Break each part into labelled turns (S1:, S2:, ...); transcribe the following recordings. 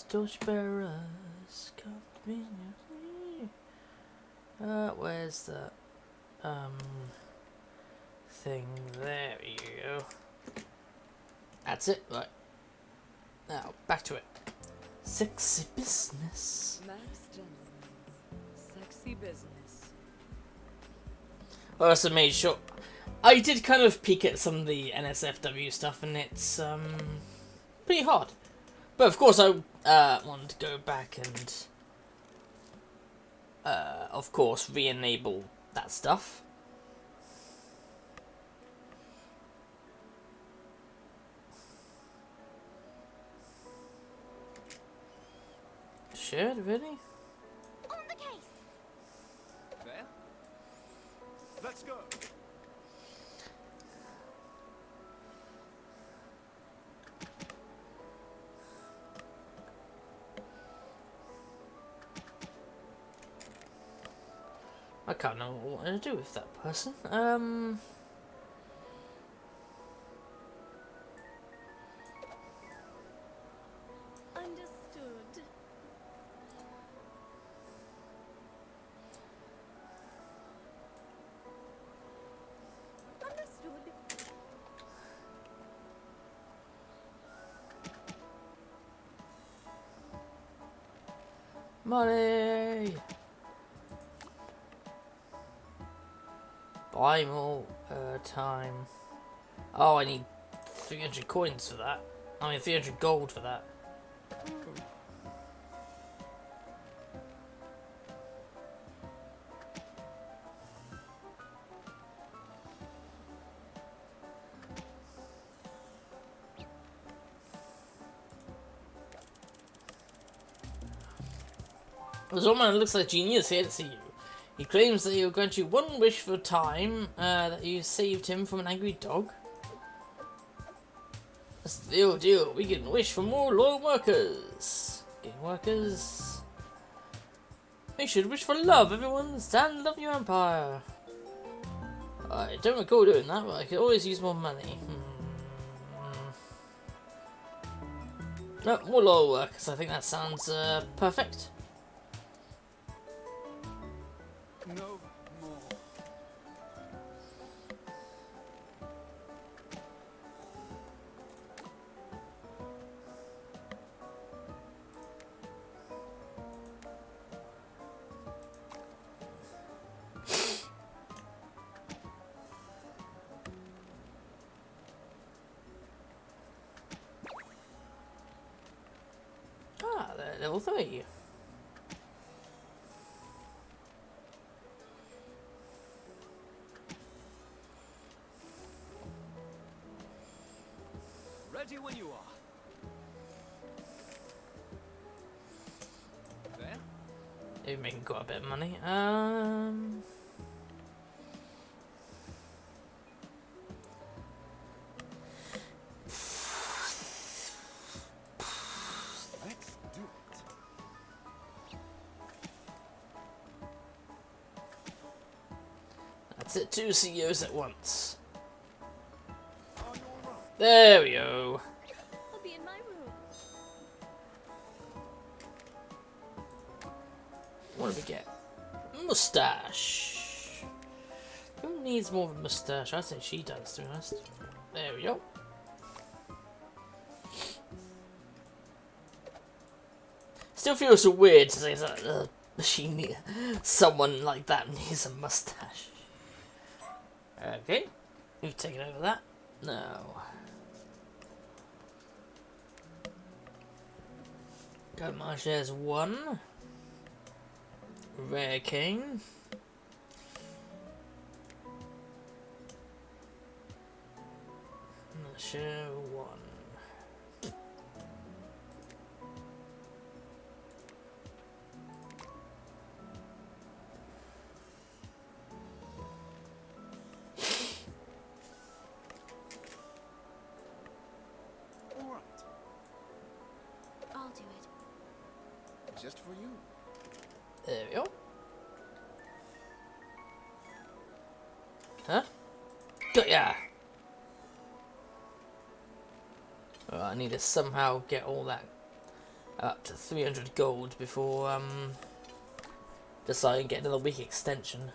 S1: Torchbearers, come conveniently. Where's the thing? There you go. That's it, right. Now, back to it. Sexy business.
S2: Mass gentlemen, sexy business.
S1: I also made sure I did kind of peek at some of the NSFW stuff, and it's pretty hard. But of course, I wanted to go back and of course re-enable that stuff. Should really?
S3: On the case.
S4: There? Let's go.
S1: I can't know what to do with that person.
S3: Understood. Understood.
S1: Money! Buy more time. Oh, I need 300 coins for that. I mean, 300 gold for that. There's a man who looks like a genius here to see you. He claims that he'll grant you one wish for time that you saved him from an angry dog. That's the deal. We can wish for more loyal workers. Getting workers. We should wish for love, everyone. Stand love your empire. I don't recall doing that, but I could always use more money. No, more loyal workers. I think that sounds perfect.
S4: No more.
S1: Ah, they're level 3.
S4: Ready when you are. There?
S1: Maybe making quite a bit of money.
S4: Let's do it.
S1: That's it, 2 CEOs at once.
S4: On your right.
S1: There we go.
S3: I'll be in my room.
S1: What do we get? Mustache. Who needs more of a mustache? I'd say she does, to be honest. There we go. Still feels so weird to say that someone like that needs a mustache. Okay, we've taken over that. Now, got my shares 1. Rare King. Share 1.
S4: All right.
S3: I'll do it.
S4: Just for you.
S1: There we go. Huh? Got ya! Oh, I need to somehow get all that Up to 300 gold before deciding to get another week extension.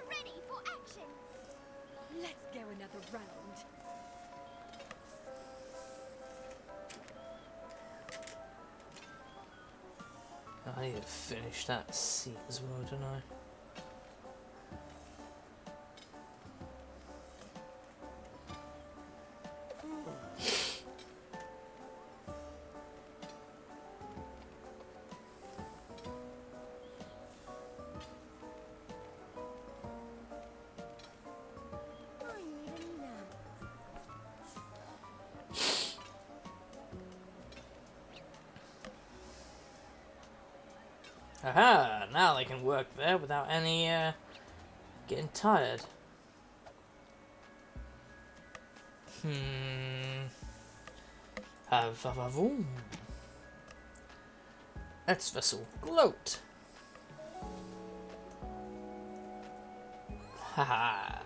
S3: Ready for action.
S2: Let's go another round.
S1: I need to finish that seat as well, don't I?
S3: I need a nap.
S1: Aha! Now they can work there without any getting tired. Have Let's vessel gloat. Haha.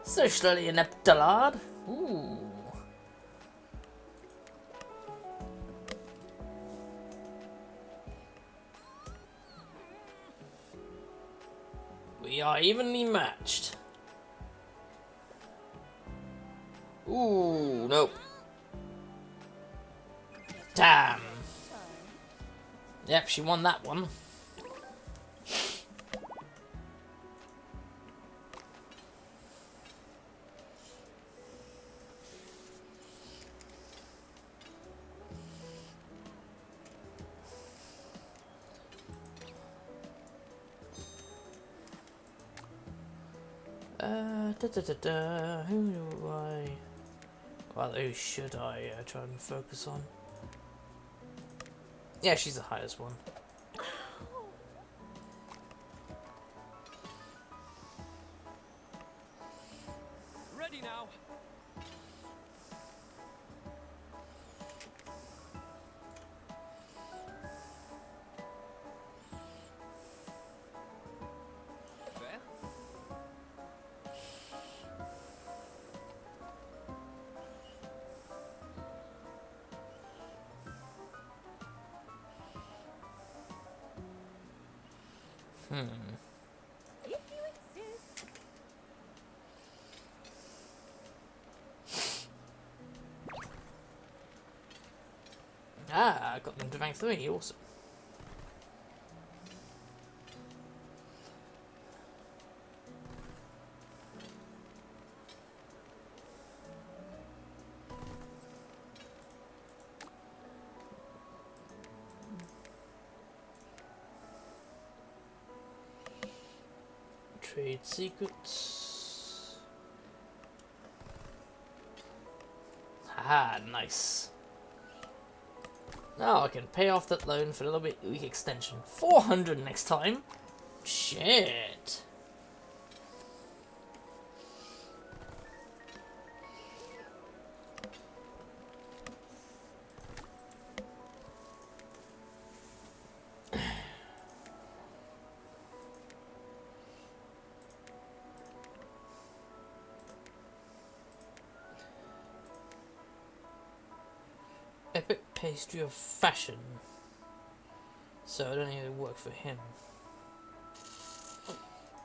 S1: Socially inept lad. Ooh. We are evenly matched. Ooh, nope. Damn. Yep, she won that one. Who do I... Well, who should I try and focus on? Yeah, she's the highest one.
S4: Ready now. There.
S3: If you insist.
S1: Ah, I got them to rank 3, awesome. Trade secrets. Ah, nice. Now I can pay off that loan for a little bit week extension. 400 next time? Shit. Epic pastry of fashion. So I don't even work for him.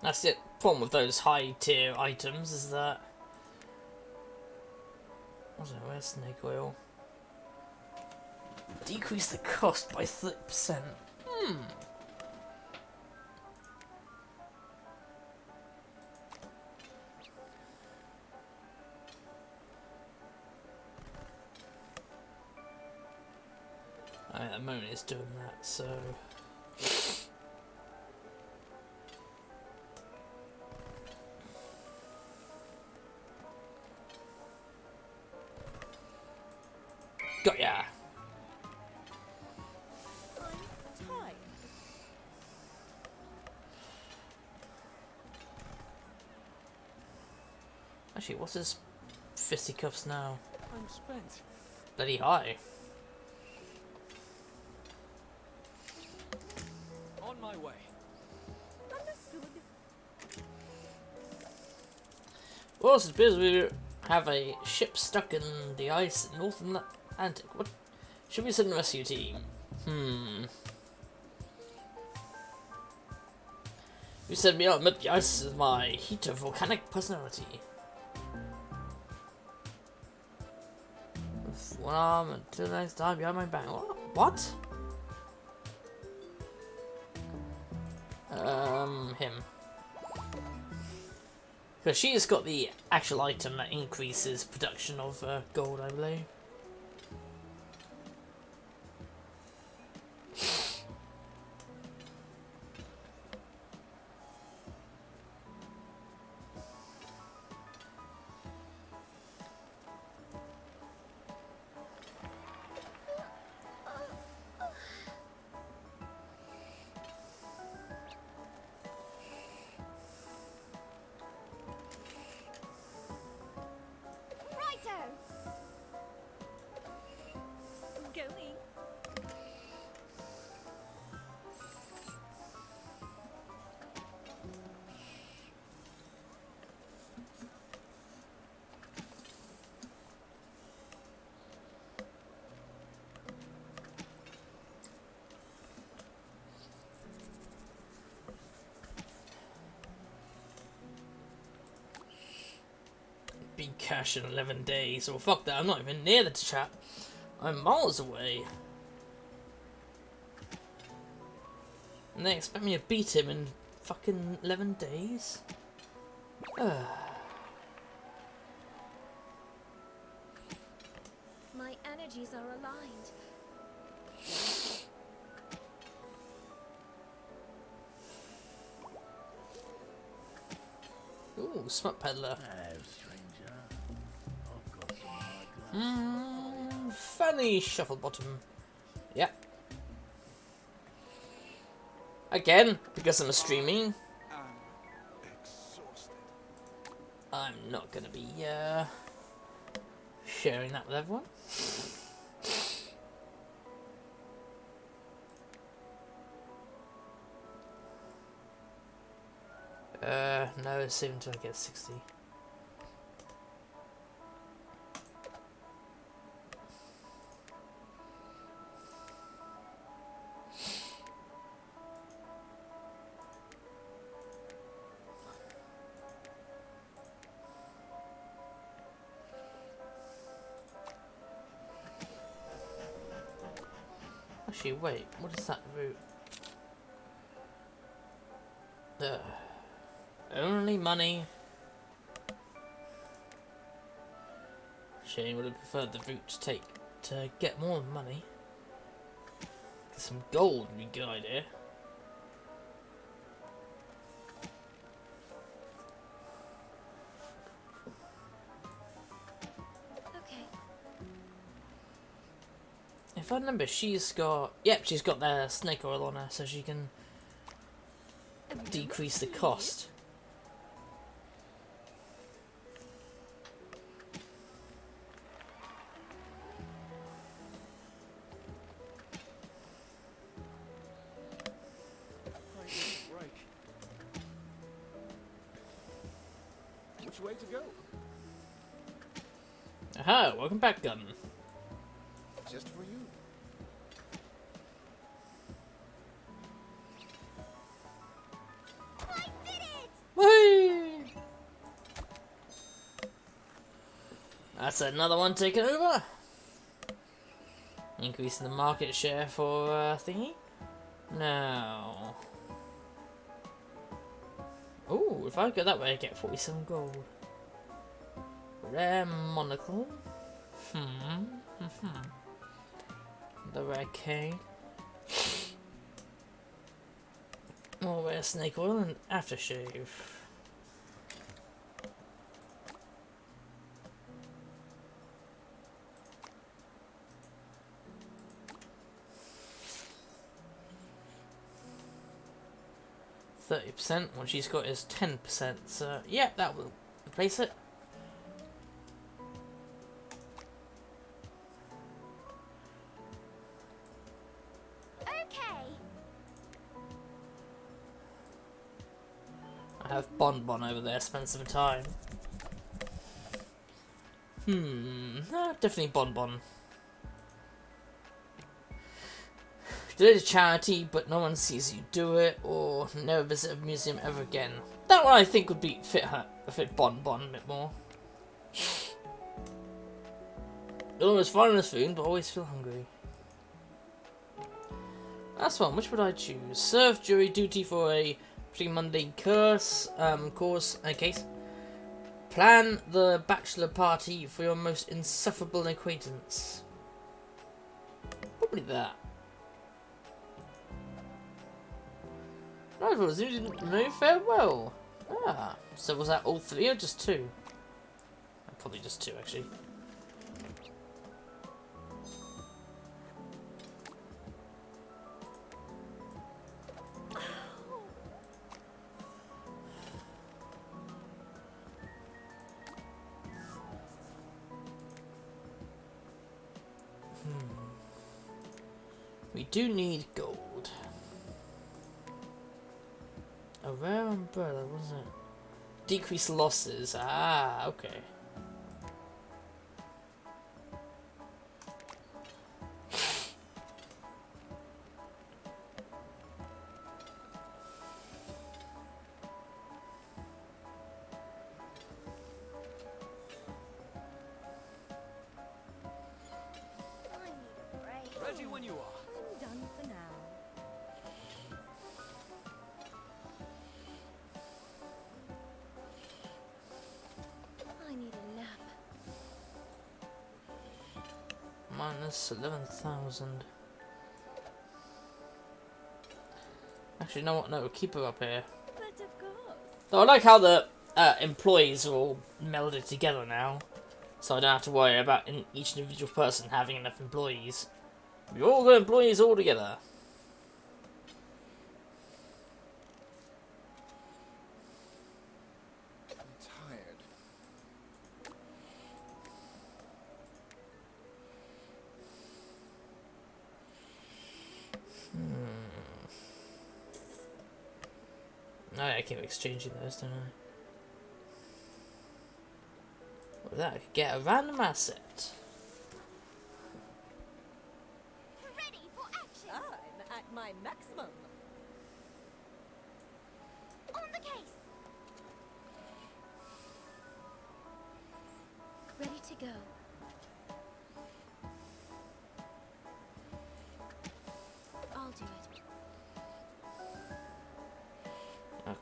S1: That's the problem with those high tier items is that... I don't know, where's snake oil? Decrease the cost by 30%. At the moment it's doing that, so... Got ya!
S2: I'm tired.
S1: Actually, what's his fisticuffs now.
S4: I'm spent.
S1: Bloody high.
S4: On my way.
S3: Understood.
S1: Well, it's because we have a ship stuck in the ice in North Atlantic. What? Should we send a rescue team? You send me out amid the ice with my heat of volcanic personality. With one arm and two legs tied behind my back. What? Him. Because she's got the actual item that increases production of gold, I believe.
S3: Righto.
S2: Going.
S1: Big cash in 11 days. Well, fuck that. I'm not even near the chap. I'm miles away. And they expect me to beat him in fucking 11 days?
S3: My energies are aligned.
S1: Ooh, smut peddler.
S5: Hello, stranger. I've got some eyeglasses.
S1: Funny shuffle bottom. Yep. Again, because I'm streaming,
S4: Exhausted.
S1: I'm not gonna be sharing that with everyone. No, it's saving until I get 60. Actually, wait, what is that route? Only money. Shane would have preferred the route to take to get more money. Get some gold would be a good idea.
S3: Okay.
S1: If I remember, she's got... Yep, she's got the snake oil on her, so she can decrease the cost.
S4: I need a break. Which way to go?
S1: Aha, welcome back, Gun.
S4: Just for you.
S3: I did it!
S1: Whee! That's another one taken over. Increasing the market share for thingy. Now. Oh, if I go that way, I get 47 gold. Rare monocle. The rare cane. More rare snake oil and aftershave. %. What she's got is 10%. So yeah, that will replace it. have Bon Bon over there spend some time. Definitely Bon Bon. Donate to charity, but no one sees you do it, or never visit a museum ever again. That one I think would be fit Bon Bon a bit more. Always foreigners food, but always feel hungry. Last one, which would I choose? Serve jury duty for a pretty mundane case. Plan the bachelor party for your most insufferable acquaintance. Probably that. Rivals, you didn't know farewell. Ah, so was that all three or just two? Probably just two, actually. We do need gold. A rare umbrella, wasn't it? Decrease losses. Ah, okay.
S3: I need a break.
S4: Ready when you are.
S2: I'm done for now.
S3: I need a nap.
S1: Minus 11,000. Actually, you know what? No, keep her up here.
S2: But of course.
S1: So I like how the employees are all melded together now. So I don't have to worry about each individual person having enough employees. We've all got employees all together.
S4: I'm tired.
S1: Oh, yeah, I keep exchanging those, don't I? With that, I could get a random asset.
S3: Ready for action.
S2: I'm at my maximum.
S3: On the case. Ready to go. I'll do it.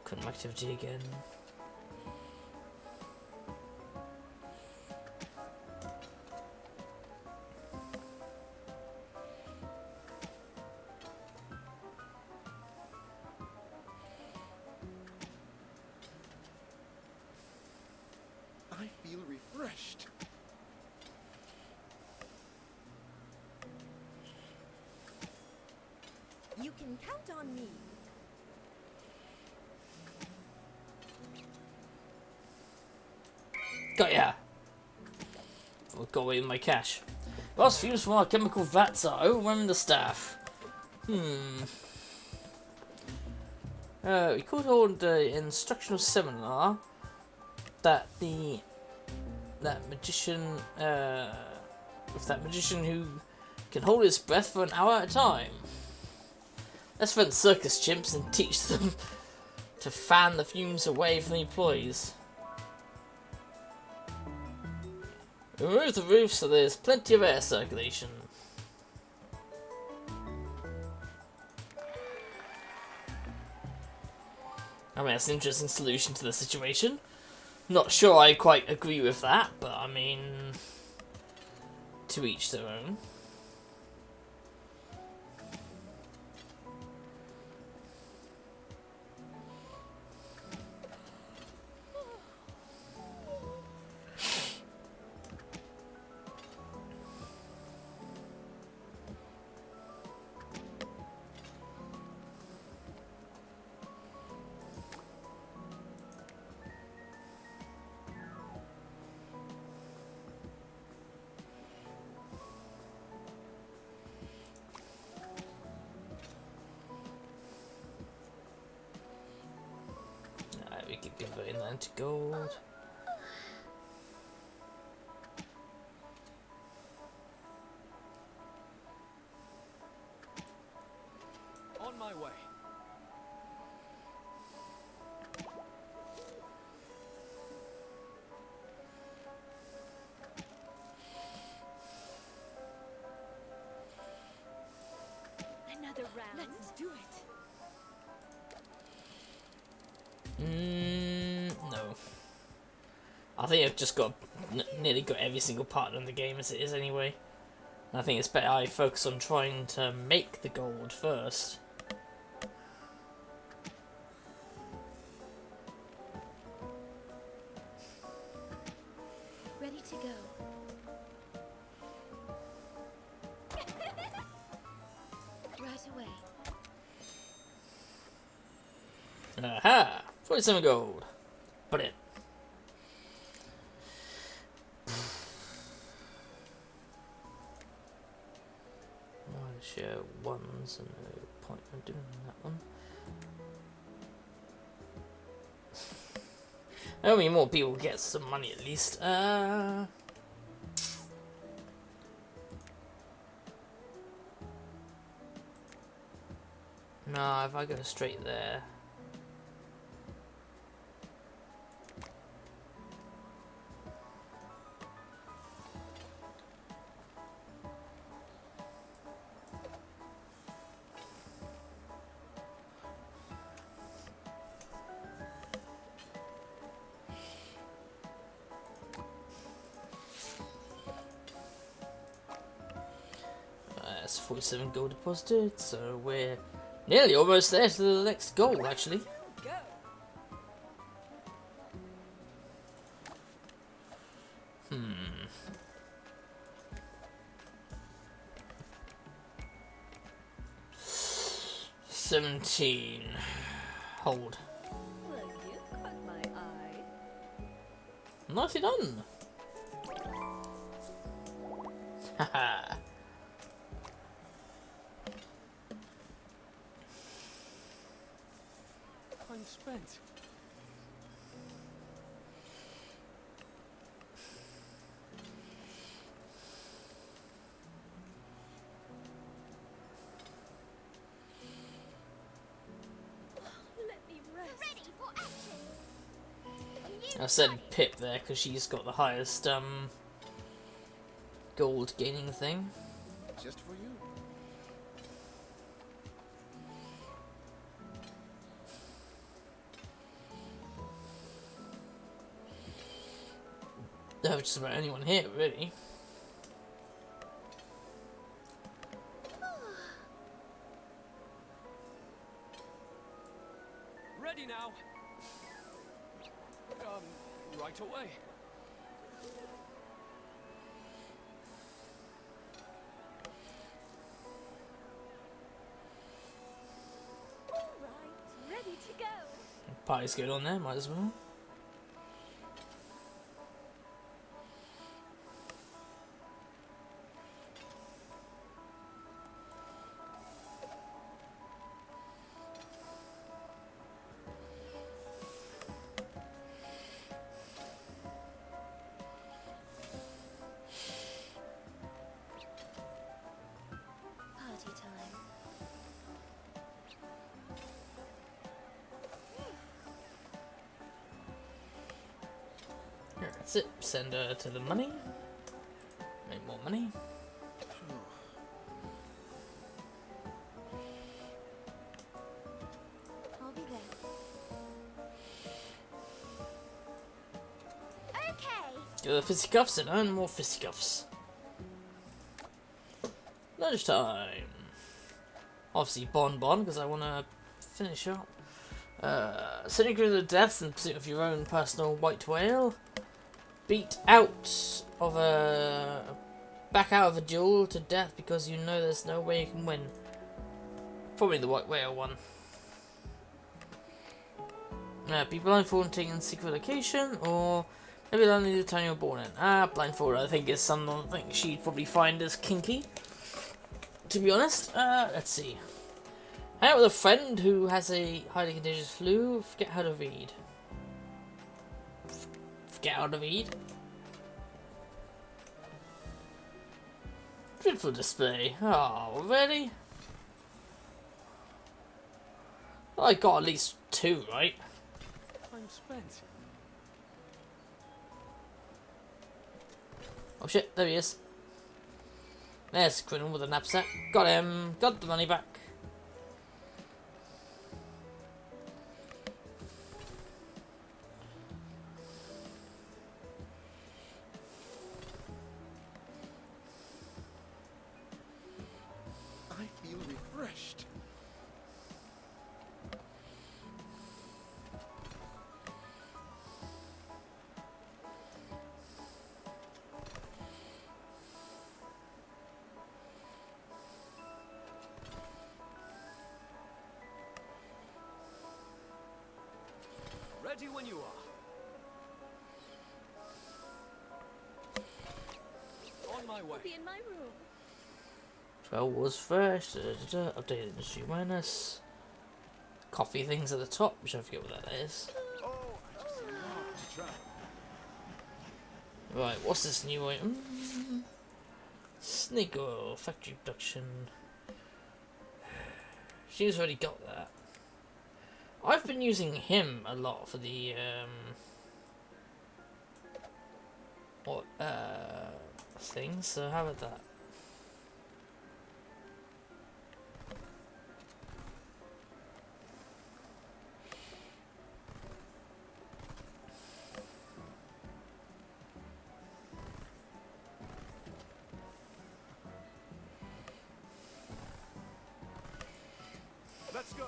S1: Couldn't activity again.
S4: I feel refreshed.
S2: You can count on me.
S1: Got ya! Got away with my cash. Last fumes from our chemical vats are overwhelming the staff. We could hold an instructional seminar that that magician who can hold his breath for an hour at a time. Let's find circus chimps and teach them to fan the fumes away from the employees. Remove the roof so there's plenty of air circulation. I mean, that's an interesting solution to the situation. Not sure I quite agree with that, but I mean, to each their own. 20 gold.
S6: On my way.
S2: Another round. Let's do it.
S1: No. I think I've just got nearly got every single partner in the game as it is anyway. I think it's better I focus on trying to make the gold first.
S3: Ready to go. Right away.
S1: Aha! 47 gold. Brilliant. Share ones and no point in doing that one. I mean, more people get some money at least. No, if I go straight there. That's 47 gold deposited, so we're nearly almost there to the next goal, actually.
S2: Go.
S1: 17. Hold.
S2: Well, you've caught my eye.
S1: Nicely done. Haha.
S6: I'm spent.
S2: Let me rest.
S3: Ready for action.
S1: I said Pip there because she's got the highest gold gaining thing.
S4: Just for you.
S1: No, just about anyone here, really.
S6: Ready now. Right away.
S2: All right. Ready to go.
S1: Party's good on there, might as well.
S3: Party time.
S1: Here, that's it. Send her to the money. Make more money.
S3: I'll be there. Okay.
S1: Go the fisticuffs and earn more fisticuffs. Lunchtime. Obviously, Bon because I want to finish up. Sitting through the deaths in pursuit of your own personal white whale. Beat out of a... Back out of a duel to death because you know there's no way you can win. Probably the white whale one. Be blindfolded and taken secret location, or maybe only the town you were born in. Blindfolded I think is something she'd probably find as kinky. To be honest, let's see. Hang out with a friend who has a highly contagious flu. Forget how to read. get out of Eid. Dreadful display. Oh, really? I got at least 2, right?
S6: I'm spent.
S1: Oh shit, there he is. There's Criminal with a knapsack. Got him. Got the money back.
S4: I feel refreshed.
S6: Ready when you are. On my way.
S2: I'll be in my room.
S1: 12 was fresh. Updated industry awareness. Coffee things at the top, which I forget what that is.
S4: Oh, I just love to travel.
S1: Right, what's this new item? Snake oil, factory production. She's already got that. I've been using him a lot for the things, so how about that?
S6: Let's go.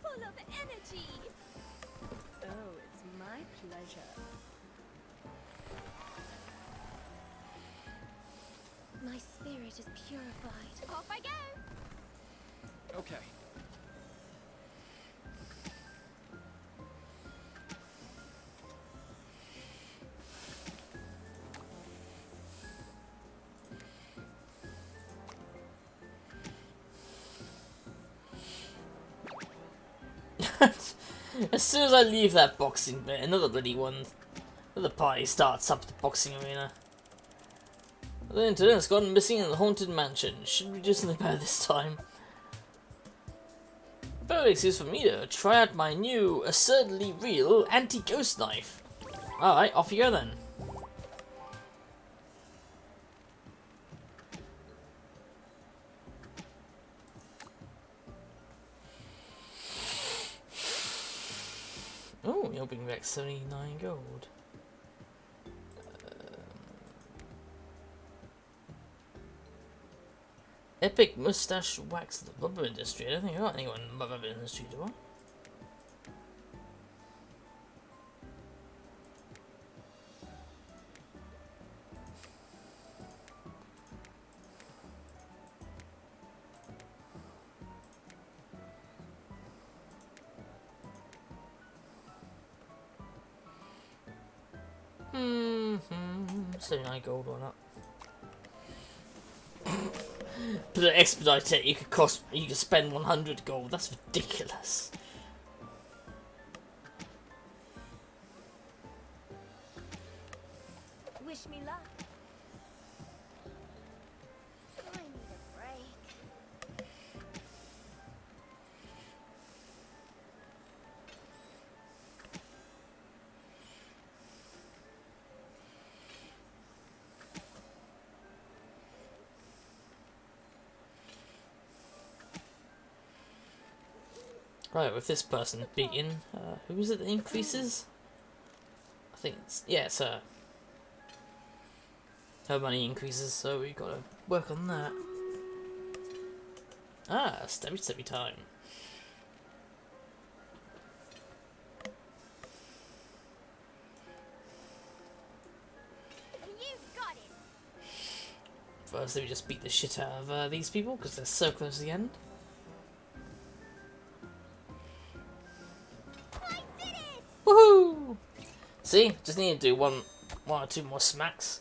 S2: Full of energy. Oh, it's my pleasure.
S3: My spirit is purified.
S2: Off I go.
S6: Okay.
S1: As soon as I leave that boxing bit, another party starts up the boxing arena. The internet's gone missing in the haunted mansion. Should we do something about this time? Perfect excuse for me to try out my new, absurdly real anti-ghost knife. Alright, off you go then. Oh, you'll bring back 79 gold. Epic mustache wax the rubber industry. I don't think I got anyone in the rubber industry, do I? Hmm. 79 gold or not. But to expedite it, you could spend 100 gold. That's ridiculous.
S2: Wish me luck.
S3: I need a break.
S1: Right, with this person beaten, who is it that increases? I think it's, yeah, it's her. Her money increases, so we gotta work on that. Ah, stabby time.
S3: You got it.
S1: Firstly, we just beat the shit out of these people, because they're so close to the end.
S3: I did it.
S1: Woohoo! See? Just need to do one or two more smacks.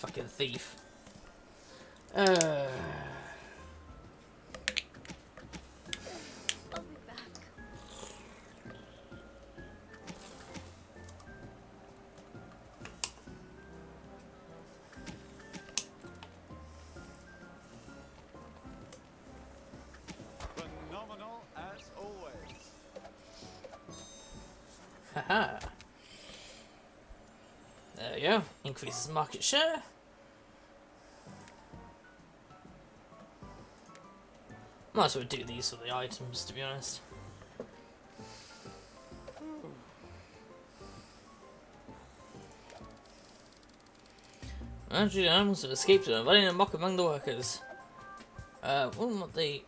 S1: Fucking thief.
S3: I'll be back.
S4: Phenomenal as always.
S1: Haha. There we go. Increases market share. Might as well do these for the items, to be honest. Actually, the animals have escaped and are running amok among the workers. Wouldn't want the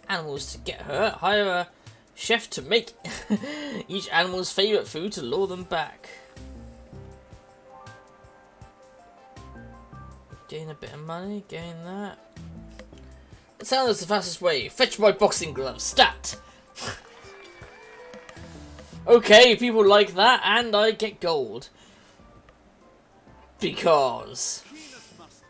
S1: animals to get hurt. Hire a chef to make each animal's favourite food to lure them back. Gain a bit of money, gain that. It sounds the fastest way. Fetch my boxing gloves. Stat! Okay, people like that, and I get gold. Because...
S4: Keenest mustard.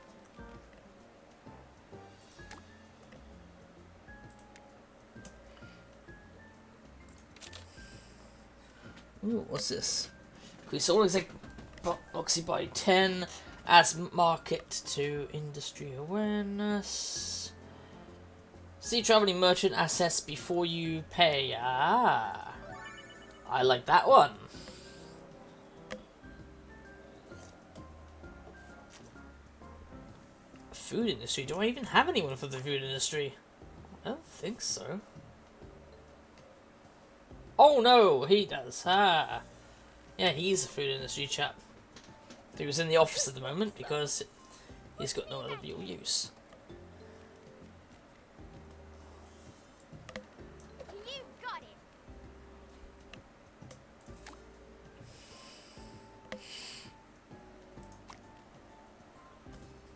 S1: Ooh, what's this? Increase all exec boxy by 10. Adds market to industry awareness. See traveling merchant assets before you pay. Ah, I like that one. Food industry. Do I even have anyone for the food industry? I don't think so. Oh no, he does. Ah, yeah, he's a food industry chap. He was in the office at the moment because he's got no other real use.
S3: You got it.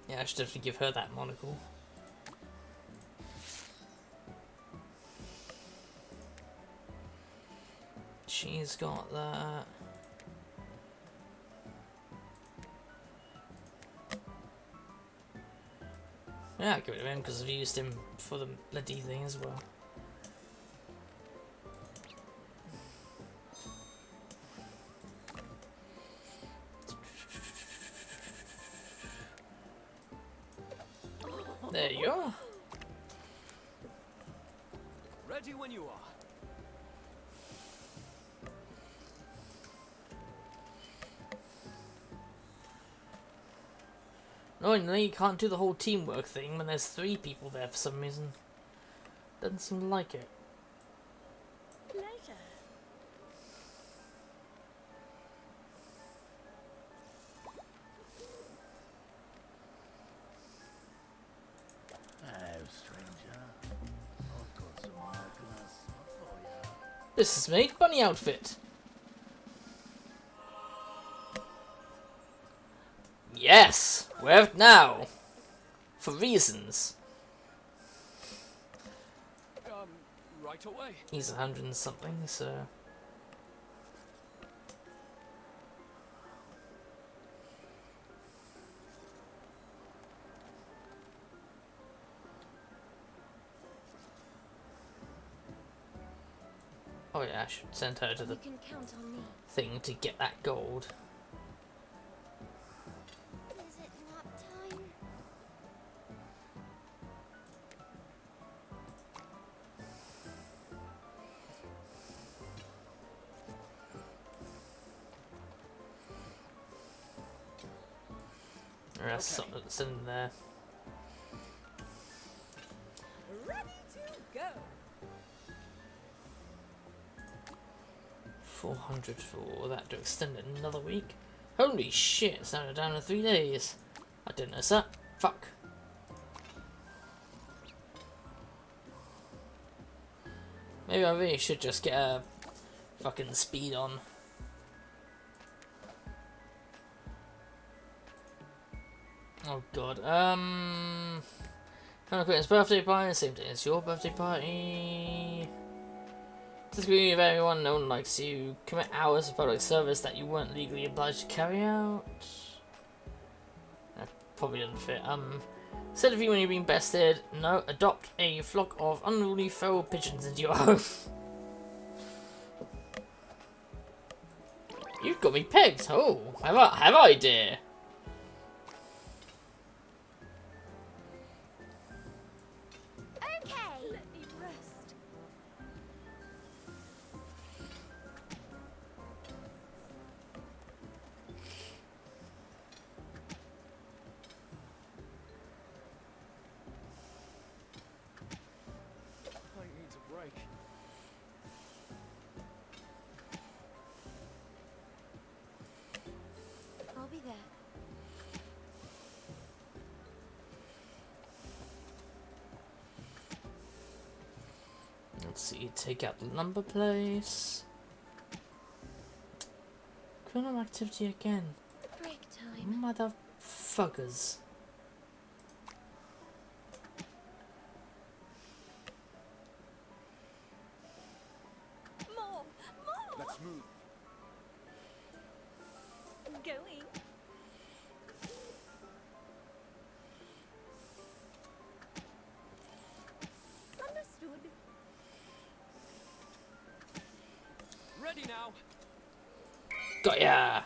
S1: Yeah, I should definitely give her that monocle. She's got that. Yeah, I'll get rid of him because I've used him for the bloody thing as well. There you are.
S6: Ready when you are.
S1: Annoyingly, you can't do the whole teamwork thing when there's 3 people there for some reason. Doesn't seem to like it.
S2: Pleasure.
S5: Oh, stranger. I've got some eyeglass for you.
S1: This is me, bunny outfit. Yes, we have it now. For reasons.
S6: Right away.
S1: He's 100 and something, so... Oh yeah, I should send her to the
S3: You can count on me.
S1: thing to get that gold.
S3: Is it nap time?
S1: Or else something that's in there.
S2: Ready to go.
S1: 400 for that to extend it another week. Holy shit, it's now down to 3 days. I didn't notice that. Fuck. Maybe I really should just get a fucking speed on. Oh god. Kind of quit his birthday party, same day as your birthday party. Disagree with everyone, no one likes you. Commit hours of public service that you weren't legally obliged to carry out. probably doesn't fit. Instead of you when you're being bested, no, adopt a flock of unruly feral pigeons into your home. You've got me pegged. Oh, have I, dear?
S3: Okay.
S2: Let me rest.
S6: I need a break.
S3: I'll be there.
S1: Let's see, take out the number place. Criminal activity again.
S3: Break time.
S1: Motherfuckers.
S2: More! More!
S4: Let's move.
S2: Going. Understood.
S6: Ready now.
S1: Got ya!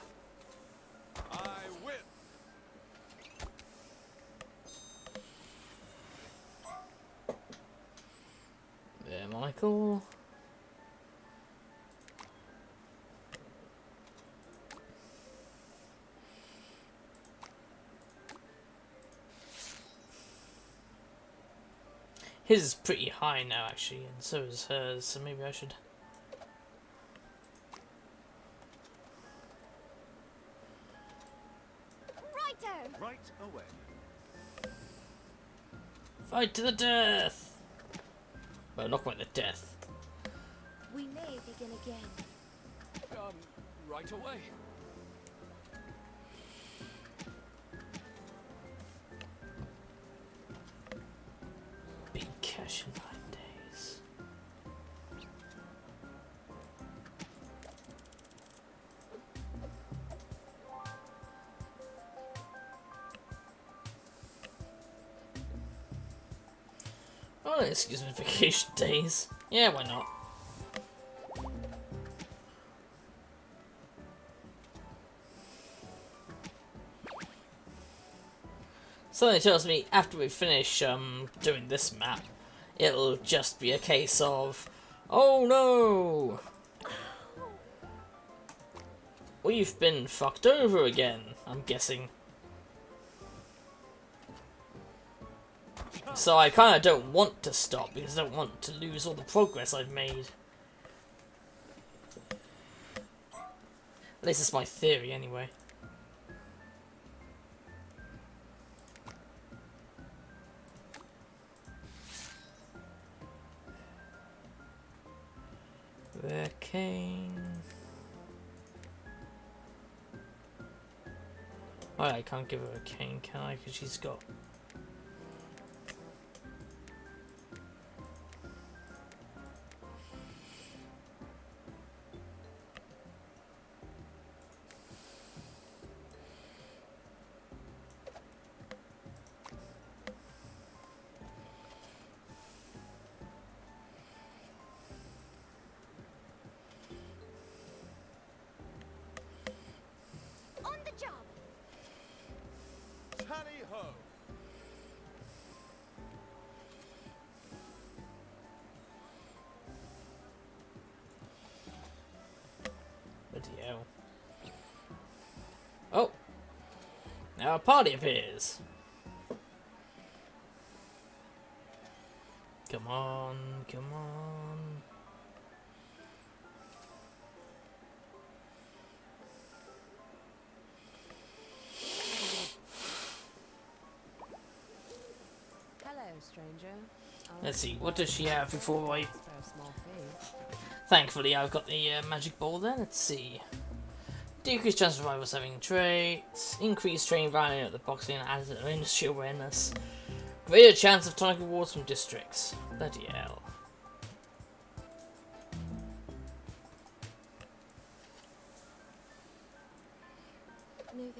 S4: I win.
S1: There, Michael. His is pretty high now, actually, and so is hers, so maybe I should...
S3: Righto.
S4: Right away.
S1: Fight to the death! Well, not quite the death.
S3: We may begin again.
S6: Right away.
S1: Big cash in 9 days. Oh, excuse me, vacation days. Yeah, why not? Something tells me after we finish doing this map, it'll just be a case of, oh no, we've been fucked over again, I'm guessing. So I kind of don't want to stop because I don't want to lose all the progress I've made. At least it's my theory anyway. Cane. Oh, I can't give her a cane, can I? Because she's got...
S3: On the job.
S4: Tally ho.
S1: Bloody hell. Oh! Now a party appears! Come on, come on.
S7: Hello, stranger.
S1: Let's see, what does she have before I...
S7: For a small fee.
S1: Thankfully, I've got the magic ball there. Let's see. Decreased chance of rivals having traits. Increased training value at the boxing and added industry awareness. Greater chance of tonic rewards from districts. Bloody hell.
S3: Moving.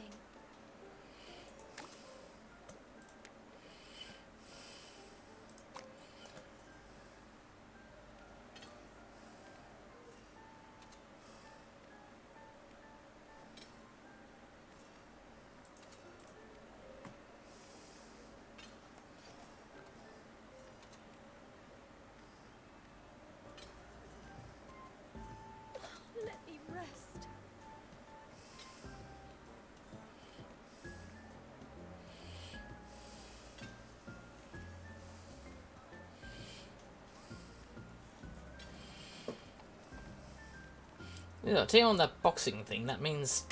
S1: Yeah, take on that boxing thing. That means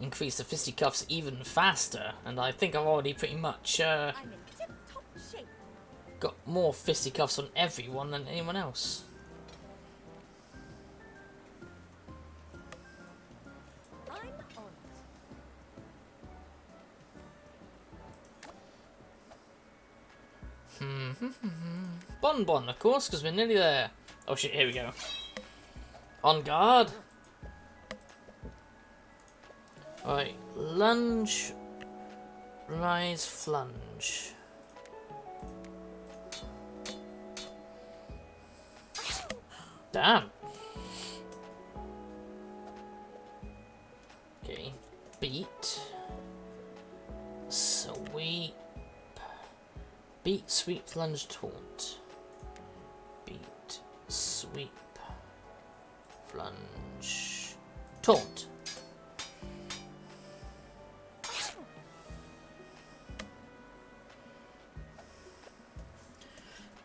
S1: increase the fisticuffs even faster. And I think I've already pretty much
S2: I'm in tip-top shape.
S1: got more fisticuffs on everyone than anyone else.
S2: I'm on
S1: Bon, of course, because we're nearly there. Oh shit, here we go. On guard. Alright, lunge, rise, flunge. Damn. Okay, beat, sweep, beat, sweep, lunge, taunt. Beat, sweep, flunge, taunt.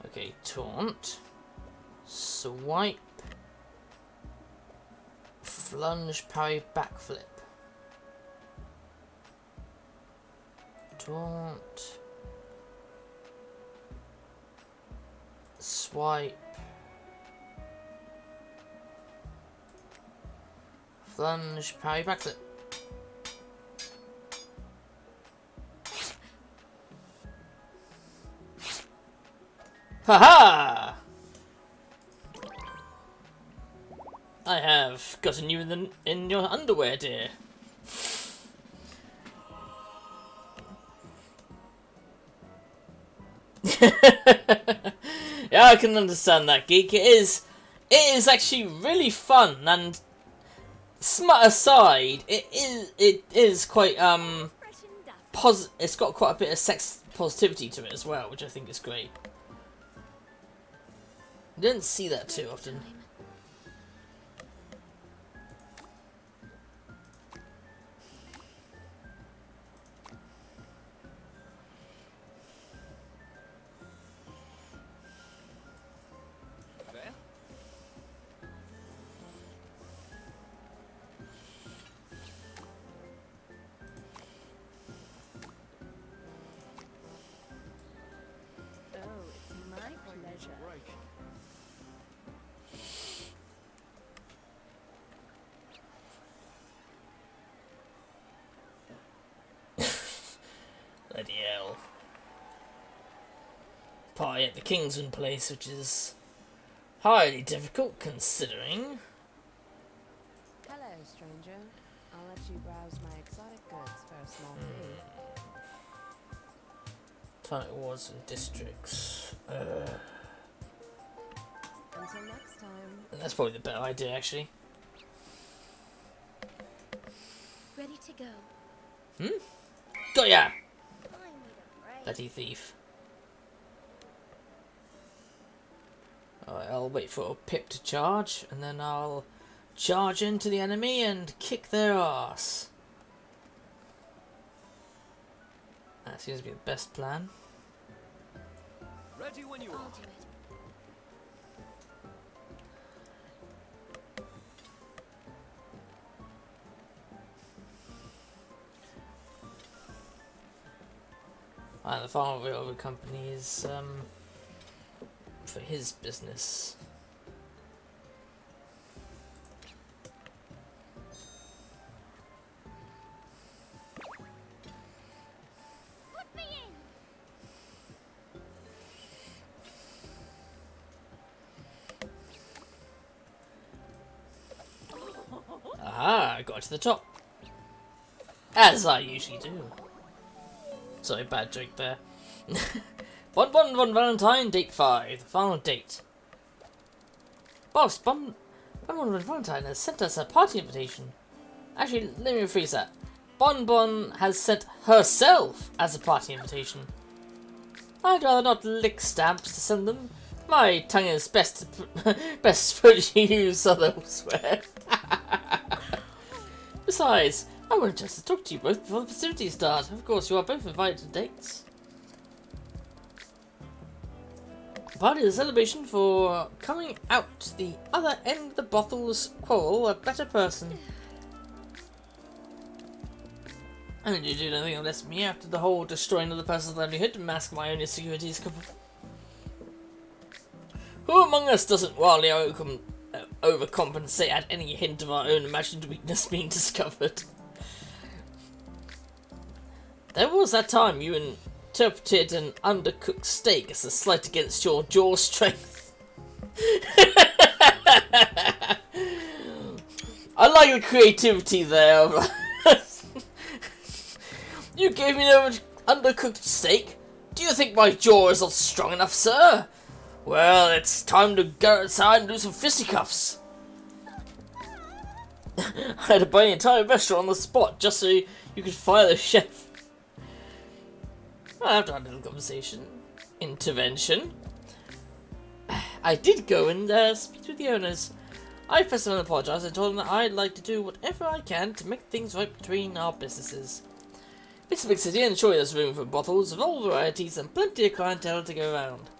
S1: Okay, taunt, swipe, flunge, parry, backflip. Taunt, swipe, flunge, parry, backflip. Haha! I have gotten you in your underwear, dear. Yeah, I can understand that, geek. It is actually really fun, and smut aside, it is quite
S2: fresh and dusty.
S1: it's got quite a bit of sex positivity to it as well, which I think is great. You don't see that too often.
S4: There?
S2: Oh, it's my pleasure.
S6: Break.
S1: Bloody hell. Party at the Kingsman place, which is highly difficult considering.
S7: Hello, stranger. I'll let you browse my exotic goods for a small fee.
S1: Title Wars and Districts.
S7: Until next time.
S1: That's probably the better idea, actually.
S3: Ready to go.
S1: Got ya!
S3: I need a break.
S1: Bloody thief. Alright, I'll wait for Pip to charge, and then I'll charge into the enemy and kick their ass. That seems to be the best plan.
S6: Ready when you
S3: I'll
S6: are.
S3: do it.
S1: The Farmer Railroad Company is for his business.
S3: Put me in.
S1: Aha, I got to the top. As I usually do. Sorry, bad joke there. 111 Valentine, date 5, the final date. Boss, 111 Valentine has sent us a party invitation. Actually, let me rephrase that. Bon has sent herself as a party invitation. I'd rather not lick stamps to send them. My tongue is best put to use elsewhere. Besides, I wanted just to talk to you both before the festivities start. Of course, you are both invited to dates. part of the celebration for coming out the other end of the Bothel's quarrel a better person. I mean, you do nothing unless me after the whole destroying other person's livelihood to mask my own insecurities. Who among us doesn't wildly overcompensate at any hint of our own imagined weakness being discovered? There was that time you interpreted an undercooked steak as a slight against your jaw strength. I like your creativity there. You gave me an undercooked steak? Do you think my jaw is not strong enough, sir? Well, it's time to go outside and do some fisticuffs. I had to buy an entire restaurant on the spot just so you could fire the chef. Well, after our little conversation, intervention, I did go and speak to the owners. I pressed them and apologised and told them that I'd like to do whatever I can to make things right between our businesses. It's a big city and surely there's room for bottles of all varieties and plenty of clientele to go around.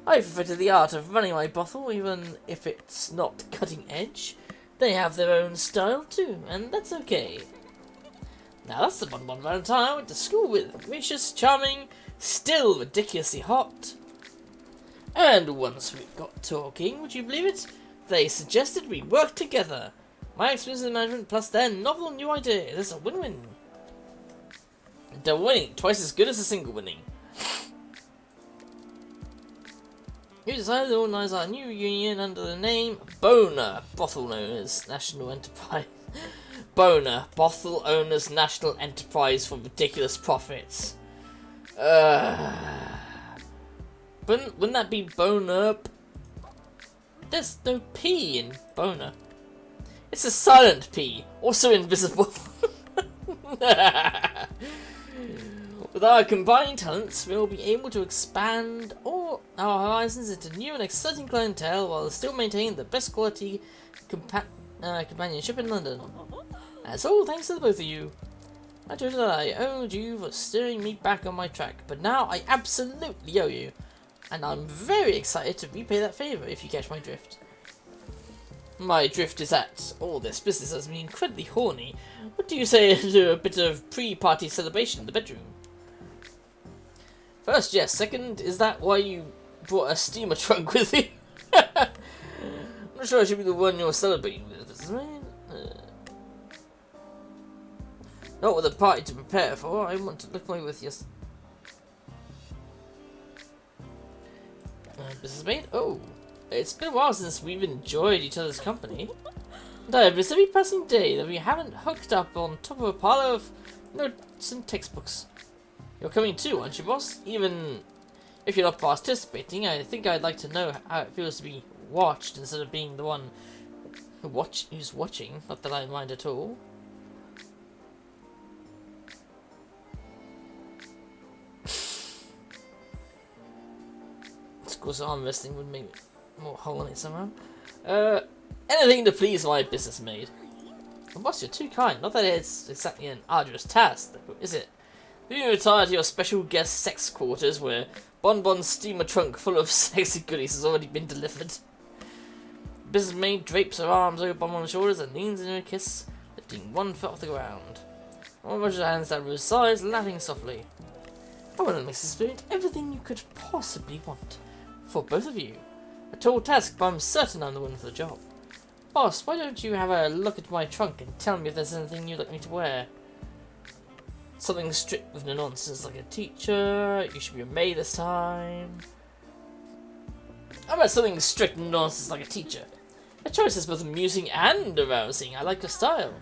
S1: I've perfected the art of running my bottle, even if it's not cutting edge. They have their own style too, and that's okay. Now that's the Bonbon Valentine I went to school with. Gracious, charming, still ridiculously hot. And once we got talking, would you believe it? They suggested we work together. My experience in management plus their novel new idea. It's a win-win. Double winning, twice as good as a single winning. We decided to organise our new union under the name Boner Bottle Owners National Enterprise. Boner Bottle Owners National Enterprise for ridiculous profits. Wouldn't that be Boner? There's no P in Boner. It's a silent P, also invisible. With our combined talents, we'll be able to expand all our horizons into new and exciting clientele while still maintaining the best quality companionship in London. That's all thanks to the both of you. I told you that I owed you for steering me back on my track, but now I absolutely owe you. And I'm very excited to repay that favour if you catch my drift. My drift is that all this business has me incredibly horny. What do you say to a bit of pre-party celebration in the bedroom? First, yes. Second, is that why you brought a steamer trunk with you? I'm not sure I should be the one you're celebrating with, right? Not with a party to prepare for. I want to look away with you. Business mate? Oh, it's been a while since we've enjoyed each other's company. And I have missed every passing day that we haven't hooked up on top of a pile of notes and textbooks. You're coming too, aren't you, boss? Even if you're not participating, I think I'd like to know how it feels to be watched instead of being the one who's watching. Not that I mind at all. Of course, arm wrestling would make it more holy somehow. Anything to please my business maid. Well, boss, you're too kind. Not that it's exactly an arduous task, though, is it? You retire to your special guest sex quarters where Bonbon's steamer trunk full of sexy goodies has already been delivered. Business maid drapes her arms over Bonbon's shoulders and leans into a kiss, lifting one foot off the ground. Bonbon pushes her hands down Rue's sides, laughing softly. I want to make this experience everything you could possibly want. For both of you. A tall task, but I'm certain I'm the one for the job. Boss, why don't you have a look at my trunk and tell me if there's anything you'd like me to wear? Something strict with no nonsense, like a teacher. You should be a maid this time. How about something strict and nonsense like a teacher? A choice is both amusing and arousing. I like your style.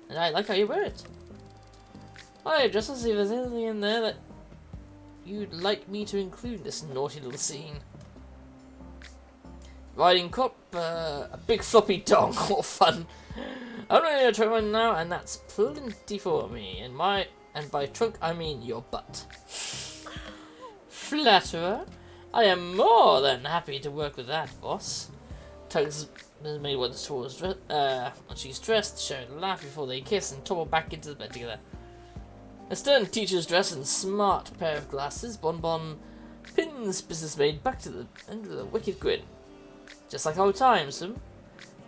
S1: And I like how you wear it. Alright, just to see if there's anything in there that you'd like me to include in this naughty little scene. Riding cop, a big floppy dong, what fun. I'm ready to try one now, and that's plenty for me. And by trunk, I mean your butt. Flatterer, I am more than happy to work with that, boss. Tugs has made once towards when she's dressed, showing a laugh before they kiss and topple back into the bed together. A stern teacher's dress and smart pair of glasses, Bonbon Pins business maid back to the end with a wicked grin. Just like old times,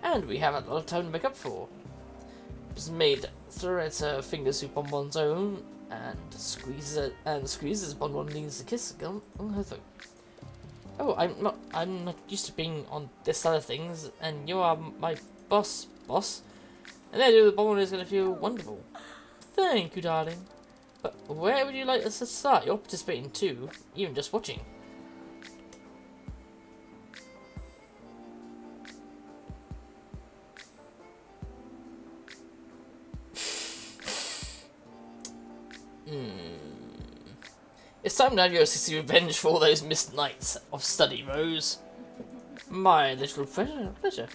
S1: and we have a lot of time to make up for. Business maid threads her fingers through Bonbon's own and squeezes Bonbon leans to kiss on her throat. Oh, I'm not used to being on this side of things, and you are my boss. And then the Bonbon is going to feel wonderful. Thank you, darling. But where would you like us to start? You're participating too, even just watching. It's time to have your sissy revenge for all those missed nights of study, Rose. My little pleasure.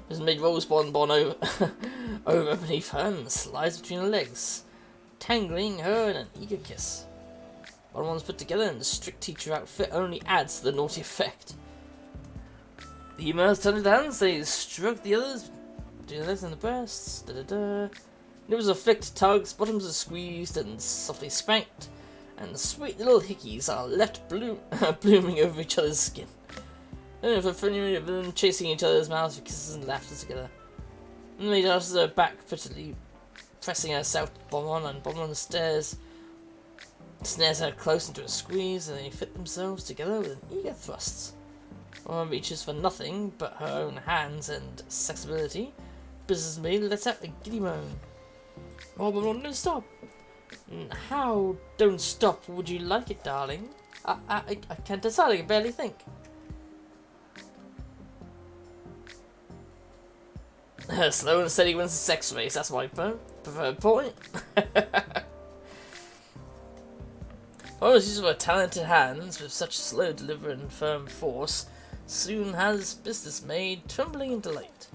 S1: Has made Rose Bonbon over beneath her and slides between her legs, tangling her in an eager kiss. Bonbon's put together in the strict teacher outfit only adds to the naughty effect. The emails turn to hands, they stroke the others, between the legs and the breasts. Nipples are flicked, tugs, bottoms are squeezed and softly spanked, and sweet little hickeys are left blooming over each other's skin. Then for 30 minutes of them chasing each other's mouths with kisses and laughter together. And the maid arches her back prettily, pressing herself to Bonbon, and Bonbon snares her close into a squeeze, and they fit themselves together with an eager thrust. Bonbon reaches for nothing but her own hands and sexability. Business maid lets out a giddy moan. Oh, Bonbon, don't stop! How don't stop would you like it, darling? I can't decide, I can barely think. Slow and steady wins the sex race, that's my preferred point. Bonbon's use of her talented hands with such slow delivery and firm force soon has business maid trembling in delight.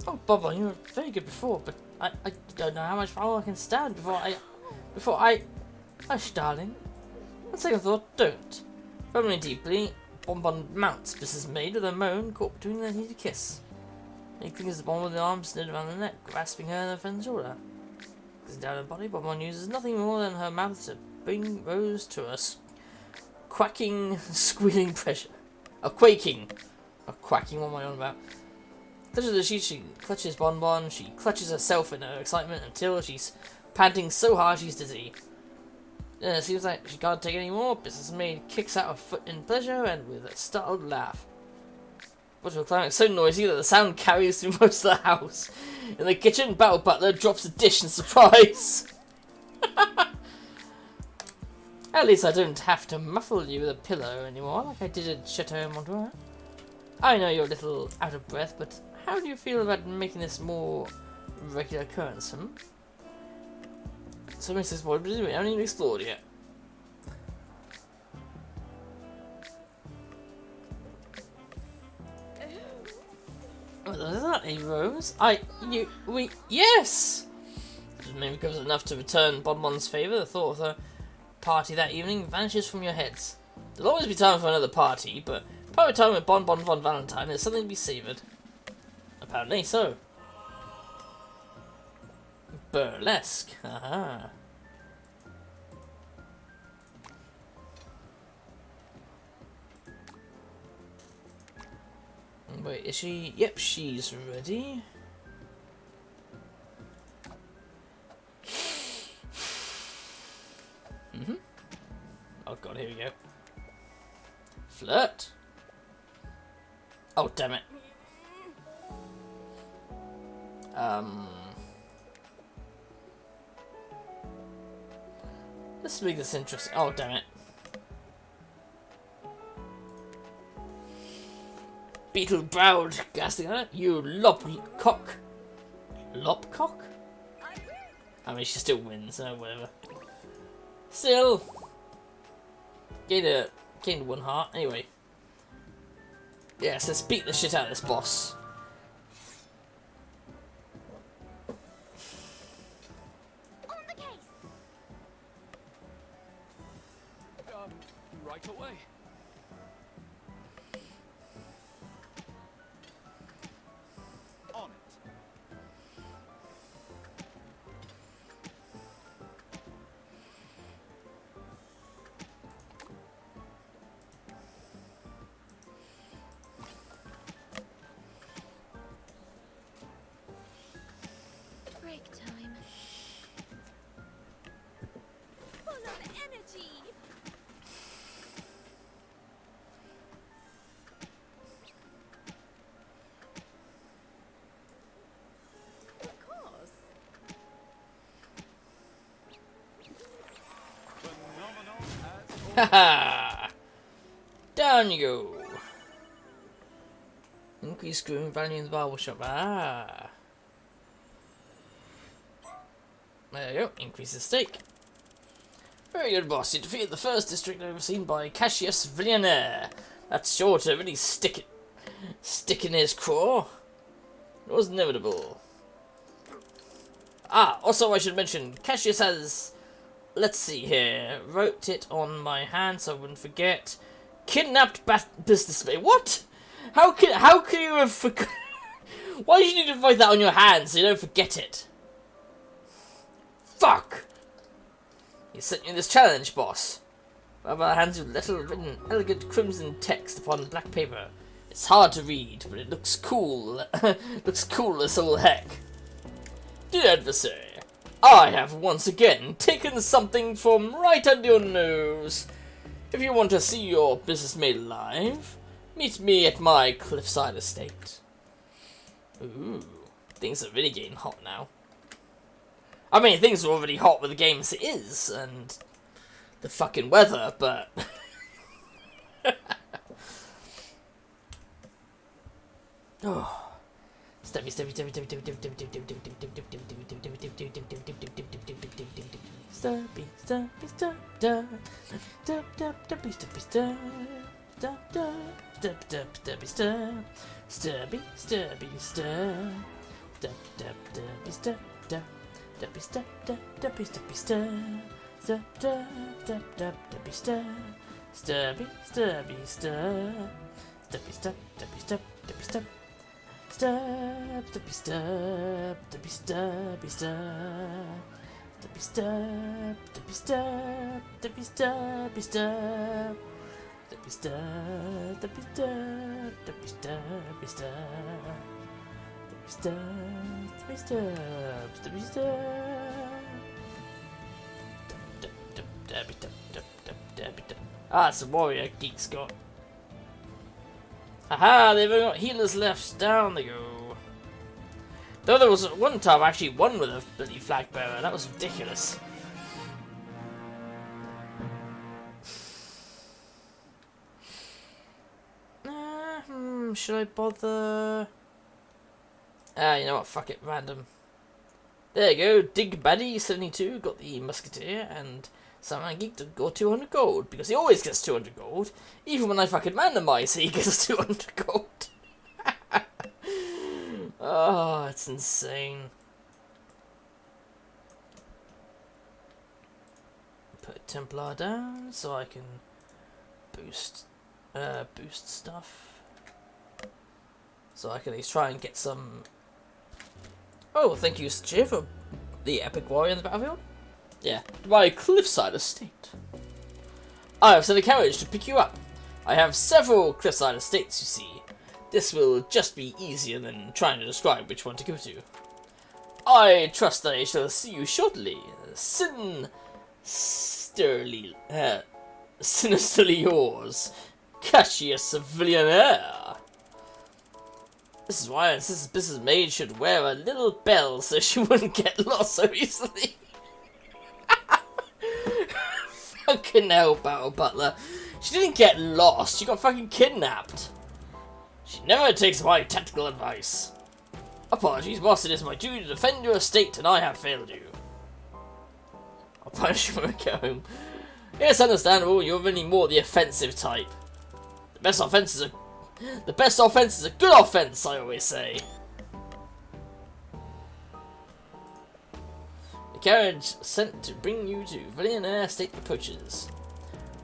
S1: Oh, Bonbon, you were very good before, but I don't know how much power I can stand before I... Hush, darling. On second thought, don't. Firmly deeply, Bonbon mounts business maid with a moan caught between their heated kiss. He clings the Bonbon with the arms knitted around the neck, grasping her in her friend's shoulder. Kissing down her body, Bonbon uses nothing more than her mouth to bring Rose to a quacking, squealing pressure. A quaking. A quacking, what am I on about? She clutches Bonbon, she clutches herself in her excitement until she's panting so hard she's dizzy. It seems like she can't take any more. Business maid kicks out her foot in pleasure and with a startled laugh. But the climax so noisy that the sound carries through most of the house. In the kitchen, Battle Butler drops a dish in surprise. At least I don't have to muffle you with a pillow anymore like I did at Chateau Montour. I know you're a little out of breath, but how do you feel about making this more regular occurrence, So makes this boy, but we haven't even explored yet. Oh, is that a rose? Yes! Maybe because enough to return Bonbon's favour, the thought of the party that evening vanishes from your heads. There'll always be time for another party, but party time with Bonbon von Valentine is something to be savoured. Apparently so. Burlesque, haha. Wait, is she? Yep, she's ready. Oh god, here we go. Flirt. Oh damn it. Let's make this interesting. Oh damn it. Beetle-browed, gasping at it. You lopcock. Lopcock? I mean, she still wins, so whatever. Still. Gained one heart. Anyway. Yes, let's beat the shit out of this boss.
S3: On the case.
S6: Right away.
S4: On it.
S1: Haha! Down you go! Increase screwing value in the barber shop. Ah! There you go, increase the stake. Very good, boss. You defeated the first district overseen by Cassius Villianaire. That's sure to really stick in his craw. It was inevitable. Ah, also I should mention, Cassius has, let's see here, wrote it on my hand so I wouldn't forget. Kidnapped businessman. What? How can you have forgot? Why do you need to write that on your hand so you don't forget it? Fuck! He sent you this challenge, boss. Barbara hands you a letter written elegant crimson text upon black paper. It's hard to read, but it looks cool. Looks cool as all heck. Dear adversary, I have once again taken something from right under your nose. If you want to see your business made alive, meet me at my cliffside estate. Ooh, things are really getting hot now. I mean, things are already hot with the game as it is, and the fucking weather, but... oh. Stubby, stubby, stubby, stubby, stubby, stubby, stubby, stubby, Stub, stubby stub, stubby stubby stub, stubby stub, stubby stub, stubby stubby stub, stubby stub, stubby stub, stubby stubby stub, stubby stub, stubby stub, stubby stub. Ah, it's a warrior geek's got. Haha, they've only got healers left. Down they go. Though there was one time I actually won with a bloody flag bearer. That was ridiculous. Should I bother? You know what? Fuck it. Random. There you go. Dig Baddie 72 got the musketeer, and Samurai Geek got 200 gold, because he always gets 200 gold. Even when I fucking randomize, he gets 200 gold. Oh, it's insane. Put Templar down so I can boost stuff. So I can at least try and get some. Oh, thank you, Cheer, for the epic warrior in the battlefield. Yeah, my cliffside estate. I have sent a carriage to pick you up. I have several cliffside estates, you see. This will just be easier than trying to describe which one to go to. I trust that I shall see you shortly. Sinisterly yours, Cassius Villianaire. This is why I insist business maid should wear a little bell so she wouldn't get lost so easily. Fucking hell, Battle Butler. She didn't get lost, she got fucking kidnapped. She never takes my tactical advice. Apologies, boss, it is my duty to defend your estate and I have failed you. I'll punish you when I get home. Yes, understandable, you're really more the offensive type. The best offense is a good offense, I always say. Carriage sent to bring you to Villianaire State approaches.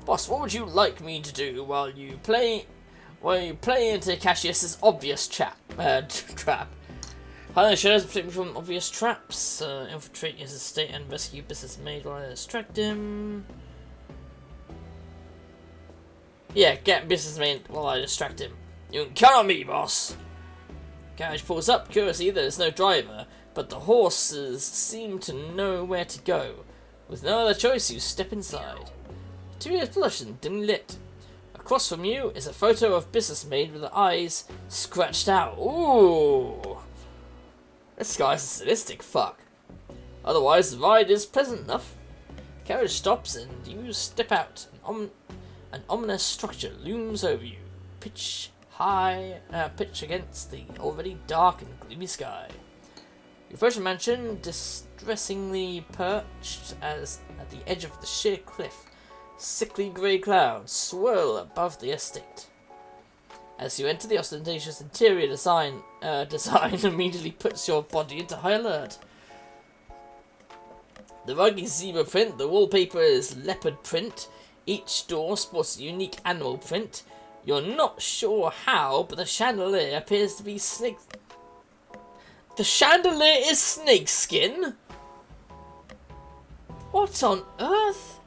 S1: Boss, what would you like me to do while you play into Cassius's obvious trap? Hide the shadows, protect me from obvious traps. Infiltrate his estate and rescue business maid while I distract him. Yeah, get business maid while I distract him. You can count on me, boss. Carriage pulls up. Curiously, there's no driver, but the horses seem to know where to go. With no other choice, you step inside. The interior is plush and dimly lit. Across from you is a photo of business maid with her eyes scratched out. Ooh! This guy's a sadistic fuck. Otherwise, the ride is pleasant enough. Carriage stops and you step out. an ominous structure looms over you, pitch against the already dark and gloomy sky. You approach the mansion, distressingly perched at the edge of the sheer cliff. Sickly grey clouds swirl above the estate. As you enter, the ostentatious interior design immediately puts your body into high alert. The rug is zebra print, the wallpaper is leopard print, each door sports a unique animal print. You're not sure how, but the chandelier appears to be snake... The chandelier is snakeskin? What on earth?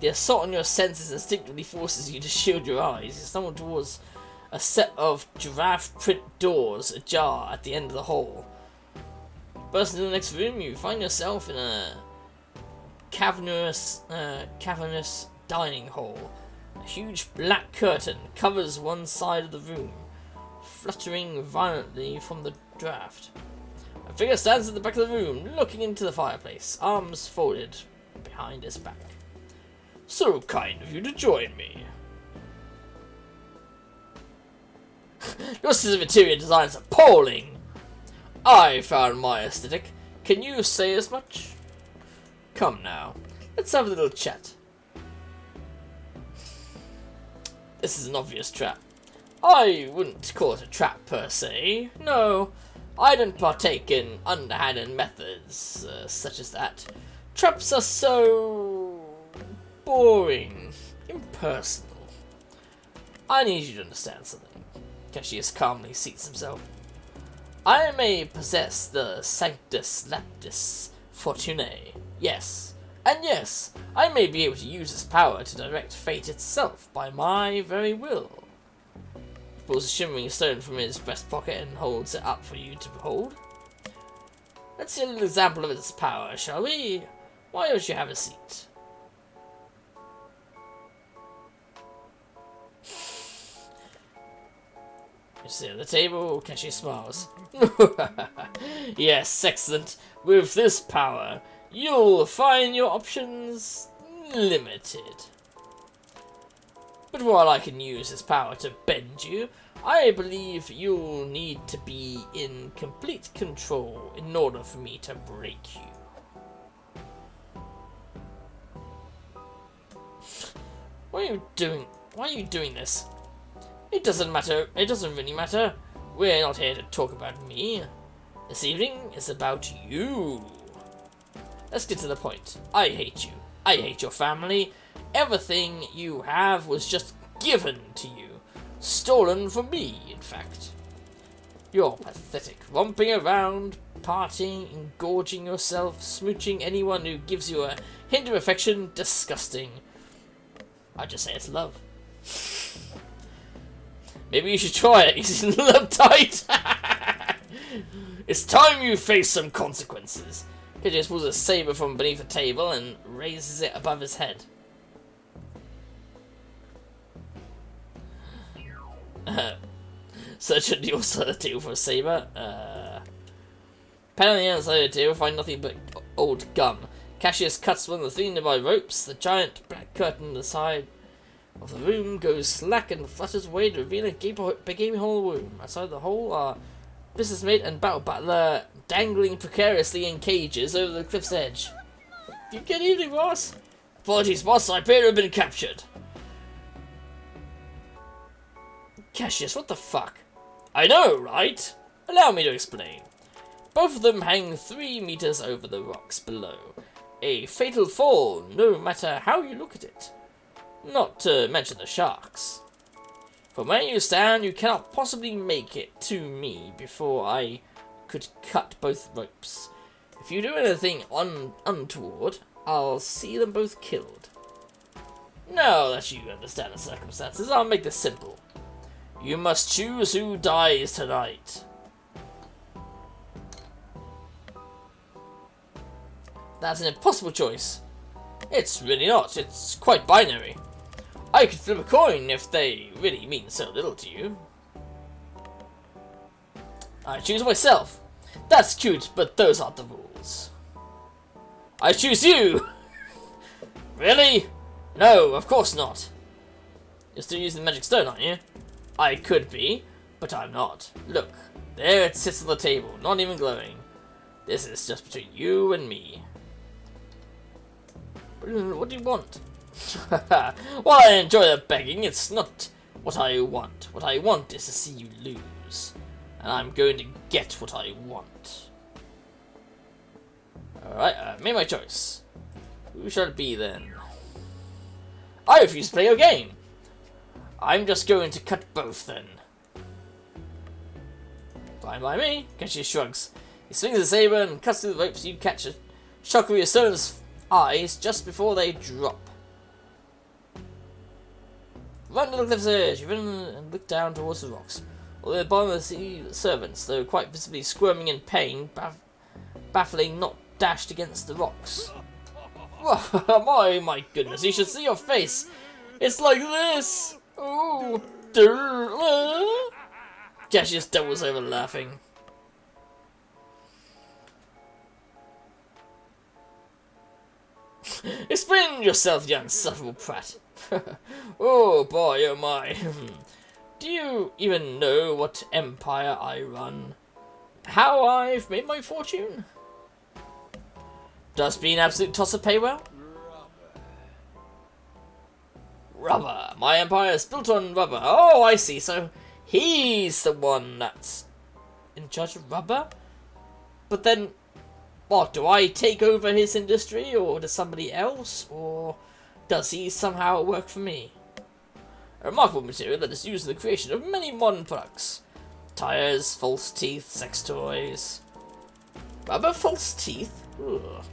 S1: The assault on your senses instinctively forces you to shield your eyes. You stumble towards a set of giraffe print doors ajar at the end of the hall. Burst into the next room, you find yourself in a cavernous dining hall. A huge black curtain covers one side of the room, fluttering violently from the draught. A figure stands at the back of the room, looking into the fireplace, arms folded behind his back. So kind of you to join me. Your sense of interior design is appalling. I found my aesthetic. Can you say as much? Come now, let's have a little chat. This is an obvious trap. I wouldn't call it a trap per se. No, I don't partake in underhanded methods such as that. Traps are so boring, impersonal. I need you to understand something. Cassius calmly seats himself. I may possess the Sanctus Laptis Fortunae, yes, and yes, I may be able to use this power to direct fate itself by my very will. He pulls a shimmering stone from his breast pocket and holds it up for you to behold. Let's see a little example of its power, shall we? Why don't you have a seat? You sit at the table, Keshi smiles. Yes, excellent. With this power, you'll find your options limited. But while I can use this power to bend you, I believe you'll need to be in complete control in order for me to break you. Why are you doing this? It doesn't matter. It doesn't really matter. We're not here to talk about me. This evening is about you. Let's get to the point. I hate you. I hate your family. Everything you have was just given to you. Stolen from me, in fact. You're pathetic. Romping around, partying, engorging yourself, smooching anyone who gives you a hint of affection. Disgusting. I just say it's love. Maybe you should try it. You seem a little uptight. It's time you face some consequences. He just pulls a saber from beneath the table and raises it above his head. Search at the side of the table for a saber. Pen on the outside of the table, find nothing but old gum. Cassius cuts one of the three nearby ropes. The giant black curtain on the side of the room goes slack and flutters away to reveal a gaping hole in the room. Outside the hole are businessmate and battle butler dangling precariously in cages over the cliff's edge. Good evening, boss. Apologies, boss. I appear to have been captured. Cassius, what the fuck? I know, right? Allow me to explain. Both of them hang 3 meters over the rocks below. A fatal fall, no matter how you look at it. Not to mention the sharks. From where you stand, you cannot possibly make it to me before I could cut both ropes. If you do anything untoward, I'll see them both killed. Now that you understand the circumstances, I'll make this simple. You must choose who dies tonight. That's an impossible choice. It's really not. It's quite binary. I could flip a coin if they really mean so little to you. I choose myself. That's cute, but those aren't the rules. I choose you! Really? No, of course not. You're still using the magic stone, aren't you? I could be, but I'm not. Look, there it sits on the table, not even glowing. This is just between you and me. What do you want? While I enjoy the begging, it's not what I want. What I want is to see you lose. And I'm going to get what I want. Alright, I made my choice. Who shall it be then? I refuse to play your game. I'm just going to cut both then. Fine by me. Kashi shrugs. He swings his saber and cuts through the ropes. You catch a shock of your servant's eyes just before they drop. Run to the cliff's edge. You run and look down towards the rocks. Although the bottom of the sea servants, though quite visibly squirming in pain, baffling, not dashed against the rocks. My goodness, you should see your face. It's like this. Oh, Cassius doubles over laughing. Explain yourself, you insufferable prat. Oh boy, oh my. Do you even know what empire I run? How I've made my fortune? Does being absolute tosser pay well? Rubber. My empire is built on rubber. Oh, I see. So he's the one that's in charge of rubber? But then, what? Do I take over his industry, or does somebody else? Or does he somehow work for me? A remarkable material that is used in the creation of many modern products. Tires, false teeth, sex toys. Rubber false teeth? Ugh.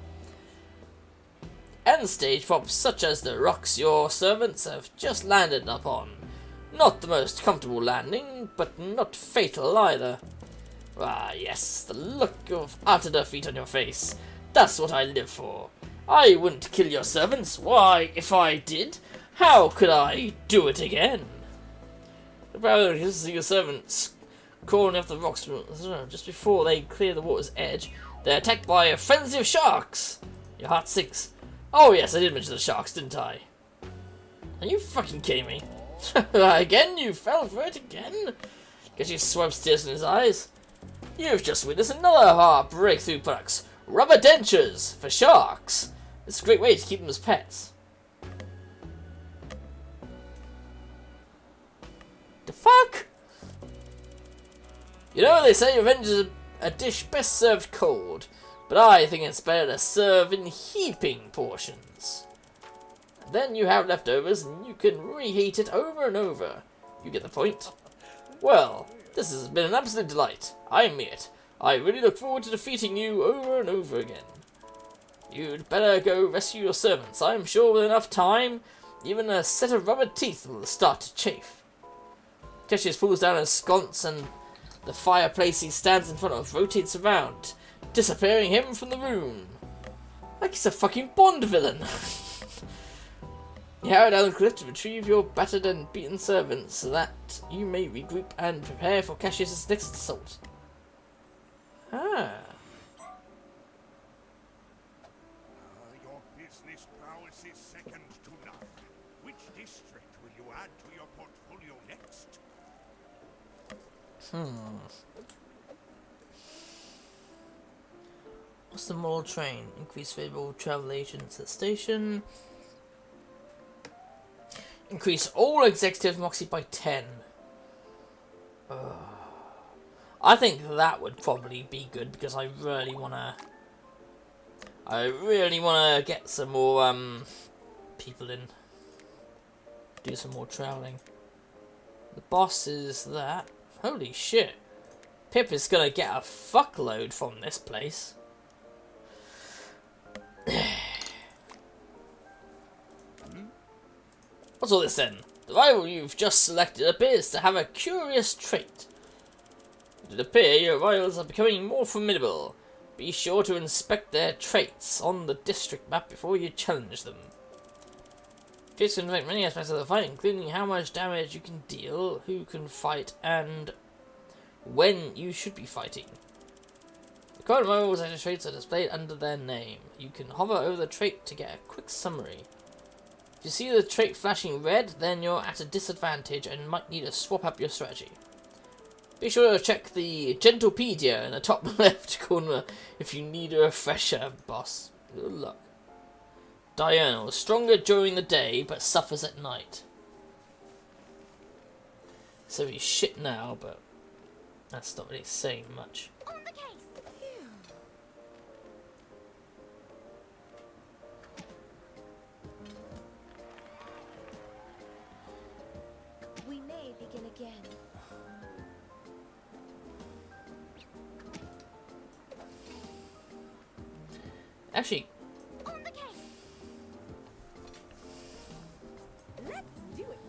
S1: And stage props such as the rocks your servants have just landed upon. Not the most comfortable landing, but not fatal either. Ah yes, the look of utter defeat on your face. That's what I live for. I wouldn't kill your servants. Why, if I did, how could I do it again? Apparently, you see your servants crawling off the rocks just before they clear the water's edge. They're attacked by a frenzy of sharks. Your heart sinks. Oh yes, I did mention the sharks, didn't I? Are you fucking kidding me? Again? You fell for it again? Guess you swipes tears in his eyes. You've just witnessed another of our breakthrough products. Rubber dentures for sharks. It's a great way to keep them as pets. The fuck? You know, they say revenge is a dish best served cold. But I think it's better to serve in heaping portions. Then you have leftovers and you can reheat it over and over. You get the point? Well, this has been an absolute delight. I mean it. I really look forward to defeating you over and over again. You'd better go rescue your servants. I'm sure with enough time, even a set of rubber teeth will start to chafe. Cassius pulls down his sconce and the fireplace he stands in front of rotates around, disappearing him from the room. Like he's a fucking Bond villain. You hurry down the cliff to retrieve your battered and beaten servants so that you may regroup and prepare for Cassius' next assault. Ah.
S8: Your business prowess is second to none. Which district will you add to your portfolio next?
S1: What's the model train? Increase favorable travel agents at station. Increase all executive moxie by 10. I think that would probably be good because I really wanna get some more people in. Do some more traveling. The boss is that. Holy shit. Pip is gonna get a fuckload from this place. What's all this then? The rival you've just selected appears to have a curious trait. It would appear your rivals are becoming more formidable. Be sure to inspect their traits on the district map before you challenge them. Traits can affect many aspects of the fight, including how much damage you can deal, who can fight, and when you should be fighting. The current rivals' traits are displayed under their name. You can hover over the trait to get a quick summary. If you see the trait flashing red, then you're at a disadvantage and might need to swap up your strategy. Be sure to check the Gentlepedia in the top left corner if you need a refresher, boss. Good luck. Diurnal, stronger during the day, but suffers at night. So he's shit now, but that's not really saying much.
S3: On the case.
S2: We may begin again.
S1: Actually,
S3: On the case.
S2: Let's do it.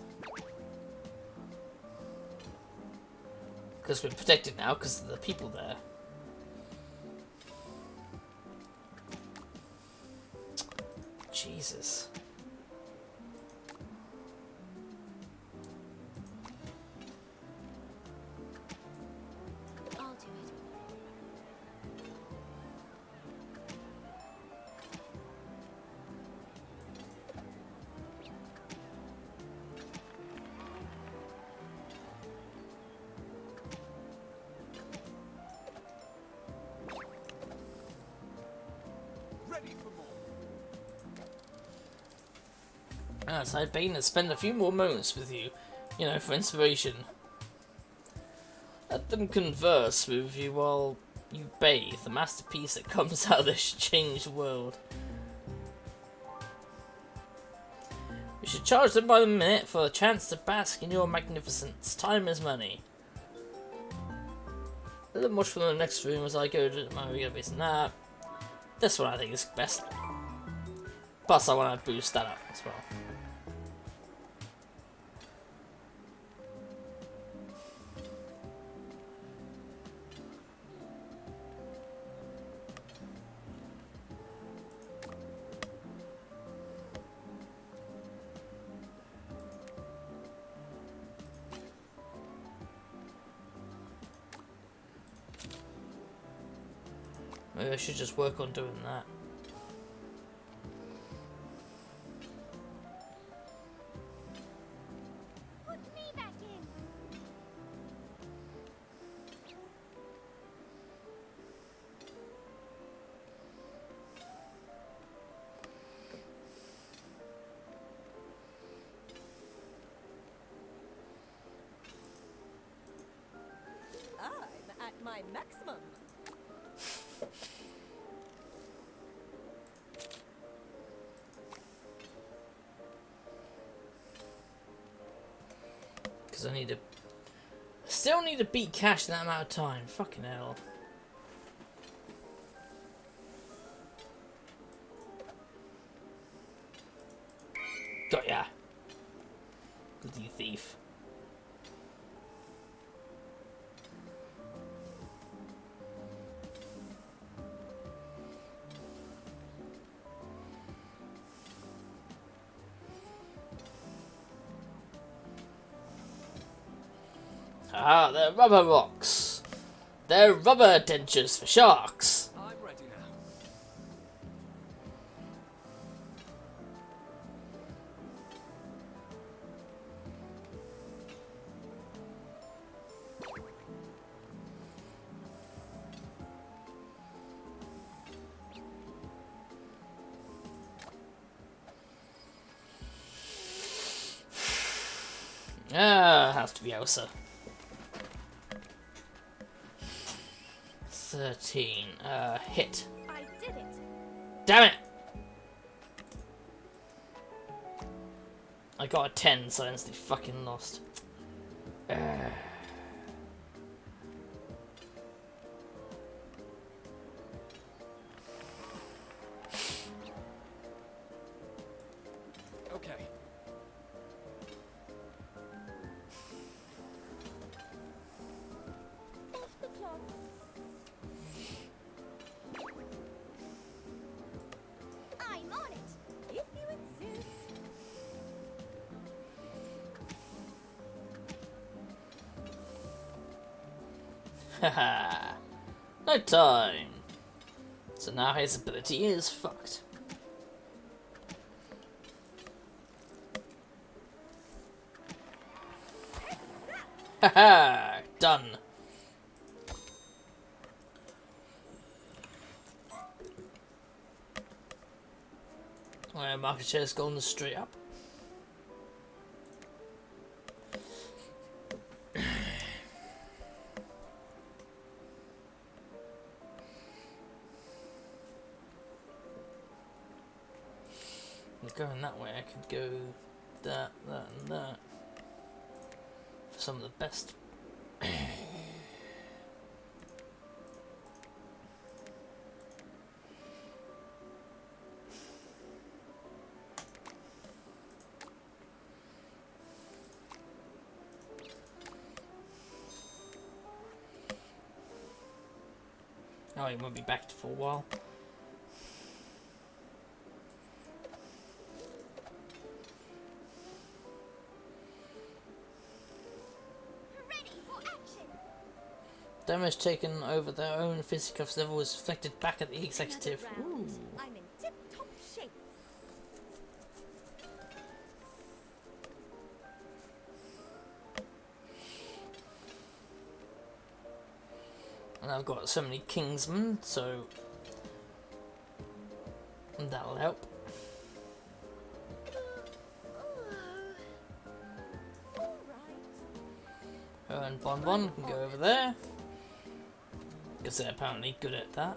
S1: because we're protected now because of the people there. Jesus.
S2: I'll do it.
S4: Ready for more.
S1: So I've been to spend a few more moments with you, you know, for inspiration. Let them converse with you while you bathe, the masterpiece that comes out of this changed world. You should charge them by the minute for a chance to bask in your magnificence. Time is money. Let them watch from the next room as I go to my regular base. Nah, this one I think is best. Plus I want to boost that up as well. Maybe I should just work on doing that.
S3: Put me back in.
S2: I'm at my maximum.
S1: Because I still need to beat Cash in that amount of time. Fucking hell. Got ya. You thief. Ah, they're rubber rocks. They're rubber dentures for sharks.
S6: I'm ready now.
S1: Ah, has to be Elsa. 13. Hit.
S2: I did it.
S1: Damn it! I got a 10, so I instantly fucking lost.
S6: Okay.
S2: Off the clock.
S3: I'm on it.
S2: If you insist.
S1: Haha. No time. So now his ability is fucked. Haha! Done. My market share has gone straight up. Going that way, I could go that, and that. Some of the best. Oh, he won't be back for a while.
S3: Ready for action.
S1: Damage taken over their own fisticuffs level is reflected back at the executive.
S2: Another round.
S1: Ooh.
S2: I'm in tip-top shape.
S1: And I've got so many Kingsmen, so that'll help.
S2: All right.
S1: Her and Bonbon can go over there, because they're apparently good at that.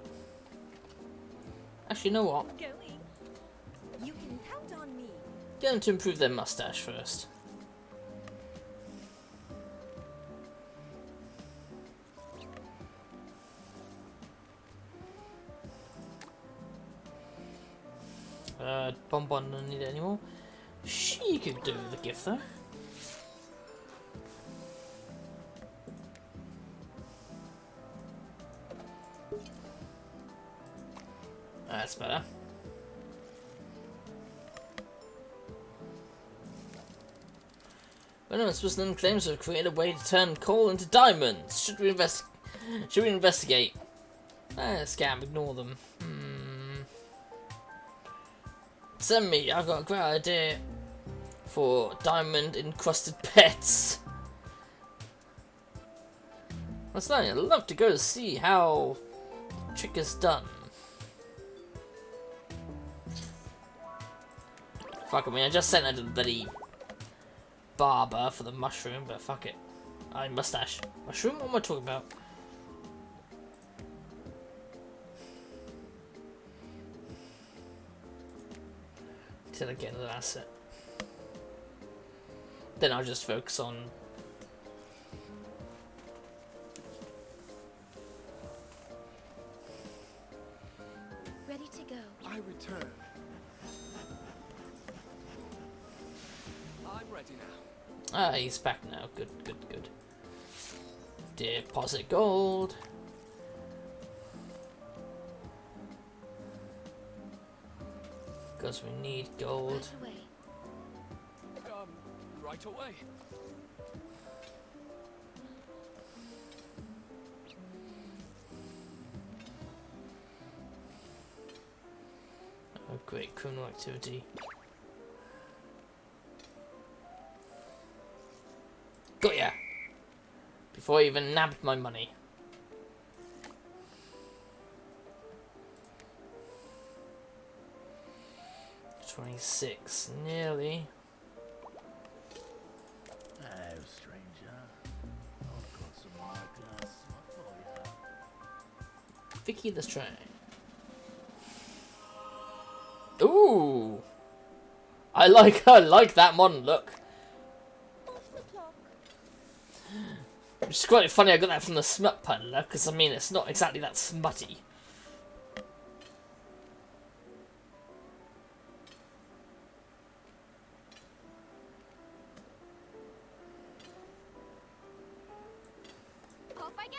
S1: Actually, you know what?
S2: Going. You can count on me.
S1: Get them to improve their mustache first. Bonbon don't need it anymore. She could do the gift though. That's better. Venom Switzerland claims to have created a way to turn coal into diamonds. Should we investigate? Scam, ignore them. Send me, I've got a great idea for diamond encrusted pets. That's nice. I'd love to go to see how the trick is done. Fuck, I mean, I just sent her to the bloody barber for the mushroom, but fuck it. Mustache. Mushroom? What am I talking about? Till I get another asset. Then I'll just focus on
S2: Ready to go.
S4: I return.
S6: I'm ready now.
S1: he's back now. Good, good, good. Deposit gold. Because we need gold.
S2: Right away.
S6: Right away.
S1: Oh, great criminal activity. Got ya! Before I even nabbed my money. $26, nearly.
S5: Hello, stranger. I've got some eyeglass for you.
S1: Vicky the Train. Ooh! I like that modern look.
S2: Off the clock.
S1: Which is quite funny, I got that from the smut peddler, because I mean, it's not exactly that smutty.
S3: Off I go.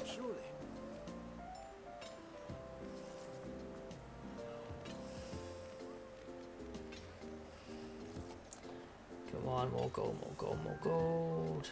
S4: Surely.
S1: Come on, more gold, more gold, more gold.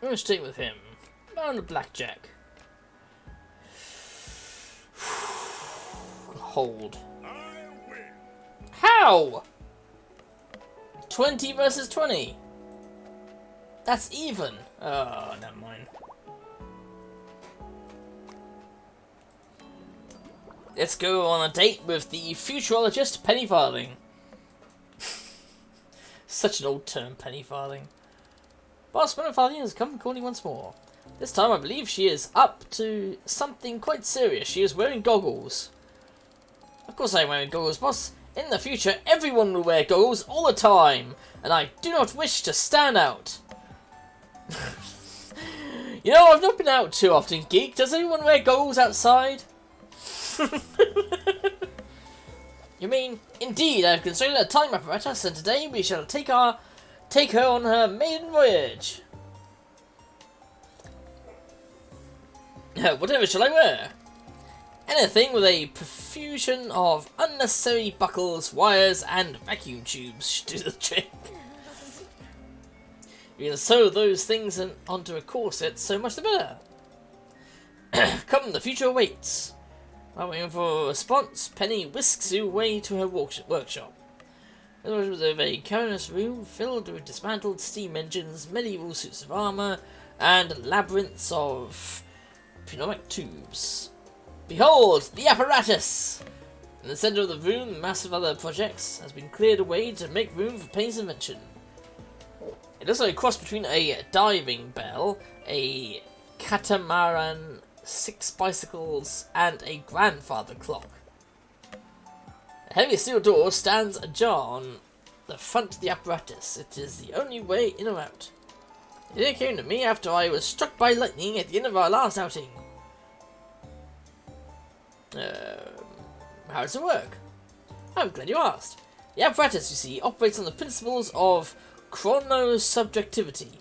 S1: I'm going to stay with him. On the blackjack. Hold.
S8: I win.
S1: How? 20 versus 20. That's even. Oh, never mind. Let's go on a date with the futurologist Penny Farthing. Such an old term, Penny Farthing. Boss Penny Farthing has come calling once more. This time I believe she is up to something quite serious. She is wearing goggles. Of course I am wearing goggles, boss. In the future, everyone will wear goggles all the time, and I do not wish to stand out. You know, I've not been out too often, Geek. Does anyone wear goggles outside? You mean, indeed, I have constructed a time apparatus, and today we shall take her on her maiden voyage. Whatever shall I wear? Anything with a profusion of unnecessary buckles, wires, and vacuum tubes should do the trick. You can sew those things onto a corset, so much the better. Come, the future awaits. While waiting for a response, Penny whisks you away to her workshop. It was a very cavernous room filled with dismantled steam engines, medieval suits of armour, and labyrinths of pneumatic tubes. Behold, the apparatus! In the centre of the room, the mass of other projects has been cleared away to make room for Penny's invention. It looks like a cross between a diving bell, a catamaran, 6 bicycles, and a grandfather clock. A heavy steel door stands ajar on the front of the apparatus. It is the only way in or out. It came to me after I was struck by lightning at the end of our last outing. How does it work? I'm glad you asked. The apparatus, you see, operates on the principles of chronosubjectivity.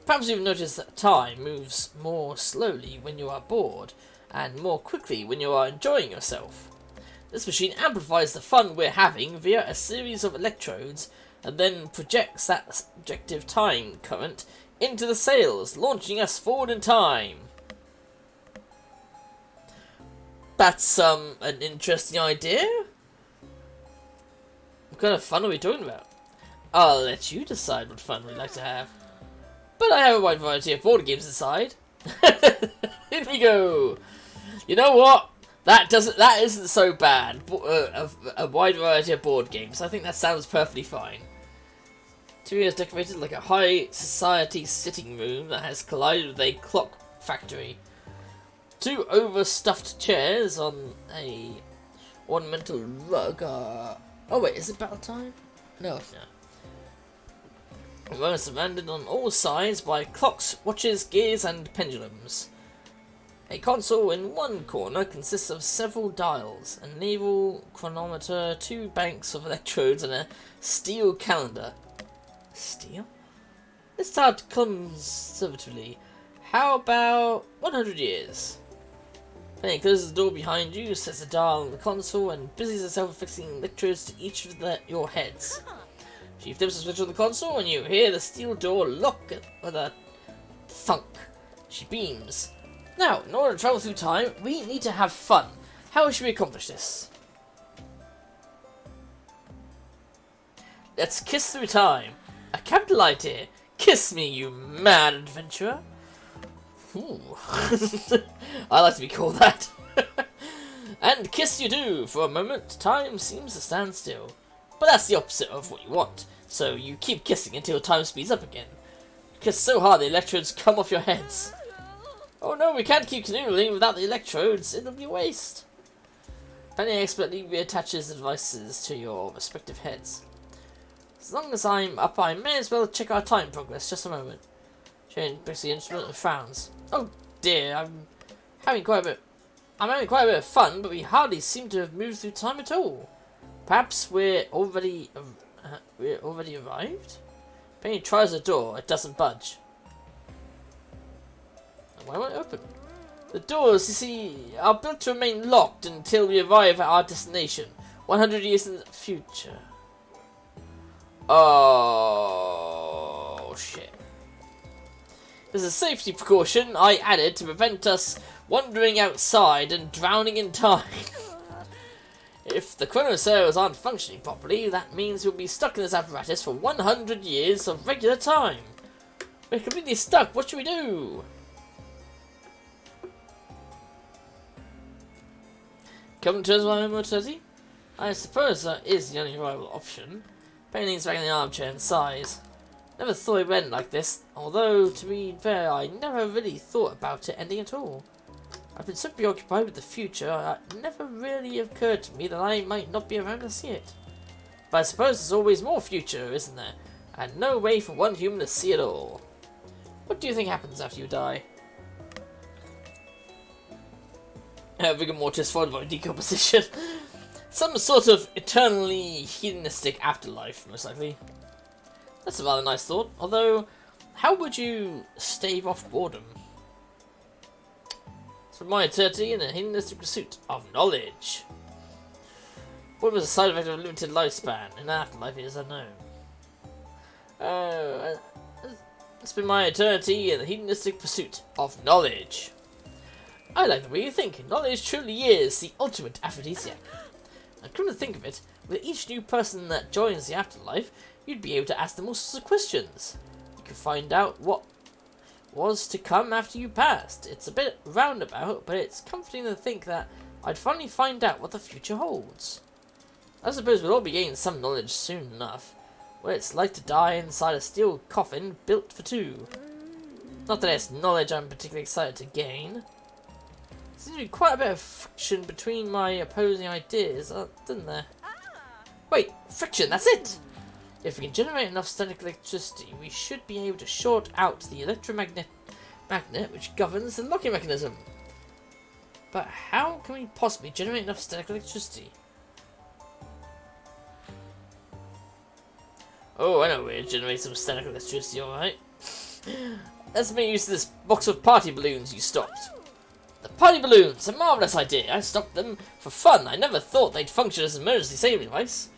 S1: Perhaps you've noticed that time moves more slowly when you are bored, and more quickly when you are enjoying yourself. This machine amplifies the fun we're having via a series of electrodes, and then projects that subjective time current into the sails, launching us forward in time. That's an interesting idea. What kind of fun are we talking about? I'll let you decide what fun we'd like to have. But I have a wide variety of board games inside. Here we go. You know what? That isn't so bad. A wide variety of board games. I think that sounds perfectly fine. 2 years decorated like a high society sitting room that has collided with a clock factory. 2 overstuffed chairs on a ornamental rug. Oh wait, is it battle time? No, it's not. We're surrounded on all sides by clocks, watches, gears, and pendulums. A console in one corner consists of several dials, a naval chronometer, 2 banks of electrodes, and a steel calendar. Steel? Let's start conservatively. How about 100 years? Penny closes the door behind you, sets a dial on the console, and busies herself fixing electrodes to each of your heads. She flips a switch on the console, and you hear the steel door lock with a thunk. She beams. Now, in order to travel through time, we need to have fun. How should we accomplish this? Let's kiss through time. A capital idea. Kiss me, you mad adventurer. Ooh. I like to be called that. And kiss you do. For a moment, time seems to stand still. But that's the opposite of what you want. So you keep kissing until time speeds up again. You kiss so hard the electrodes come off your heads. Oh no, we can't keep canoodling without the electrodes. It'll be a waste. Penny expertly reattaches the devices to your respective heads. As long as I'm up, I may as well check our time progress. Just a moment. She picks the instrument and frowns. Oh dear, I'm having quite a bit of fun, but we hardly seem to have moved through time at all. Perhaps we're already arrived? Penny tries the door. It doesn't budge. Why won't it open? The doors, you see, are built to remain locked until we arrive at our destination, 100 years in the future. Oh shit. There's a safety precaution I added to prevent us wandering outside and drowning in time. If the chronocells aren't functioning properly, that means we'll be stuck in this apparatus for 100 years of regular time. We're completely stuck. What should we do? Come to us while I'm Teddy? I suppose that is the only viable option. Penny leans back in the armchair and sighs. Never thought it would end like this, although, to be fair, I never really thought about it ending at all. I've been so preoccupied with the future, it never really occurred to me that I might not be around to see it. But I suppose there's always more future, isn't there? And no way for one human to see it all. What do you think happens after you die? Rigor mortis followed by decomposition. Some sort of eternally hedonistic afterlife, most likely. That's a rather nice thought, although, how would you stave off boredom? It's for my eternity in a hedonistic pursuit of knowledge. What was a side effect of a limited lifespan? In afterlife, it is unknown. It's been my eternity in the hedonistic pursuit of knowledge. I like the way you think. Knowledge truly is the ultimate aphrodisiac. And come to think of it, with each new person that joins the afterlife, you'd be able to ask them all sorts of questions. You could find out what was to come after you passed. It's a bit roundabout, but it's comforting to think that I'd finally find out what the future holds. I suppose we'll all be gaining some knowledge soon enough. What it's like to die inside a steel coffin built for two. Not that it's knowledge I'm particularly excited to gain. Seems to be quite a bit of friction between my opposing ideas, doesn't there? Wait, friction, that's it! If we can generate enough static electricity, we should be able to short out the electromagnet which governs the locking mechanism. But how can we possibly generate enough static electricity? Oh, I know where to generate some static electricity, alright. Let's make use of this box of party balloons you stopped. The party balloons! A marvellous idea! I stopped them for fun. I never thought they'd function as an emergency saving device.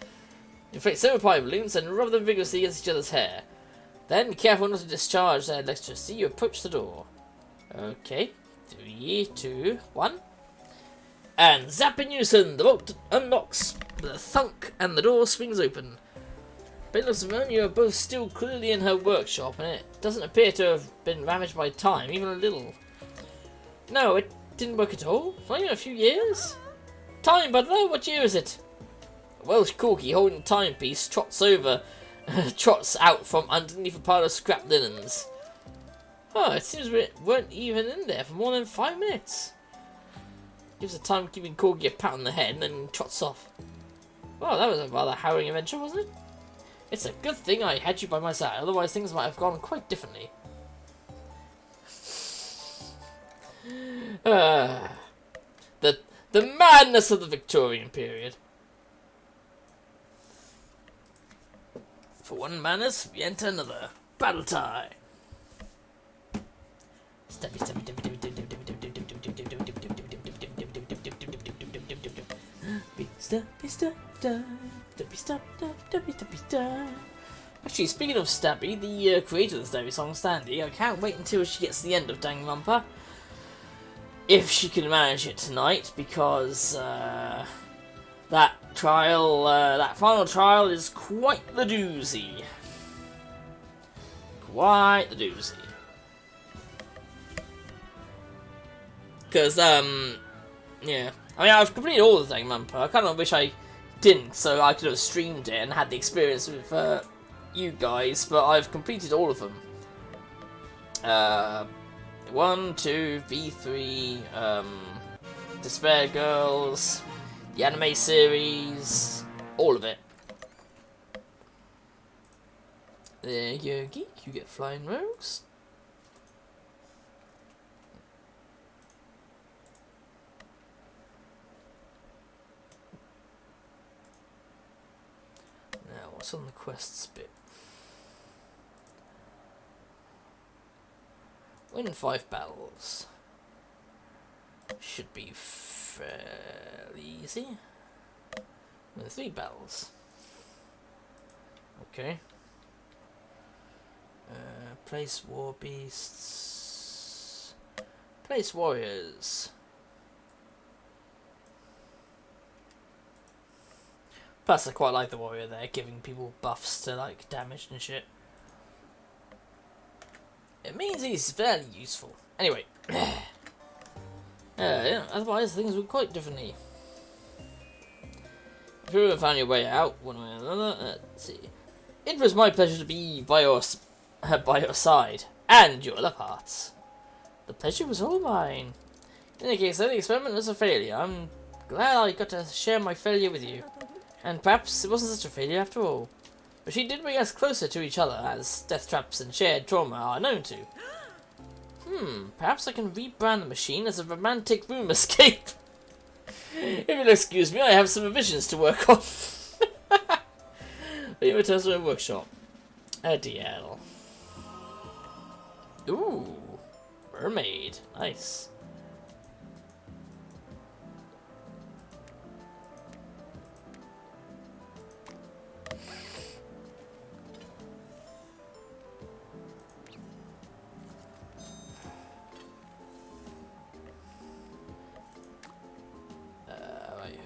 S1: Inflate several party balloons and rub them vigorously against each other's hair. Then, careful not to discharge their electricity, you approach the door. Okay. 3, 2, 1. And zap in unison! The bolt unlocks with a thunk and the door swings open. But it looks around, you are both still clearly in her workshop, and it doesn't appear to have been ravaged by time, even a little. No, it didn't work at all? Not even a few years? Time, butler, what year is it? A Welsh corky holding a timepiece trots out from underneath a pile of scrap linens. Oh, it seems we weren't even in there for more than 5 minutes. Gives the timekeeping corgi a pat on the head and then trots off. Well, that was a rather harrowing adventure, wasn't it? It's a good thing I had you by my side, otherwise things might have gone quite differently. The madness of the Victorian period. For one madness, we enter another. Battle time. Stabby, stabby, stabby, stabby, stabby, Actually, speaking of Stabby, the creator of the Stabby song, Sandy, I can't wait until she gets to the end of Danganronpa. If she can manage it tonight, because that final trial is quite the doozy. Quite the doozy. Because, yeah. I mean, I've completed all the Danganronpa. I kind of wish I didn't, so I could have streamed it and had the experience with you guys, but I've completed all of them. 1, 2, V3, Despair Girls, the anime series, all of it. There you go, geek, you get flying rogues. Now, what's on the quests bit? Win 5 battles. Should be fairly easy. Win 3 battles. Okay. Place war beasts. Place warriors. Plus, I quite like the warrior there, giving people buffs to like damage and shit. It means he's fairly useful. Anyway, yeah, otherwise things were quite differently. If you haven't found your way out one way or another, let's see. It was my pleasure to be by your side and your other parts. The pleasure was all mine. In any case, the experiment was a failure. I'm glad I got to share my failure with you. And perhaps it wasn't such a failure after all. But she did bring us closer to each other, as death traps and shared trauma are known to. Perhaps I can rebrand the machine as a romantic room escape. If you'll excuse me, I have some revisions to work on. Leave it as a workshop. A DL. Ooh, mermaid. Nice.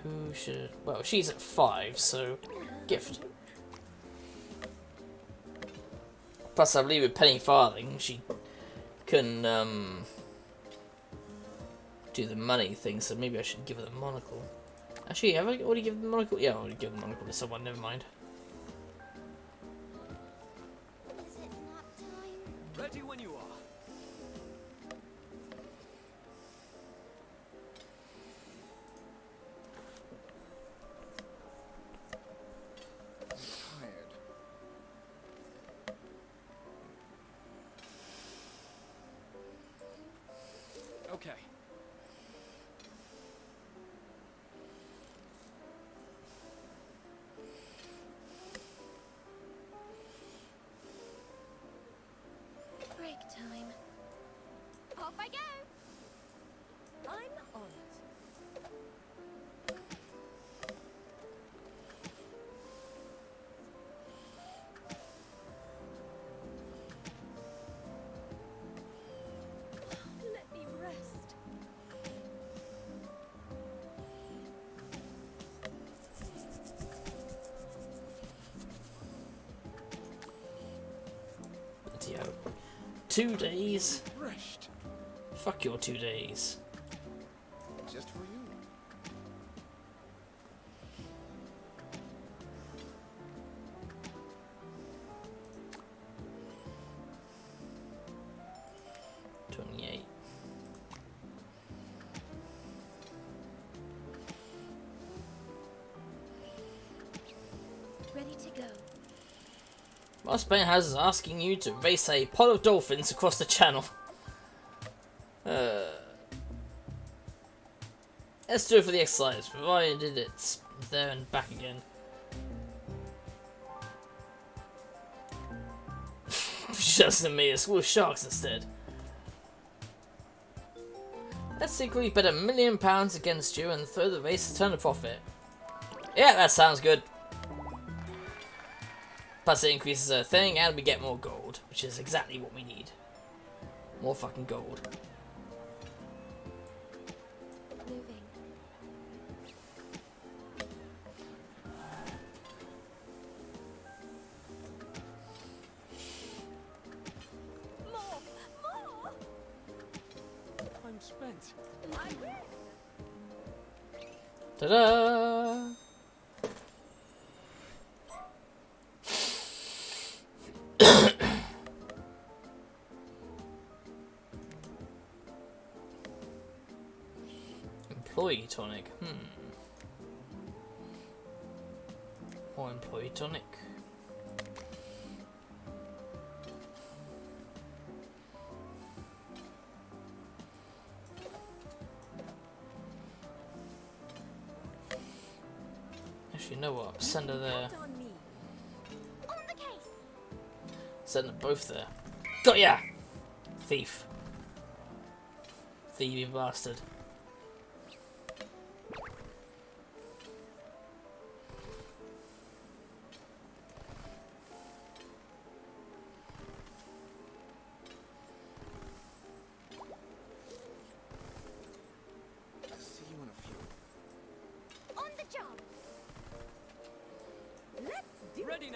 S1: Who should... Well, she's at 5, so... Gift. Plus, I believe with Penny Farthing, she can, do the money thing, so maybe I should give her the monocle. Actually, have I already given the monocle? Yeah, I already given the monocle to someone, never mind.
S3: Is it nap time?
S6: Ready when you are.
S4: Tired.
S6: Okay.
S3: Break time. Off I go.
S2: I'm on it. Let me rest.
S1: Yo. 2 days?
S4: Refreshed.
S1: Fuck your 2 days.
S4: Just for you.
S3: Ready to go.
S1: Mastermind has asking you to race a pod of dolphins across the channel. Let's do it for the exercise, provided it's there and back again. Just a mere school of sharks instead. Let's secretly bet £1 million against you and throw the race to turn a profit. Yeah, that sounds good. Plus it increases our thing and we get more gold, which is exactly what we need. More fucking gold.
S3: Moving. More! More!
S6: I'm spent.
S2: I win.
S1: Ta-da! Employee tonic. More employee tonic. Actually, you know what? Send her there.
S2: On me.
S3: On the case!
S1: Send them both there. Got ya! Thief. Thievy bastard.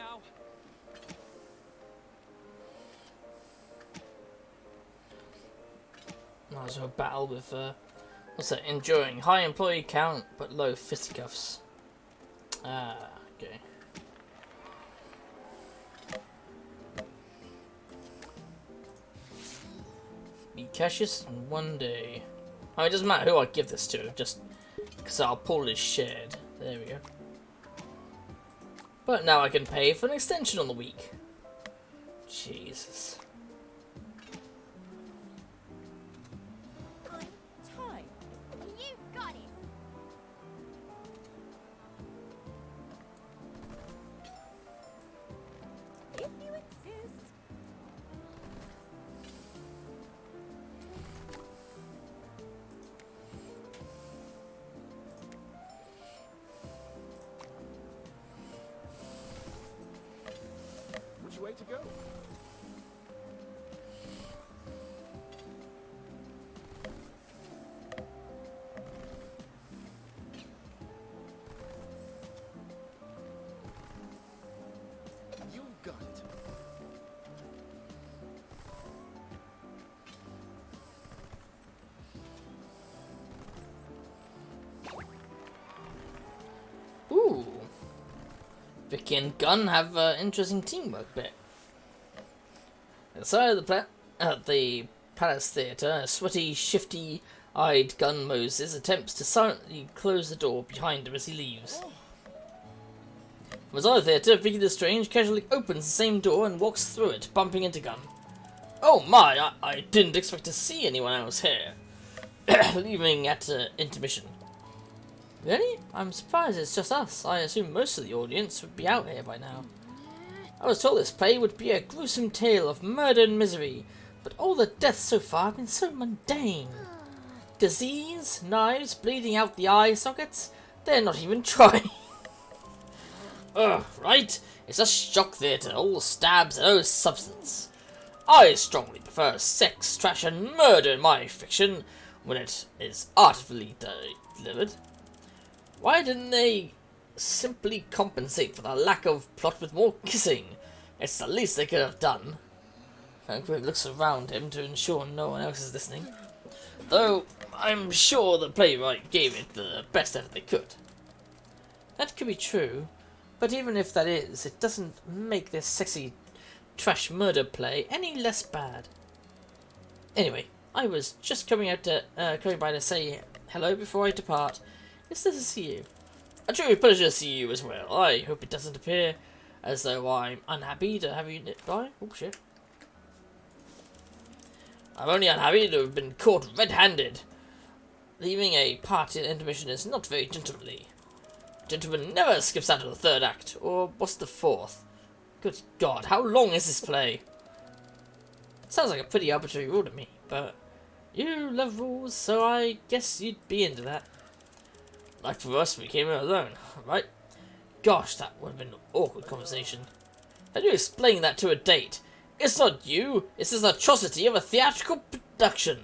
S6: now.
S1: Might as well battle with, what's that? Enduring. High employee count, but low fisticuffs. Ah, okay. Be cashiers in one day. I mean, it doesn't matter who I give this to, just because our pool is shared. There we go. But now I can pay for an extension on the week. Jesus.
S2: I'm tight.
S3: You've got it.
S2: If you insist.
S4: Which way to go? You got it.
S1: Ooh. Vicky and Gunn have interesting teamwork bit. Inside the Palace Theatre, a sweaty, shifty-eyed Gun Moses attempts to silently close the door behind him as he leaves. Inside the theatre, Vicky the Strange casually opens the same door and walks through it, bumping into Gunn. Oh my, I didn't expect to see anyone else here. Leaving at intermission. Really? I'm surprised it's just us. I assume most of the audience would be out here by now. I was told this play would be a gruesome tale of murder and misery, but all the deaths so far have been so mundane. Disease, knives, bleeding out the eye sockets, they're not even trying. Ugh, right? It's a shock theatre, all stabs and no substance. I strongly prefer sex, trash and murder in my fiction when it is artfully delivered. Why didn't they simply compensate for the lack of plot with more kissing? It's the least they could have done. Franklin looks around him to ensure no one else is listening. Though, I'm sure the playwright gave it the best effort they could. That could be true, but even if that is, it doesn't make this sexy trash murder play any less bad. Anyway, I was just coming by to say hello before I depart. It's nice to see you. A true pleasure to see you as well. I hope it doesn't appear as though I'm unhappy to have you nip by. Oh shit. I'm only unhappy to have been caught red-handed. Leaving a party at intermission is not very gentlemanly. Gentleman never skips out of the third act, or what's the fourth? Good God, how long is this play? Sounds like a pretty arbitrary rule to me, but you love rules, so I guess you'd be into that. Like for us, we came here alone, right? Gosh, that would have been an awkward conversation. How do you explain that to a date? It's not you, it's this atrocity of a theatrical production.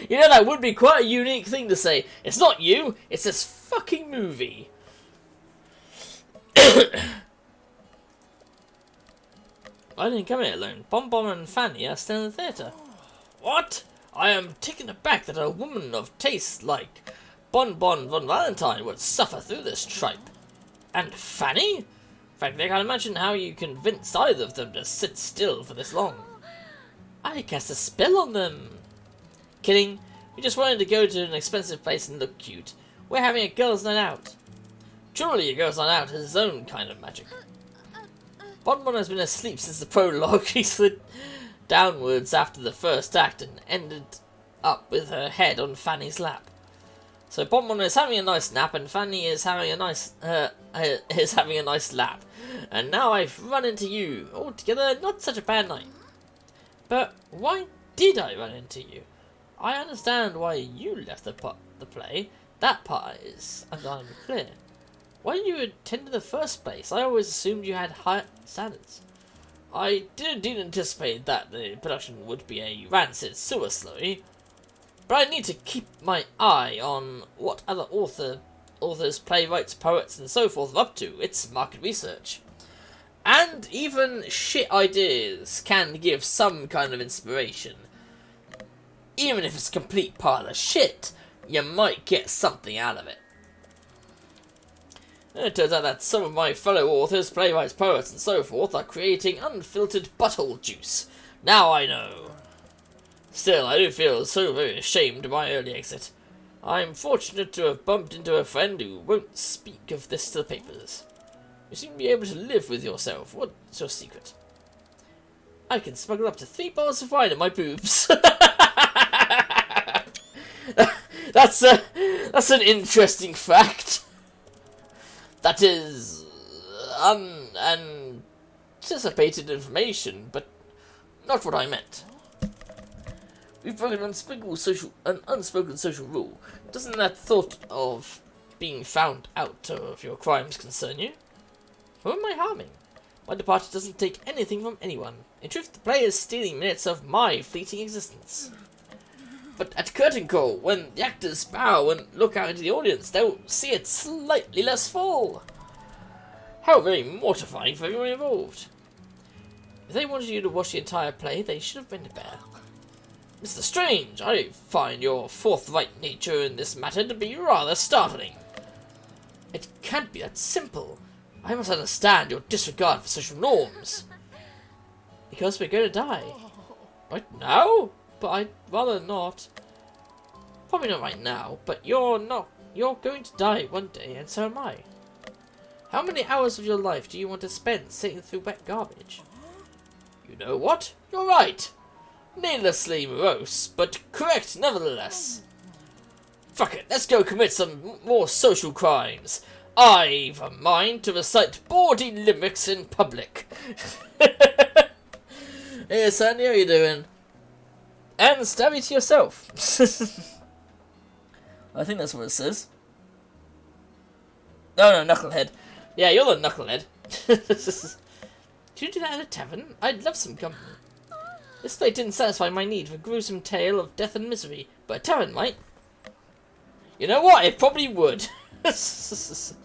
S1: You know, that would be quite a unique thing to say. It's not you, it's this fucking movie. I didn't come here alone. Bonbon and Fanny are still in the theatre. What? I am taken aback that a woman of taste like Bonbon von Valentine would suffer through this tripe. And Fanny? In fact, I can't imagine how you convinced either of them to sit still for this long. I cast a spell on them. Kidding. We just wanted to go to an expensive place and look cute. We're having a girls' night out. Surely a girls' night out has its own kind of magic. Bonbon has been asleep since the prologue. He slid downwards after the first act and ended up with her head on Fanny's lap. So Bonbon is having a nice nap and Fanny is having a nice lap. And now I've run into you. Altogether, not such a bad night. But why did I run into you? I understand why you left the play. That part is undeniably clear. Why did you attend in the first place? I always assumed you had high standards. I didn't anticipate that the production would be a rancid sewer slurry, but I need to keep my eye on what other authors, playwrights, poets, and so forth are up to. It's market research. And even shit ideas can give some kind of inspiration. Even if it's a complete pile of shit, you might get something out of it. And it turns out that some of my fellow authors, playwrights, poets, and so forth are creating unfiltered butthole juice. Now I know. Still, I do feel so very ashamed of my early exit. I'm fortunate to have bumped into a friend who won't speak of this to the papers. You seem to be able to live with yourself. What's your secret? I can smuggle up to 3 bottles of wine in my boobs. That's an interesting fact. That is unanticipated information, but not what I meant. We've broken an unspoken social rule. Doesn't that thought of being found out of your crimes concern you? Who am I harming? My departure doesn't take anything from anyone. In truth, the player is stealing minutes of my fleeting existence. But at curtain call, when the actors bow and look out into the audience, they'll see it slightly less full. How very mortifying for everyone involved. If they wanted you to watch the entire play, they should have been better. Mr. Strange, I find your forthright nature in this matter to be rather startling. It can't be that simple. I must understand your disregard for social norms. Because we're going to die. Right now? But I'd rather not. Probably not right now, but you're not. You're going to die one day, and so am I. How many hours of your life do you want to spend sitting through wet garbage? You know what? You're right. Needlessly morose, but correct nevertheless. Fuck it, let's go commit some more social crimes. I've a mind to recite bawdy limericks in public. Hey Sandy, how you doing? And stab it to yourself. I think that's what it says. No, knucklehead. Yeah, you're the knucklehead. Do you do that in a tavern? I'd love some company. This plate didn't satisfy my need for a gruesome tale of death and misery, but a tavern might. You know what? It probably would. Let's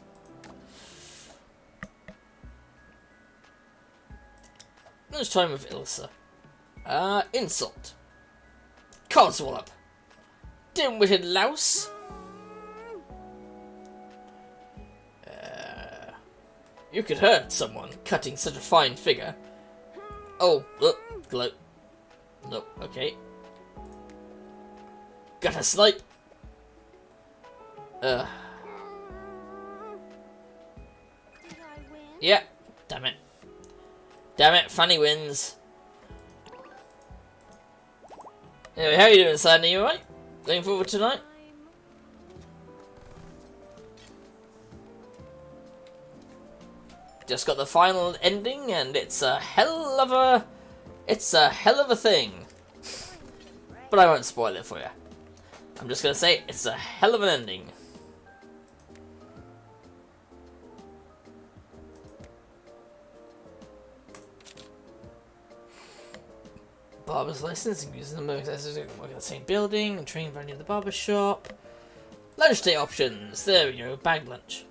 S1: try with Ilsa. Insult. Codswallop. Dim-witted louse. You could hurt someone cutting such a fine figure. Oh, look, gloat. Nope, okay. Gutter snipe.
S3: Did I win?
S1: Yeah, damn it. Damn it, Fanny wins. Anyway, how are you doing, Sandy? You alright? Looking forward to tonight? Just got the final ending, and it's a hell of a thing. But I won't spoil it for you. I'm just gonna say it's a hell of an ending. Barber's license, using the work in the same building, and train right near the barber shop. Lunch day options. There we go. Bag lunch.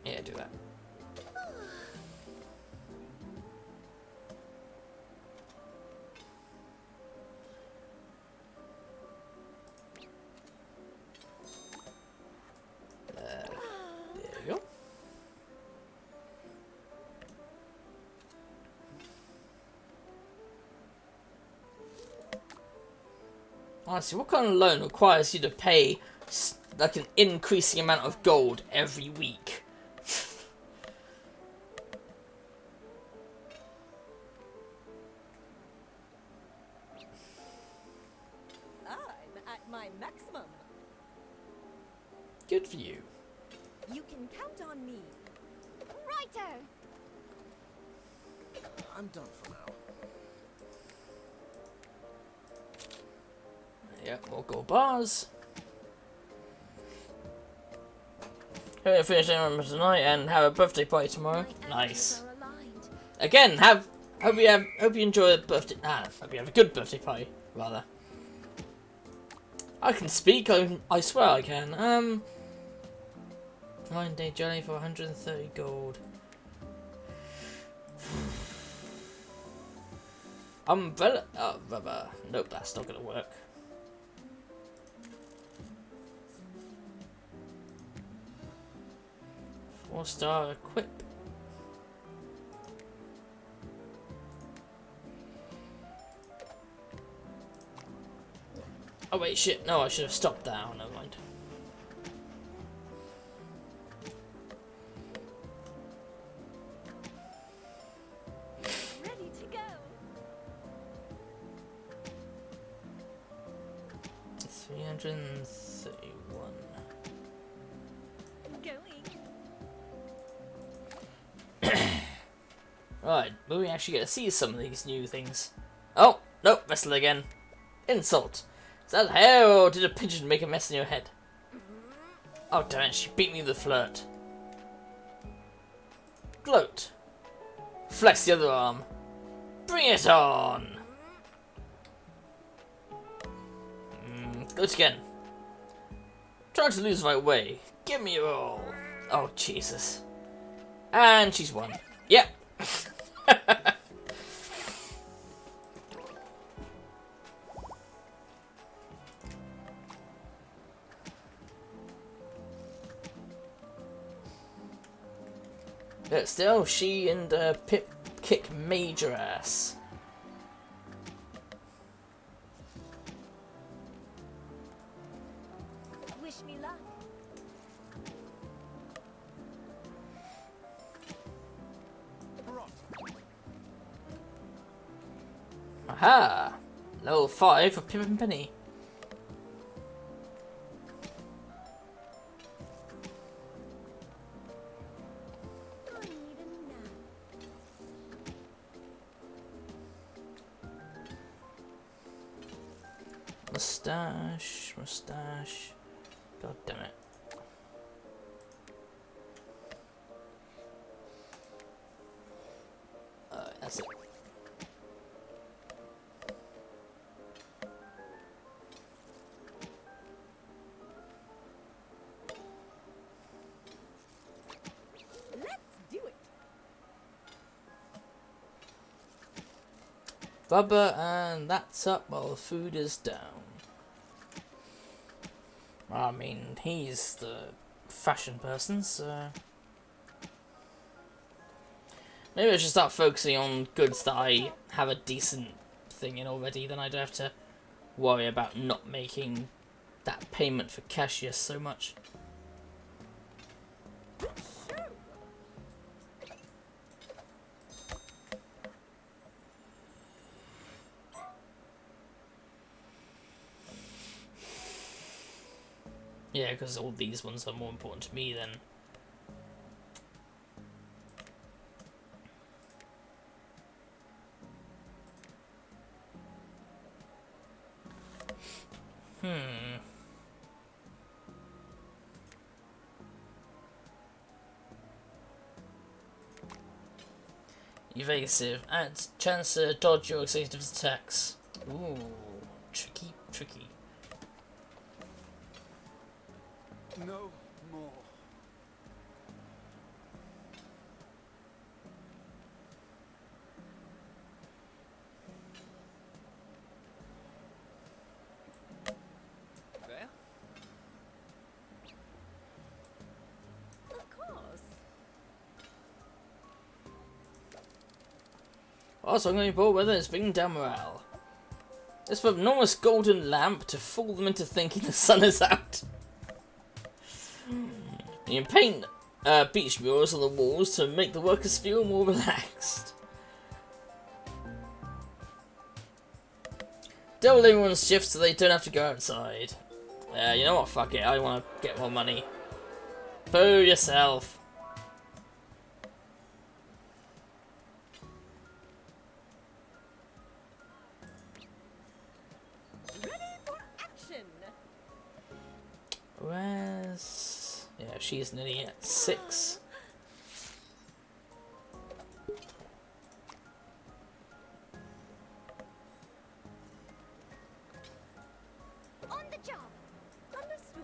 S1: Yeah, do that. There you go. Honestly, what kind of loan requires you to pay like an increasing amount of gold every week?
S2: I'm at my maximum.
S1: Good for you.
S2: You can count on me.
S3: Righto!
S4: I'm done for now.
S1: Yeah, more gold bars. We're gonna finish the tonight and have a birthday party tomorrow.
S3: My
S1: Nice.
S3: angels are aligned.
S1: Again, have Hope you enjoy a birthday. Hope you have a good birthday party, rather. I can speak. I swear I can. 9-day journey for 130 gold. Umbrella. Oh, rubber. Nope, that's not gonna work. Four-star equip. Oh wait, shit. No, I should have stopped there. Oh, never mind.
S2: Ready to go.
S1: 331.
S2: Going.
S1: Right, will we actually get to see some of these new things? Oh, nope, wrestle again. Insult. Is that hair or did a pigeon make a mess in your head? Oh damn it, she beat me with a flirt. Gloat. Flex the other arm. Bring it on! Gloat again. Trying to lose the right way. Give me your all. Oh Jesus. And she's won. Yep. But still, she and Pip kick major ass.
S2: Wish me luck.
S1: Aha! Level 5 for Pip and Penny.
S2: I need a nap.
S1: Mustache, mustache. God damn it. That's it.
S2: Let's do it.
S1: Bubba, and that's up while the food is down. I mean, he's the fashion person, so... Maybe I should start focusing on goods that I have a decent thing in already, then I don't have to worry about not making that payment for cashier so much. Yeah, because all these ones are more important to me than... Evasive. Adds chance to dodge your executive attacks. Ooh, tricky, tricky.
S4: No more.
S6: There?
S2: Of course.
S1: Also, I'm going to report whether it's bringing down morale. This enormous golden lamp to fool them into thinking the sun is out. You can paint beach murals on the walls to make the workers feel more relaxed. Double everyone's shifts so they don't have to go outside. You know what, fuck it, I want to get more money. Boo yourself.
S2: Ready for action.
S1: Where's... Yeah, she's nearly at 6.
S3: the job.
S2: Understood.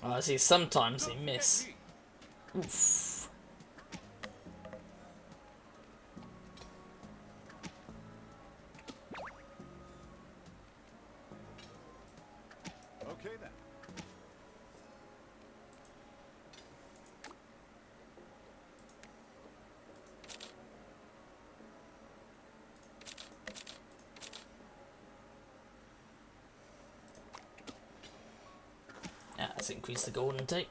S1: Oh, I see. Sometimes they miss. Oof.
S4: Okay then.
S1: Yeah, let's increase the gold intake.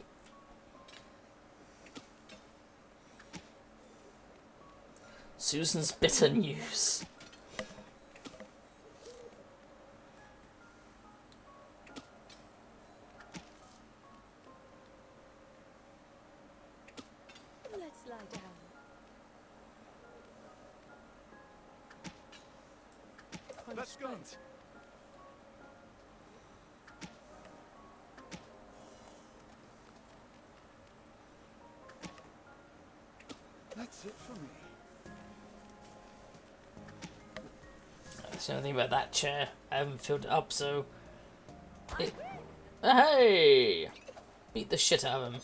S1: Susan's bitter news.
S2: Let's lie down.
S6: I'm
S4: Let's go.
S6: spent.
S4: That's it for me.
S1: That's the only thing about that chair. I haven't filled it up, so. Hey! Beat the shit out of him.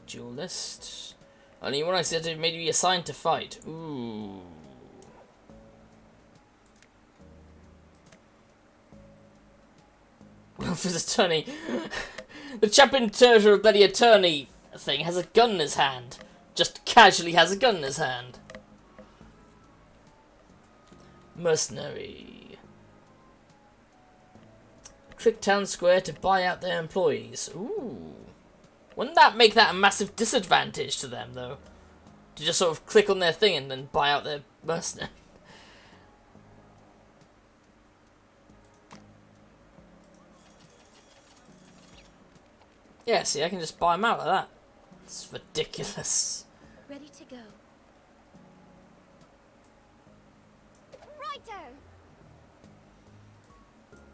S1: Duelist. Only one I said it made you assigned to fight. Ooh. For the attorney. The chap in charge of bloody attorney thing has a gun in his hand. Just casually has a gun in his hand. Mercenary. Click town square to buy out their employees. Ooh. Wouldn't that make that a massive disadvantage to them, though? To just sort of click on their thing and then buy out their mercenary. Yeah, see, I can just buy them out like that. It's ridiculous.
S3: Ready to go. Righto.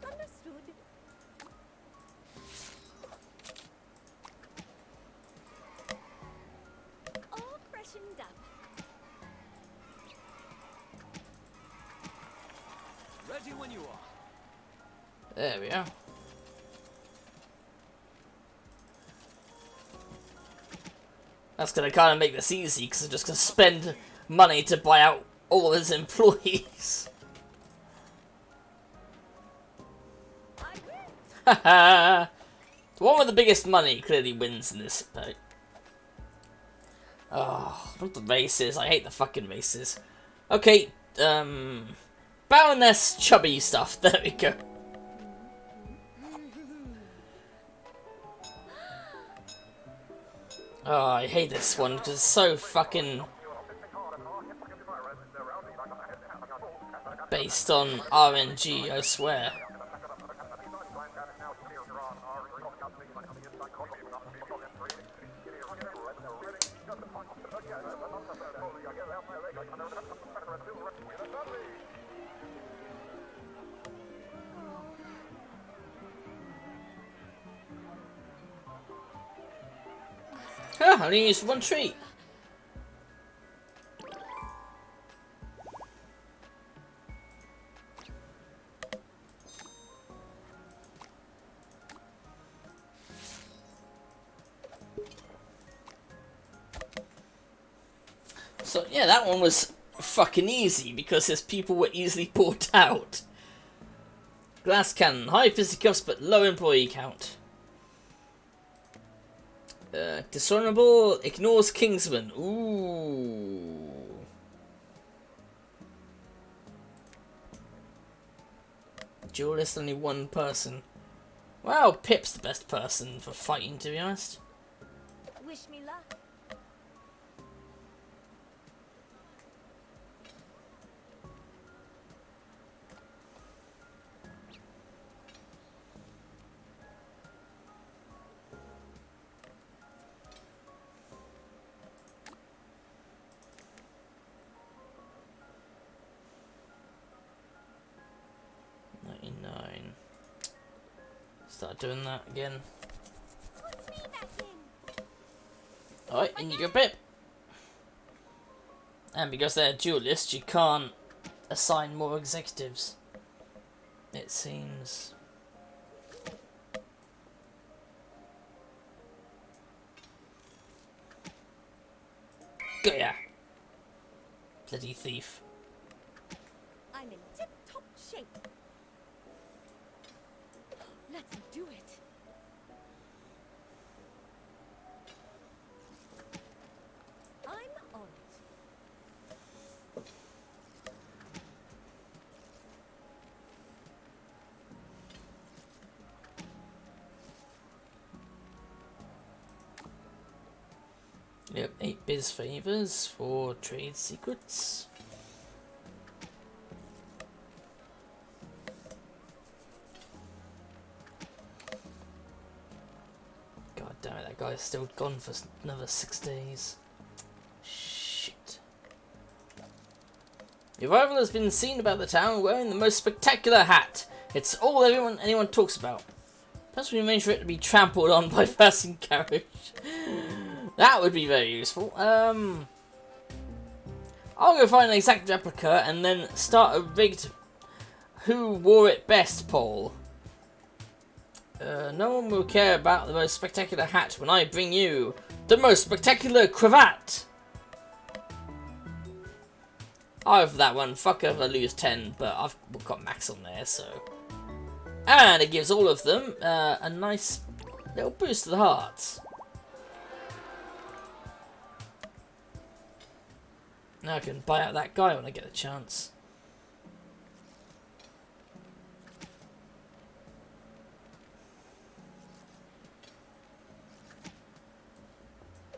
S2: Understood. All freshened up.
S6: Ready when you are.
S1: There we are. That's gonna kind of make this easy because I'm just gonna spend money to buy out all his employees. Haha! The one with the biggest money clearly wins in this pack. Oh, not the races. I hate the fucking races. Okay, Baroness chubby stuff. There we go. Oh, I hate this one because it's so fucking based on RNG, I swear. Ah, I only used one treat. So yeah, that one was fucking easy because his people were easily bought out. Glass cannon, high fisticuffs but low employee count. Dishonorable, ignores Kingsman. Ooh. Duelist, only one person. Well, Pip's the best person for fighting, to be honest.
S2: Wish me luck.
S1: Start doing that again.
S3: Put me back in.
S1: Alright, in you go, Pip. And because they're duelists, you can't assign more executives. It seems. Go ya! Bloody thief.
S2: I'm in tip-top shape. Let's do it. I'm on it.
S1: Yep, 8 biz favors for trade secrets. God damn it, that guy's still gone for another 6 days. Shit. Your rival has been seen about the town wearing the most spectacular hat. It's all anyone talks about. Perhaps we arrange for it to be trampled on by passing carriage. That would be very useful. I'll go find an exact replica and then start a rigged who wore it best poll. No one will care about the most spectacular hat when I bring you the most spectacular cravat. I'll go for that one. Fuck if I lose 10, but I've got max on there, so. And it gives all of them a nice little boost to the hearts. Now I can buy out that guy when I get a chance.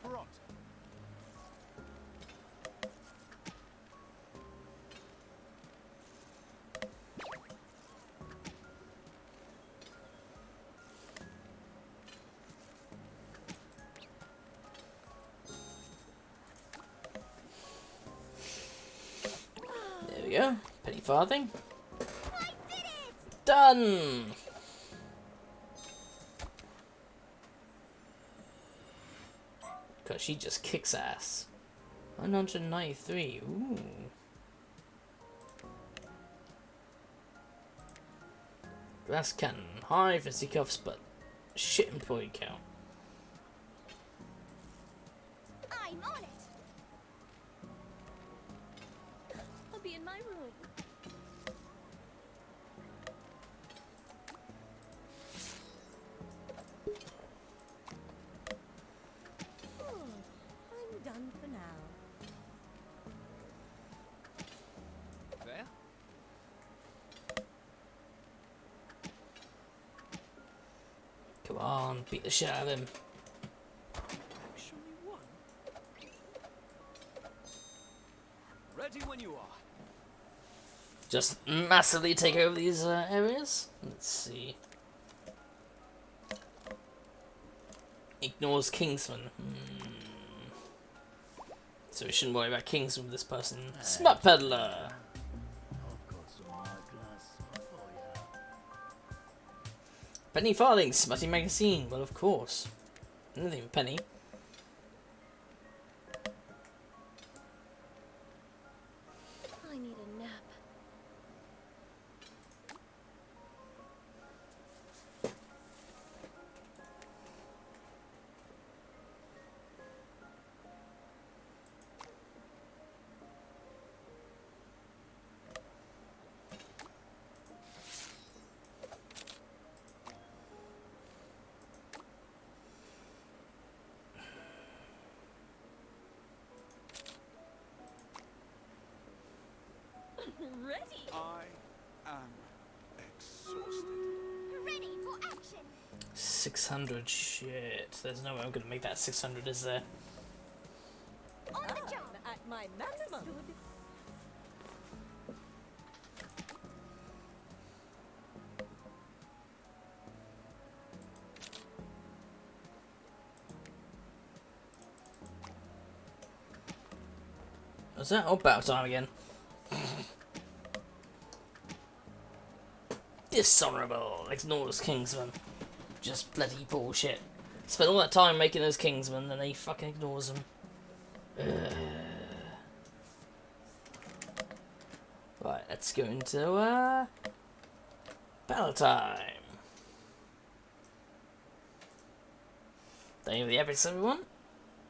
S4: Front.
S1: There we go. Penny farthing.
S3: I did it!
S1: Done! Because she just kicks ass. 193. Ooh. Glass cannon. High fisticuffs, but shit employee count.
S3: I'm on it.
S2: I'll be in my room. Oh, I'm done for now.
S6: There?
S1: Come on, beat the shit out of him.
S6: Actually won. Ready when you are.
S1: Just massively take over these areas. Let's see. Ignores Kingsman. So we shouldn't worry about Kingsman with this person. Smut peddler.
S5: I've got some eyeglass for ya.
S1: Penny farthing. Smutty magazine. Well, of course. Anything with penny.
S3: I need a nap.
S2: Ready?
S4: I am exhausted.
S3: Ready for action.
S1: 600. Shit. There's no way I'm gonna make that 600, is there?
S3: On the job.
S2: At my maximum.
S1: Was that? Oh, battle time again. Dishonorable. Ignores Kingsman. just bloody bullshit. Spent all that time making those Kingsmen, and he fucking ignores them. Right, let's go into battle time. Thank you for the epics, everyone.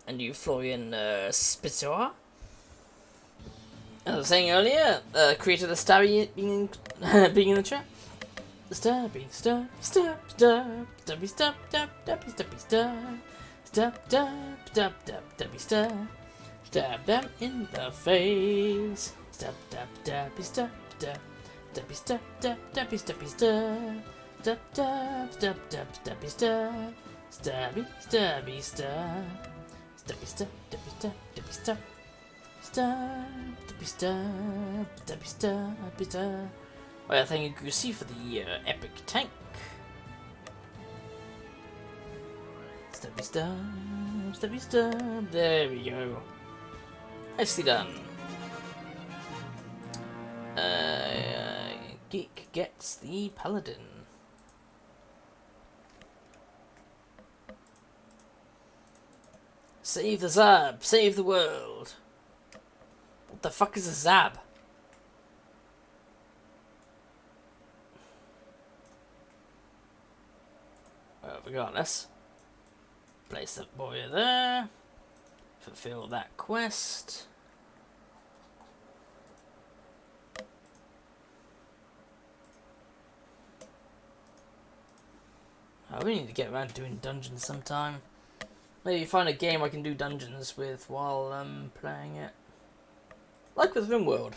S1: And you, Florian Spitzer. As I was saying earlier, creator of the stabby being in the chat. The stabby stab, stab, stab, stabby stab, stab, stabby stabby stab, stab, stab, stab, stab, stabby stab, stab them in the face. Stab, stab, stabby stab, stab, stabby stab, stab, stabby stabby stab, stab, stab, stab, stab, stabby stab, stabby, stabby stab, stabby stab, stabby stab, stabby stab, stab, stabby stab, stabby stab, stabby stab. Well, thank you, Goosey, for the epic tank. Stabby stab, stabby stab. There we go. Nicely done. Geek gets the paladin. Save the Zab, save the world. What the fuck is a Zab? Regardless, place that boy there, fulfill that quest. I really need to get around to doing dungeons sometime. Maybe find a game I can do dungeons with while playing it. Like with RimWorld.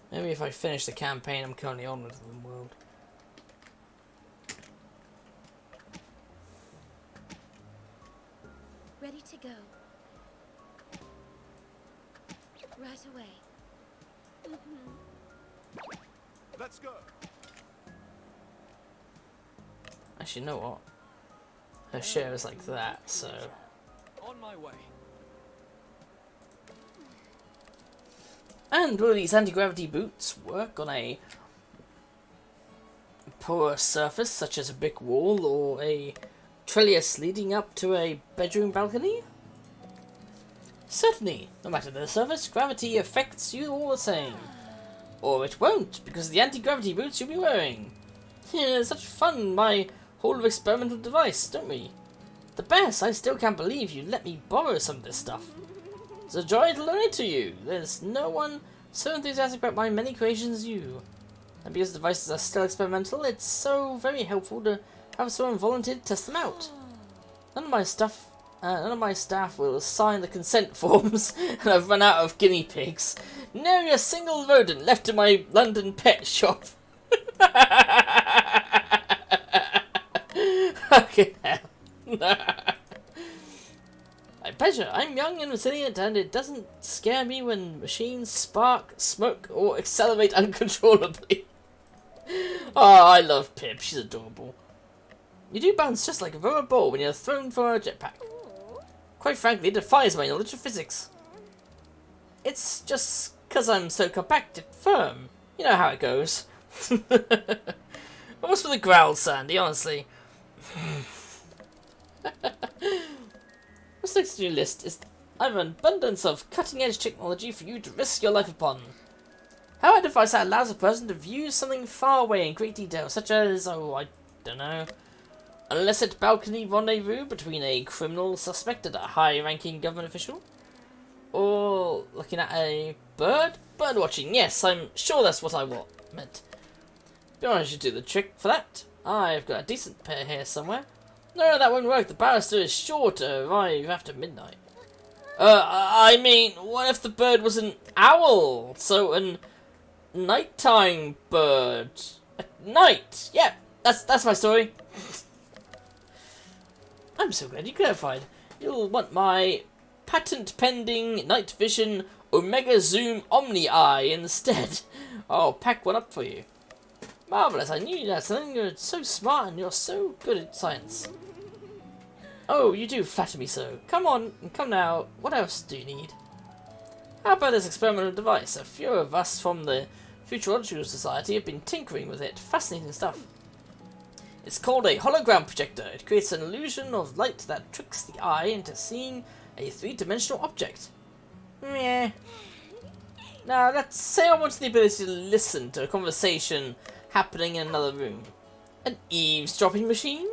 S1: Maybe if I finish the campaign I'm currently on with RimWorld.
S3: Ready to go. Right away.
S4: Let's go.
S1: Actually, you know what? Her share is like that, so...
S6: On my way.
S1: And will these anti-gravity boots work on a poor surface, such as a brick wall or a trellis leading up to a bedroom balcony? Certainly, no matter the surface, gravity affects you all the same. Or it won't, because of the anti-gravity boots you'll be wearing. Yeah, such fun, my whole experimental device, don't we? The best, I still can't believe you let me borrow some of this stuff. It's a joy to loan it to you. There's no one so enthusiastic about my many creations as you. And because the devices are still experimental, it's so very helpful to have someone volunteer to test them out. None of my staff will sign the consent forms, and I've run out of guinea pigs. Nary a single rodent left in my London pet shop. Fucking hell. My pleasure. I'm young and resilient, and it doesn't scare me when machines spark, smoke, or accelerate uncontrollably. Oh, I love Pip. She's adorable. You do bounce just like a rubber ball when you're thrown for a jetpack. Quite frankly, it defies my knowledge of physics. It's just because I'm so compact and firm. You know how it goes. What's with the growl, Sandy, honestly? What's next on your list is I have an abundance of cutting-edge technology for you to risk your life upon. How about a device that allows a person to view something far away in great detail, such as, oh, I don't know, an illicit balcony rendezvous between a criminal suspect and a high-ranking government official? Or looking at a bird? Bird watching, yes, I'm sure that's what I meant. Be honest, you do the trick for that. I've got a decent pair here somewhere. No, that won't work. The barrister is sure to arrive after midnight. I mean, what if the bird was an owl? So, a nighttime bird. At night. Yeah, that's my story. I'm so glad you clarified. You'll want my patent-pending night vision Omega Zoom Omni Eye instead. I'll pack one up for you. Marvellous, I knew you had something. You're so smart and you're so good at science. Oh, you do flatter me so. Come on, come now. What else do you need? How about this experimental device? A few of us from the Futurological Society have been tinkering with it. Fascinating stuff. It's called a hologram projector. It creates an illusion of light that tricks the eye into seeing a three-dimensional object. Meh. Now, let's say I wanted the ability to listen to a conversation happening in another room. An eavesdropping machine?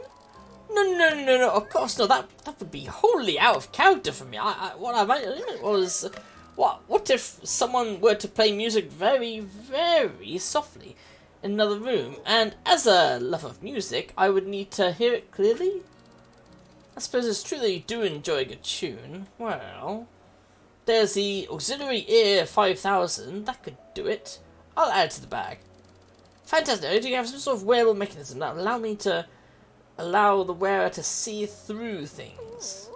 S1: No, of course not. That would be wholly out of character for me. What I meant was, what if someone were to play music very, very softly in another room, and as a lover of music, I would need to hear it clearly? I suppose it's true that you do enjoy a good tune. Well, there's the Auxiliary Ear 5000. That could do it. I'll add it to the bag. Fantastic. Do you have some sort of wearable mechanism that will allow the wearer to see through things?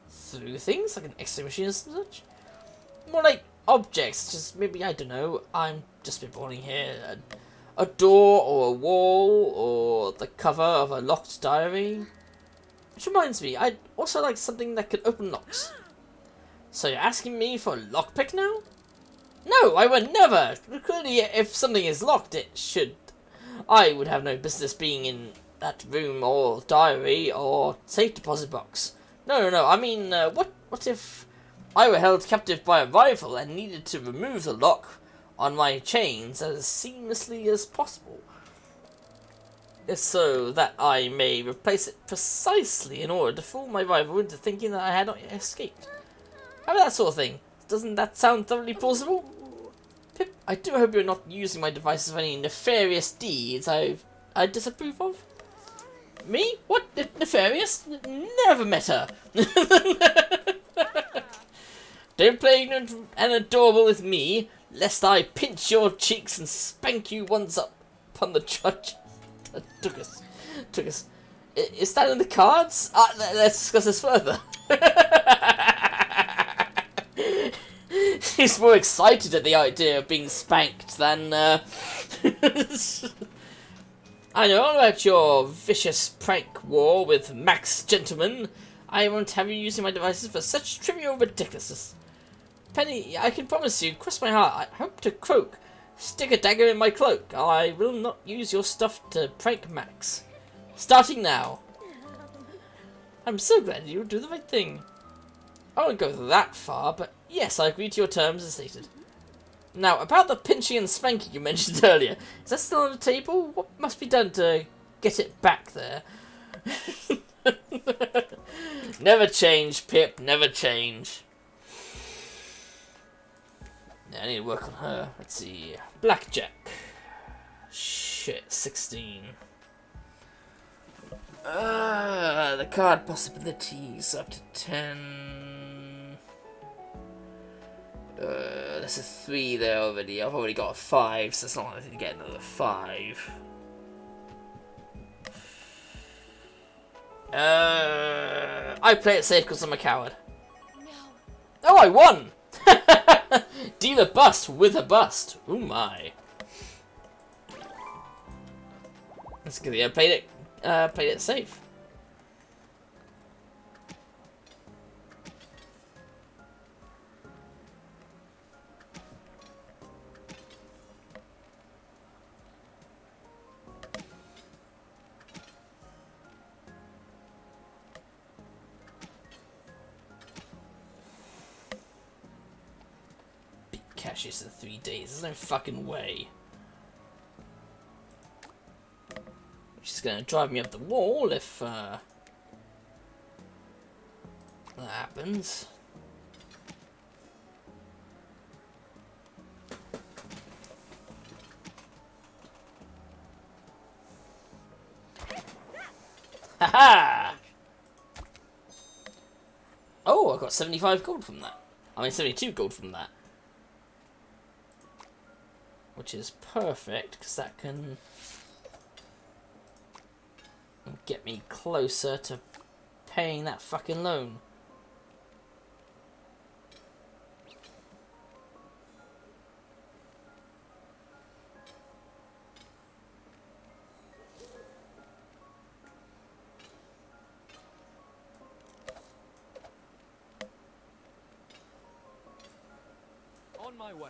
S1: Through things? Like an X-ray machine or such? More like objects. Just maybe, I don't know. I'm just spitballing here. A door or a wall or the cover of a locked diary. Which reminds me, I'd also like something that could open locks. So you're asking me for a lockpick now? No, I would never! Clearly, if something is locked, it should. I would have no business being in that room or diary or safe deposit box. No, I mean, what if I were held captive by a rival and needed to remove the lock on my chains as seamlessly as possible? If so, that I may replace it precisely in order to fool my rival into thinking that I had not yet escaped. How about that sort of thing? Doesn't that sound thoroughly plausible? Pip, I do hope you're not using my devices for any nefarious deeds I disapprove of. Me? What? Nefarious? Never met her. Don't play ignorant and adorable with me, lest I pinch your cheeks and spank you once up upon the judge. Took us. Is that in the cards? Let's discuss this further. He's more excited at the idea of being spanked than, I know all about your vicious prank war with Max Gentleman. I won't have you using my devices for such trivial ridiculousness. Penny, I can promise you, cross my heart, I hope to croak. Stick a dagger in my cloak. I will not use your stuff to prank Max. Starting now. I'm so glad you do the right thing. I won't go that far, but yes, I agree to your terms as stated. Now, about the pinching and spanking you mentioned earlier, is that still on the table? What must be done to get it back there? Never change, Pip, never change. I need to work on her. Let's see. Blackjack. Shit, 16. The card possibilities up to 10. There's a 3 there already. I've already got a 5, so it's not likely to get another 5. I play it safe because I'm a coward.
S3: No.
S1: Oh, I won! Deal a bust with a bust. Oh my. That's good. Yeah, played it safe. Cashes in 3 days. There's no fucking way. She's gonna drive me up the wall if that happens. Haha! Oh, I got 75 gold from that. I mean 72 gold from that. Which is perfect, because that can get me closer to paying that fucking loan.
S6: On my way.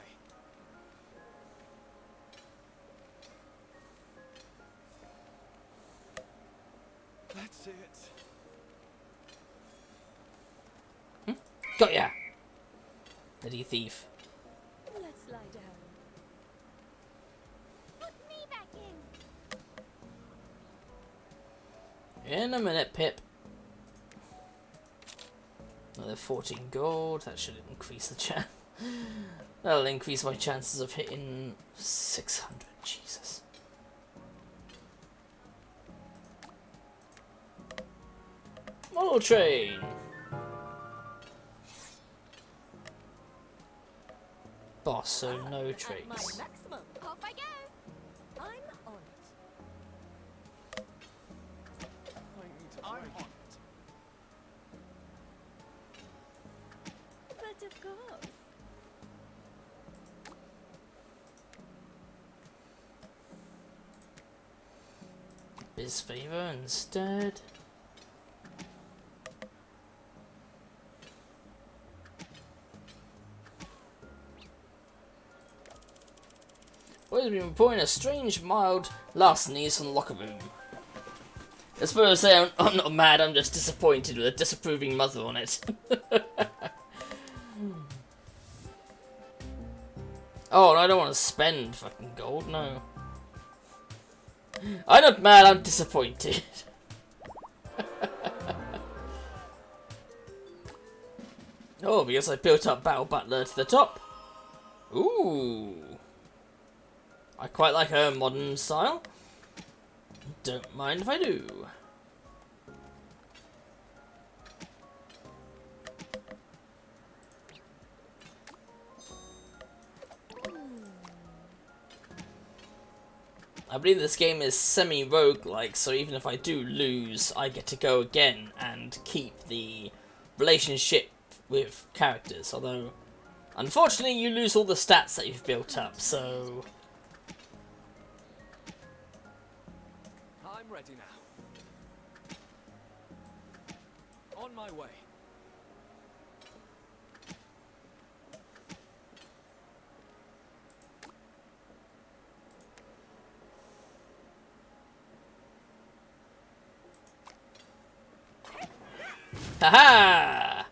S6: That's it.
S1: Got ya! Bloody thief.
S2: Let's lie down.
S3: Put me back in.
S1: In a minute, Pip. Another 14 gold. That should increase the chance. That'll increase my chances of hitting 600. Jesus. Model train. Boss, so no
S2: At my
S1: traits.
S2: maximum.
S3: Off I go.
S2: I'm on it.
S6: I'm on it.
S2: But of course.
S1: Biz favor instead. What has been reporting a strange, mild larcenies from the locker room. I suppose to say I'm not mad, I'm just disappointed with a disapproving mother on it. Oh, and I don't want to spend fucking gold, no. I'm not mad, I'm disappointed. Oh, because I built up Battle Butler to the top. Ooh. I quite like her modern style. Don't mind if I do. I believe this game is semi-rogue-like, so even if I do lose, I get to go again and keep the relationship with characters. Although, unfortunately, you lose all the stats that you've built up, so...
S6: I'm ready now. On my way.
S1: Haha!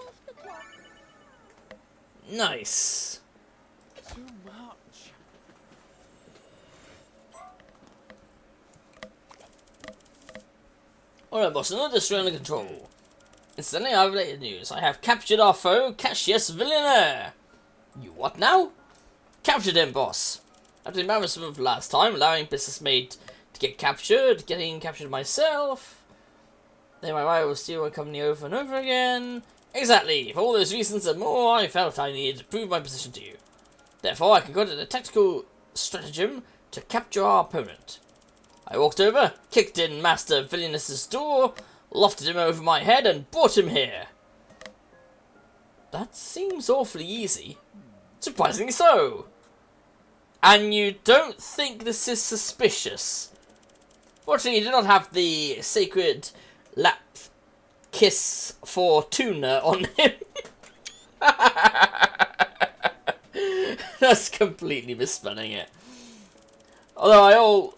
S2: Off the clock.
S1: Nice.
S6: Too much.
S1: Alright, boss, another destroy under control. Incidentally, I have related news. I have captured our foe, Cassius Villainer. You what now? Captured him, boss. After the embarrassment of last time, allowing business mate to get captured, getting captured myself. Then my rival steal my company over and over again. Exactly. For all those reasons and more, I felt I needed to prove my position to you. Therefore, I concocted a tactical stratagem to capture our opponent. I walked over, kicked in Master Villainous's door, lofted him over my head, and brought him here. That seems awfully easy. Surprisingly so. And you don't think this is suspicious? Fortunately, you do not have the sacred lap kiss for tuna on him. That's completely misspelling it. Although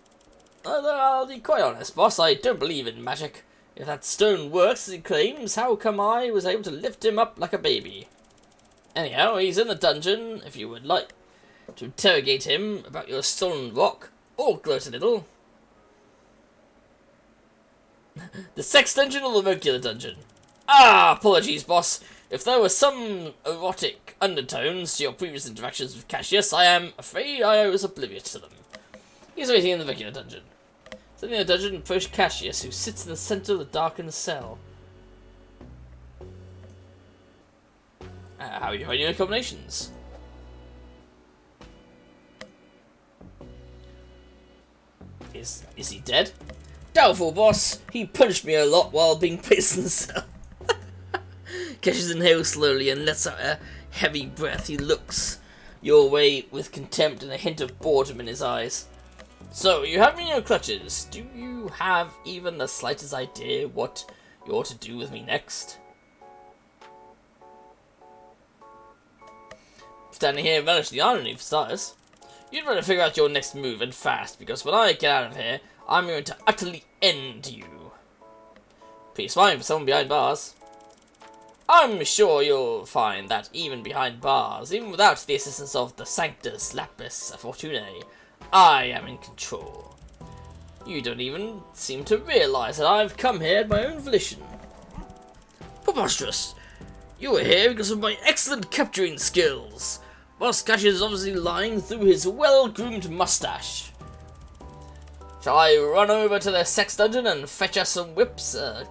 S1: I'll be quite honest, boss, I don't believe in magic. If that stone works as he claims, how come I was able to lift him up like a baby? Anyhow, he's in the dungeon, if you would like to interrogate him about your stolen rock, or gloat a little. The sex dungeon or the regular dungeon? Ah, apologies, boss. If there were some erotic undertones to your previous interactions with Cassius, I am afraid I was oblivious to them. He's waiting in the regular dungeon. Sitting in the dungeon, approach Cassius, who sits in the center of the darkened cell. How are you finding your combinations? Is he dead? Doubtful, boss. He punched me a lot while being placed in the cell. Cassius inhales slowly and lets out a heavy breath. He looks your way with contempt and a hint of boredom in his eyes. So, you have me in your clutches. Do you have even the slightest idea what you're to do with me next? Standing here and relish the irony for starters. You'd better figure out your next move and fast, because when I get out of here, I'm going to utterly end you. Peace fine for someone behind bars. I'm sure you'll find that even behind bars, even without the assistance of the Sanctus Lapis Fortunae, I am in control. You don't even seem to realize that I've come here at my own volition. Preposterous! You are here because of my excellent capturing skills. Boss Cash is obviously lying through his well-groomed mustache. Shall I run over to the sex dungeon and fetch us some whips? A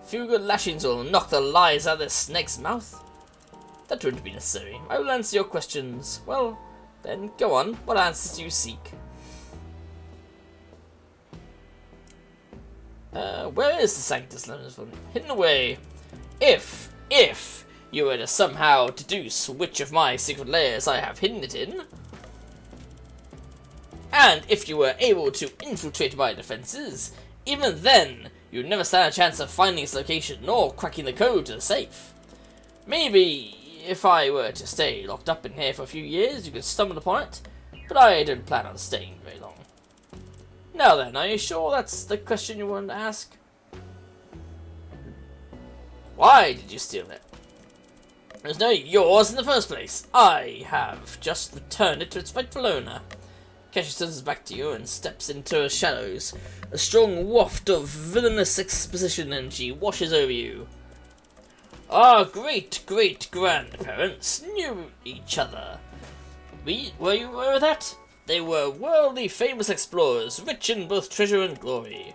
S1: few good lashings will knock the lies out of this snake's mouth. That wouldn't be necessary. I will answer your questions. Well, then, go on. What answers do you seek? Where is the Sanctus Lapis? Hidden away. If you were to somehow deduce which of my secret layers I have hidden it in, and if you were able to infiltrate my defenses, even then, you'd never stand a chance of finding its location or cracking the code to the safe. Maybe if I were to stay locked up in here for a few years, you could stumble upon it, but I don't plan on staying very long. Now then, are you sure that's the question you wanted to ask? Why did you steal it? It was no yours in the first place. I have just returned it to its rightful owner. Kesha turns his back to you and steps into her shadows. A strong waft of villainous exposition energy washes over you. Our great-great-grandparents knew each other. Were you aware of that? They were worldly famous explorers, rich in both treasure and glory.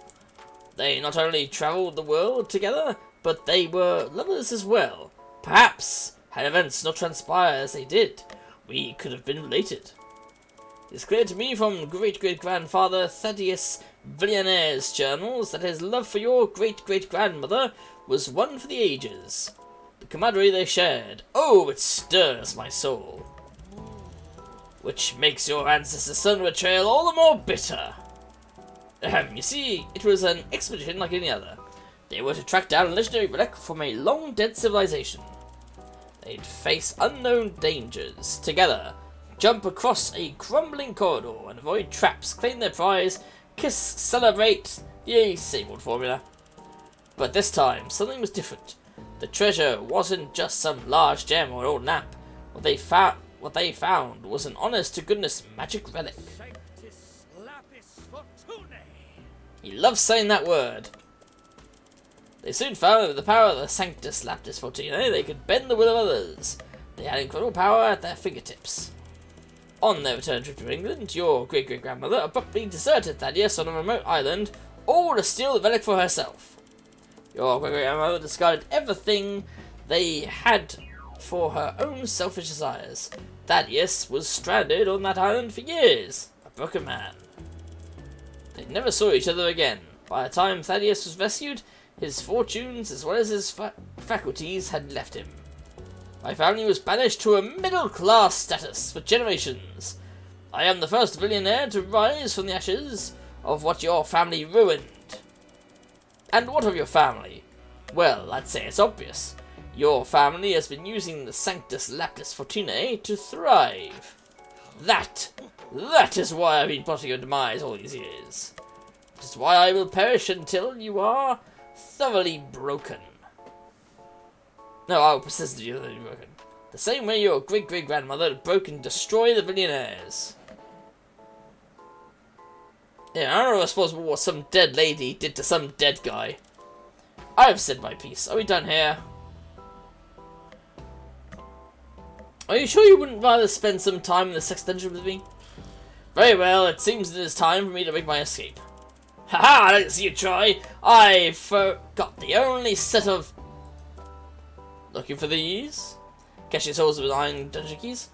S1: They not only travelled the world together, but they were lovers as well. Perhaps, had events not transpired as they did, we could have been related. It's clear to me from great-great-grandfather Thaddeus Villionaire's journals that his love for your great-great-grandmother was one for the ages. The camaraderie they shared, oh, it stirs my soul. Which makes your ancestor's son betrayal all the more bitter. You see, it was an expedition like any other. They were to track down a legendary relic from a long-dead civilization. They'd face unknown dangers together, jump across a crumbling corridor and avoid traps, claim their prize, kiss, celebrate, the same old formula. But this time, something was different. The treasure wasn't just some large gem or an old nap. What they found was an honest-to-goodness magic relic.
S8: Sanctus Lapis Fortunae.
S1: He loves saying that word. They soon found that with the power of the Sanctus Lapis Fortunae, they could bend the will of others. They had incredible power at their fingertips. On their return trip to England, your great-great-grandmother abruptly deserted Thaddeus on a remote island, all to steal the relic for herself. Your great-great-grandmother discarded everything they had for her own selfish desires. Thaddeus was stranded on that island for years, a broken man. They never saw each other again. By the time Thaddeus was rescued, his fortunes as well as his faculties had left him. My family was banished to a middle-class status for generations. I am the first billionaire to rise from the ashes of what your family ruined. And what of your family? Well, I'd say it's obvious. Your family has been using the Sanctus Lapis Fortunae to thrive. That is why I've been plotting your demise all these years. It is why I will perish until you are thoroughly broken. No, I will persist until you're broken. The same way your great-great-grandmother broke and destroyed the billionaires. Yeah, I don't know what's responsible what some dead lady did to some dead guy. I've said my piece. Are we done here? Are you sure you wouldn't rather spend some time in the sex dungeon with me? Very well, it seems it is time for me to make my escape. Haha, I don't see you try. I forgot the only set of... Looking for these? Keshi's holds with iron dungeon keys.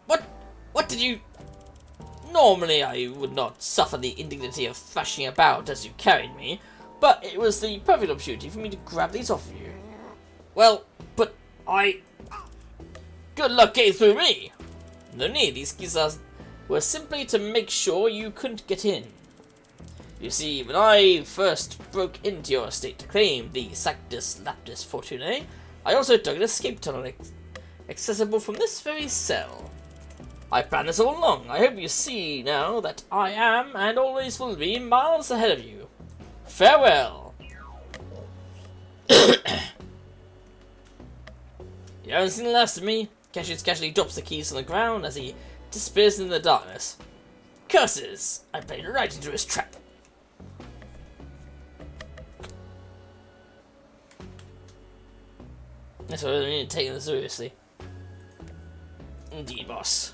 S1: What did you... Normally I would not suffer the indignity of thrashing about as you carried me, but it was the perfect opportunity for me to grab these off of you. Well, but I... Good luck getting through me! No need, these keys were simply to make sure you couldn't get in. You see, when I first broke into your estate to claim the Sanctus Lapis Fortunae, I also dug an escape tunnel accessible from this very cell. I planned this all along. I hope you see now that I am, and always will be, miles ahead of you. Farewell! You haven't seen the last of me? Cassius casually drops the keys on the ground as he disappears in the darkness. Curses! I played right into his trap. That's why we need to take this seriously. Indeed, boss.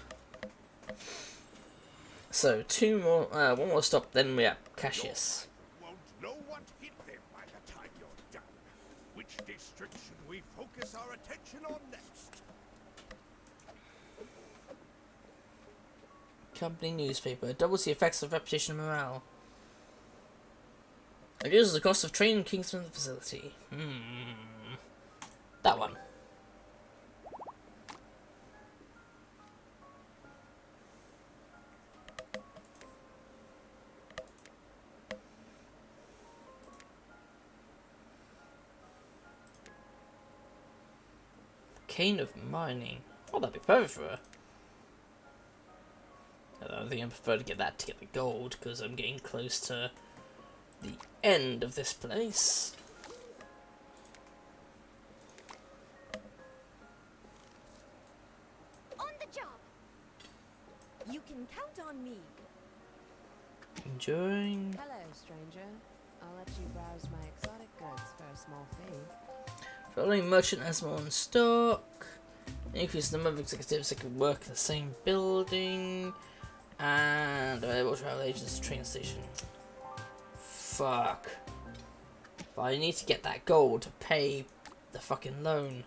S1: So, one more stop, then we're at Cassius.
S8: Won't know what hit them by the time you're done. Which district should we focus our attention on next?
S1: Company newspaper doubles the effects of repetition and morale. Reduces the cost of training Kingsman facility. That one. Cane of mining. Oh, that'd be perfect for her. I think I prefer to get that to get the gold, because I'm getting close to the end of this place.
S3: On the job.
S2: You can count on me.
S1: Enjoying.
S7: Hello, stranger. I'll let you browse my exotic goods for a small fee.
S1: Following merchant has more in stock. Increase the number of executives that can work in the same building. And available travel agents to train station. Fuck. But I need to get that gold to pay the fucking loan.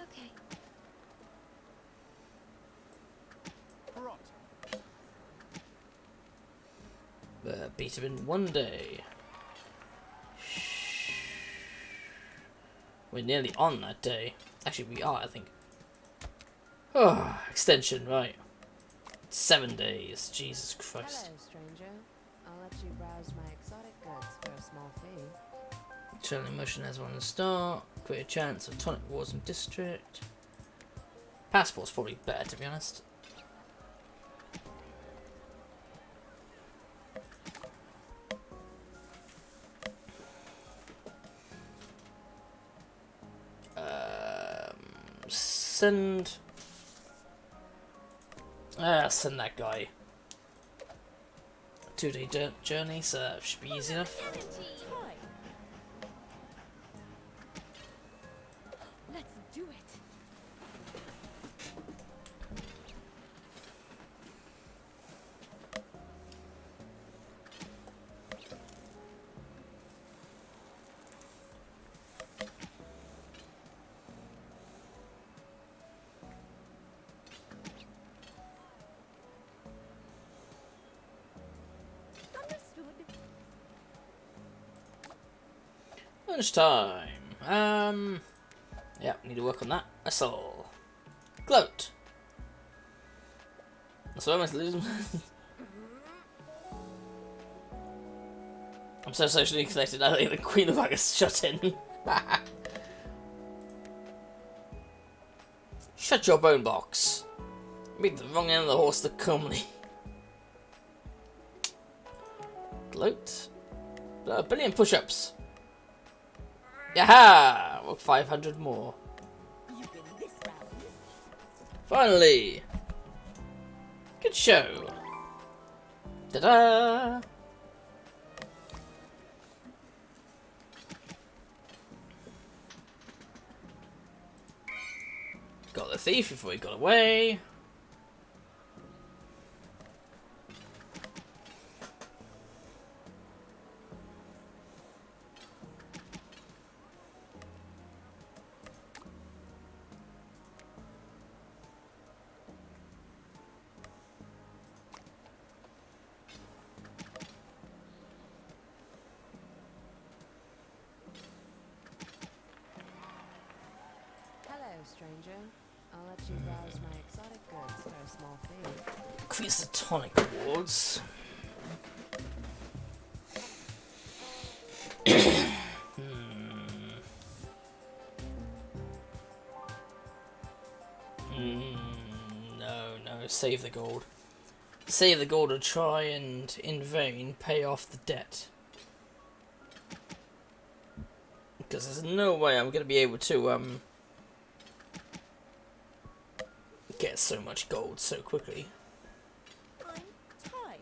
S3: Okay.
S1: Beat him in one day. We're nearly on that day. Actually, we are, I think. Oh, extension, right. 7 days. Jesus Christ.
S7: Hello, stranger. I'll let you browse my exotic goods for a small fee.
S1: Turning motion has one in stock. Greater chance of tonic wars in district. Passport's probably better, to be honest. Send that guy. 2-day journey, so that should be easy enough.
S2: Hi. Let's do it.
S1: Lunchtime. Yeah, need to work on that. That's all. Gloat. So I must lose. I'm so socially connected. I think the Queen of Bag is shut in. Shut your bone box. Beat the wrong end of the horse to calmly. Gloat. A billion push-ups. Yaha! Well, 500 more. Finally! Good show. Ta-da! Got the thief before he got away.
S7: Stranger, I'll let you browse my exotic goods for a small fee.
S1: Increase the tonic awards. No, save the gold. Save the gold to try and, in vain, pay off the debt. Because there's no way I'm going to be able to get so much gold so quickly.
S2: I'm tired.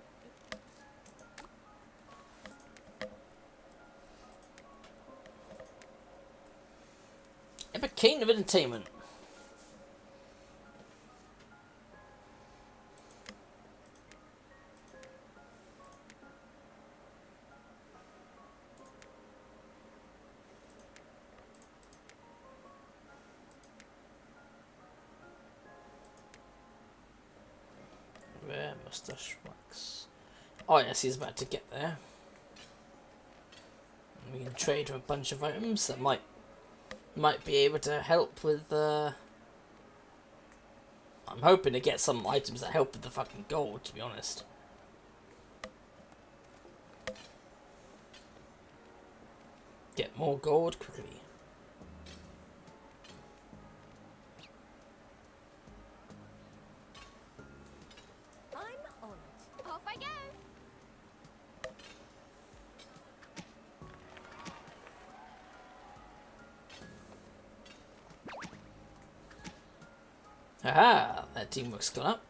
S1: Epic Cane of Entertainment. Rare mustache wax. Oh yes, he's about to get there. We can trade a bunch of items that might be able to help with. I'm hoping to get some items that help with the fucking gold, to be honest. Get more gold quickly.
S2: I'm on it.
S3: Off I go.
S1: Aha! That teamwork's gone up.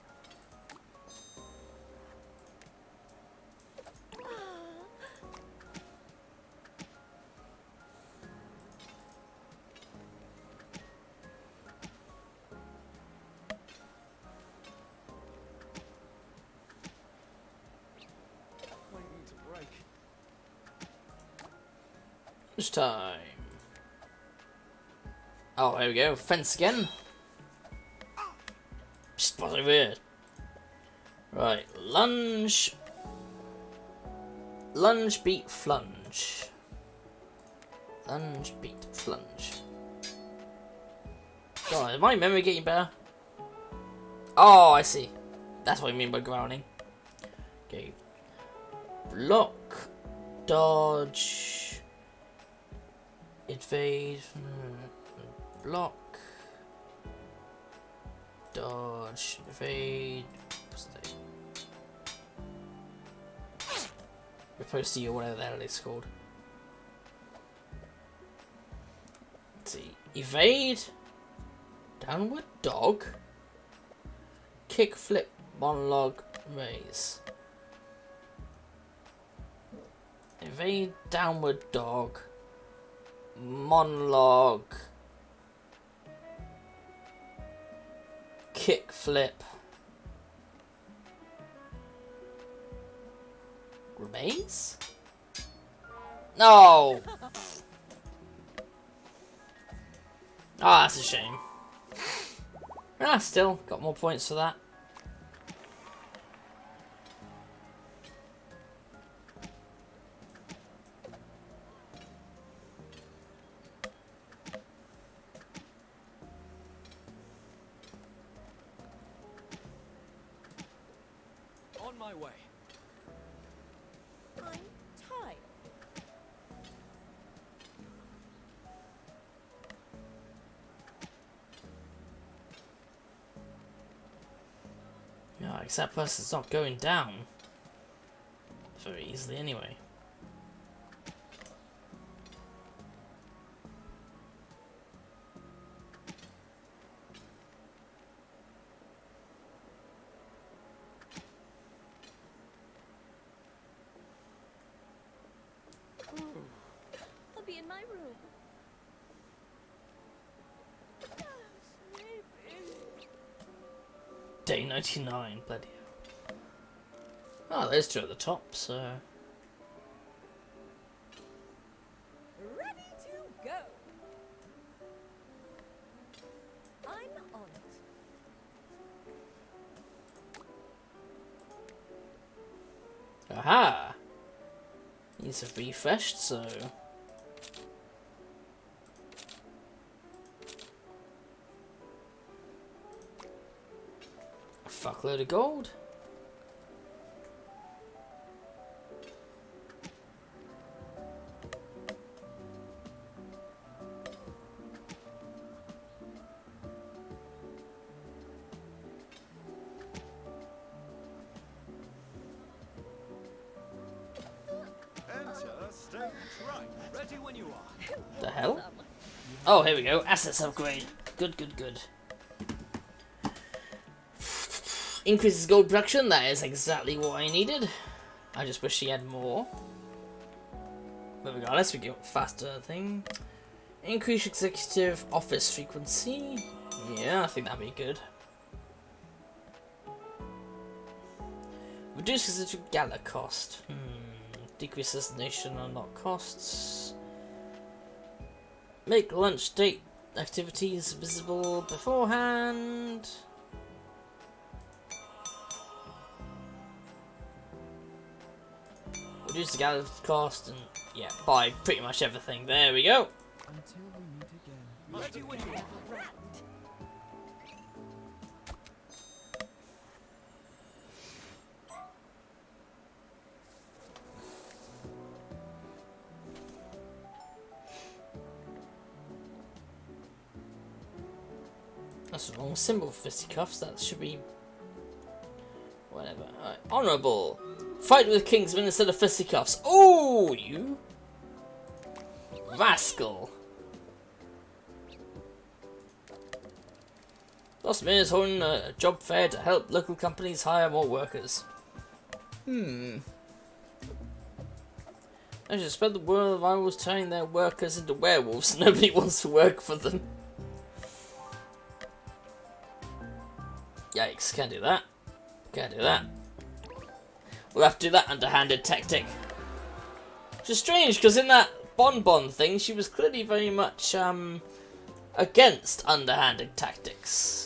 S6: Waiting to break.
S1: It's time. Oh, there we go. Fence again. Psst, what's over here? Right, lunge. Lunge, beat, flunge. Lunge, beat, flunge. God, is my memory getting better? Oh, I see. That's what I mean by growling. Okay. Block, dodge, evade, block, dodge, evade. What's that? Riposte or whatever the hell it's called. Let's see. Evade, downward dog, kick, flip, monologue, raise. Evade, downward dog, monologue, kick, flip, remains? No! Ah, that's a shame. Ah, still, got more points for that.
S6: On my way.
S2: I'm tired.
S1: Yeah, except person's not going down very easily anyway.
S2: I'll be in my room.
S1: Day 99, bloody hell. Oh, there's two at the top, so...
S2: Ready to go. I'm on it.
S1: Aha! Needs to be refreshed, so... A fuckload of gold.
S4: Stage right.
S6: Ready when you are.
S1: The hell? Oh, here we go. Assets upgrade. Good, good, good. Increases gold production. That is exactly what I needed. I just wish he had more. But regardless, we get faster thing. Increase executive office frequency. Yeah, I think that'd be good. Reduces the gala cost. Decrease destination unlock costs. Make lunch date activities visible beforehand. Reduce the gala cost and yeah, buy pretty much everything. There we go.
S5: Until we meet again.
S6: Ready when you are.
S1: That's the wrong symbol for fisticuffs. That should be whatever. Alright. Honourable. Fight with Kingsman instead of fisticuffs. Oh, you rascal! Bossman is holding a job fair to help local companies hire more workers. I should spread the word of rivals turning their workers into werewolves. Nobody wants to work for them. Yikes, can't do that. Can't do that. We'll have to do that underhanded tactic. Which is strange, because in that bonbon thing, she was clearly very much against underhanded tactics.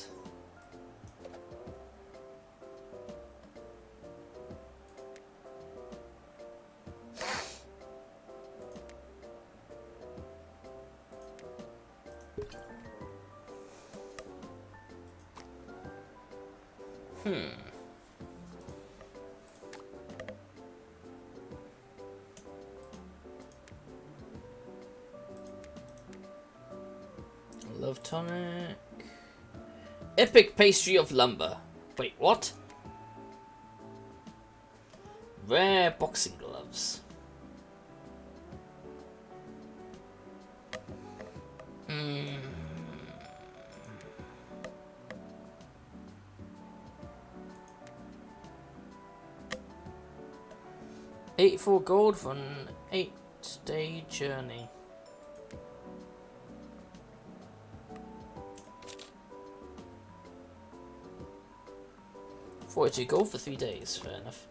S1: Love tonic. Epic pastry of lumber. Wait, what? Rare boxing gloves. 84 gold for an 8-day journey. $42 gold for 3 days, fair enough.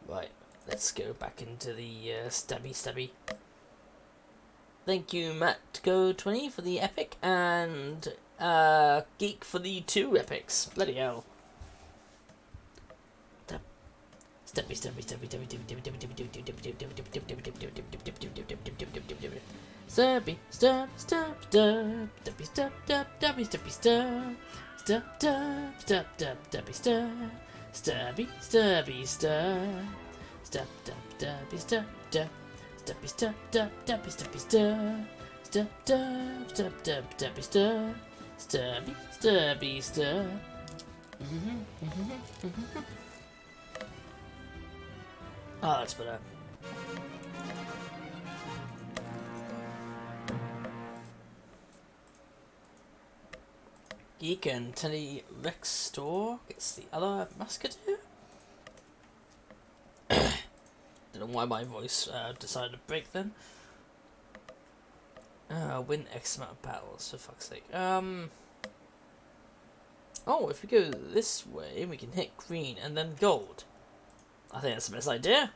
S1: Right, let's go back into the stabby. Thank you, MattGo20 for the epic, and Geek for the 2 epics. Bloody hell. Stabby. Oh, that's better. Geek and Teddy Rex store gets the other musketeer. Don't know why my voice decided to break then. Win X amount of battles, for fuck's sake. Oh, if we go this way, we can hit green and then gold. I think that's the best idea.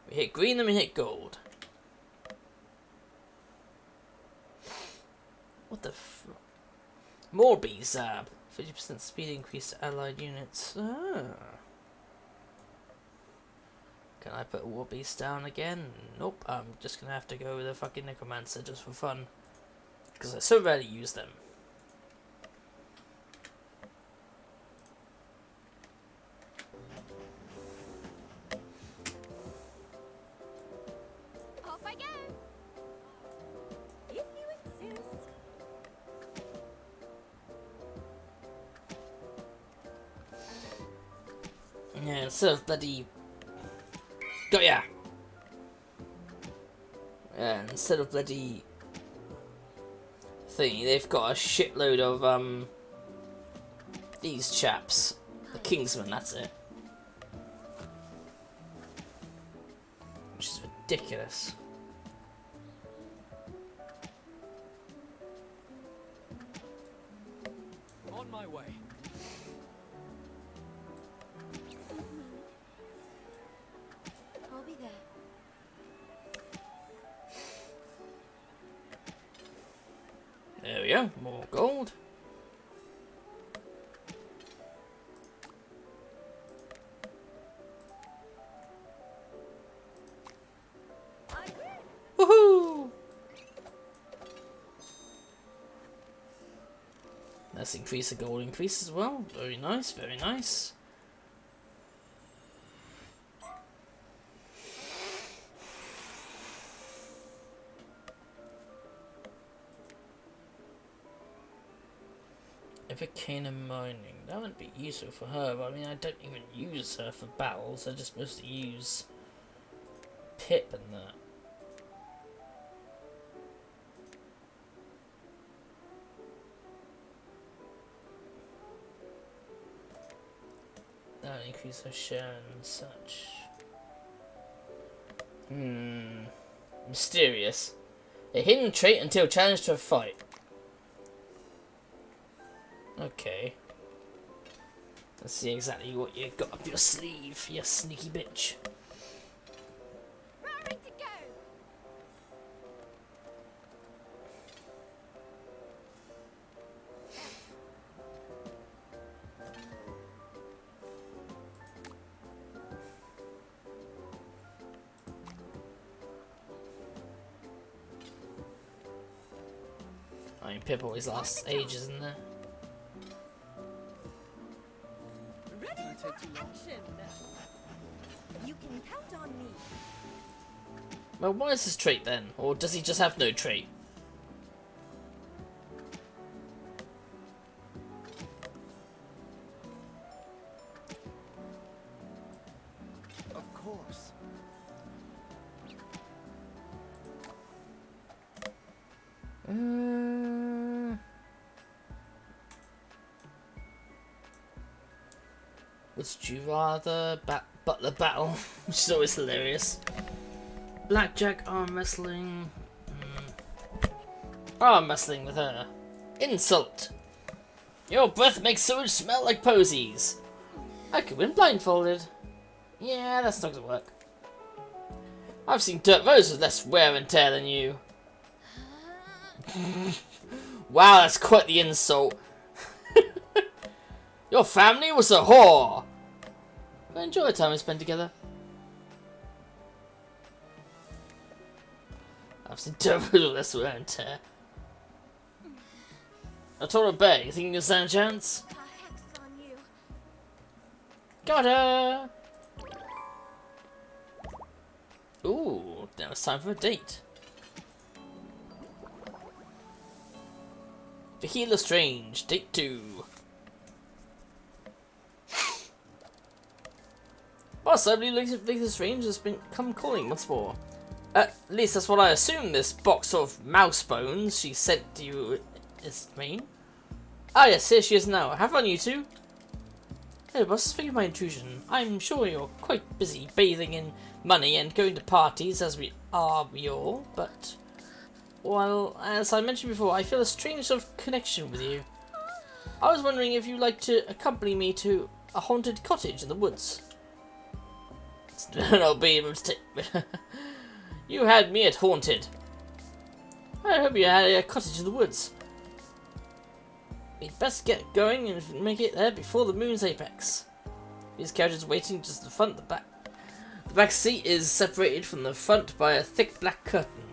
S1: We hit green, then we hit gold. What the f... More B-Zab. 50% speed increase to allied units. Ah. Can I put War Beast down again? Nope, I'm just gonna have to go with a fucking Necromancer just for fun. Because I so rarely use them.
S2: Off I go. If you insist.
S1: Yeah, instead of bloody Got ya! Yeah, instead of bloody thingy, they've got a shitload of these chaps. The Kingsmen, that's it. Which is ridiculous.
S6: On my way.
S3: I'll be there.
S1: There we go, more gold. Woohoo! Let's increase the gold increase as well. Very nice, very nice. Evocator mining. That would be useful for her, but I mean, I don't even use her for battles. I just mostly use Pip and that. That would increase her share and such. Mysterious. A hidden trait until challenged to a fight. Okay. Let's see exactly what you got up your sleeve, you sneaky bitch.
S3: Raring to go.
S1: I mean, Pip always lasts ages, isn't there?
S2: Ready for action.
S3: You can count on me.
S1: Well, what is his trait then? Or does he just have no trait?
S5: Of course. Would you rather butler battle, which is always hilarious. Blackjack arm wrestling. Arm wrestling with her. Insult. Your breath makes sewage smell like posies. I could win blindfolded. Yeah, that's not gonna work. I've seen dirt roads with less wear and tear than you. Wow, that's quite the insult. Your family was a whore. But enjoy the time we spent together. I've seen dirt roads with less wear and tear. I told her back. You think you can stand a chance?
S3: A hex on you.
S1: Got her! Ooh, now it's time for a date. Tequila Strange, date 2. Boss, I believe Tequila Strange has come calling once more. At least that's what I assume this box of mouse bones she sent to you is mean. Ah yes, here she is now. Have fun, you two. Hey boss, forgive my intrusion. I'm sure you're quite busy bathing in money and going to parties as we all, but... Well, as I mentioned before, I feel a strange sort of connection with you. I was wondering if you'd like to accompany me to a haunted cottage in the woods. I'll be a mistake. You had me at haunted. I hope you had a cottage in the woods. We'd best get going and make it there before the moon's apex. These carriages waiting just the front, the back. The back seat is separated from the front by a thick black curtain.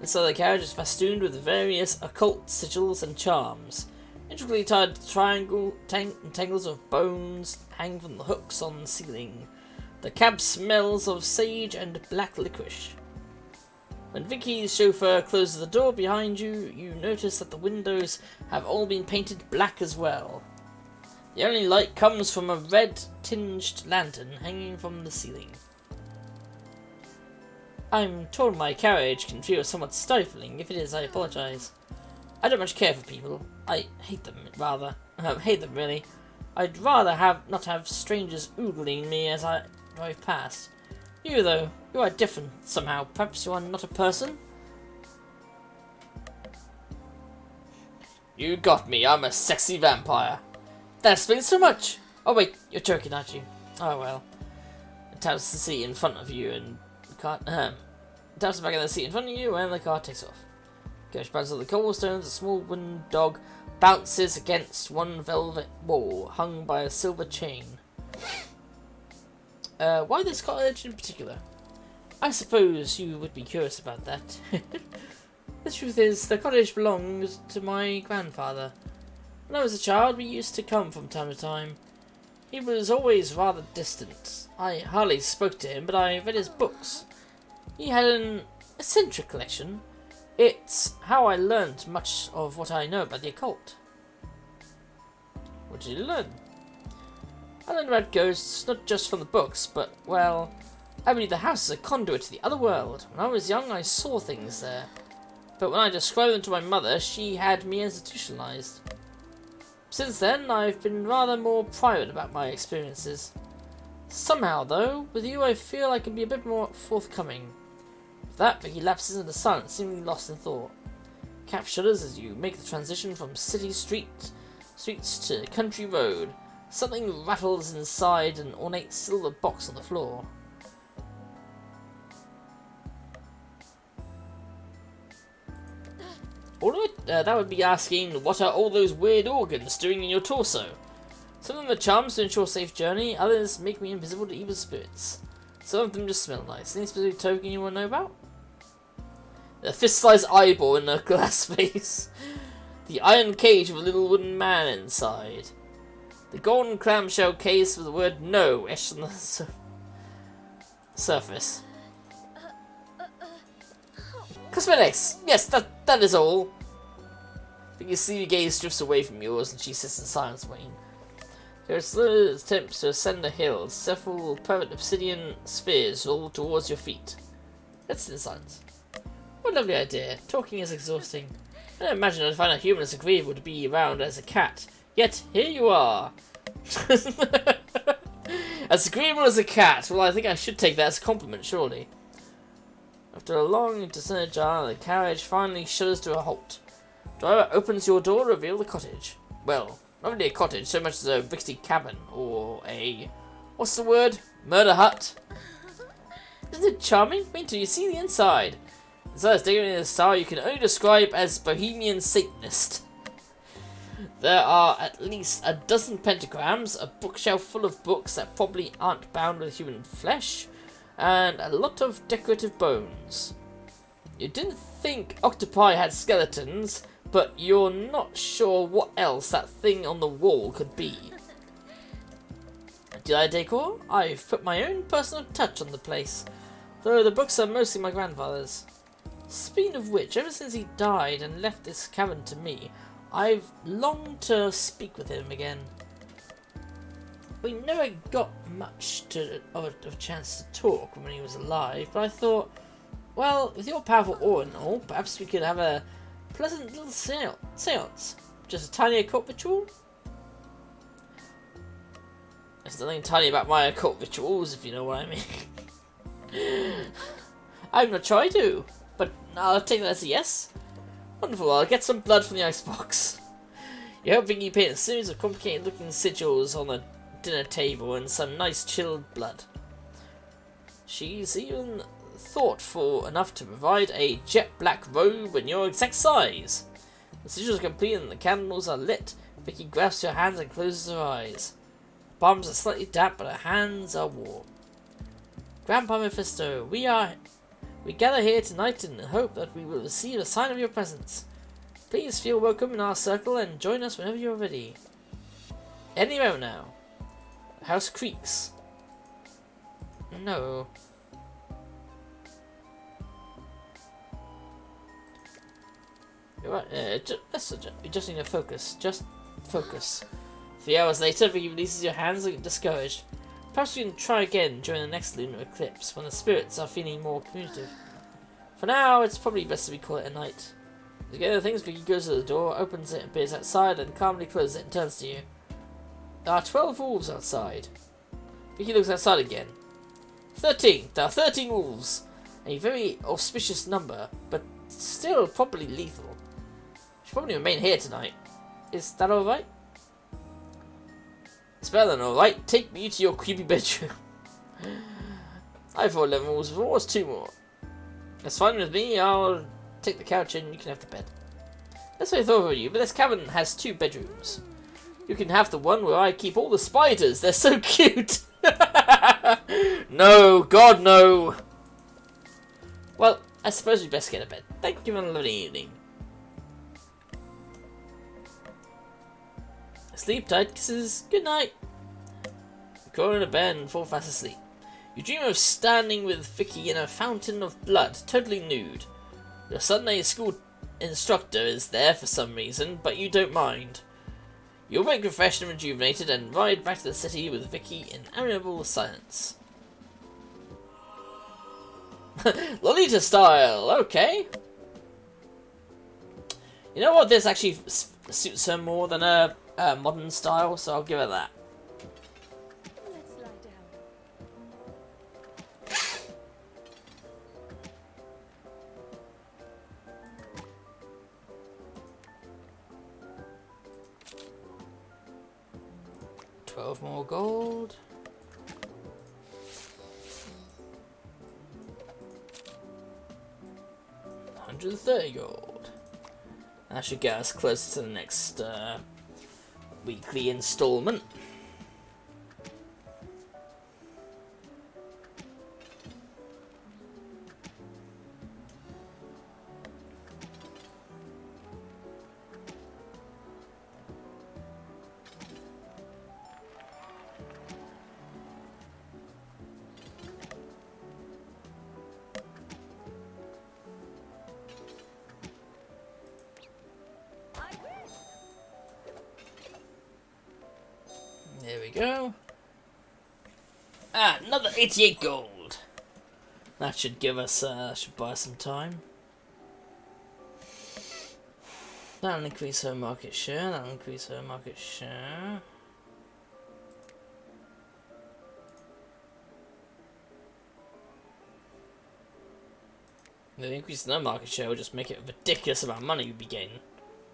S1: Inside the carriage is festooned with various occult sigils and charms. Intricately tied tangles of bones hang from the hooks on the ceiling. The cab smells of sage and black licorice. When Vicky's chauffeur closes the door behind you, you notice that the windows have all been painted black as well. The only light comes from a red-tinged lantern hanging from the ceiling. I'm told my carriage can feel somewhat stifling. If it is, I apologize. I don't much care for people. I hate them, rather. Hate them, really. I'd rather not have strangers oogling me as I drive past. You, though, you are different somehow. Perhaps you are not a person? You got me. I'm a sexy vampire. That explains so much. Oh, wait, you're joking, aren't you? Oh, well. It taps the seat in front of you and the car... taps back in the seat in front of you and the car takes off. Coach bounces on the cobblestones. A small wooden dog bounces against one velvet wall hung by a silver chain. Why this cottage in particular? I suppose you would be curious about that. The truth is, the cottage belongs to my grandfather. When I was a child, we used to come from time to time. He was always rather distant. I hardly spoke to him, but I read his books. He had an eccentric collection. It's how I learned much of what I know about the occult. What did you learn? I learned about ghosts, not just from the books, but, well, I believe the house is a conduit to the other world. When I was young, I saw things there. But when I described them to my mother, she had me institutionalized. Since then, I've been rather more private about my experiences. Somehow, though, with you I feel I can be a bit more forthcoming. With that, Vicky lapses into silence, seemingly lost in thought. Cap shudders as you make the transition from city streets to country road. Something rattles inside an ornate silver box on the floor. Alright, that would be asking, what are all those weird organs doing in your torso? Some of them are charms to ensure safe journey, others make me invisible to evil spirits. Some of them just smell nice. Any specific token you want to know about? A fist-sized eyeball in a glass vase. The iron cage with a little wooden man inside. The golden clamshell case with the word no etched on the surface. Cosmetics! Yes, that is all. Your sleepy gaze drifts away from yours and she sits in silence waiting. There are slow attempts to ascend the hill. Several perfect obsidian spheres roll towards your feet. Let's sit in silence. What a lovely idea. Talking is exhausting. I don't imagine I'd find a human as agreeable to be around as a cat. Yet, here you are. As agreeable as a cat. Well, I think I should take that as a compliment, surely. After a long descent jar, the carriage finally shudders to a halt. Driver opens your door to reveal the cottage. Well, not really a cottage, so much as a rickety cabin, or a... what's the word? Murder hut? Isn't it charming? Wait till you see the inside. Inside is decorated in a style you can only describe as Bohemian Satanist. There are at least a dozen pentagrams, a bookshelf full of books that probably aren't bound with human flesh, and a lot of decorative bones. You didn't think octopi had skeletons, but you're not sure what else that thing on the wall could be. Did I decor? I've put my own personal touch on the place, though the books are mostly my grandfather's. Speaking of which, ever since he died and left this cabin to me, I've longed to speak with him again. We never got much of a chance to talk when he was alive, but I thought, well, with your powerful aura and all, perhaps we could have a pleasant little seance. Just a tiny occult ritual? There's nothing tiny about my occult rituals, if you know what I mean. I'm not sure I do, but I'll take that as a yes. Wonderful, I'll get some blood from the icebox. You're helping you paint a series of complicated looking sigils on the dinner table and some nice chilled blood. She's even thoughtful enough to provide a jet black robe in your exact size. The sigils are complete and the candles are lit. Vicky grasps your hands and closes her eyes. Her palms are slightly damp, but her hands are warm. Grandpa Mephisto, we gather here tonight in the hope that we will receive a sign of your presence. Please feel welcome in our circle and join us whenever you're ready. Any moment now. The house creaks. No. You're right, you just need to focus. Just focus. 3 hours later, Vicky releases your hands looking discouraged. Perhaps we can try again during the next lunar eclipse, when the spirits are feeling more communicative. For now, it's probably best to be call it a night. Together, things Vicky goes to the door, opens it, appears outside, and calmly closes it and turns to you. There are 12 wolves outside. Vicky looks outside again. 13. There are 13 wolves. A very auspicious number, but still probably lethal. Should probably remain here tonight. Is that alright? It's better than alright. Take me to your creepy bedroom. I thought 11 wolves before, was 2 more. That's fine with me. I'll take the couch and you can have the bed. That's what I thought of you, but this cabin has 2 bedrooms. You can have the one where I keep all the spiders. They're so cute. No, God, no. Well, I suppose we best get to bed. Thank you and a lovely evening. Sleep tight, kisses. Good night. You crawl into bed and fall fast asleep. You dream of standing with Vicky in a fountain of blood, totally nude. Your Sunday school instructor is there for some reason, but you don't mind. You'll wake refreshed and rejuvenated and ride back to the city with Vicky in amiable silence. Lolita style, okay. You know what, this actually suits her more than a modern style, so I'll give her that.
S2: Let's lie down.
S1: 12 more gold. 130 gold. That should get us close to the next weekly installment. There we go. Ah, another 88 gold. That should give us, should buy some time. That'll increase her market share, that'll increase her market share. The increase in her market share will just make it a ridiculous amount of money you'll be getting.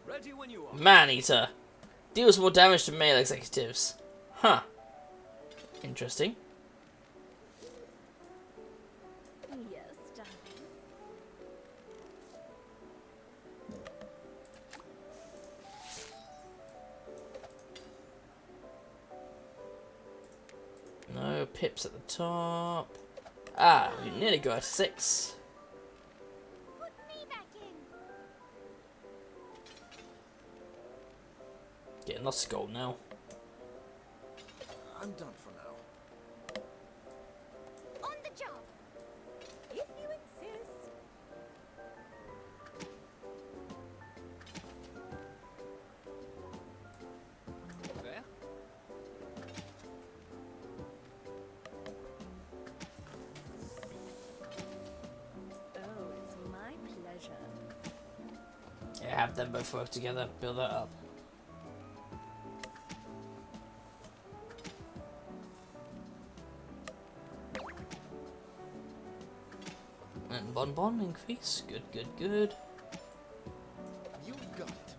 S6: Ready when you are.
S1: Man-eater. Deals more damage to male executives. Huh. Interesting.
S2: Yes, darling.
S1: No pips at the top. Ah, we nearly got to 6.
S3: Put me back in.
S1: Getting lots of gold now.
S6: I'm done for now.
S3: On the job. If you insist.
S6: There?
S2: Oh, it's my pleasure.
S1: Yeah, have them both work together, build that up. And bonbon increase. Good, good, good.
S6: You got it.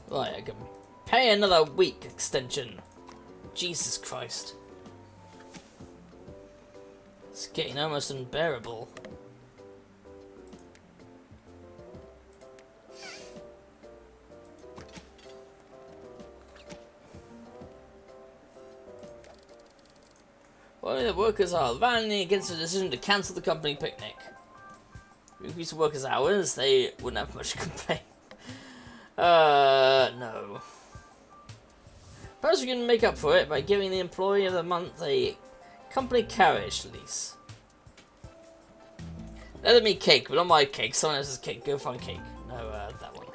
S1: Right, I can pay another week extension. Jesus Christ. It's getting almost unbearable. Well, the workers are rallying against the decision to cancel the company picnic. If we increase the workers' hours, they wouldn't have much to complain. No. Perhaps we can make up for it by giving the employee of the month a company carriage lease. Let them eat cake, but not my cake. Someone else's cake. Go find cake. No, that one.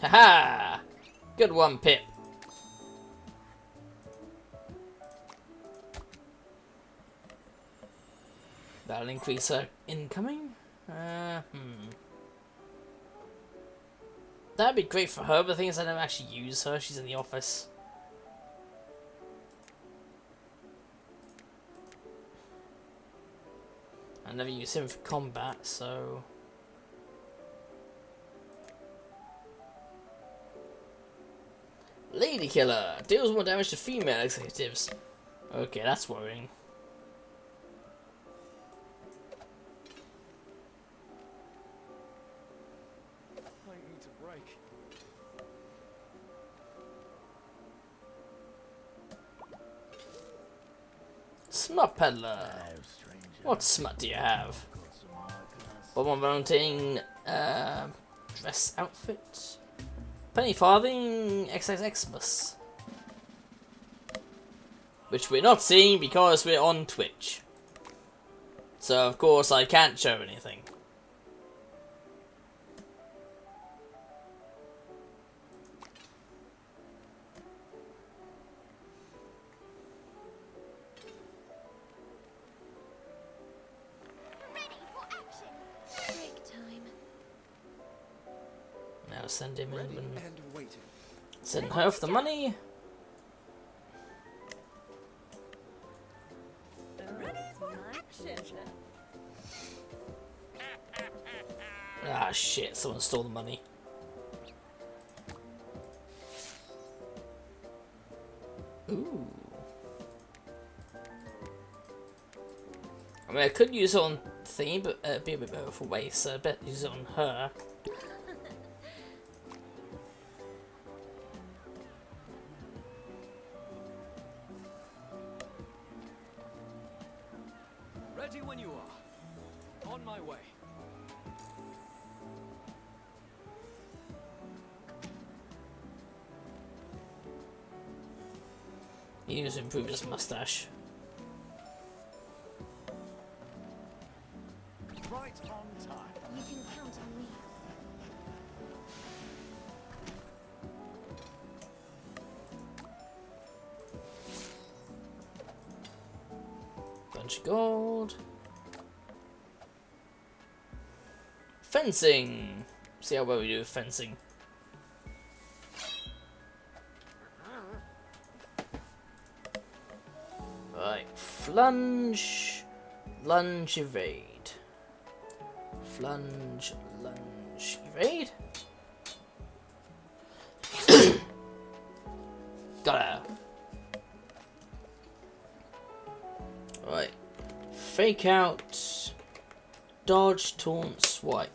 S5: Haha! Good one, Pip. That'll increase her incoming. That'd be great for her, but the thing is I don't actually use her. She's in the office. I never use him for combat, so... Lady Killer! Deals more damage to female executives. Okay, that's worrying.
S6: I need to break.
S5: Smut peddler. What smut do you have? Bomb mounting dress outfit. Penny farthing XXXmas. Which we're not seeing because we're on Twitch. So of course I can't show anything.
S3: Ready for action.
S2: Break time.
S5: Now send him in
S6: Ready
S5: and
S6: and waiting.
S5: send her for the money. Ah shit, someone stole the money. Ooh. I mean, I could use it on thingy, but it'd be a bit better for waste, so I bet use it on her.
S6: Ready when you are. On my way.
S5: He needs to improve his mustache.
S8: Right on time.
S2: You can count on me.
S5: Bunch of gold. Fencing. See how well we do with fencing. Right, flunge, lunge, evade. Flunge, lunge, evade. Got her. Right, fake out, dodge, taunt, swipe.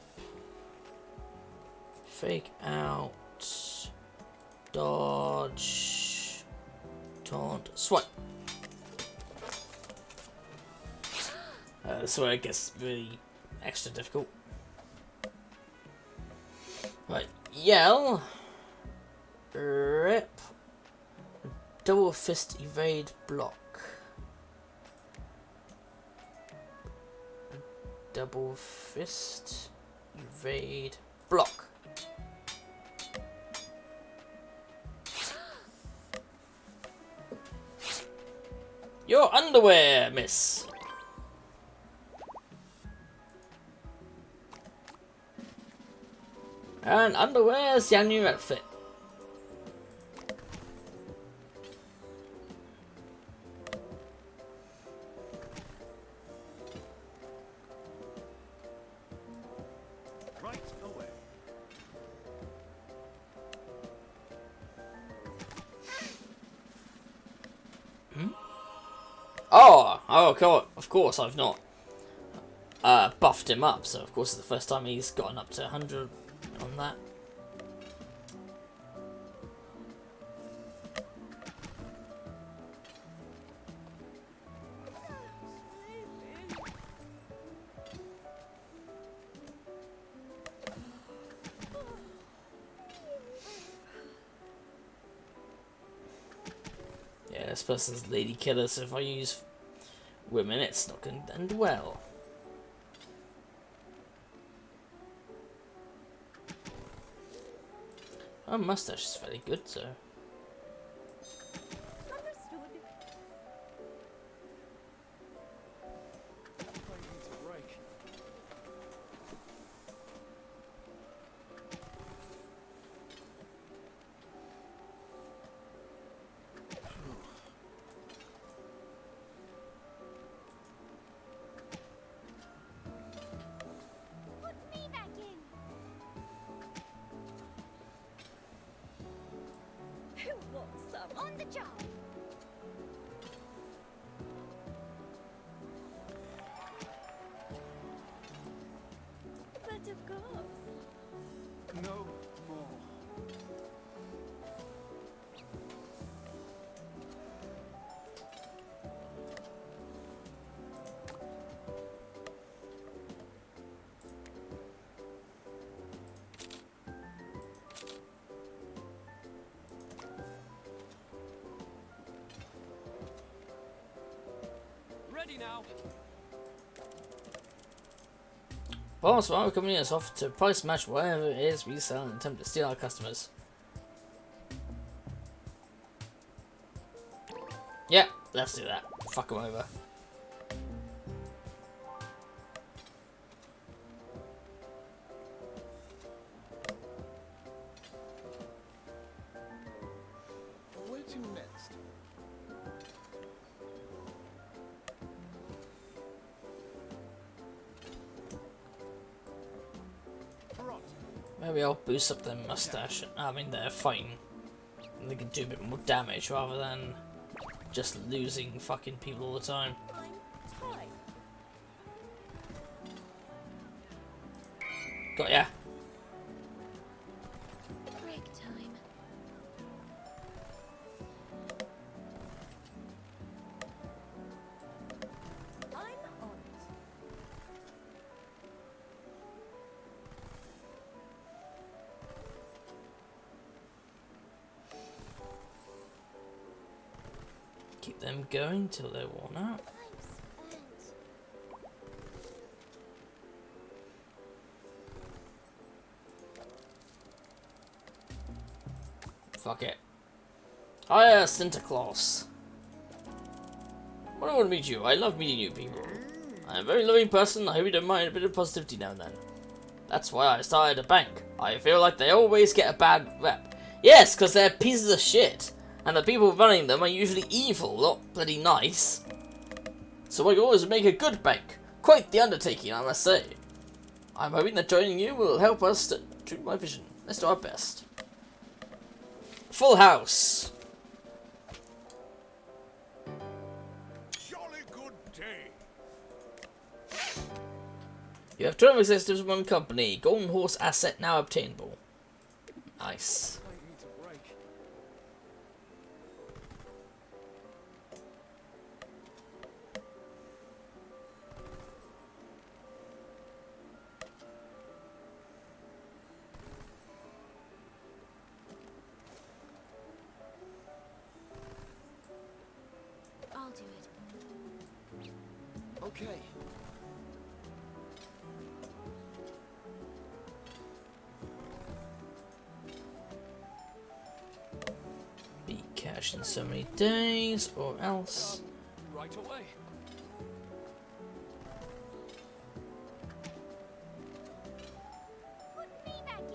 S5: Fake out, dodge, taunt, swipe. This is where it gets really extra difficult. Right, yell, rip, double fist, evade, block. Double fist, evade, block. Your underwear, miss. And underwear's your new outfit.
S8: Right away.
S5: Oh, God, of course I've not buffed him up, so of course it's the first time he's gotten up to 100 on that. Yeah, this person's lady killer, so if I use women, it's not going to end well.
S1: My mustache is very good, so.
S2: Understood.
S6: I need to break.
S3: Put me back in.
S2: Who wants some?
S3: On the job.
S2: But of course.
S6: No more. Ready now.
S1: Boss, our company has offered to price match whatever it is we sell and attempt to steal our customers. Yeah, let's do that. Fuck them over.
S6: Where to next? Right.
S1: Maybe I'll boost up their mustache. I mean, they're fighting. And they can do a bit more damage rather than just losing fucking people all the time.
S2: I'm tired.
S1: Got ya.
S2: Break time. I'm on it.
S1: Keep them going till they're worn out.
S3: I'm spent.
S1: Fuck it. Hiya, Santa Claus. Well, I want to meet you. I love meeting new people. I'm a very loving person. I hope you don't mind a bit of positivity now and then. That's why I started a bank. I feel like they always get a bad rep. Yes, because they're pieces of shit. And the people running them are usually evil, not bloody nice. So I always make a good bank. Quite the undertaking, I must say. I'm hoping that joining you will help us to achieve my vision. Let's do our best. Full house.
S8: Jolly good day.
S1: You have 12 executives in one company. Golden Horse asset now obtainable. Nice.
S6: I need to break.
S2: I'll do it.
S6: Okay.
S1: Be cash in so many days, or else.
S6: Right away.
S3: Put me back in.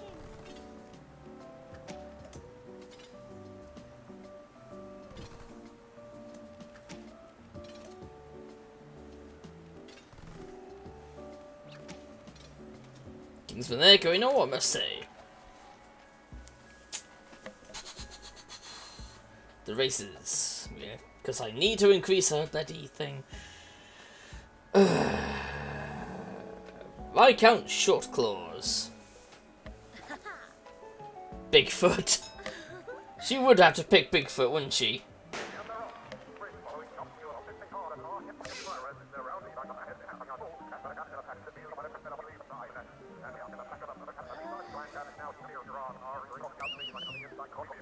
S1: Things been there going on, I must say. The races. Yeah, because I need to increase our bloody thing. Viscount Short Claws. Bigfoot. She would have to pick Bigfoot, wouldn't she?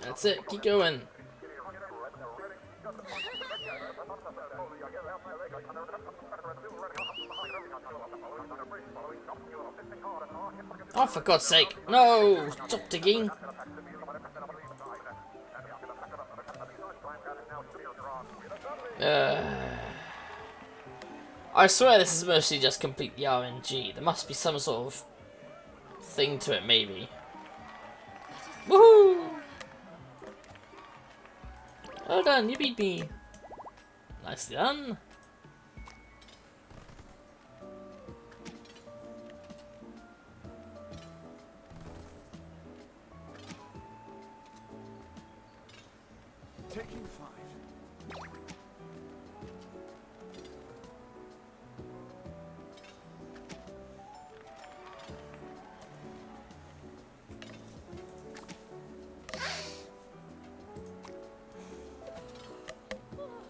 S1: That's it, keep going. Oh, for God's sake. No! Stop digging. I swear this is mostly just completely RNG. There must be some sort of thing to it, maybe. Woohoo! Well done, you beat me. Nicely done.
S6: Taking 5.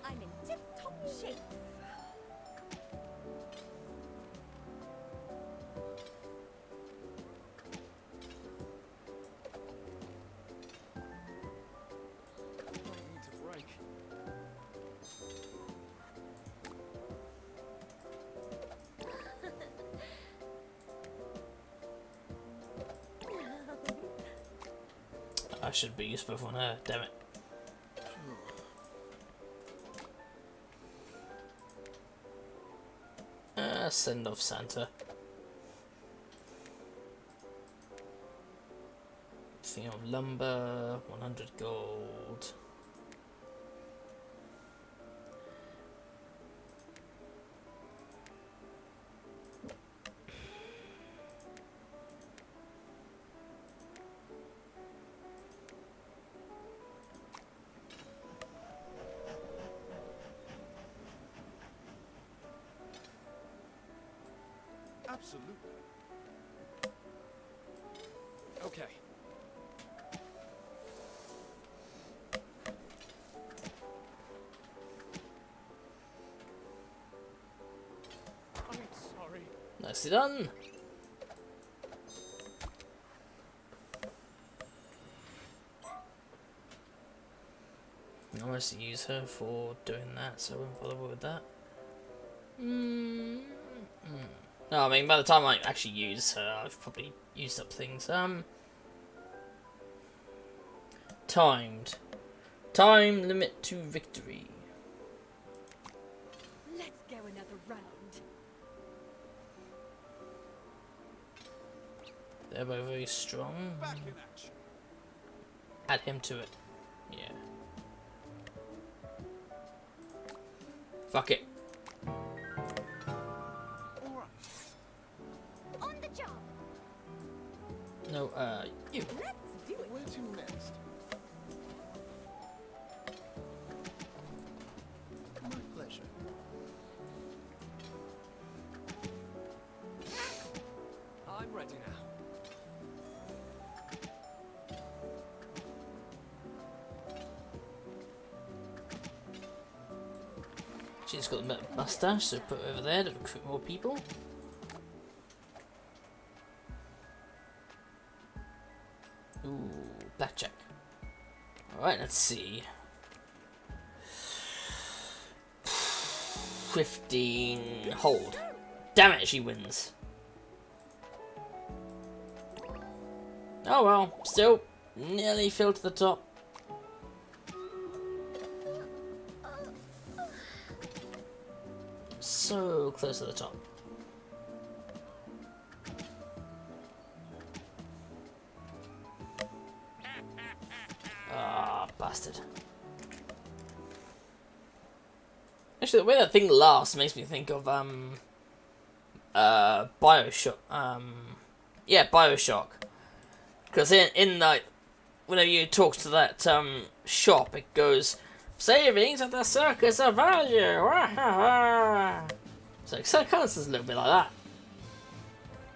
S2: I'm in tip-top shape.
S6: Might need to break.
S1: I should be useful on her, damn it. Send off Santa. Thing of lumber, 100 gold.
S6: Absolutely. Okay. I'm sorry.
S1: Nicely done. I mostly use her for doing that, so I won't bother with that. No, I mean, by the time I actually use her, I've probably used up things. Timed. Time limit to victory.
S2: Let's go another round.
S1: They're both very strong.
S6: Back in action.
S1: Add him to it. Yeah. Fuck it.
S6: All right.
S3: On the job.
S1: No, you.
S2: Let's do it.
S6: Where to next? My pleasure. I'm ready now.
S1: She's got a mustache, so put her over there to recruit more people. Ooh, blackjack. Alright, let's see. 15. Hold. Damn it, she wins. Oh well, still nearly filled to the top. So close to the top. Ah, bastard. Actually, the way that thing laughs makes me think of Bioshock. Yeah, Bioshock. Because in like whenever you talk to that shop, it goes, "Savings at the circus of value." So it kind of sounds a little bit like that.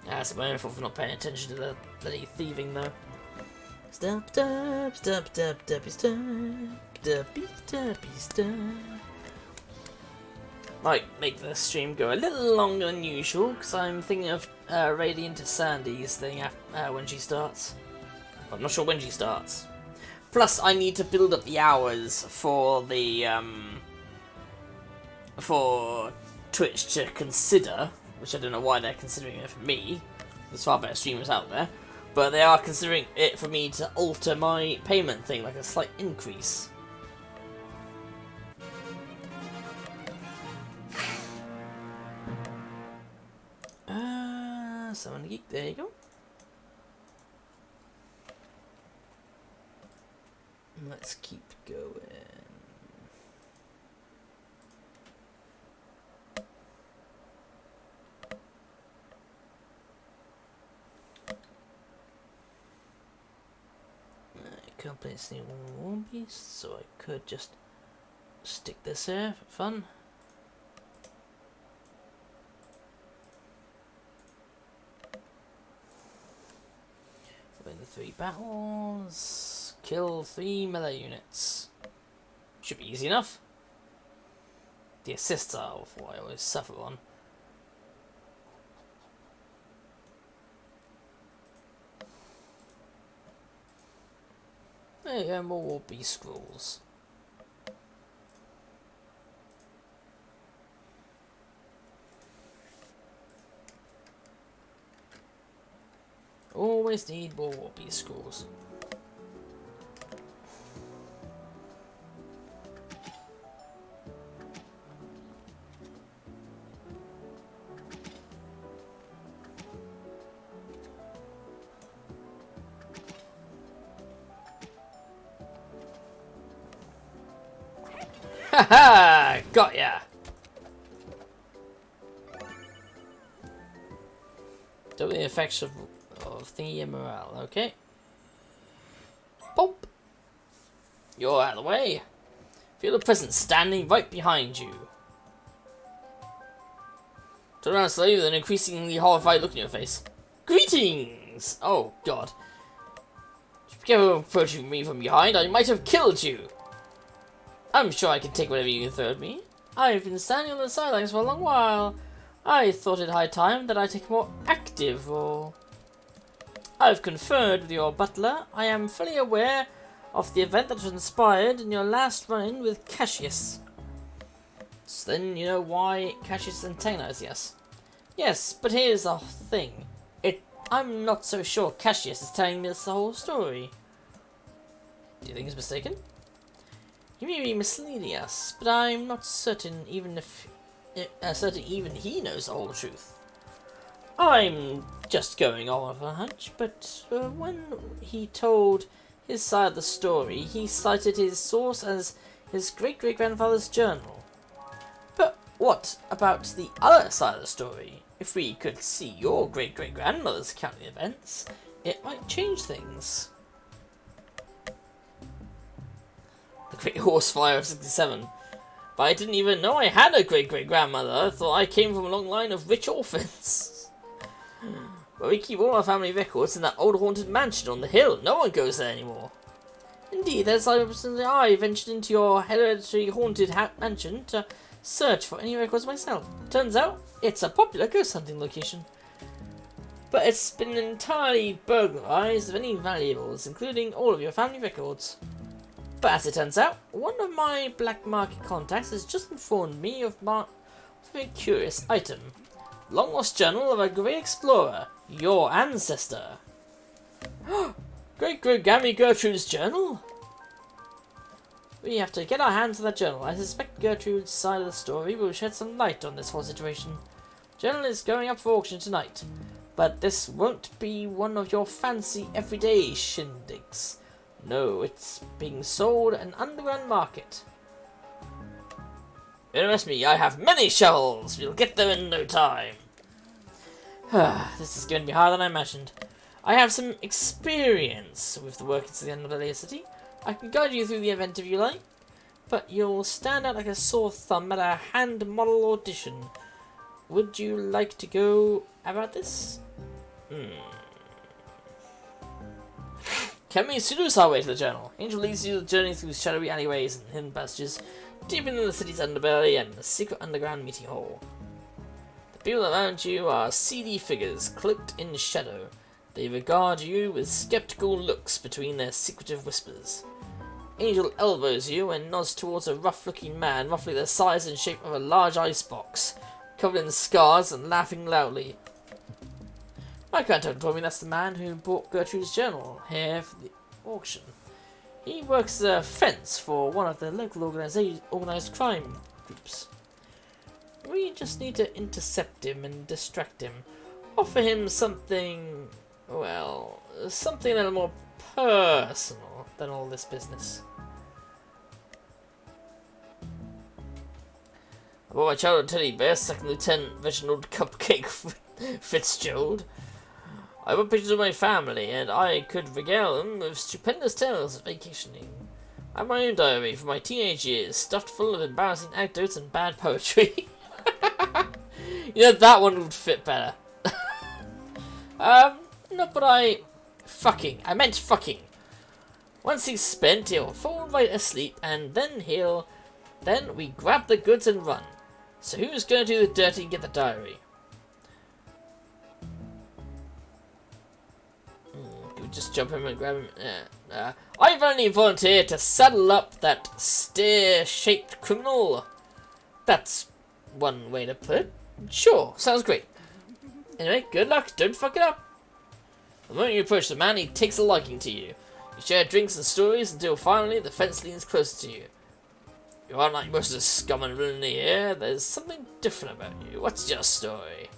S1: Yeah, that's my own fault for not paying attention to the bloody thieving though. Stop, stop, stop, stop, stop, stop, stop, stop, stop. Might make the stream go a little longer than usual because I'm thinking of raiding into Sandy's thing when she starts. But I'm not sure when she starts. Plus, I need to build up the hours for the for Twitch to consider, which I don't know why they're considering it for me. There's far better streamers out there. But they are considering it for me to alter my payment thing, like a slight increase. Summon Geek, there you go. Let's keep going. I can't play any war beasts, so I could just stick this here for fun. Win the 3 battles, kill 3 melee units. Should be easy enough. The assists are what I always suffer on. There you go, more War Beast scrolls. Always need more War Beast scrolls. Haha! Got ya! Double the effects of thingy and morale, okay. Pop! You're out of the way. Feel the presence standing right behind you. Turn around slowly with an increasingly horrified look in your face. Greetings! Oh, God. Just be careful approaching me from behind, I might have killed you. I'm sure I can take whatever you can throw at me. I've been standing on the sidelines for a long while. I thought it high time that I take a more active role. I've conferred with your butler. I am fully aware of the event that transpired in your last run-in with Cassius. So then you know why Cassius antagonized us. Yes, but here's the thing. I'm not so sure Cassius is telling me the whole story. Do you think he's mistaken? He may be misleading us, but I'm not certain even even he knows the whole truth. I'm just going off of a hunch, but when he told his side of the story, he cited his source as his great-great-grandfather's journal. But what about the other side of the story? If we could see your great-great-grandmother's account of the events, it might change things. The Great Horsefire of 67. But I didn't even know I had a great-great-grandmother. I thought I came from a long line of rich orphans. But we keep all our family records in that old haunted mansion on the hill. No one goes there anymore. Indeed, as I ventured into your hereditary haunted mansion to search for any records myself. Turns out, it's a popular ghost hunting location. But it's been entirely burglarized of any valuables, including all of your family records. But as it turns out, one of my black market contacts has just informed me of a very curious item. Long lost journal of a great explorer, your ancestor. Great-great-Gammy Gertrude's journal? We have to get our hands on that journal. I suspect Gertrude's side of the story will shed some light on this whole situation. The journal is going up for auction tonight, but this won't be one of your fancy everyday shindigs. No, it's being sold at an underground market. Interest me, I have many shovels. We'll get there in no time. This is going to be harder than I imagined. I have some experience with the workings of the Underlayer City. I can guide you through the event if you like, but you'll stand out like a sore thumb at a hand model audition. Would you like to go about this? Can we seduce our way to the journal? Angel leads you the journey through shadowy alleyways and hidden passages, deep into the city's underbelly and the secret underground meeting hall. The people around you are seedy figures, cloaked in shadow. They regard you with skeptical looks between their secretive whispers. Angel elbows you and nods towards a rough-looking man, roughly the size and shape of a large icebox, covered in scars and laughing loudly. My contact told me that's the man who bought Gertrude's journal here for the auction. He works as a fence for one of the local organised crime groups. We just need to intercept him and distract him. Offer him something, well, something a little more personal than all this business. I bought my childhood teddy bear, Second Lieutenant Reginald Cupcake Fitzgerald. I bought pictures of my family, and I could regale them with stupendous tales of vacationing. I have my own diary from my teenage years, stuffed full of embarrassing anecdotes and bad poetry. You know, that one would fit better. No, but I meant fucking. Once he's spent, he'll fall right asleep, and then we grab the goods and run. So who's going to do the dirty and get the diary? Can we just jump him and grab him? I've only volunteered to saddle up that stair-shaped criminal. That's one way to put it. Sure, sounds great. Anyway, good luck, don't fuck it up. The moment you approach the man, he takes a liking to you. You share drinks and stories until finally the fence leans closer to you. You aren't like most of the scum and villainy here. There's something different about you. What's your story?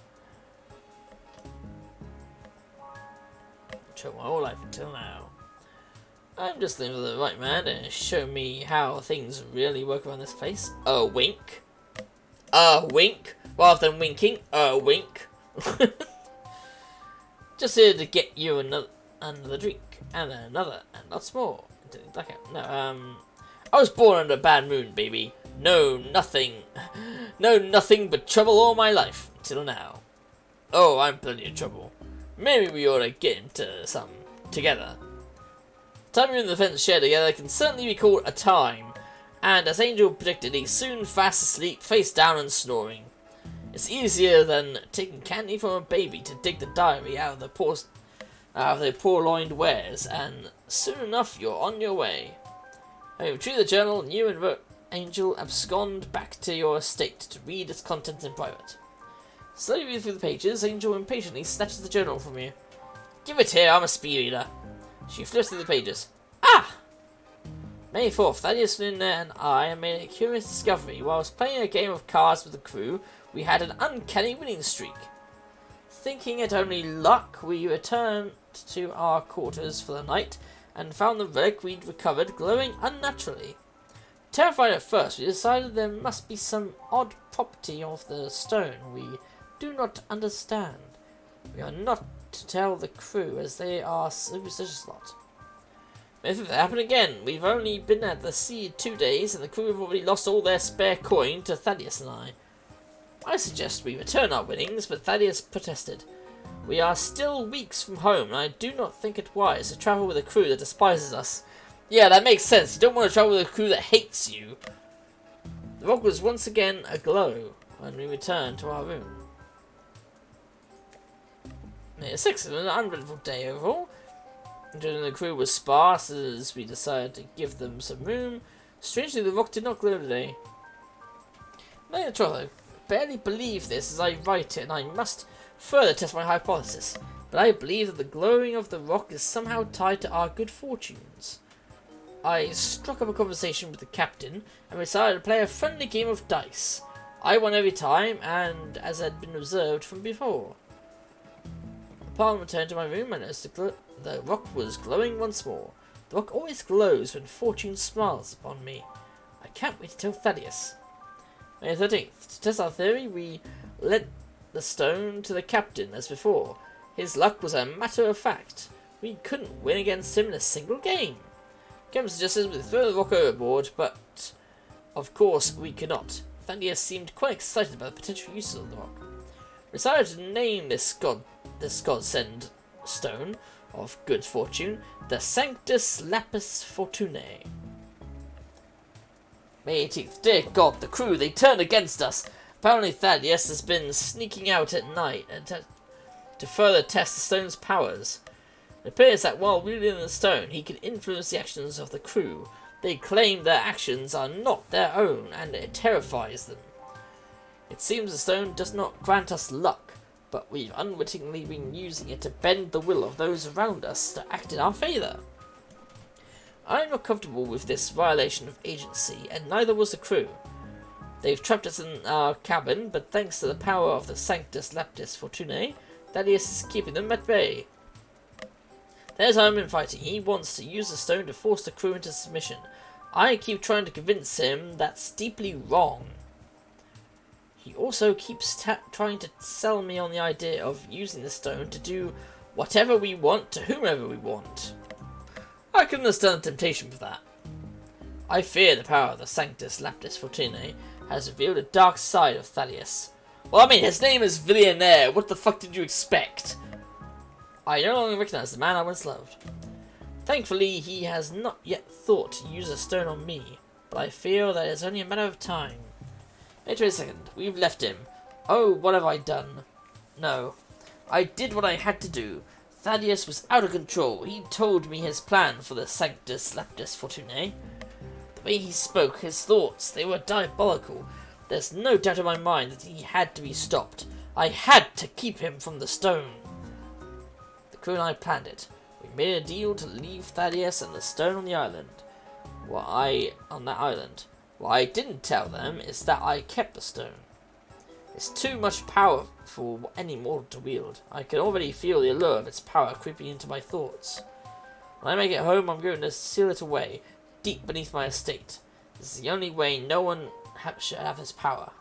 S1: Told my whole life until now. I'm just looking for the right man to show me how things really work around this place. A wink. A wink. Rather than winking, a wink. Just here to get you another drink, and then another, and lots more. No, I was born under a bad moon, baby. No, nothing but trouble all my life, till now. Oh, I'm plenty of trouble. Maybe we ought to get into some together. The time you're in the fence share together can certainly be called a time, and as Angel predicted, he's soon fast asleep, face down and snoring. It's easier than taking candy from a baby to dig the diary out of the poor-loined wares, and soon enough you're on your way. Having retrieved the journal, and you and Angel abscond back to your estate to read its contents in private. Slowly reading through the pages, Angel impatiently snatches the journal from you. Give it here, I'm a speed reader. She flips through the pages. Ah! May 4th, Thaddeus, Linda, and I made a curious discovery. Whilst playing a game of cards with the crew, we had an uncanny winning streak. Thinking it only luck, we returned to our quarters for the night and found the relic we'd recovered glowing unnaturally. Terrified at first, we decided there must be some odd property of the stone we do not understand. We are not to tell the crew, as they are superstitious lot. If it happened again, we've only been at the sea 2 days, and the crew have already lost all their spare coin to Thaddeus and I. I suggest we return our winnings, but Thaddeus protested. We are still weeks from home, and I do not think it wise to travel with a crew that despises us. Yeah, that makes sense. You don't want to travel with a crew that hates you. The rock was once again aglow when we returned to our room. May 6th, an uneventful day overall. The crew was sparse as we decided to give them some room. Strangely, the rock did not glow today. May the 12th, I barely believe this as I write it, and I must further test my hypothesis. But I believe that the glowing of the rock is somehow tied to our good fortunes. I struck up a conversation with the captain and we decided to play a friendly game of dice. I won every time, and as had been observed from before. Upon return to my room, I noticed the rock was glowing once more. The rock always glows when fortune smiles upon me. I can't wait to tell Thaddeus. May 13th. To test our theory, we lent the stone to the captain as before. His luck was a matter of fact. We couldn't win against him in a single game. Captain suggested we throw the rock overboard, but of course we could not. Thaddeus seemed quite excited about the potential uses of the rock. We decided to name this godsend stone of good fortune the Sanctus Lapis Fortunae. May 18th. Dear God, the crew, they turned against us. Apparently Thaddeus has been sneaking out at night to further test the stone's powers. It appears that while wielding the stone, he can influence the actions of the crew. They claim their actions are not their own, and it terrifies them. It seems the stone does not grant us luck, but we've unwittingly been using it to bend the will of those around us to act in our favour. I'm not comfortable with this violation of agency, and neither was the crew. They've trapped us in our cabin, but thanks to the power of the Sanctus Laptis Fortunae, Thaddeus is keeping them at bay. There's our infighting. He wants to use the stone to force the crew into submission. I keep trying to convince him that's deeply wrong. He also keeps trying to sell me on the idea of using the stone to do whatever we want to whomever we want. I can understand the temptation for that. I fear the power of the Sanctus Laptis Fortunae has revealed a dark side of Thaddeus. Well, I mean, his name is Billionaire. What the fuck did you expect? I no longer recognize the man I once loved. Thankfully, he has not yet thought to use a stone on me, but I feel that it's only a matter of time. Wait a second, we've left him. Oh, what have I done? No, I did what I had to do. Thaddeus was out of control. He told me his plan for the Sanctus Laptis Fortunae. The way he spoke, his thoughts, they were diabolical. There's no doubt in my mind that he had to be stopped. I had to keep him from the stone. The crew and I planned it. We made a deal to leave Thaddeus and the stone on the island. What I didn't tell them is that I kept the stone. It's too much power for any mortal to wield. I can already feel the allure of its power creeping into my thoughts. When I make it home, I'm going to seal it away, deep beneath my estate. This is the only way no one should have its power.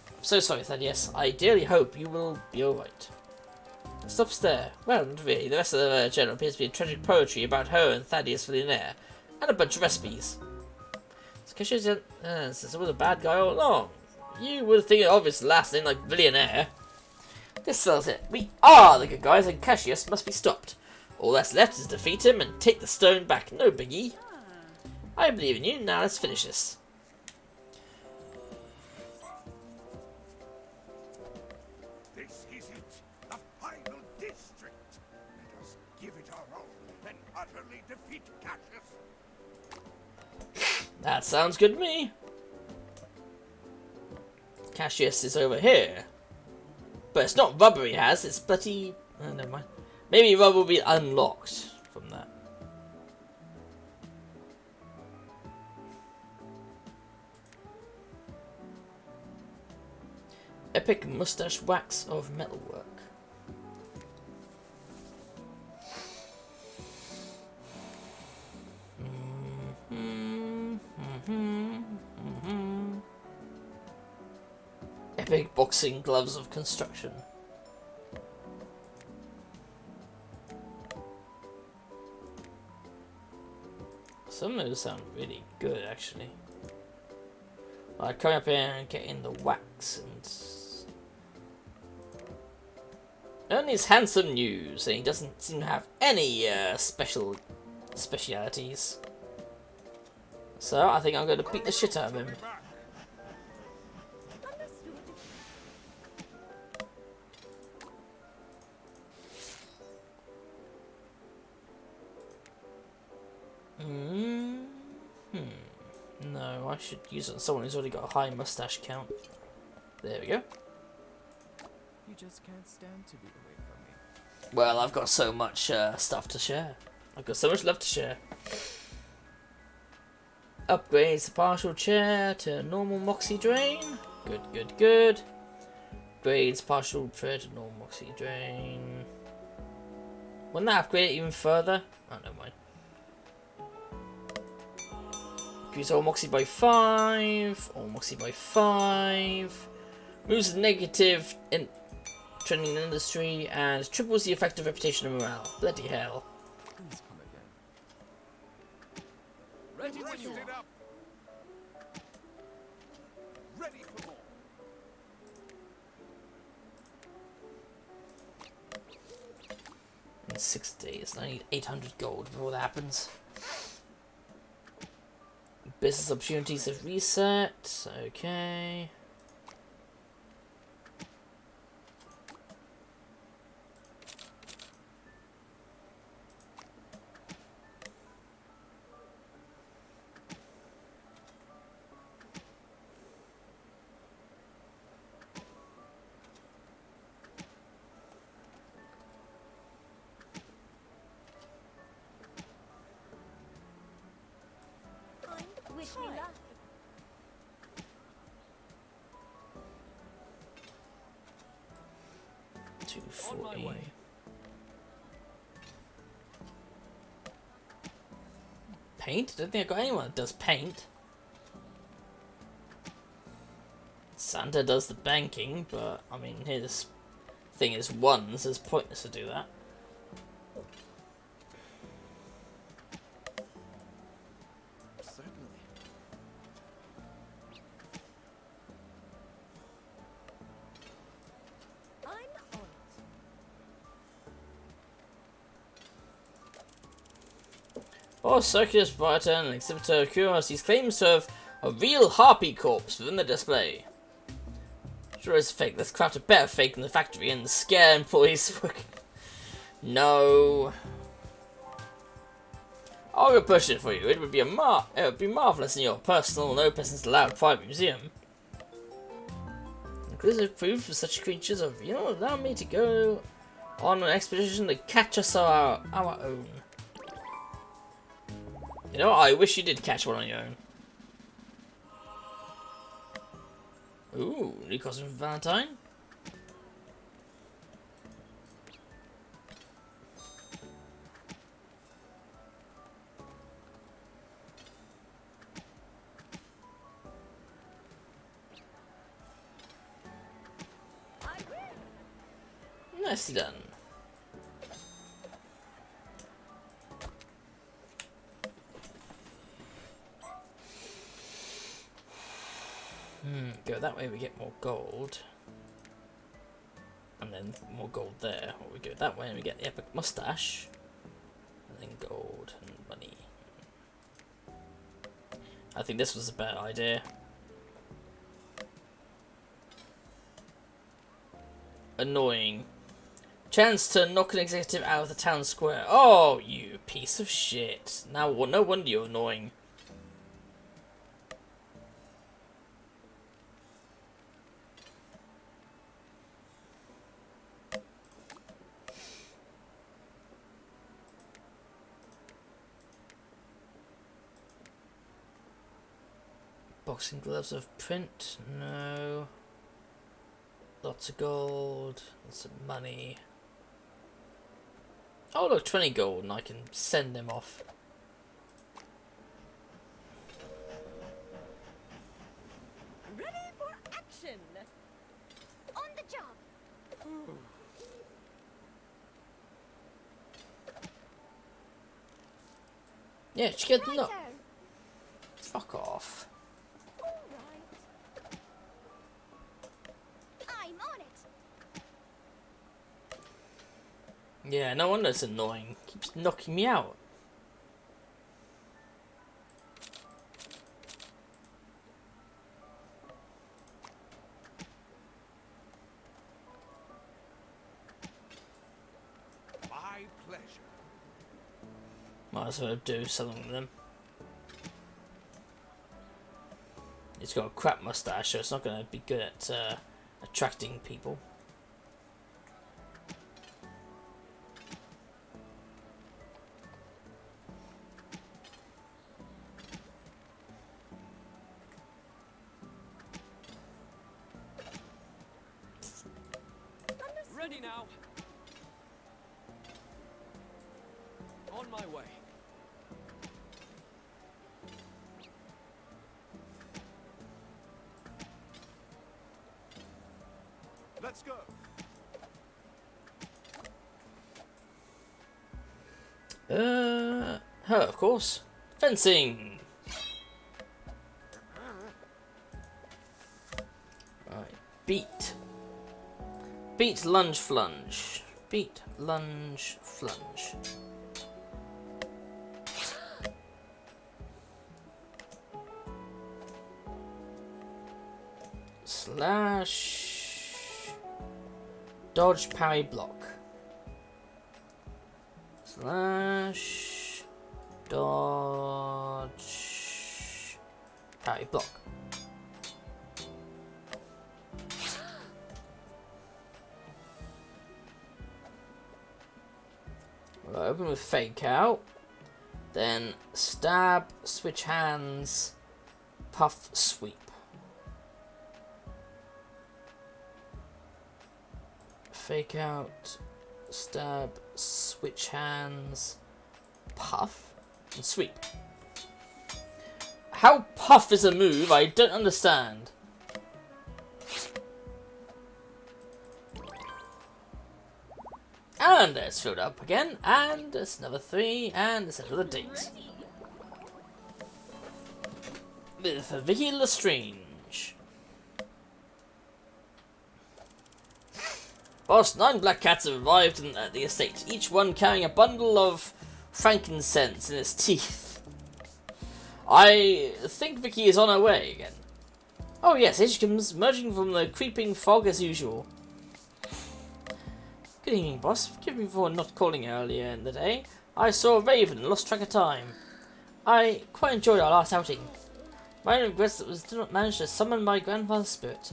S1: I'm so sorry, Thaddeus. I dearly hope you will be alright. Stops there. Well, not really. The rest of the journal appears to be tragic poetry about her and Thaddeus Billionaire, and a bunch of recipes. Cassius was a bad guy all along. You would think it obvious last name like Billionaire. This sells it. We are the good guys, and Cassius must be stopped. All that's left is defeat him and take the stone back. No biggie. I believe in you. Now let's finish this.
S8: This is it, the final district. Let us give it our all and utterly defeat Cassius.
S1: That sounds good to me. Cassius is over here. But it's not rubber he has, it's bloody... Oh, never mind. Maybe rubber will be unlocked from that. Epic mustache wax of metalwork. Epic boxing gloves of construction. Some of those sound really good, actually. Like coming up here and getting the wax and Ernie's handsome news, and he doesn't seem to have any specialities. So I think I'm going to beat the shit out of him. No, I should use it on someone who's already got a high mustache count. There we go.
S6: You just can't stand to be away from me.
S1: Well, I've got so much stuff to share. I've got so much love to share. Upgrades the partial chair to normal moxie drain. Good, good, good. Upgrades partial chair to normal moxie drain. Wouldn't that upgrade it even further? Oh, never mind. Increase all moxie by 5. All moxie by 5. Moves the negative in trending in the industry and triples the effect of reputation and morale. Bloody hell.
S6: Please come again.
S4: Ready when you are. Up. Ready for more.
S1: In 6 days, I need 800 gold before that happens. Business opportunities have reset. Okay.
S2: me luck.
S6: On my
S1: 240.
S6: way.
S1: Paint? I don't think I've got anyone that does paint. Santa does the banking, but I mean his thing is ones, it's pointless to do that.
S6: Certainly.
S2: I'm on it.
S1: Boss Circus provider and exhibitor of curiosities claims to have a real harpy corpse within the display. Sure it's fake. Let's craft a better fake in the factory and scare employees. No. I'll go push it for you. It would be marvelous in your personal, no persons allowed private museum. Inclusive proof of such creatures of allow me to go on an expedition to catch us our own. You know what? I wish you did catch one on your own. Ooh, new costume for Valentine. Nicely done. Go that way, we get more gold. And then more gold there. Or we go that way and we get the epic mustache. And then gold and money. I think this was a better idea. Annoying. Chance to knock an executive out of the town square. Oh, you piece of shit. Now, no wonder you're annoying. Boxing gloves of print? No. Lots of gold. Lots of money. Oh look, 20 gold and I can send them off.
S2: Ready for action.
S3: On the job.
S1: Yeah, she get no.
S3: Righto.
S1: Fuck off.
S2: All right.
S3: I'm on it.
S1: Yeah, no wonder it's annoying. Keeps knocking me out.
S8: My pleasure.
S1: Might as well do something with them. He's got a crap mustache, so it's not going to be good at attracting people.
S6: Ready now. On my way.
S8: Let's go.
S1: Her, of course. Fencing. Right, beat. Beat, lunge, flunge. Beat, lunge, flunge. Slash. Dodge, parry, block. Slash. Dodge. Parry, block. We'll open with fake out. Then stab, switch hands, puff, sweep. Fake out, stab, switch hands, puff, and sweep. How puff is a move, I don't understand. And it's filled up again, and it's another 3, and it's another date. With Vicky Lestrange. Boss, 9 black cats have arrived at the estate, each one carrying a bundle of frankincense in its teeth. I think Vicky is on her way again. Oh yes, here she comes, emerging from the creeping fog as usual. Good evening, boss. Forgive me for not calling earlier in the day. I saw a raven and lost track of time. I quite enjoyed our last outing. My only regret was did not manage to summon my grandfather's spirit.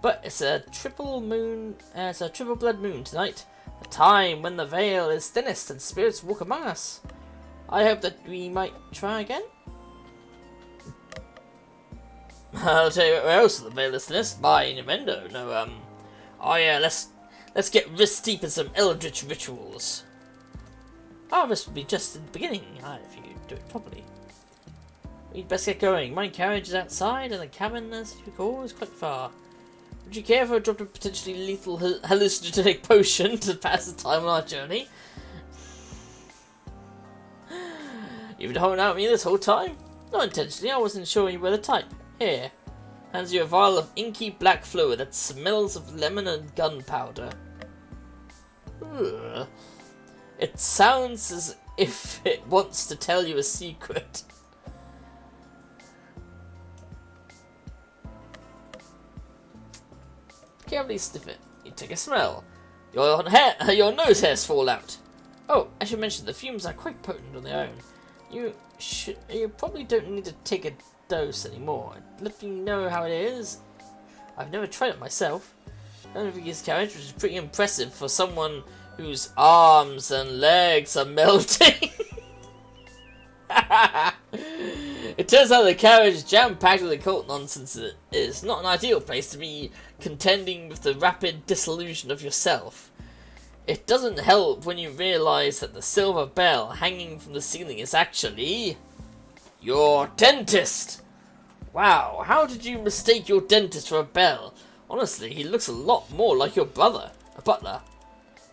S1: But it's a triple blood moon tonight, a time when the veil is thinnest and spirits walk among us. I hope that we might try again. I'll tell you where else the veil is thinnest, by innuendo. No, let's get wrist deep in some eldritch rituals. Oh, this would be just the beginning, if you do it properly. We'd best get going. My carriage is outside, and the cabin, as you recall, is quite far. Would you care if I dropped a potentially lethal hallucinogenic potion to pass the time on our journey? You've been holding out on me this whole time? Not intentionally, I wasn't sure you were the type. Here. Hands you a vial of inky black fluid that smells of lemon and gunpowder. It sounds as if it wants to tell you a secret. Carefully sniff it. You take a smell. Your nose hairs fall out. Oh, I should mention the fumes are quite potent on their own. You probably don't need to take a dose anymore. Let me know how it is. I've never tried it myself. Vicky's carriage, which is pretty impressive for someone whose arms and legs are melting. It turns out the carriage is jam-packed with occult nonsense. It is not an ideal place to be contending with the rapid dissolution of yourself. It doesn't help when you realise that the silver bell hanging from the ceiling is actually your dentist. Wow, how did you mistake your dentist for a bell? Honestly, he looks a lot more like your brother, a butler.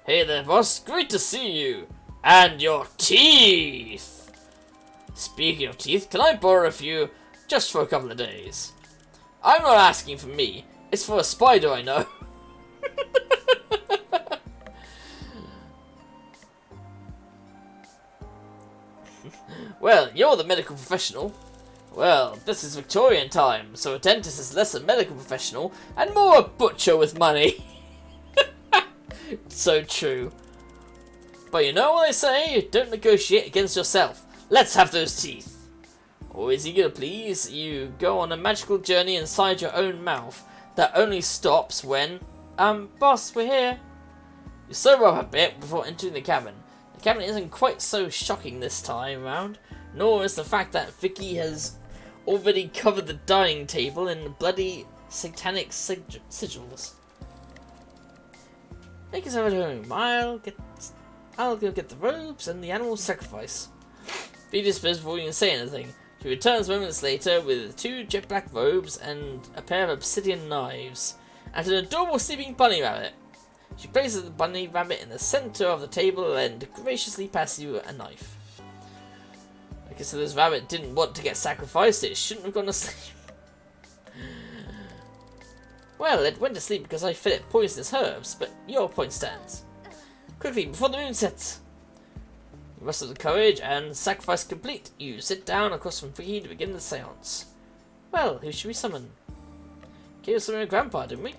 S1: Hey there, boss. Great to see you. And your teeth. Speaking of teeth, can I borrow a few just for a couple of days? I'm not asking for me. It's for a spider I know. Well, you're the medical professional. Well, this is Victorian time, so a dentist is less a medical professional and more a butcher with money. So true. But you know what I say? Don't negotiate against yourself. Let's have those teeth. Always eager to please, you go on a magical journey inside your own mouth that only stops when, boss, we're here. You sober up a bit before entering the cabin. The cabin isn't quite so shocking this time round, nor is the fact that Vicky has already covered the dining table in bloody satanic sigils. Make yourself at home. I'll go get the robes and the animal sacrifice. Be dismissed before you can say anything. She returns moments later with 2 jet black robes and a pair of obsidian knives, and an adorable sleeping bunny rabbit. She places the bunny rabbit in the centre of the table and graciously passes you a knife. I guess if this rabbit didn't want to get sacrificed, it shouldn't have gone to sleep. Well, it went to sleep because I fed it poisonous herbs, but your point stands. Quickly, before the moon sets. You muster the courage, and sacrifice complete, you sit down across from Vicky to begin the seance. Well, who should we summon? Gave us some of your grandpa, didn't we?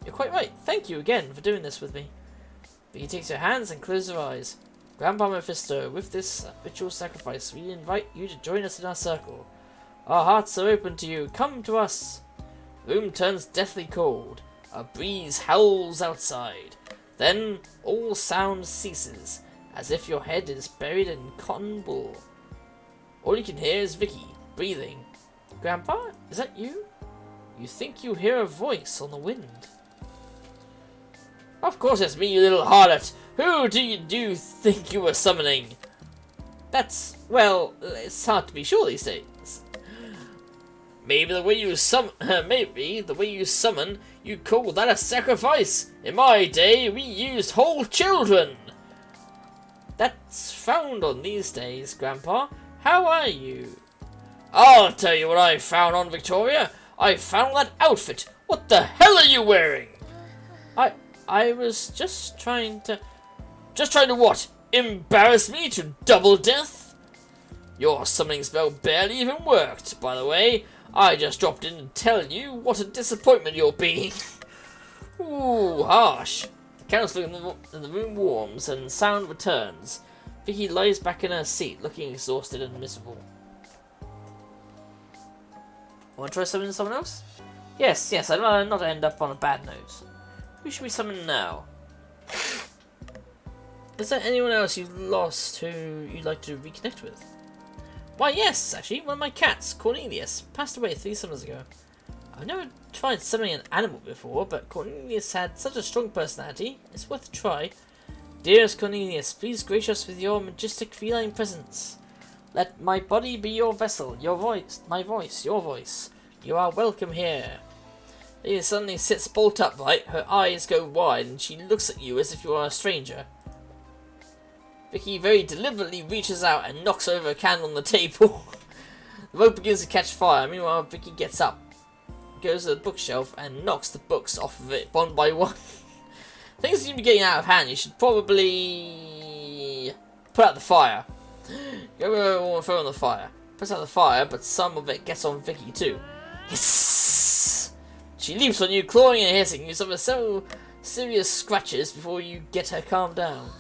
S1: You're quite right. Thank you again for doing this with me. Vicky takes her hands and closes her eyes. Grandpa Mephisto, with this ritual sacrifice, we invite you to join us in our circle. Our hearts are open to you. Come to us. The room turns deathly cold. A breeze howls outside. Then all sound ceases, as if your head is buried in cotton wool. All you can hear is Vicky, breathing. Grandpa? Is that you? You think you hear a voice on the wind. Of course it's me, you little harlot. Who do you think you were summoning? That's, well, it's hard to be sure these days. Maybe the way you summon, you'd call that a sacrifice. In my day, we used whole children. That's frowned on these days, Grandpa. How are you? I'll tell you what I found on, Victoria. I found that outfit. What the hell are you wearing? I was just trying to... Just trying to what? Embarrass me to double death? Your summoning spell barely even worked, by the way. I just dropped in to tell you what a disappointment you're being. Ooh, harsh. The candle's in the room warms and sound returns. Vicky lies back in her seat, looking exhausted and miserable. Want to try summoning someone else? Yes, I'd rather not end up on a bad note. Who should we summon now? Is there anyone else you've lost who you'd like to reconnect with? Why, yes, actually. One of my cats, Cornelius, passed away 3 summers ago. I've never tried summoning an animal before, but Cornelius had such a strong personality. It's worth a try. Dearest Cornelius, please grace us with your majestic feline presence. Let my body be your vessel, your voice, my voice, your voice. You are welcome here. Lady suddenly sits bolt upright, her eyes go wide, and she looks at you as if you are a stranger. Vicky very deliberately reaches out and knocks over a candle on the table. The rope begins to catch fire. Meanwhile, Vicky gets up, goes to the bookshelf, and knocks the books off of it one by one. Things seem to be getting out of hand. You should probably put out the fire. Go over and throw on the fire. Puts out the fire, but some of it gets on Vicky too. Hiss! She leaps on you, clawing and hissing. You suffer several serious scratches before you get her calmed down.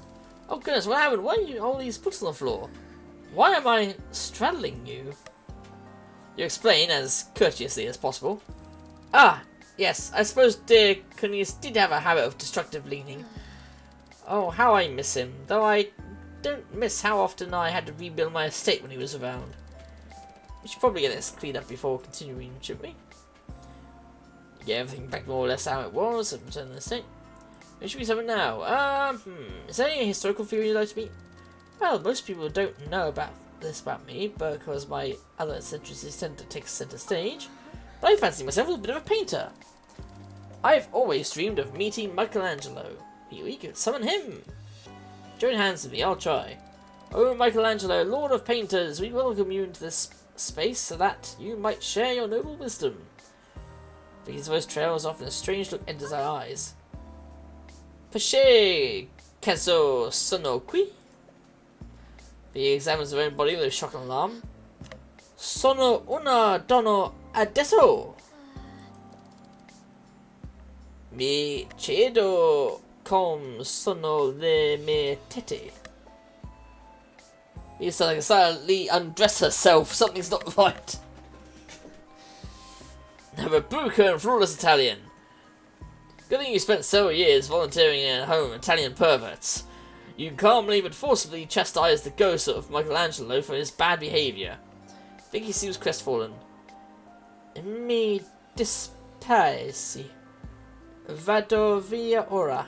S1: Oh goodness, what happened? Why are you all these books on the floor? Why am I straddling you? You explain as courteously as possible. Ah, yes, I suppose dear Cornelius did have a habit of destructive leaning. Oh, how I miss him, though I don't miss how often I had to rebuild my estate when he was around. We should probably get this cleaned up before continuing, shouldn't we? Get everything back more or less how it was and return to the estate. Who should we summon now? Is there any historical figure you'd like to meet? Well, most people don't know about me, because my other eccentricities tend to take center stage. But I fancy myself a bit of a painter. I've always dreamed of meeting Michelangelo. We could summon him. Join hands with me, I'll try. Oh, Michelangelo, Lord of Painters, we welcome you into this space so that you might share your noble wisdom. Vicky's voice trails off and a strange look enters her eyes. Pache caso sono qui? He examines her own body with a shock and alarm. Sono una donna adesso. Mi chiedo come sono le mie tette. You sound like silently undress herself. Something's not right. Rebuca and flawless Italian. Good thing you spent several years volunteering in a home of Italian perverts. You calmly but forcibly chastise the ghost of Michelangelo for his bad behaviour. Vicky seems crestfallen. Mi dispiace. Vado via ora.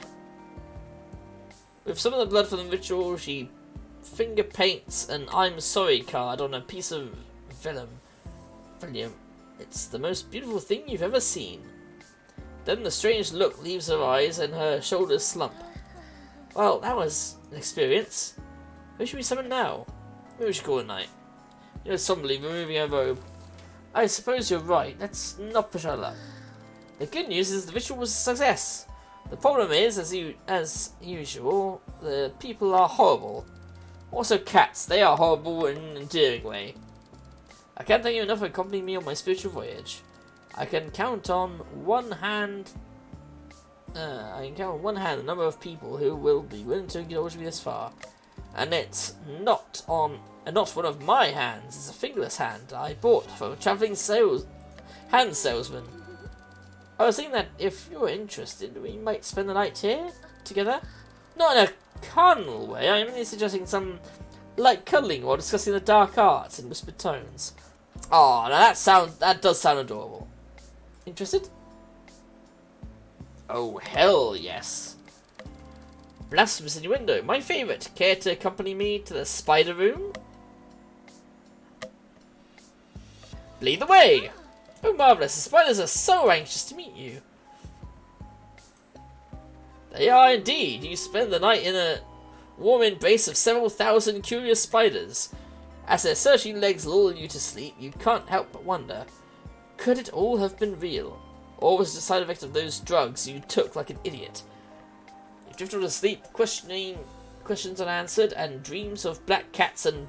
S1: With some of the blood from the ritual, she finger paints an I'm sorry card on a piece of vellum. It's the most beautiful thing you've ever seen. Then the strange look leaves her eyes and her shoulders slump. Well, that was an experience. Who should we summon now? Maybe we should call it night. You know, somberly removing her robe. I suppose you're right. Let's not push our luck. The good news is the ritual was a success. The problem is, as usual, the people are horrible. Also cats. They are horrible in an endearing way. I can't thank you enough for accompanying me on my spiritual voyage. I can count on one hand the number of people who will be willing to indulge me this far. And it's not one of my hands, it's a fingerless hand I bought from a travelling hand salesman. I was thinking that if you were interested, we might spend the night here together. Not in a carnal way, I'm only suggesting some light cuddling while discussing the dark arts in whispered tones. Oh, now that does sound adorable. Interested? Oh, hell yes. Blasphemous innuendo, my favourite. Care to accompany me to the spider room? Lead the way! Oh, marvellous, the spiders are so anxious to meet you. They are indeed. You spend the night in a warm embrace of several thousand curious spiders. As their searching legs lull you to sleep, you can't help but wonder, could it all have been real? Or was it a side effect of those drugs you took like an idiot? You drift off to sleep, questioning questions unanswered, and dreams of black cats and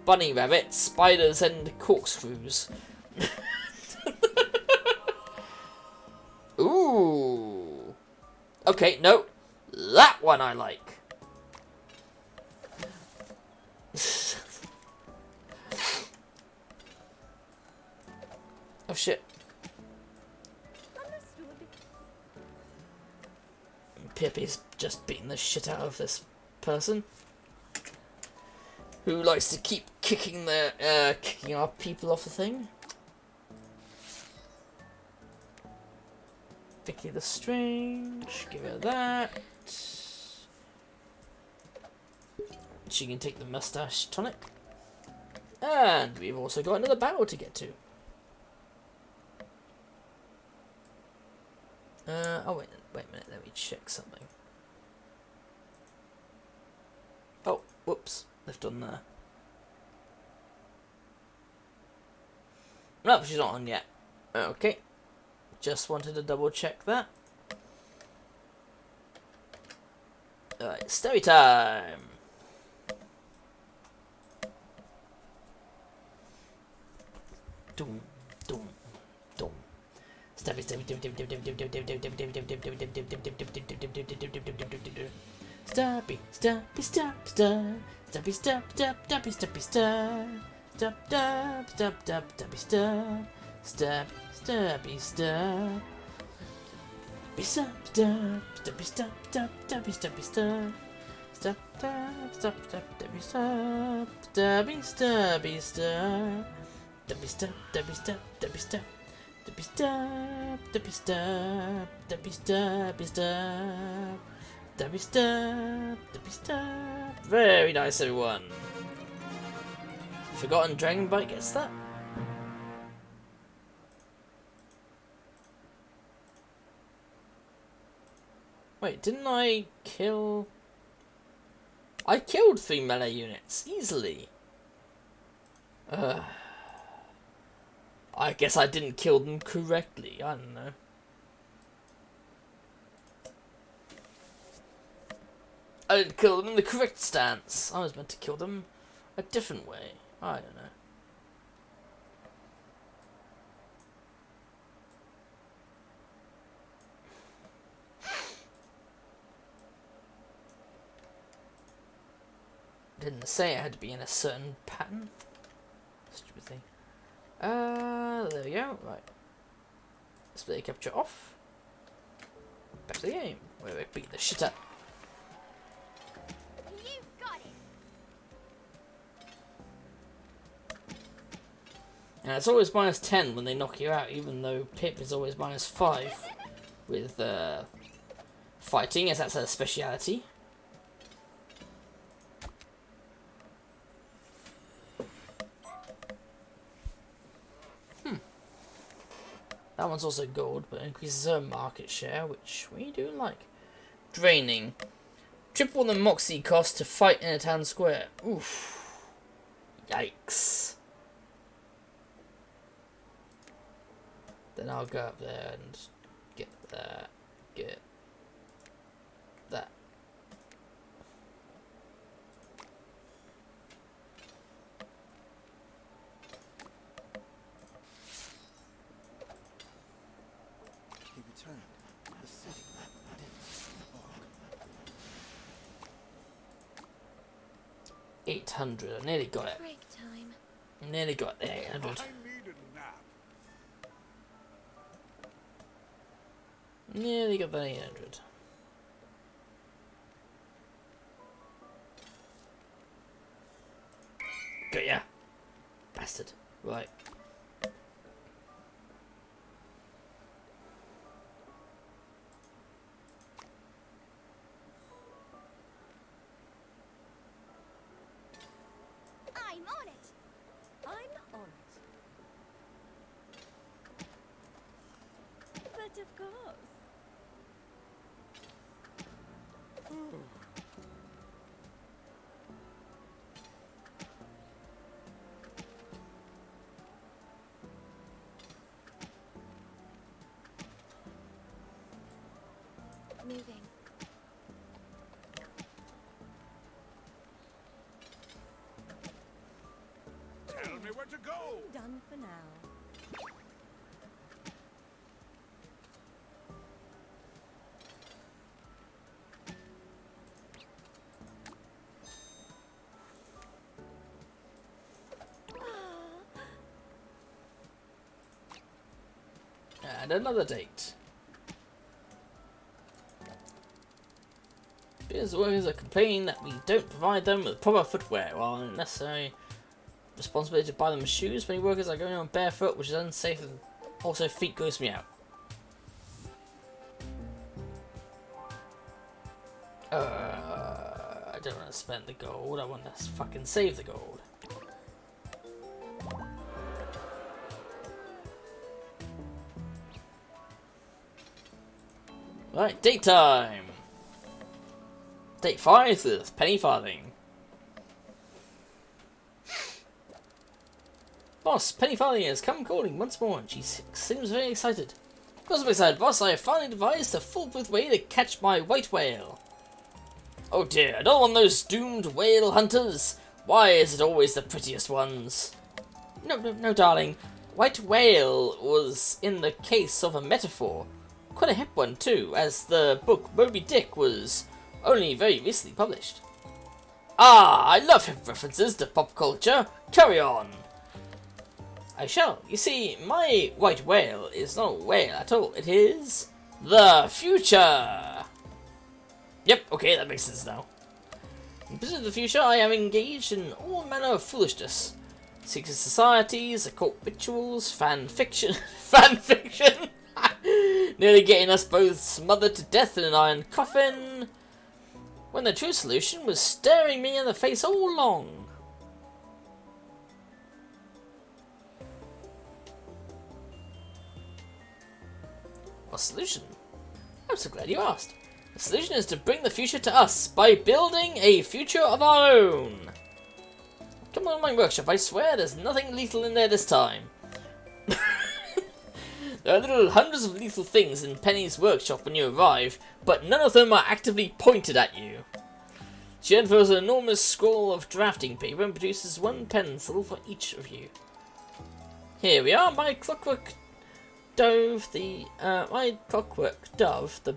S1: bunny rabbits, spiders and corkscrews. Ooh. Okay, no. That one I like. Oh shit. Pippi's just beating the shit out of this person who likes to keep kicking our people off the thing. Vicky the Strange, give her that. She can take the mustache tonic. And we've also got another battle to get to. Oh wait a minute, let me check something. Oh, whoops, left on there. No, she's not on yet. Okay, just wanted to double check that. Alright, story time! Doom, doom, doom. Stabby, stabby, stabby, stabby, stabby, stab, stabby, stab, stabby, stabby, stab, stab, stab, stab, stabby, stab, stab, stabby, stab, stab, stab, stabby, stab, stab, stabby, stabby, stab, stab, stab, stab, stabby, stab, stabby, stabby, stab, stabby, stab, stabby, stab, stabby, stab. Dabby stab, dabby stab, dabby stabby stab, dabby stab, dabby stab. Very nice, everyone. Forgotten Dragon Bite gets that. Wait, didn't I kill? I killed 3 melee units easily. I guess I didn't kill them correctly. I don't know. I didn't kill them in the correct stance. I was meant to kill them a different way. I don't know. Didn't say it had to be in a certain pattern. Stupid thing. There we go. Right. Display capture off. Back to the game. Where we beat the shit up.
S3: You got it.
S1: And it's always minus 10 when they knock you out, even though Pip is always minus 5 with fighting, as that's her speciality. That one's also gold, but increases her market share, which we do like. Draining. Triple the moxie cost to fight in a town square. Oof. Yikes. Then I'll go up there and get that. Get that.
S6: He returned. The city, dense fog.
S1: 800. I nearly got it.
S3: Break time.
S1: Nearly got the 800.
S8: I need a nap.
S1: Nearly got the 800. Got ya. Bastard. Right.
S2: of course.
S3: Moving.
S8: Tell me where to go!
S2: Done for now.
S1: And another date. Business workers are complaining that we don't provide them with proper footwear, while unnecessary responsibility to buy them shoes. Many workers are going on barefoot, which is unsafe, and also feet gross me out. I don't want to spend the gold, I want to fucking save the gold. Right, date time! Date 5 with Penny Farthing. Boss, Penny Farthing has come calling once more and she seems very excited. Of course I'm excited, boss. I have finally devised a foolproof way to catch my white whale. Oh dear, I don't want those doomed whale hunters. Why is it always the prettiest ones? No, darling. White whale was in the case of a metaphor. Quite a hip one too, as the book Moby Dick was only very recently published. Ah, I love hip references to pop culture. Carry on. I shall. You see, my white whale is not a whale at all. It is the future. Yep, okay, that makes sense now. In pursuit of the future, I am engaged in all manner of foolishness. Secret societies, occult rituals, fan fiction, nearly getting us both smothered to death in an iron coffin, when the true solution was staring me in the face all along. What solution? I'm so glad you asked. The solution is to bring the future to us by building a future of our own. Come on my workshop, I swear there's nothing lethal in there this time. There are little hundreds of lethal things in Penny's workshop when you arrive, but none of them are actively pointed at you. She unfurls an enormous scroll of drafting paper and produces one pencil for each of you. Here we are, my clockwork dove, the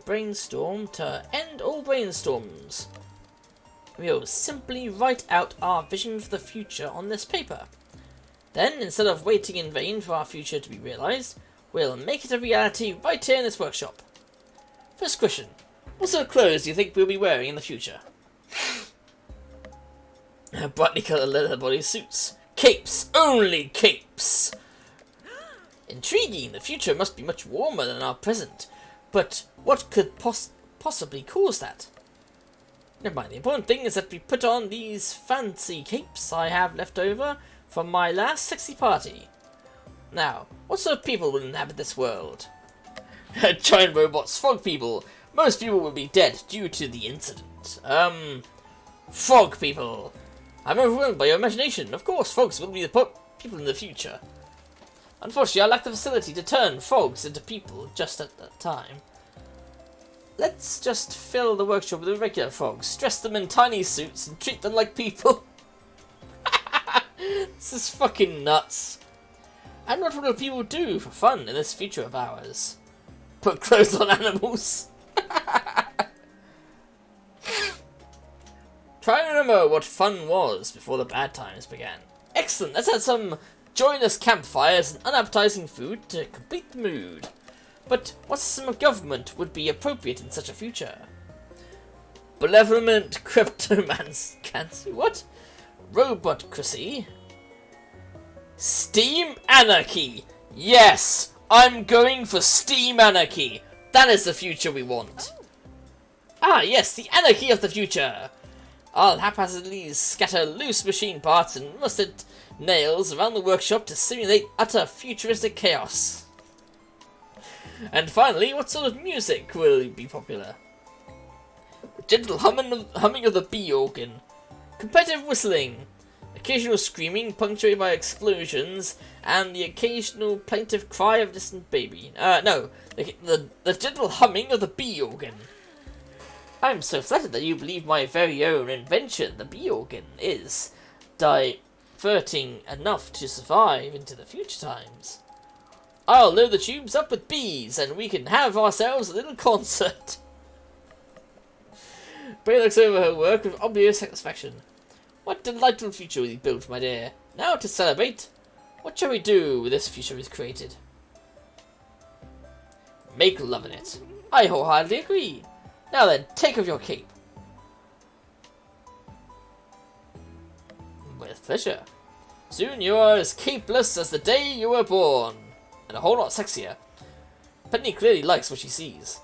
S1: brainstorm to end all brainstorms. We'll simply write out our vision for the future on this paper. Then, instead of waiting in vain for our future to be realised, we'll make it a reality right here in this workshop. First question. What sort of clothes do you think we'll be wearing in the future? Brightly coloured leather bodysuits. Capes! Only capes! Intriguing. The future must be much warmer than our present. But what could possibly cause that? Never mind. The important thing is that we put on these fancy capes I have left over from my last sexy party. Now, what sort of people will inhabit this world? Giant robots, frog people. Most people will be dead due to the incident. Frog people. I'm overwhelmed by your imagination. Of course, frogs will be the people in the future. Unfortunately, I lack the facility to turn frogs into people just at that time. Let's just fill the workshop with regular frogs, dress them in tiny suits, and treat them like people. This is fucking nuts. And what will people do for fun in this future of ours? Put clothes on animals. Try and remember what fun was before the bad times began. Excellent, let's add some joyless campfires and unappetizing food to complete the mood. But what system of government would be appropriate in such a future? Benevolent cryptomancy? What? Robotcracy? Steam anarchy! Yes! I'm going for steam anarchy! That is the future we want! Ah, yes, the anarchy of the future! I'll haphazardly scatter loose machine parts and rusted nails around the workshop to simulate utter futuristic chaos. And finally, what sort of music will be popular? The gentle humming of the bee organ, competitive whistling, occasional screaming punctuated by explosions, and the occasional plaintive cry of a distant baby. No, the gentle humming of the bee organ. I'm so flattered that you believe my very own invention, the bee organ, is diverting enough to survive into the future times. I'll load the tubes up with bees, and we can have ourselves a little concert. Bray looks over her work with obvious satisfaction. What delightful future we've built, my dear. Now to celebrate, what shall we do with this future we've created? Make love in it. I wholeheartedly agree. Now then, take off your cape. With pleasure. Soon you are as capeless as the day you were born. And a whole lot sexier. Penny clearly likes what she sees.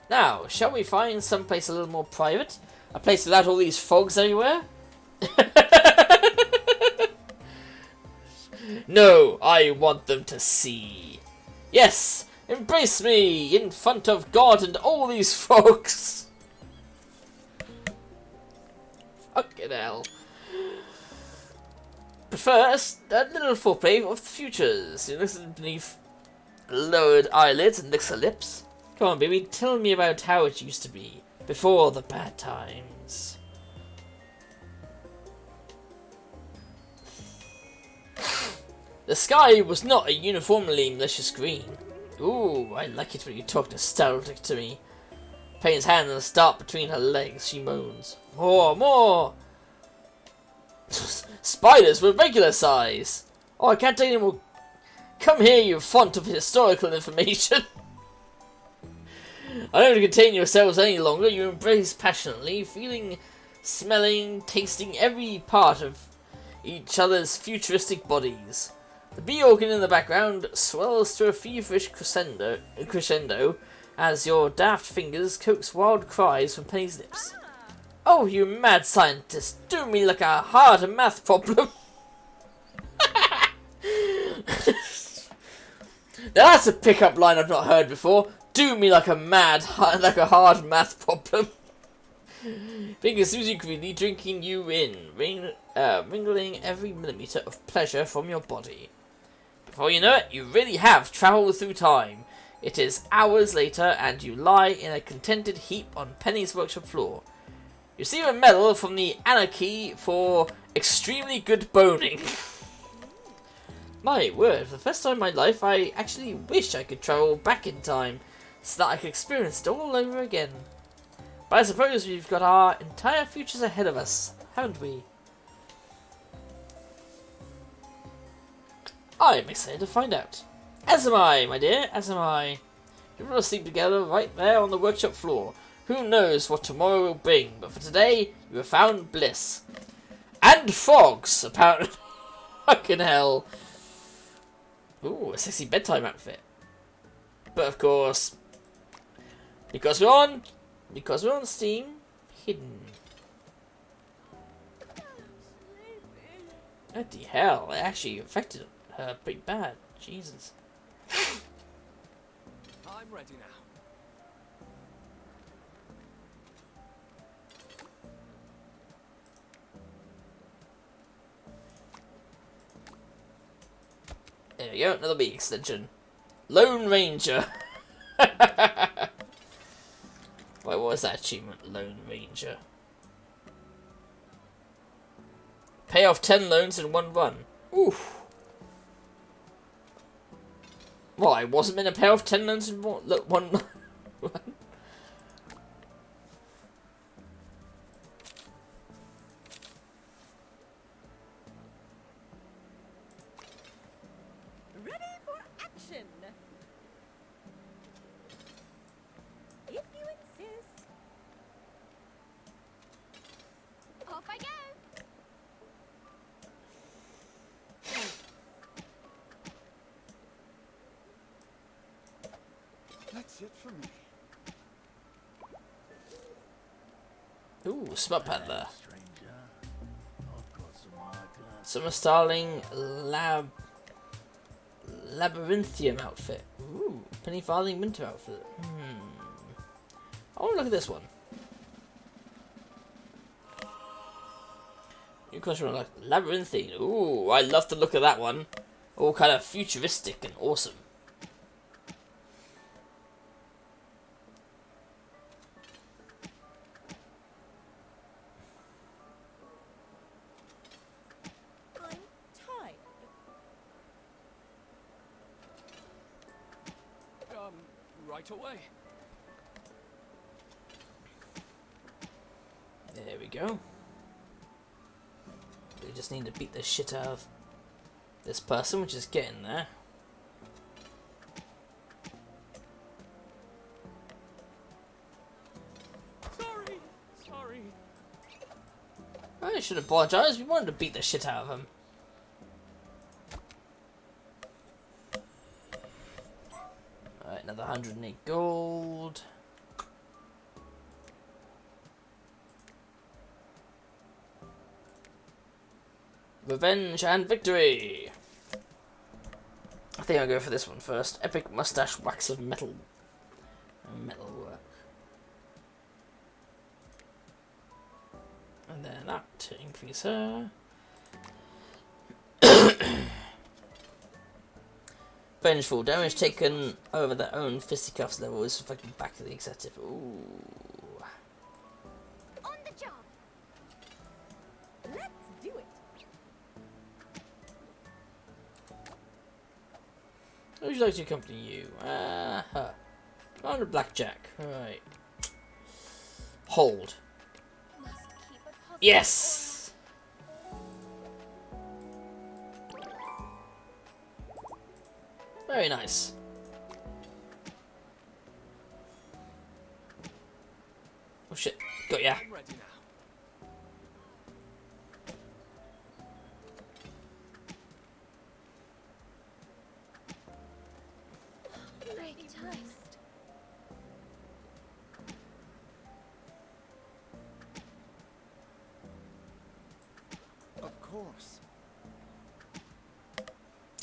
S1: Now, shall we find some place a little more private? A place without all these fogs everywhere? No, I want them to see. Yes, embrace me in front of God and all these folks. Fucking hell. But first, a little foreplay of the futures. You listen beneath lowered eyelids and licks her lips. Come on, baby, tell me about how it used to be before the bad times. The sky was not a uniformly malicious green. Ooh, I like it when you talk nostalgic to me. Payne's hands start between her legs. She moans. More, more! Spiders were regular size! Oh, I can't take any more. Come here, you font of historical information! I don't contain yourselves any longer. You embrace passionately, feeling, smelling, tasting every part of each other's futuristic bodies. The bee organ in the background swells to a feverish crescendo as your daft fingers coax wild cries from Penny's lips. Oh, you mad scientist, do me like a hard math problem. Now that's a pickup line I've not heard before. Do me like a hard math problem. Fingers Susie greedily drinking you in, wringling every millimetre of pleasure from your body. Before you know it, you really have travelled through time. It is hours later, and you lie in a contented heap on Penny's workshop floor. You receive a medal from the Anarchy for extremely good boning. My word, for the first time in my life, I actually wish I could travel back in time, so that I could experience it all over again. But I suppose we've got our entire futures ahead of us, haven't we? I'm excited to find out. As am I, my dear, as am I. We will sleep together right there on the workshop floor. Who knows what tomorrow will bring, but for today, you have found bliss. And fogs, apparently. Fucking hell. Ooh, a sexy bedtime outfit. But of course, because we're on Steam, hidden. What the hell? It actually affected her pretty bad. Jesus.
S6: I'm ready now.
S1: There we go, another bee extension. Lone Ranger. Wait, what was that achievement? Lone Ranger. Pay off 10 loans in one run. Oof. Well, I wasn't meant to pay off 10 loans in one run.
S2: Ready for action! If you insist.
S3: Off I go.
S4: That's it for me.
S1: Ooh, Smut Paddler.
S8: Stranger, I've got some eyeglasses.
S1: Summer Starling Labyrinthium outfit. Ooh, penny farthing winter outfit. I want to look at this one. New question like labyrinthine. Ooh, I love to look at that one. All kind of futuristic and awesome.
S2: I'm tired.
S6: Right away.
S1: There we go. We just need to beat the shit out of this person, which is getting there.
S6: Sorry.
S1: I should apologise. We wanted to beat the shit out of him. Alright, another 108 gold. Revenge and victory! I think I'll go for this one first. Epic mustache wax of metal. Metal work. And then that to increase her. Vengeful. Damage taken over their own fisticuffs level is reflected back to the executive. Ooh.
S3: On the job.
S2: Let's do it.
S1: Who would you like to accompany you? Her. On to blackjack. Right. Hold.
S3: Must keep a positive
S1: Yes! Very nice. Oh shit. Got ya.
S6: I'm ready now.
S3: Great taste.
S4: Of course.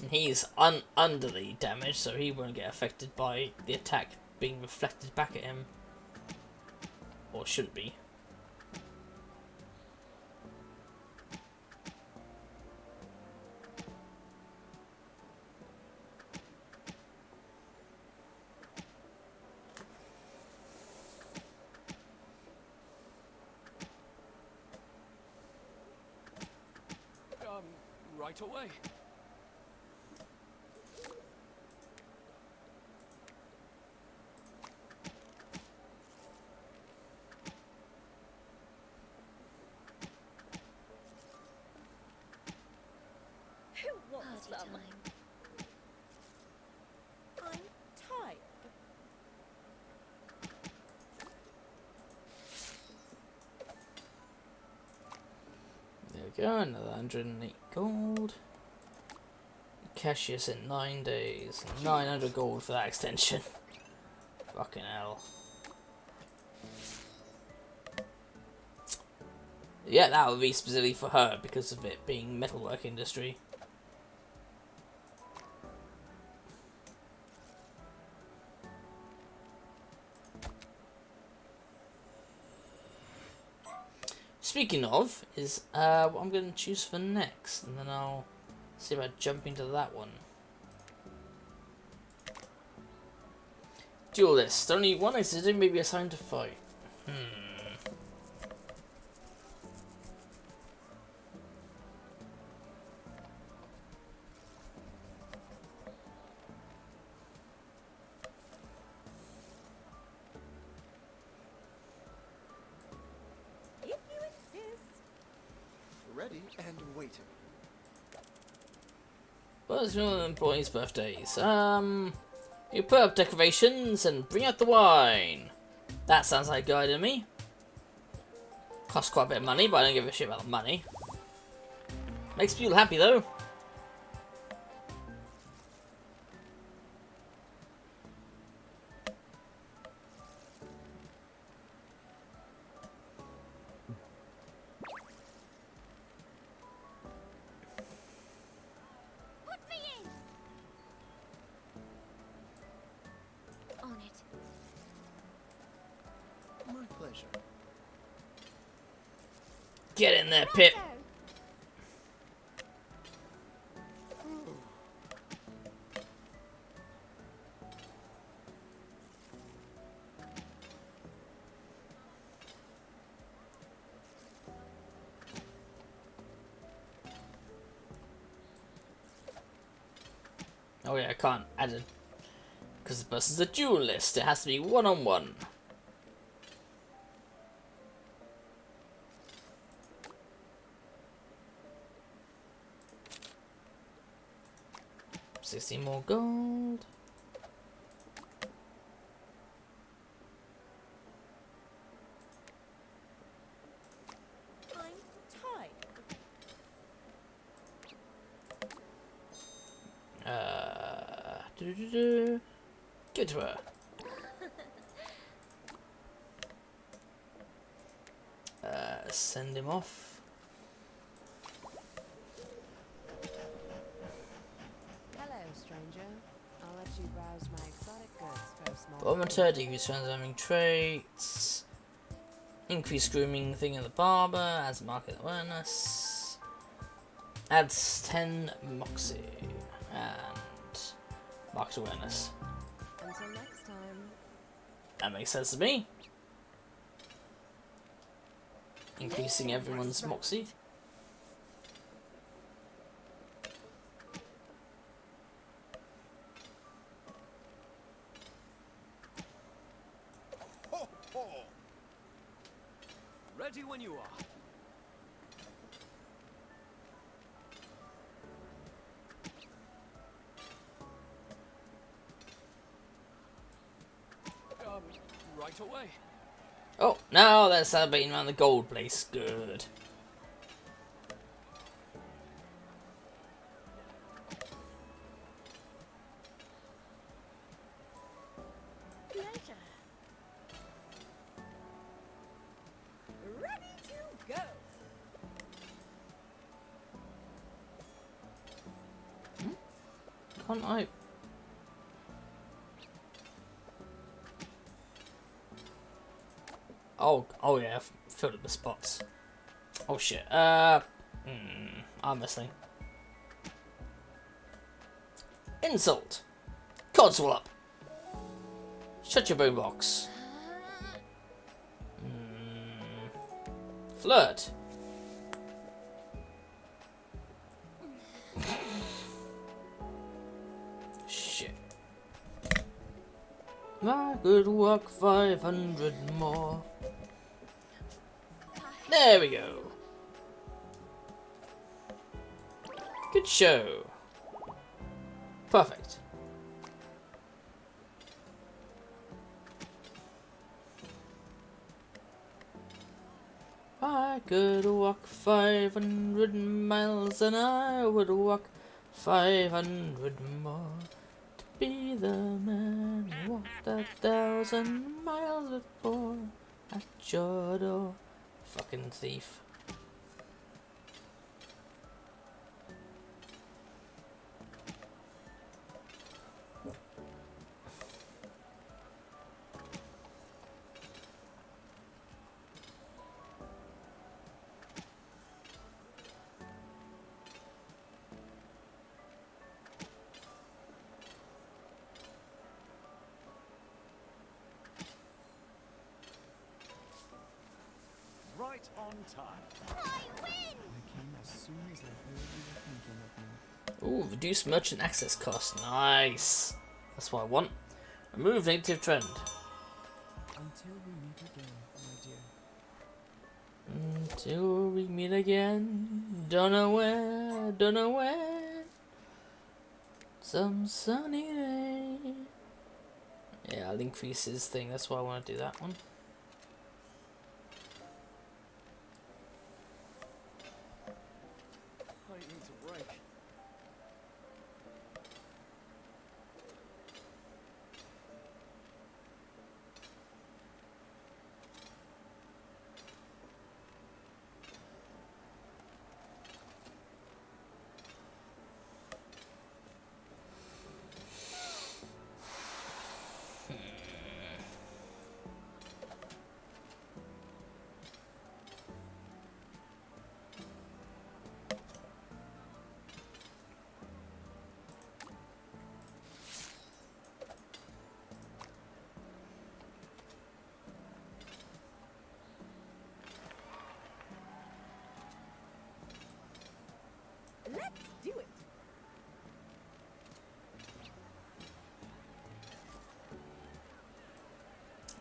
S1: And he's under the damage, so he won't get affected by the attack being reflected back at him. Or shouldn't be.
S6: Right away.
S2: Who wants
S3: Party
S2: some?
S3: time.
S2: I'm tired.
S1: There we go, another 108 gold. Cassius in 9 days. 900 gold for that extension. Fucking hell. Yeah, that would be specifically for her because of it being metalwork industry. Speaking of, is what I'm going to choose for next, and then I'll see about jumping to that one. Duel list. Only one incident may be assigned to fight.
S2: If you insist.
S4: Ready and waiting.
S1: But it's one of the employees' birthdays. You put up decorations and bring out the wine. That sounds like a good idea to me. Costs quite a bit of money, but I don't give a shit about the money. Makes people happy though.
S3: Put me in.
S4: pleasure.
S5: Get in there, Pip. Oh yeah, I can't add it because this is a duelist. It has to be one-on-one. $60 more gold.
S2: I'm tired.
S5: Give it to her. Send him off.
S7: Hello, stranger. I'll let you browse my exotic goods for a small
S5: Barometer, decrease transforming traits. Increase grooming thing in the barber, adds market awareness. Adds 10 moxie. And market awareness.
S7: Until next time.
S5: That makes sense to me. Increasing everyone's moxie.
S8: Ho ho!
S6: Ready when you are. Right away.
S5: Oh, now they're celebrating around the gold place. Good.
S2: Pleasure. Ready to go.
S5: Can't I? Oh yeah, I've filled up the spots. Oh shit. I'm missing. Insult. Codswell up. Shut your boombox. Flirt. Shit. I could walk 500 more. There we go. Good show. Perfect. I could walk 500 miles and I would walk 500 more to be the man who walked 1,000 miles before at your door. Fucking thief.
S6: Right on time.
S3: I win!
S6: I came as soon as I heard you were thinking of me.
S5: Ooh, reduce merchant access cost. Nice. That's what I want. Remove negative trend.
S6: Until we meet again, my dear.
S5: Until we meet again. Don't know where, don't know when. Some sunny day. Yeah, I'll increase his thing. That's why I want to do that one.
S6: I need a break.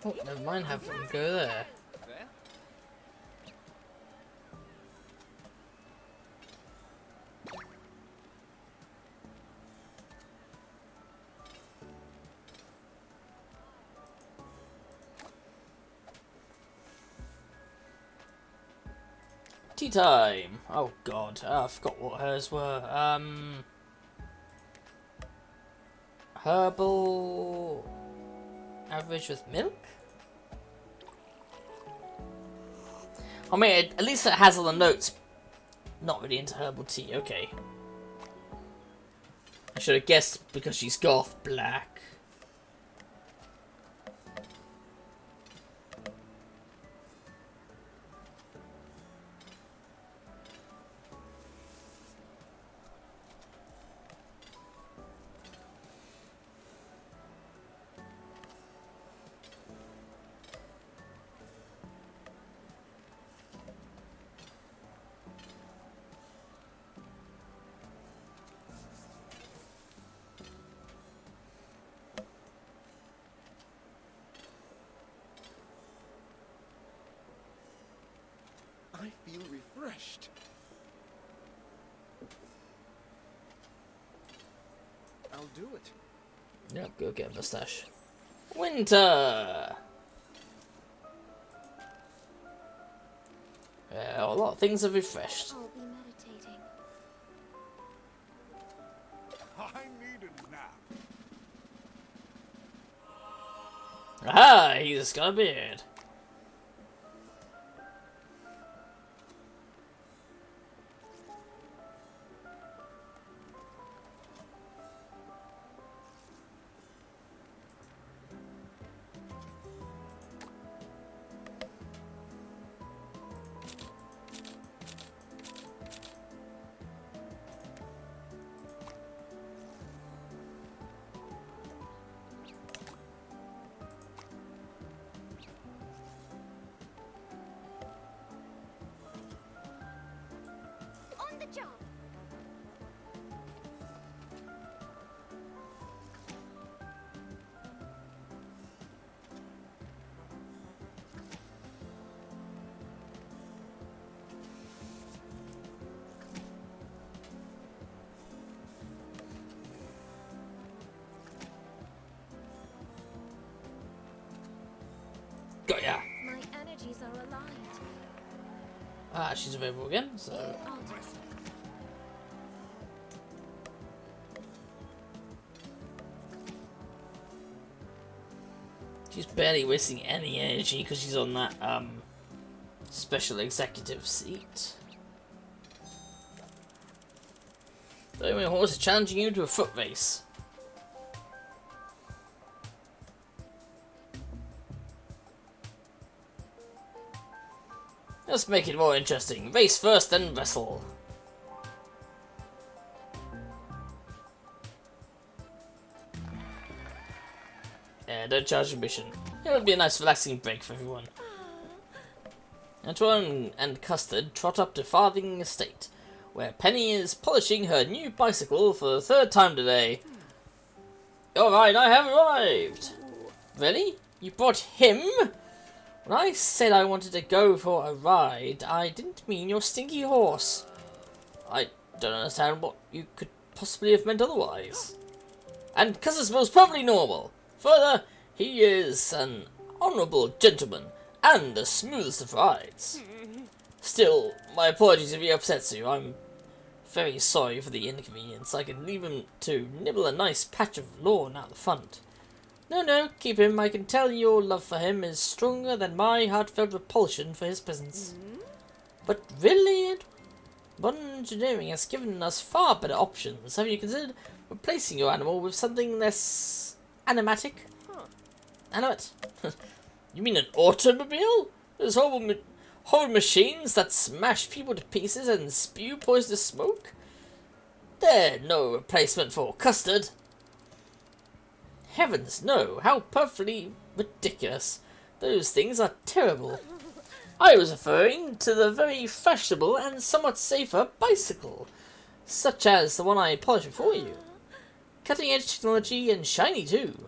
S1: Oh, never mind, have them go there.
S4: There?
S1: Tea time! Oh god, I forgot what hers were. Herbal average with milk? I mean, at least it has all the notes. Not really into herbal tea, okay. I should have guessed because she's goth black.
S4: I feel refreshed. I'll do it.
S1: Yep, go get a mustache. Winter! Yeah, a lot of things have refreshed.
S3: I'll be meditating.
S8: I need a nap.
S1: Aha! He's got a beard.
S3: On the job.
S1: Got ya!
S3: My energies are aligned.
S1: Ah, she's available again, so...
S3: I'll do it.
S1: She's barely wasting any energy because she's on that, special executive seat. So anyway, horse is challenging you to a foot race. Let's make it more interesting. Race first, then wrestle. Yeah, don't charge admission. It would be a nice relaxing break for everyone. Antoine and Custard trot up to Farthing Estate, where Penny is polishing her new bicycle for the third time today. Alright, I have arrived! Really? You brought him? When I said I wanted to go for a ride, I didn't mean your stinky horse. I don't understand what you could possibly have meant otherwise. And Custard's most probably normal. Further, he is an honourable gentleman and the smoothest of rides. Still, my apologies if he upsets you. I'm very sorry for the inconvenience. I can leave him to nibble a nice patch of lawn out the front. No, keep him. I can tell your love for him is stronger than my heartfelt repulsion for his presence. But really, modern engineering has given us far better options. Have you considered replacing your animal with something less animatic? Animate? You mean an automobile? Those horrible machines that smash people to pieces and spew poisonous smoke? They're no replacement for Custard. Heavens, no. How perfectly ridiculous. Those things are terrible. I was referring to the very fashionable and somewhat safer bicycle, such as the one I polished before you. Cutting edge technology and shiny too.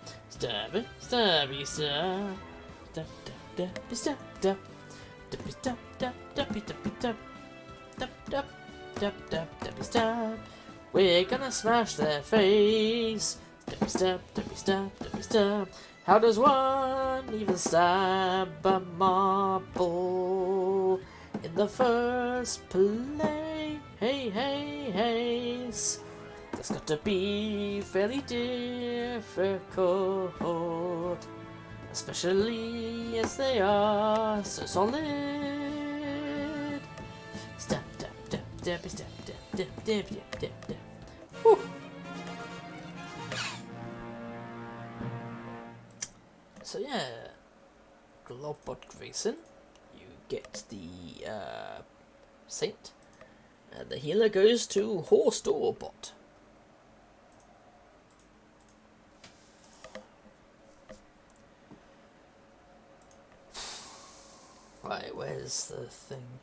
S5: Stabby, stabby, stab. Stab, stab, stab, stab, stab. Dabby, stab, stab, dabby, dabby, stab. Stab, stab, stab, stab, dabby, stab. We're gonna smash their face. Dabby, stab, dabby, stab, dabby, stab. How does one even stab a marble in the first place? Hey, hey, hey. That's got to be fairly difficult, especially as they are so solid. Stab, stab, stab, stab, stab, stab, stab, stab, stab, stab. Whew. So yeah, Globot Grayson, you get the Saint, and the healer goes to Horse Doorbot. Right, where's the thing?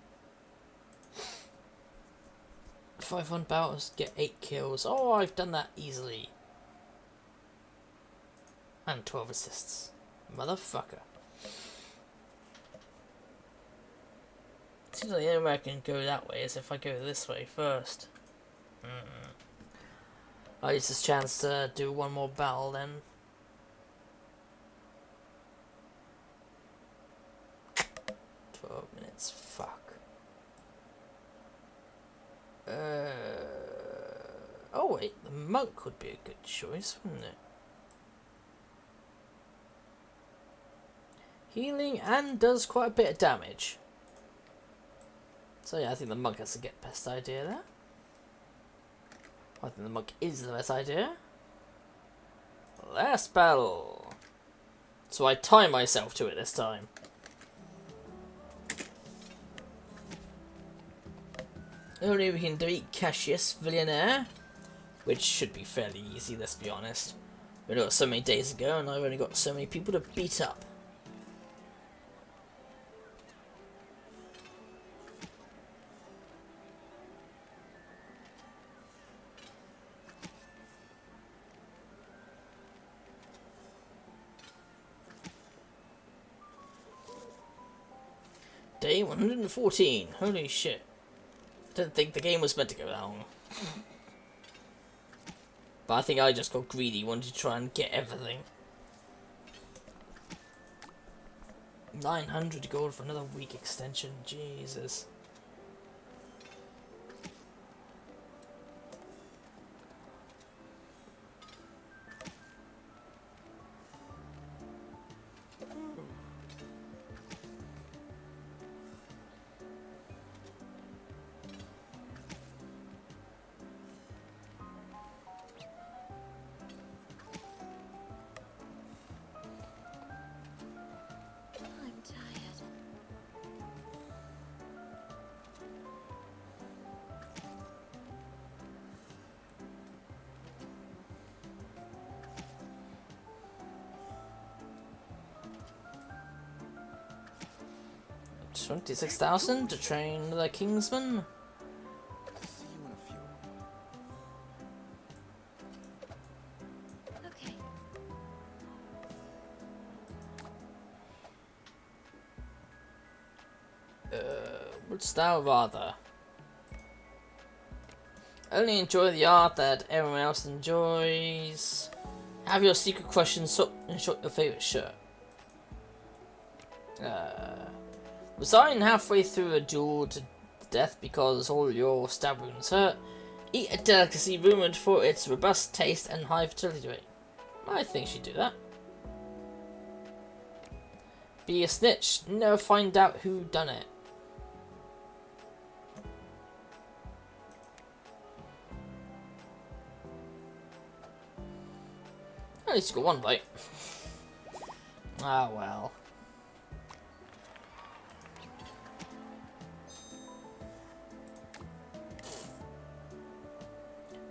S5: 500 battles, get 8 kills. Oh, I've done that easily. And 12 assists. Motherfucker. Seems like the only way I can go that way is if I go this way first. I'll use this chance to do one more battle then. Minutes, fuck. Oh wait, the monk would be a good choice, wouldn't it? Healing and does quite a bit of damage. So yeah, I think the monk has to get best idea there. I think the monk is the best idea. Last battle. So I tie myself to it this time. Only we can defeat Cassius Villainaire, which should be fairly easy, let's be honest. We got so many days ago and I've only got so many people to beat up. Day 114, holy shit. Didn't think the game was meant to go that long. But I think I just got greedy, wanted to try and get everything. 900 gold for another week extension, Jesus.
S3: I'm tired.
S5: 26,000 to train the Kingsman.
S4: See you in a few.
S3: Okay.
S5: Wouldst thou rather? Only enjoy the art that everyone else enjoys. Have your secret crush and short your favourite shirt. Resign halfway through a duel to death because all your stab wounds hurt. Eat a delicacy rumoured for its robust taste and high fertility rate. I think she'd do that. Be a snitch. Never find out who done it. At least you got one bite. Ah well.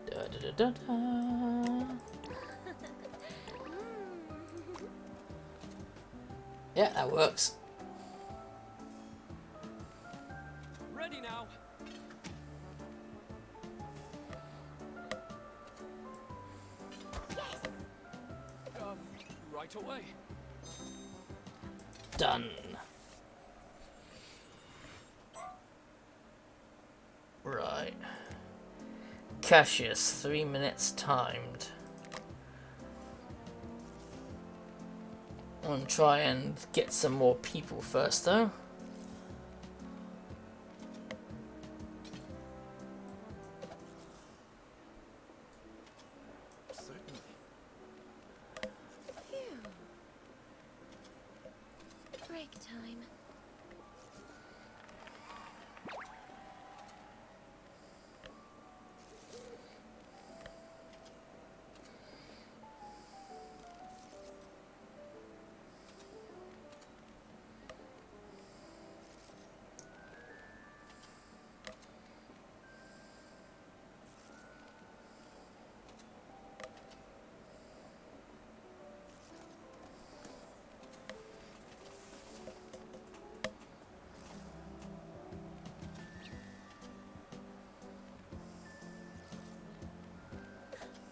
S5: Da da da da da. Yeah, that works.
S6: Ready now. Right away.
S1: Done. Right. Cassius, 3 minutes timed. I'm gonna try and get some more people first though.
S4: Certainly.
S3: Phew. Break time.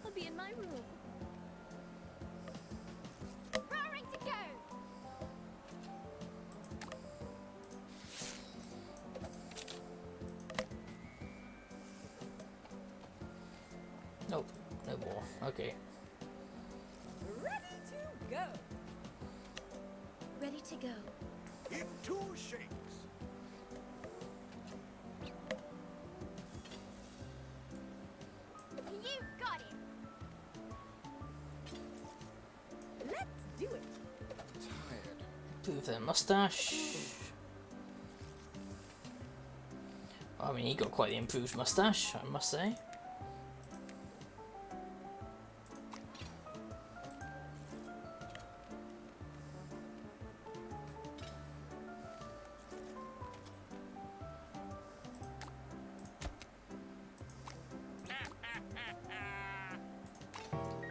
S2: I'll be in my room. Raring to go.
S1: Nope, no more. Okay.
S2: Ready to go.
S3: Ready to go.
S8: In 2 shakes.
S2: You've got it. Let's do it.
S4: Tired.
S1: With a mustache. I mean, he got quite the improved mustache, I must say.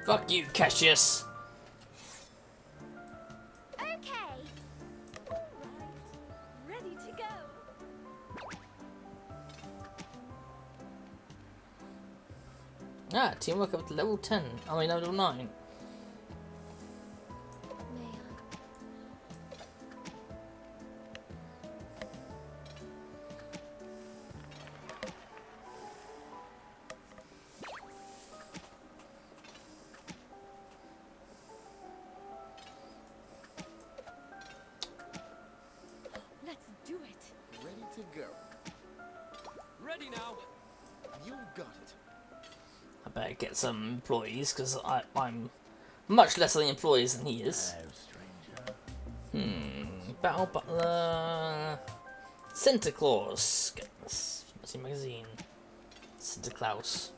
S1: Fuck you, Cassius.
S2: Okay. All right. Ready to go.
S1: Ah, teamwork up to level 10. I mean, level 9.
S3: May I?
S2: Let's do it.
S4: Ready to go.
S6: Ready now.
S4: You've got it.
S1: I better get some employees, because I'm much less of the employees than he is. Battle Butler. Santa Claus. Get this magazine. Santa Claus.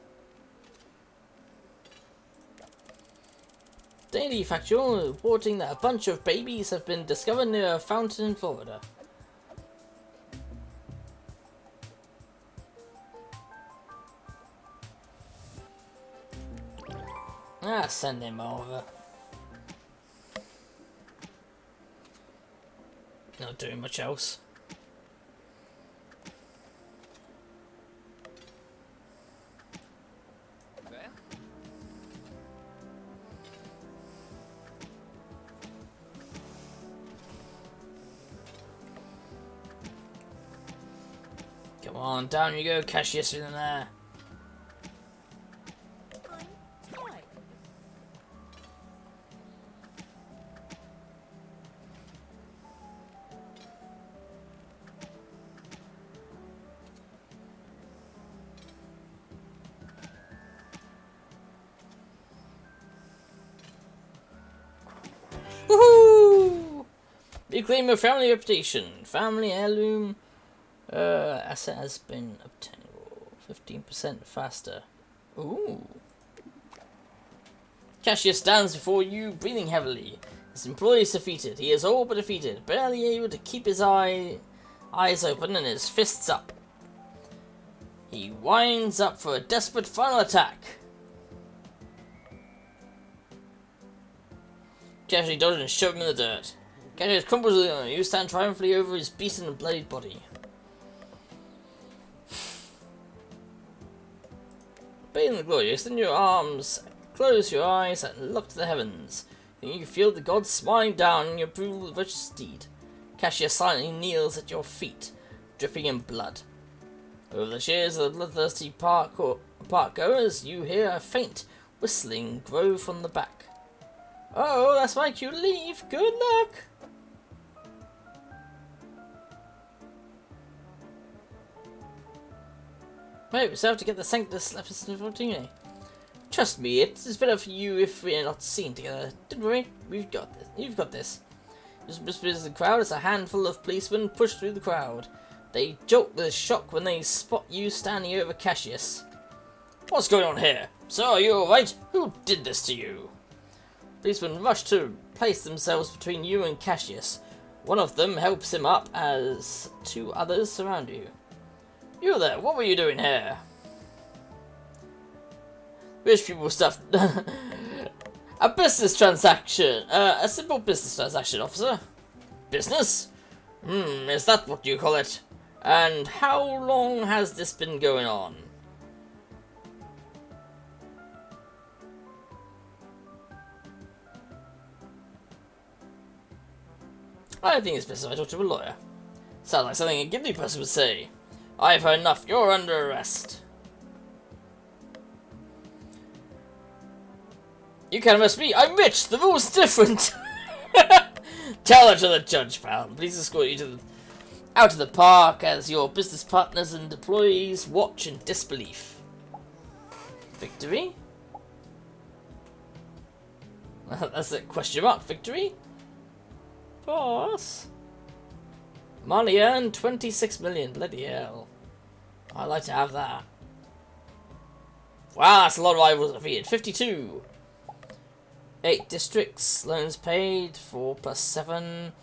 S1: Daily Factual reporting that a bunch of babies have been discovered near a fountain in Florida. Ah, send him over. Not doing much else.
S6: There.
S1: Come on, down you go, Cassius in there.
S2: I'm tired.
S1: Woohoo! Reclaim your family reputation. Family heirloom asset has been obtainable. 15% faster. Ooh. Cassius stands before you, breathing heavily. His employee is defeated. He is all but defeated, barely able to keep his eyes open and his fists up. He winds up for a desperate final attack. Cassius dodges and shoves him in the dirt. Cassius crumbles on you, stand triumphantly over his beaten and bloodied body. Bathe in the glory, extend your arms, close your eyes, and look to the heavens. Then you feel the gods smiling down on your brutal virtuous deed. Cassius silently kneels at your feet, dripping in blood. Over the cheers of the bloodthirsty park goers, you hear a faint whistling grow from the back. Oh, that's my cue to leave. Good luck. Wait, we still have to get the Sanctus Lepus Fortune. Trust me, it's better for you if we're not seen together. Don't worry, we've got this. You've got this. Just whispers the crowd as a handful of policemen push through the crowd. They jolt with shock when they spot you standing over Cassius. What's going on here? Sir, are you alright? Who did this to you? Policemen rush to place themselves between you and Cassius. One of them helps him up as two others surround you. You there, what were you doing here? Rich people stuff. A business transaction. A simple business transaction, officer. Business? Is that what you call it? And how long has this been going on? I think it's best if I talk to a lawyer. Sounds like something a guilty person would say. I've heard enough. You're under arrest. You can't arrest me. I'm rich. The rule's different. Tell that to the judge, pal. Please escort you out of the park as your business partners and employees watch in disbelief. Victory? That's a question mark. Victory? Boss? Money earned 26 million. Bloody hell. I'd like to have that. Wow, that's a lot of rivals defeated. 52. 8 districts. Loans paid. 4 plus 7.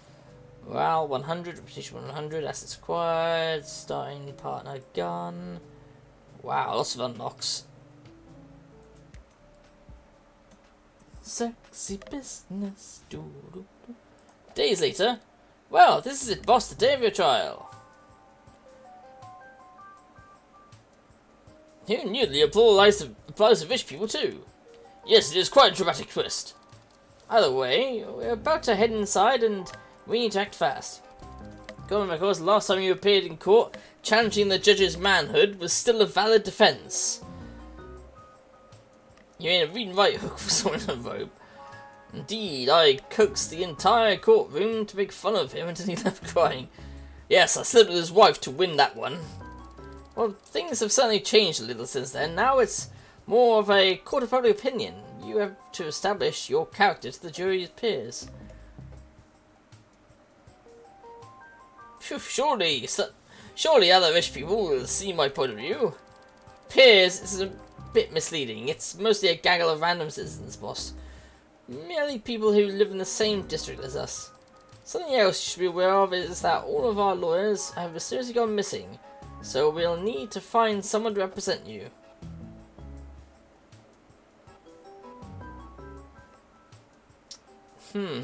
S1: Well, 100. Reputation 100. Assets acquired. Starting partner gun. Wow, lots of unlocks. Sexy business. Doo-doo-doo. Days later. Well, this is it, boss. The day of your trial. Who knew the applause of rich people too? Yes, it is quite a dramatic twist. Either way, we're about to head inside and we need to act fast. Going back, of course, last time you appeared in court, challenging the judge's manhood was still a valid defense. You ain't a read and write hook for someone in a robe. Indeed, I coaxed the entire courtroom to make fun of him until he left crying. Yes, I slept with his wife to win that one. Well, things have certainly changed a little since then. Now it's more of a court of public opinion. You have to establish your character to the jury's peers. Phew, surely other rich people will see my point of view. Peers is a bit misleading. It's mostly a gaggle of random citizens, boss. Merely people who live in the same district as us. Something else you should be aware of is that all of our lawyers have mysteriously gone missing, so we'll need to find someone to represent you.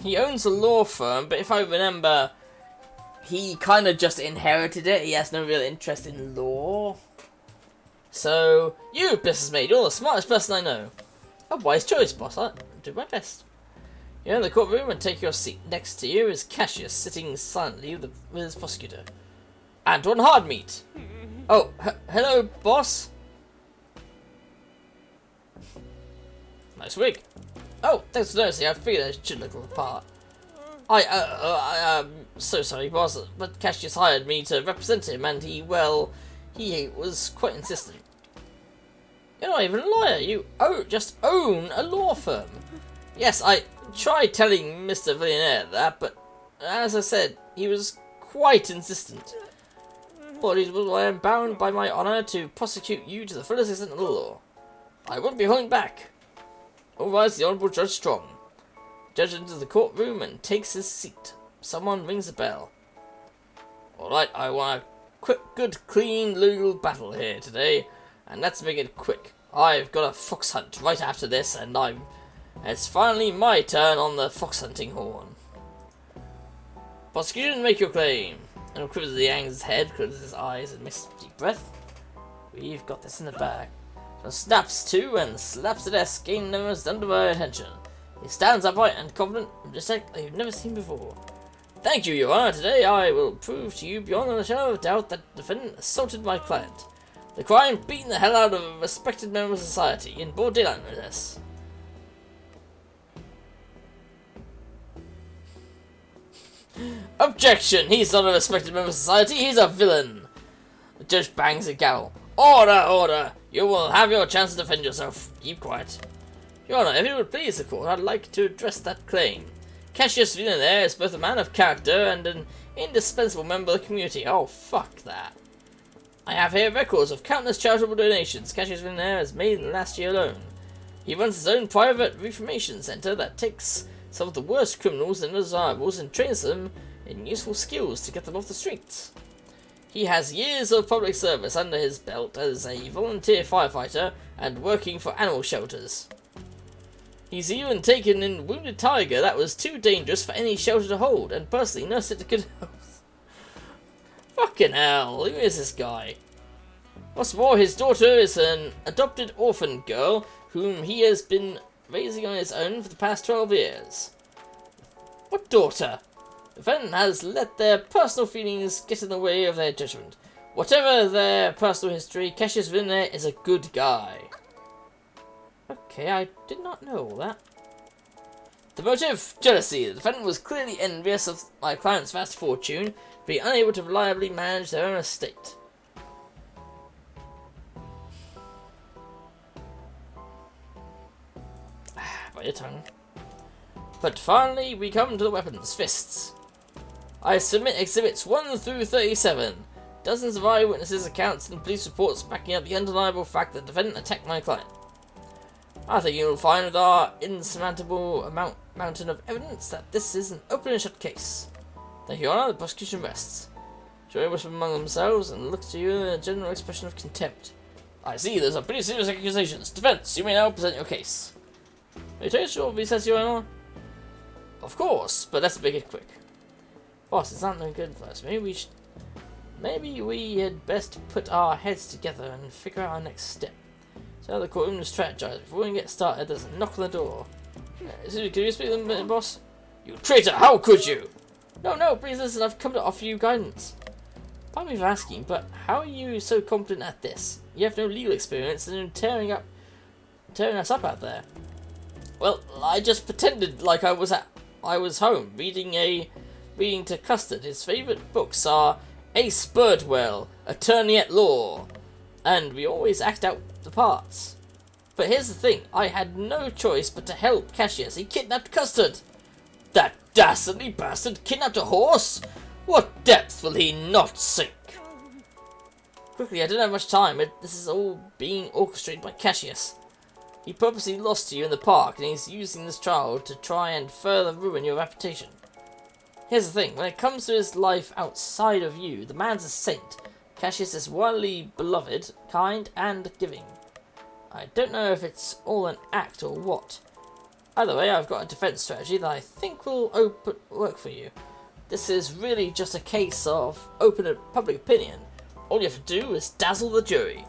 S1: He owns a law firm, but if I remember, he kind of just inherited it. He has no real interest in law. So, you, businessmate, you're the smartest person I know. A wise choice, boss. I'll do my best. You're in the courtroom and take your seat. Next to you is Cassius, sitting silently with his prosecutor. Antoine Hardmeat. Oh, hello, boss. Nice wig. Oh, thanks for noticing. I figured I should look the part. I'm so sorry, boss, but Cassius hired me to represent him, and he was quite insistent. You're not even a lawyer. You just own a law firm. Yes, I tried telling Mr. Villeneuve that, but as I said, he was quite insistent. Apologies, but I am bound by my honour to prosecute you to the fullest extent of the law. I won't be holding back. Otherwise, the Honourable Judge Strong. The judge enters the courtroom and takes his seat. Someone rings a bell. Alright, I want a quick, good, clean, legal battle here today, and let's make it quick. I've got a fox hunt right after this, and it's finally my turn on the fox hunting horn. Prosecution, make your claim. And quivers the Yang's head, closes his eyes, and makes a deep breath. We've got this in the bag. So snaps to and slaps the desk, gaining no most under my attention. He stands upright and confident, majestic like you've never seen before. Thank you, Your Honor. Today I will prove to you beyond a shadow of doubt that the defendant assaulted my client. The crime beating the hell out of a respected member of society in broad daylight, no less. Objection! He's not a respected member of society, he's a villain! The judge bangs a gavel. Order! Order! You will have your chance to defend yourself. Keep quiet. Your Honor, if it would please the court, I'd like to address that claim. Cassius Villeneuve is both a man of character and an indispensable member of the community. Oh, fuck that. I have here records of countless charitable donations Cassius Villeneuve has made in the last year alone. He runs his own private reformation center that takes some of the worst criminals and undesirables and trains them in useful skills to get them off the streets. He has years of public service under his belt as a volunteer firefighter and working for animal shelters. He's even taken in a wounded tiger that was too dangerous for any shelter to hold and personally nursed it to good health. Fucking hell, who is this guy? What's more, his daughter is an adopted orphan girl whom he has been raising on his own for the past 12 years. What daughter? The defendant has let their personal feelings get in the way of their judgment. Whatever their personal history, Cassius Villeneuve is a good guy. Okay, I did not know all that. The motive? Jealousy. The defendant was clearly envious of my client's vast fortune, being unable to reliably manage their own estate. By your tongue. But finally, we come to the weapons. Fists. I submit exhibits 1 through 37. Dozens of eyewitnesses' accounts and police reports backing up the undeniable fact that the defendant attacked my client. I think you will find with our insurmountable mountain of evidence that this is an open and shut case. Thank you, Your Honor. The prosecution rests. Jury whisper among themselves and looks to you in a general expression of contempt. I see, those are pretty serious accusations. Defense, you may now present your case. Are you sure we says Your Honor? Of course, but let's make it quick. Boss, it's not no good for us. Maybe we had best put our heads together and figure out our next step. So the courtroom is strategized. Before we can get started, there's a knock on the door. Can you speak to them, boss? You traitor! How could you? No, please listen. I've come to offer you guidance. Pardon me for asking, but how are you so competent at this? You have no legal experience and you're tearing us up out there. Well, I just pretended like I was home reading to Custard. His favourite books are Ace Birdwell, Attorney at Law, and we always act out the parts. But here's the thing, I had no choice but to help Cassius. He kidnapped Custard. That dastardly bastard kidnapped a horse? What depth will he not sink? Quickly, I don't have much time. This is all being orchestrated by Cassius. He purposely lost you in the park, and he's using this trial to try and further ruin your reputation. Here's the thing, when it comes to his life outside of you, the man's a saint. Cassius is widely beloved, kind, and giving. I don't know if it's all an act or what. Either way, I've got a defense strategy that I think will work for you. This is really just a case of open public opinion. All you have to do is dazzle the jury.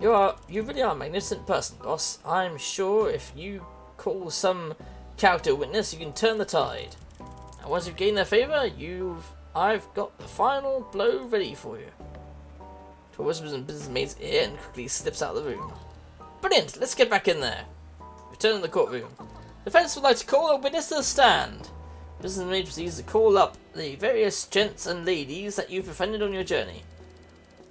S1: You really are a magnificent person, boss. I'm sure if you call some character witness, you can turn the tide. And once you've gained their favour, I've got the final blow ready for you. Tor whispers in business mate's ear and quickly slips out of the room. Brilliant! Let's get back in there. Return to the courtroom. Defence would like to call a witness to the stand. Business mate proceeds to call up the various gents and ladies that you've befriended on your journey.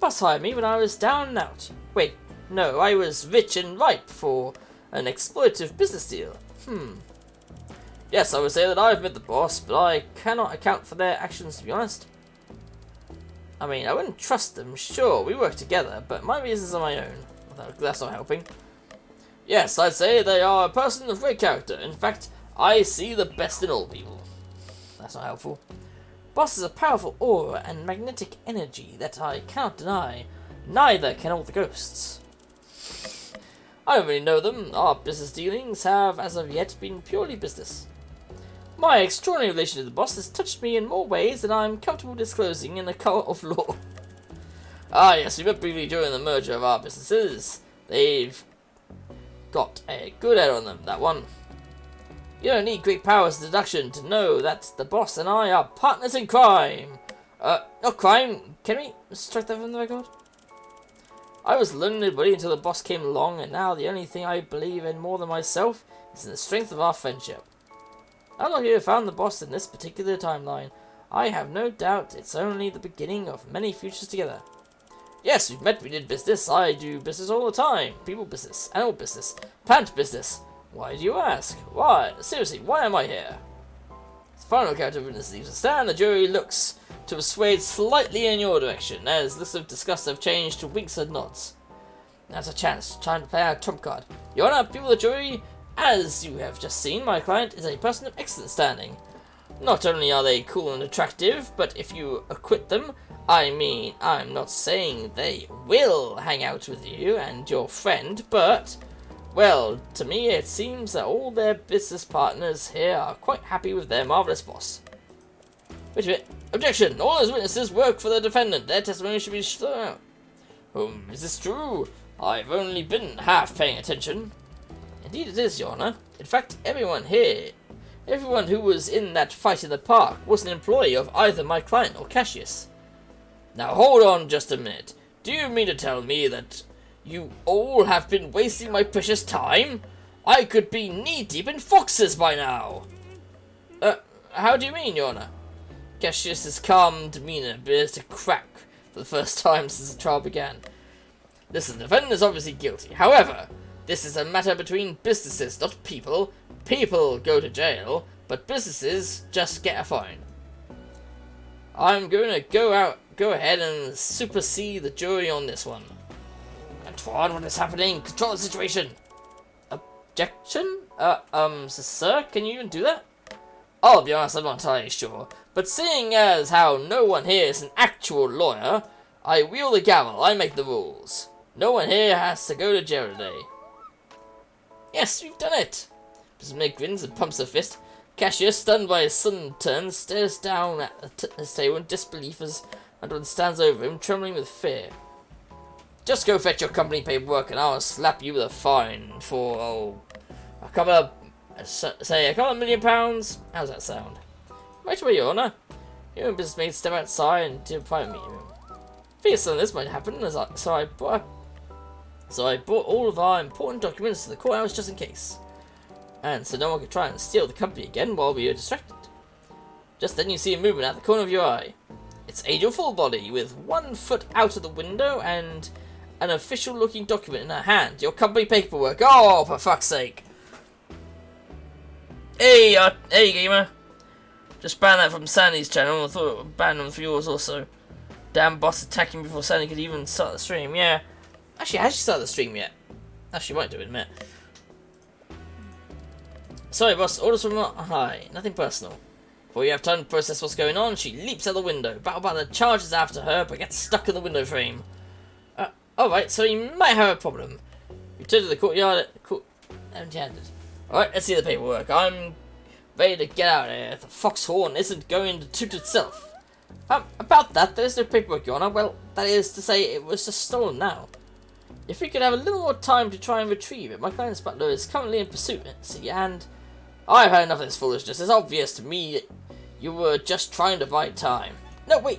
S1: Boss hired me when I was down and out. Wait, no, I was rich and ripe for an exploitative business deal. Yes, I would say that I've met the boss, but I cannot account for their actions, to be honest. I mean, I wouldn't trust them, sure, we work together, but my reasons are my own. That's not helping. Yes, I'd say they are a person of great character. In fact, I see the best in all people. That's not helpful. Boss has a powerful aura and magnetic energy that I cannot deny. Neither can all the ghosts. I don't really know them. Our business dealings have, as of yet, been purely business. My extraordinary relation to the boss has touched me in more ways than I'm comfortable disclosing in a court of law. Ah, yes, we met briefly during the merger of our businesses. They've got a good head on them, that one. You don't need great powers of deduction to know that the boss and I are partners in crime. Not crime. Can we strike that from the record? I was lonely buddy until the boss came along, and now the only thing I believe in more than myself is in the strength of our friendship. I'm lucky to have found the boss in this particular timeline. I have no doubt it's only the beginning of many futures together. Yes, we've met, we did business. I do business all the time. People business, animal business, plant business. Why do you ask? Why? Seriously, why am I here? The final account of witness leaves a stand. The jury looks to have swayed slightly in your direction, as looks of disgust have changed to winks and nods. Now's a chance, time to play our trump card. Your Honor, people of the jury, as you have just seen, my client is a person of excellent standing. Not only are they cool and attractive, but if you acquit them, I mean, I'm not saying they will hang out with you and your friend, but, well, to me it seems that all their business partners here are quite happy with their marvellous boss. Wait a minute. Objection! All those witnesses work for the defendant. Their testimony should be thrown out. Is this true? I've only been half paying attention. Indeed it is, Your Honor. In fact, everyone who was in that fight in the park was an employee of either my client or Cassius. Now hold on just a minute. Do you mean to tell me that you all have been wasting my precious time? I could be knee-deep in foxes by now. How do you mean, Your Honor? Cassius's calm demeanour appears to crack for the first time since the trial began. Listen, the defendant is obviously guilty. However, this is a matter between businesses, not people. People go to jail, but businesses just get a fine. I'm going to go ahead and supersede the jury on this one. Antoine, what is happening? Control the situation. Objection? Sir, can you even do that? I'll be honest, I'm not entirely sure. But seeing as how no one here is an actual lawyer, I wield the gavel, I make the rules. No one here has to go to jail today. Yes, we've done it. Mr. Meg grins and pumps her fist. Cassius, stunned by his sudden turn, stares down at his table in disbelief as Antoine stands over him, trembling with fear. Just go fetch your company paperwork and I'll slap you with a fine for, a couple of £1 million. How's that sound? Right away, Your Honor. You and business mates step outside and to a private meeting room. Figured something this might happen, so I brought all of our important documents to the courthouse just in case. And so no one could try and steal the company again while we were distracted. Just then you see a movement at the corner of your eye. It's Angel Fullbody with 1 foot out of the window and an official-looking document in her hand. Your company paperwork. Oh, for fuck's sake! Hey, gamer. Just banned that from Sandy's channel. I thought it would ban them for yours also. Damn boss attacking before Sandy could even start the stream. Yeah. Actually, has she started the stream yet? Actually, won't do it in a minute. Sorry, boss. Orders from high. Nothing personal. Before you have time to process what's going on, she leaps out the window. Battle Butler charges after her, but gets stuck in the window frame. Alright, so you might have a problem. Return to the courtyard. Empty-handed. Alright, let's see the paperwork. I'm ready to get out of here. The foxhorn isn't going to toot itself. About that, there's no paperwork, Your Honor. Well, that is to say, it was just stolen now. If we could have a little more time to try and retrieve it, my client's butler is currently in pursuit, see, and I've had enough of this foolishness. It's obvious to me that you were just trying to buy time. No, wait,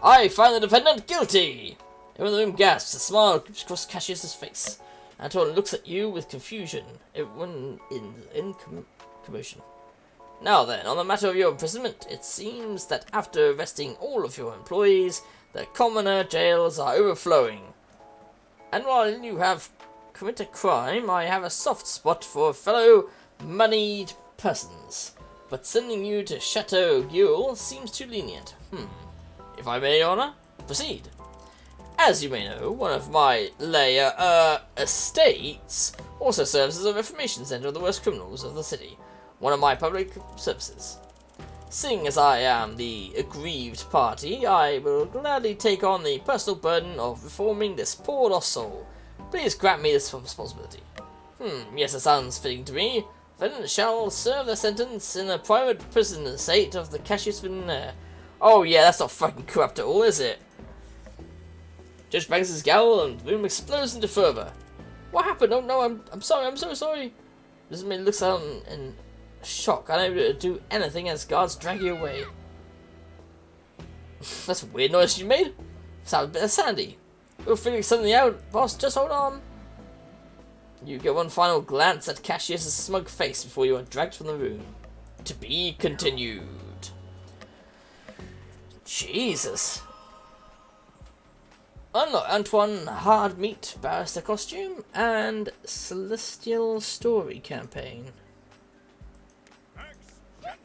S1: I find the defendant guilty! Everyone in the room gasps, a smile creeps across Cassius's face. Antoine looks at you with confusion, everyone in commotion. Now then, on the matter of your imprisonment, it seems that after arresting all of your employees, the commoner jails are overflowing. And while you have committed a crime, I have a soft spot for fellow moneyed persons. But sending you to Chateau Gueule seems too lenient. If I may, Your Honor, proceed. As you may know, one of my estates also serves as a reformation center of the worst criminals of the city. One of my public services. Seeing as I am the aggrieved party, I will gladly take on the personal burden of reforming this poor lost soul. Please grant me this responsibility. Yes, it sounds fitting to me. Defendants shall serve their sentence in a private prison estate of the Cassius Veneer. Oh yeah, that's not fucking corrupt at all, is it? Judge bangs his gavel and the room explodes into fervor. What happened? Oh no, I'm sorry, I'm so sorry. This man looks out and shock, unable to do anything as guards drag you away. That's a weird noise you made. Sounds a bit of Sandy. We'll figure something out, boss. Just hold on. You get one final glance at Cassius's smug face before you are dragged from the room. To be continued. Jesus. Unlock Antoine Hard Meat Barrister Costume and Celestial Story Campaign.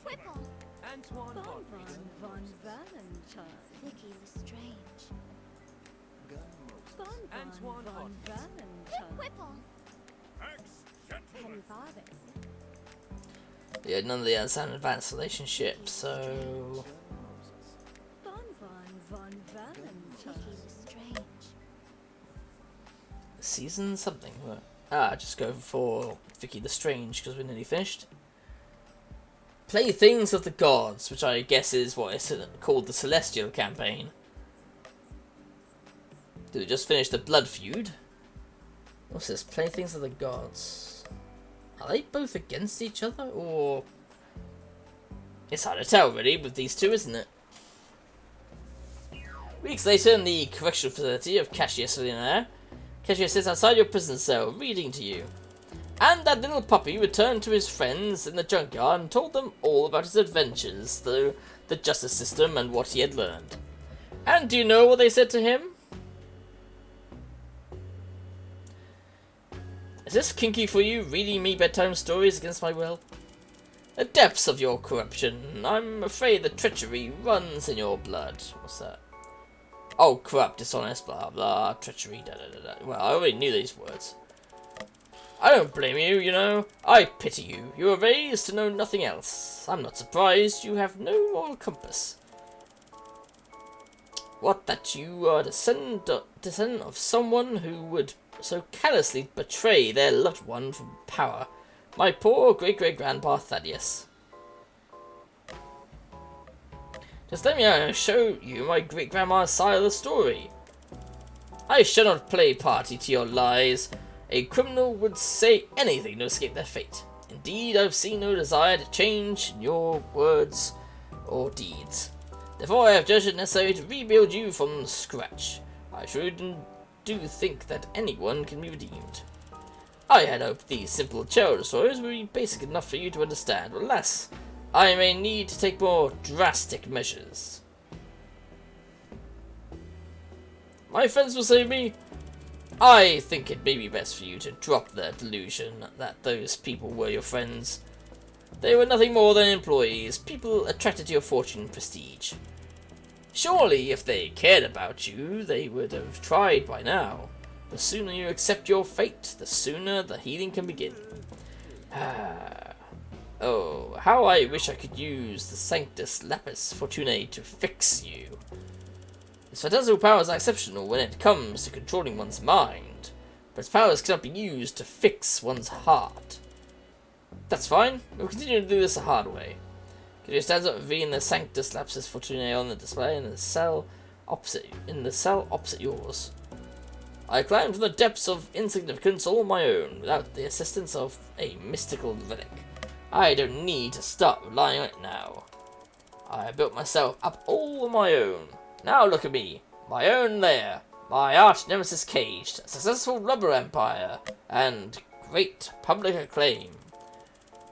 S2: Whipple.
S6: Antoine
S2: Bon
S6: Bon
S2: Bon Von Valentine.
S3: Vicky Lestrange.
S2: Bon Bon
S6: Antoine
S2: Von
S6: Bon.
S2: Valentine.
S3: Whipple.
S2: Henry Farthing.
S1: Yeah, none of the others had an advanced relationship, so...
S2: Bon Bon Von Valentine.
S3: Vicky Lestrange.
S1: Season something. Just go for Vicky the Strange, because we're nearly finished. Playthings of the Gods, which I guess is what is called the Celestial Campaign. Did we just finish the Blood Feud? What's this? Playthings of the Gods. Are they both against each other, or... It's hard to tell, really, with these two, isn't it? Weeks later, in the correctional facility of Cassius Millionaire, Cassius sits outside your prison cell, reading to you. And that little puppy returned to his friends in the junkyard and told them all about his adventures through the justice system and what he had learned. And do you know what they said to him? Is this kinky for you, reading me bedtime stories against my will? The depths of your corruption. I'm afraid the treachery runs in your blood. What's that? Oh, corrupt, dishonest, blah blah, treachery, da da da da. Well, I already knew these words. I don't blame you, you know. I pity you. You were raised to know nothing else. I'm not surprised you have no moral compass. What, that you are descendant of someone who would so callously betray their loved one for power. My poor great-great-grandpa Thaddeus. Just let me show you my great-grandma's side of the story. I shall not play party to your lies. A criminal would say anything to escape their fate. Indeed, I've seen no desire to change in your words or deeds. Therefore, I have judged it necessary to rebuild you from scratch. I truly do think that anyone can be redeemed. I had hoped these simple children's stories would be basic enough for you to understand, but alas, I may need to take more drastic measures. My friends will save me. I think it may be best for you to drop the delusion that those people were your friends. They were nothing more than employees, people attracted to your fortune and prestige. Surely, if they cared about you, they would have tried by now. The sooner you accept your fate, the sooner the healing can begin. Oh, how I wish I could use the Sanctus Lapis Fortunae to fix you. Its phantasmal powers are exceptional when it comes to controlling one's mind, but its powers cannot be used to fix one's heart. That's fine, we'll continue to do this the hard way. Cassius stands up, revealing the Sanctus Lapis Fortunae on the display in the cell opposite yours. I climbed from the depths of insignificance all on my own, without the assistance of a mystical relic. I don't need to start relying on it now. I built myself up all on my own. Now look at me, my own lair, my arch nemesis caged, a successful rubber empire, and great public acclaim.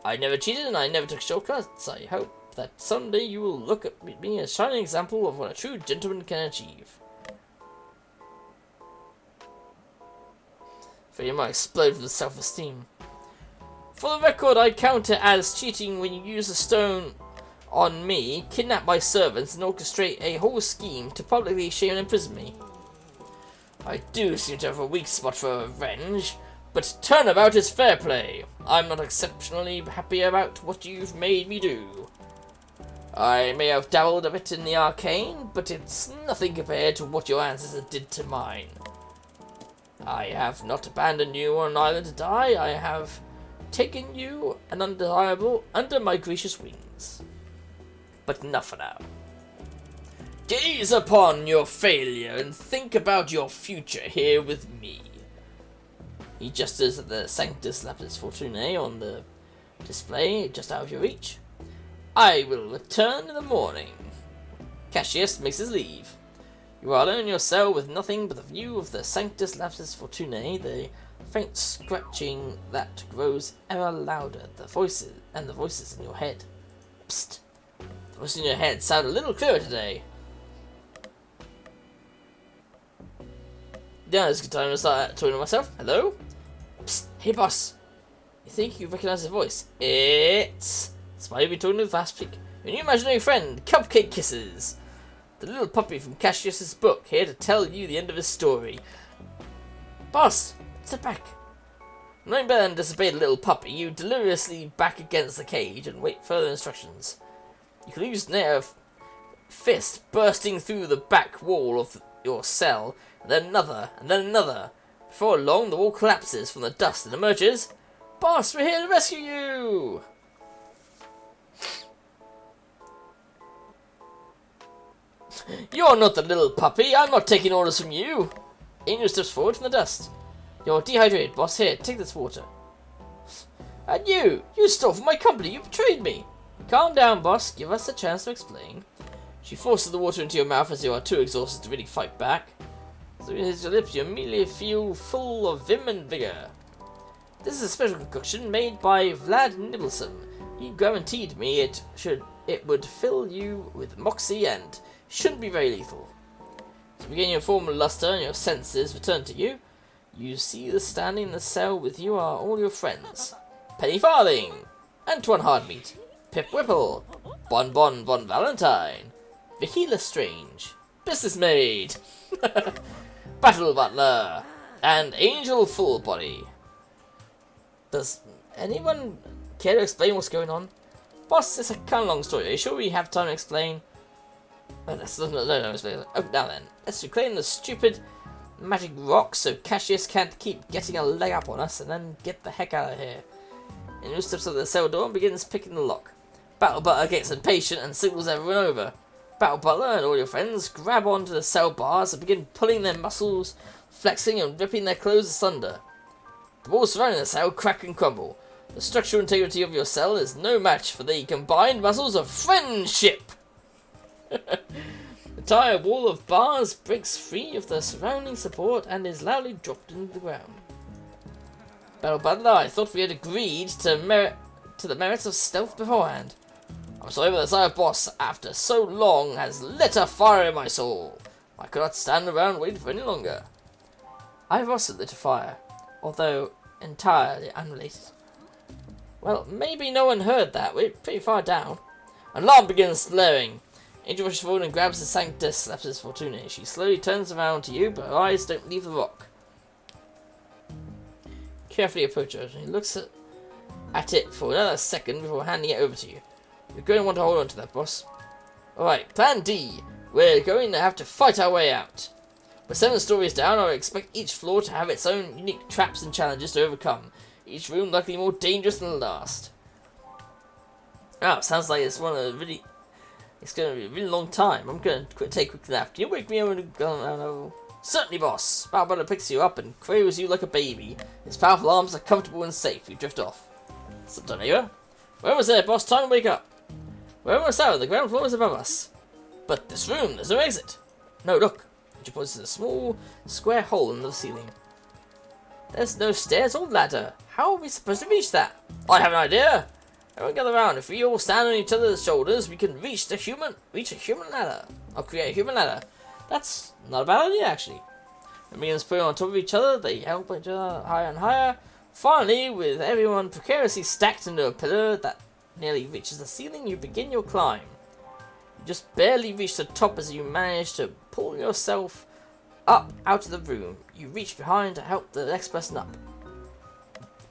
S1: I never cheated and I never took shortcuts. I hope that someday you will look at me as a shining example of what a true gentleman can achieve. For you might explode with self-esteem. For the record, I count it as cheating when you use a stone on me, kidnap my servants, and orchestrate a whole scheme to publicly shame and imprison me. I do seem to have a weak spot for revenge, but turnabout is fair play. I'm not exceptionally happy about what you've made me do. I may have dabbled a bit in the arcane, but it's nothing compared to what your ancestors did to mine. I have not abandoned you on an island to die. I have taken you, an undeniable, under my gracious wings. But enough for now. Gaze upon your failure and think about your future here with me. He gestures at the Sanctus Lapis Fortunae on the display just out of your reach. I will return in the morning. Cassius makes his leave. You are alone in your cell with nothing but the view of the Sanctus Lapsus Fortunae, the faint scratching that grows ever louder, the voices in your head. Psst! The voices in your head sound a little clearer today. Yeah, it's a good time to start talking to myself. Hello? Psst! Hey boss! You think you recognize his voice? It's Spider be talking to last week. Your new imaginary friend, Cupcake Kisses! The little puppy from Cassius's book, here to tell you the end of his story. Boss! Sit back! Knowing better than disobey the little puppy, you deliriously back against the cage and wait further instructions. You can use a fist bursting through the back wall of your cell, and then another, and then another. Before long, the wall collapses from the dust and emerges. Boss, we're here to rescue you! You're not the little puppy. I'm not taking orders from you. Angel steps forward from the dust. You're dehydrated, boss. Here, take this water. And you stole from my company. You betrayed me. Calm down, boss. Give us a chance to explain. She forces the water into your mouth as you are too exhausted to really fight back. So it hits your lips, you immediately feel full of vim and vigor. This is a special concoction made by Vlad Nibblesome. He guaranteed me it would fill you with moxie and shouldn't be very lethal. To regain your former luster and your senses return to you, you see that standing in the cell with you are all your friends. Penny Farthing, Antoine Hardmeat, Pip Whipple, Bon Bon Von Valentine, Vicky Lestrange, Business Maid, Battle Butler, and Angel Fullbody. Does anyone care to explain what's going on? Boss, it's a kind of long story. Are you sure we have time to explain? No, now then, let's reclaim the stupid magic rock so Cassius can't keep getting a leg up on us and then get the heck out of here. Angel steps up to the cell door and begins picking the lock. Battle Butler gets impatient and signals everyone over. Battle Butler and all your friends grab onto the cell bars and begin pulling their muscles, flexing and ripping their clothes asunder. The walls surrounding the cell crack and crumble. The structural integrity of your cell is no match for the combined muscles of friendship! The entire wall of bars breaks free of the surrounding support and is loudly dropped into the ground. Battle Butler, I thought we had agreed to the merits of stealth beforehand. I'm sorry, but the Sire Boss, after so long, has lit a fire in my soul. I could not stand around waiting for any longer. I've also lit a fire, although entirely unrelated. Well, maybe no one heard that. We're pretty far down. An alarm begins blaring. Angel rushes forward and grabs the Sanctus Lapsus Fortunae. She slowly turns around to you, but her eyes don't leave the rock. Carefully approach her. He looks at it for another second before handing it over to you. You're going to want to hold on to that, boss. Alright, Plan D. We're going to have to fight our way out. We're 7 stories down. I expect each floor to have its own unique traps and challenges to overcome. Each room likely more dangerous than the last. Oh, sounds like it's going to be a really long time. I'm going to take a quick nap. Can you wake me up and go? Certainly, boss. Battle Butler picks you up and cradles you like a baby. His powerful arms are comfortable and safe. You drift off. Sit down here. We're almost there, boss. Time to wake up. We're almost out. The ground floor is above us. But this room, there's no exit. No, look. She points to a small square hole in the ceiling. There's no stairs or ladder. How are we supposed to reach that? I have an idea. Everyone gather around. If we all stand on each other's shoulders, we can reach a human ladder. I'll create a human ladder. That's not a bad idea, actually. The minions put on top of each other. They help each other higher and higher. Finally, with everyone precariously stacked into a pillar that nearly reaches the ceiling, you begin your climb. You just barely reach the top as you manage to pull yourself up out of the room. You reach behind to help the next person up.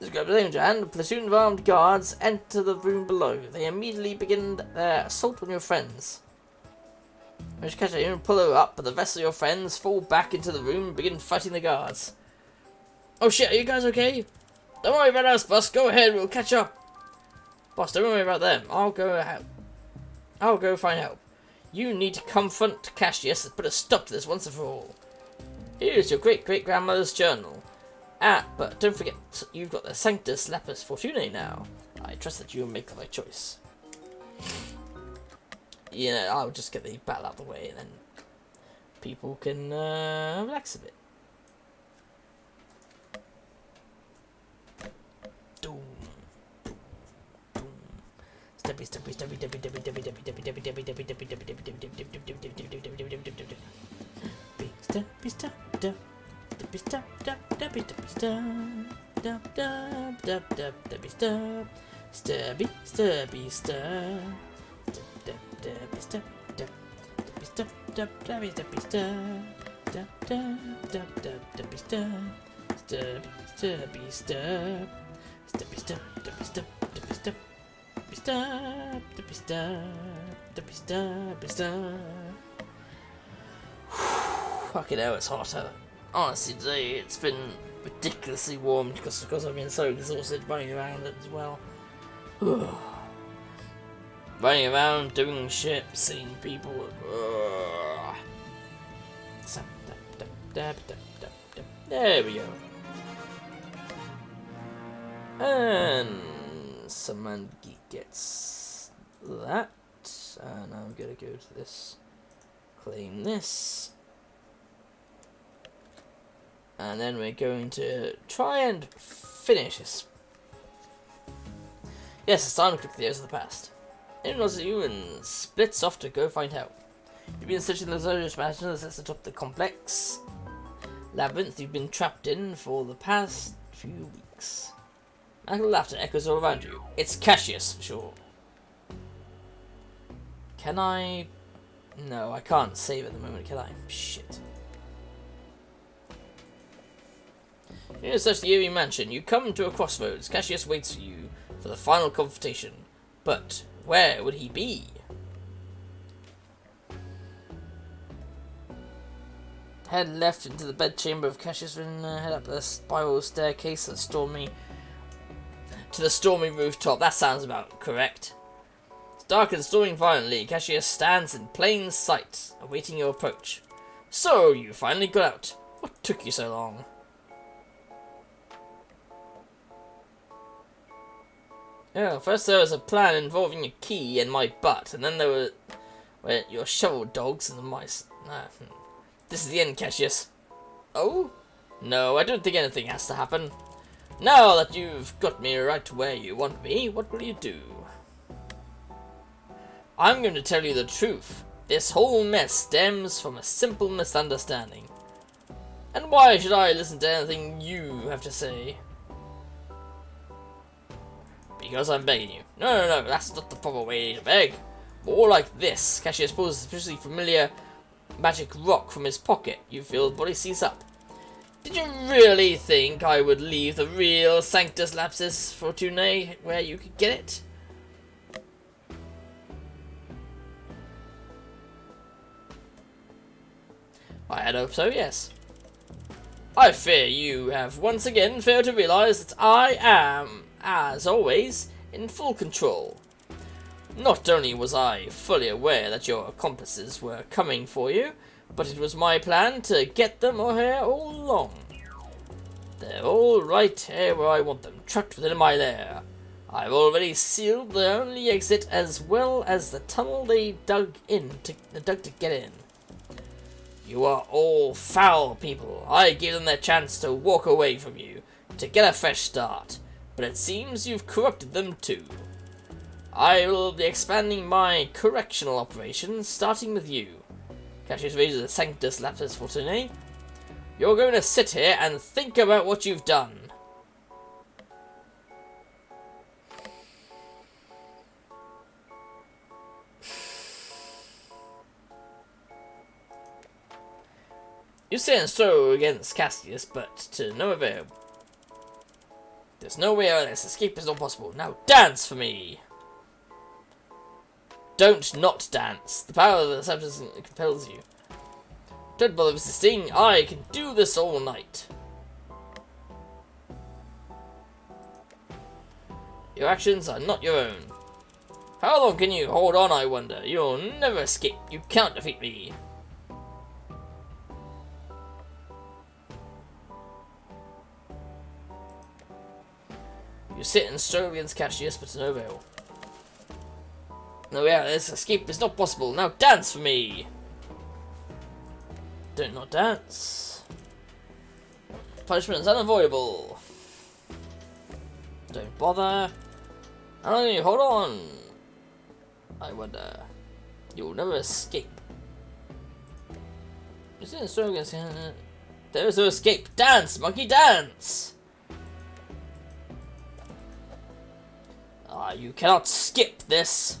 S1: As you grab the danger hand, a platoon of armed guards enter the room below. They immediately begin their assault on your friends. When you catch her and pull her up, but the rest of your friends fall back into the room and begin fighting the guards. Oh shit, are you guys okay? Don't worry about us, boss. Go ahead, we'll catch up. Boss, don't worry about them. I'll go find help. You need to confront Cassius and put a stop to this once and for all. Here's your great-great-grandmother's journal. But don't forget, you've got the Sanctus Lapsus Fortunae now. I trust that you will make the right choice. You know, I'll just get the battle out of the way and then people can relax a bit. Doom. Steppy, steppy, steppy, steppy, steppy, steppy, steppy, steppy, steppy, steppy, steppy, steppy, steppy, steppy, steppy, steppy, steppy, Steppy step, step, steppy, steppy step, step, step, step, step, steppy step, stubby, stubby step, step, steppy step, step, steppy step, step, steppy, steppy step, step, step, step, steppy step, stubby, stubby step, steppy step, steppy step, steppy step, steppy step, steppy step, steppy step, steppy step. Fucking hell, it's hot out. Honestly, today it's been ridiculously warm because I've been so exhausted running around it as well. Running around, doing shit, seeing people. There we go. And someone gets that. And I'm gonna go to this, claim this. And then we're going to try and finish this. Yes, it's time to click the years of the past. Anyone knows you and splits off to go find help. You've been searching the Zodiac mansion that sets atop the complex labyrinth you've been trapped in for the past few weeks. Magical laughter echoes all around you. It's Cassius, for sure. Can I? No, I can't save at the moment, can I? Shit. You search the eerie mansion. You come to a crossroads. Cassius waits for you for the final confrontation. But where would he be? Head left into the bedchamber of Cassius and head up the spiral staircase to the stormy rooftop. That sounds about correct. It's dark and storming violently. Cassius stands in plain sight, awaiting your approach. So, you finally got out. What took you so long? Oh, first there was a plan involving a key and my butt, and then there were your shovel dogs and the mice. This is the end, Cassius. Oh? No, I don't think anything has to happen. Now that you've got me right where you want me, what will you do? I'm going to tell you the truth. This whole mess stems from a simple misunderstanding. And why should I listen to anything you have to say? Because I'm begging you. No, that's not the proper way to beg. More like this. Cassius pulls a suspiciously familiar magic rock from his pocket. You feel his body seize up. Did you really think I would leave the real Sanctus Lapsus Fortunae where you could get it? I had hoped so, yes. I fear you have once again failed to realize that I am, as always, in full control. Not only was I fully aware that your accomplices were coming for you, but it was my plan to get them here all along. They're all right here where I want them, trapped within my lair. I've already sealed the only exit as well as the tunnel they dug to get in. You are all foul people. I gave them their chance to walk away from you, to get a fresh start, but it seems you've corrupted them too. I will be expanding my correctional operations, starting with you. Cassius raises the Sanctus Lapsus Fortunae. You're going to sit here and think about what you've done. You stand so against Cassius, but to no avail. There's no way out of this. Escape is not possible. Now dance for me! Don't not dance. The power of the substance compels you. Don't bother resisting. I can do this all night. Your actions are not your own. How long can you hold on, I wonder? You'll never escape. You can't defeat me. You sit and struggle against Cassius, but to no avail. No, yeah, this escape is not possible. Now dance for me! Don't not dance. Punishment is unavoidable. Don't bother. Only hold on. I wonder. You'll never escape. You see the struggle against there is no escape. Dance, monkey, dance! Ah, you cannot skip this.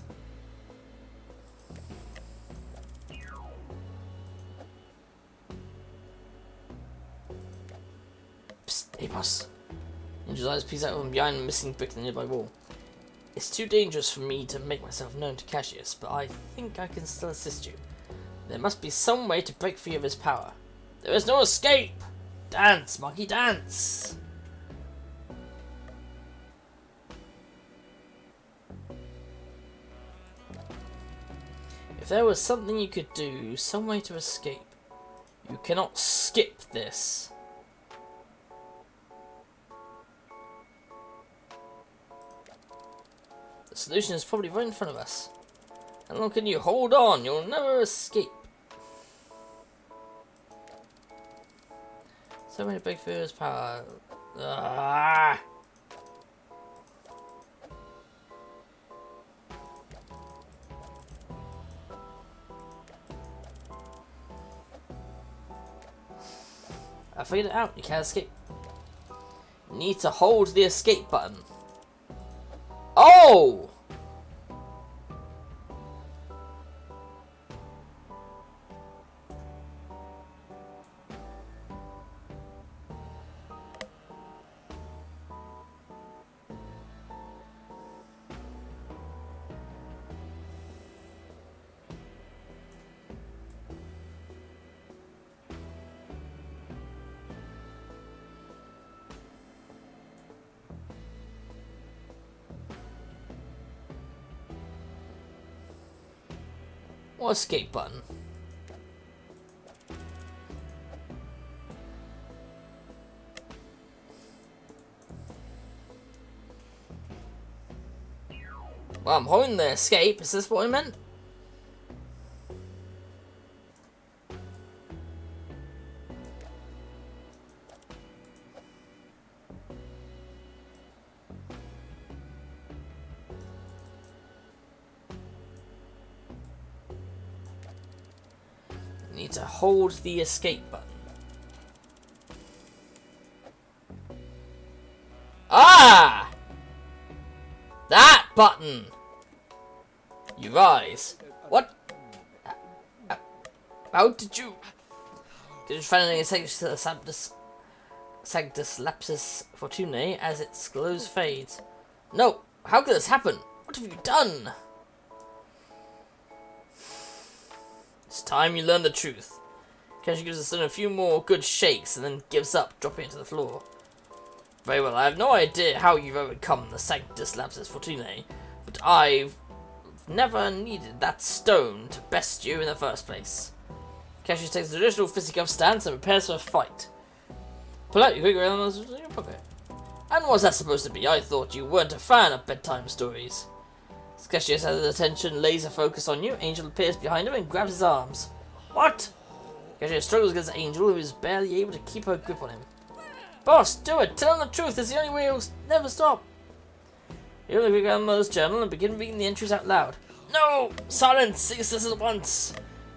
S1: Psst, hey boss. Ninja's eyes peeks out from behind a missing brick in the nearby wall. It's too dangerous for me to make myself known to Cassius, but I think I can still assist you. There must be some way to break free of his power. There is no escape! Dance, monkey, dance! If there was something you could do, some way to escape, you cannot skip this. The solution is probably right in front of us. How long can you hold on? You'll never escape. So many break through his power. Ah! I figured it out. You can't escape. You need to hold the escape button. Oh! What escape button? Well, I'm holding the escape. Is this what I meant? Need to hold the escape button. Ah! That button! You rise. What? How did you... Did you find any Sanctus Lapsus Fortunae as its glows fades? No! How could this happen? What have you done? It's time you learn the truth. Cash gives us a few more good shakes and then gives up, dropping it to the floor. Very well, I have no idea how you've overcome the Sanctus Lapsus Fortunae, but I've never needed that stone to best you in the first place. Cassius takes the traditional fisticuff stance and prepares for a fight. Pull out your quick grandma's in your pocket. And what's that supposed to be? I thought you weren't a fan of bedtime stories. Cassius has his attention laser focused on you. Angel appears behind him and grabs his arms. What? Cassius struggles against Angel, who is barely able to keep her grip on him. Boss, do it! Tell him the truth! It's the only way he'll never stop! You open your grandmother's journal and begin reading the entries out loud. No! Silence! Cease this at once!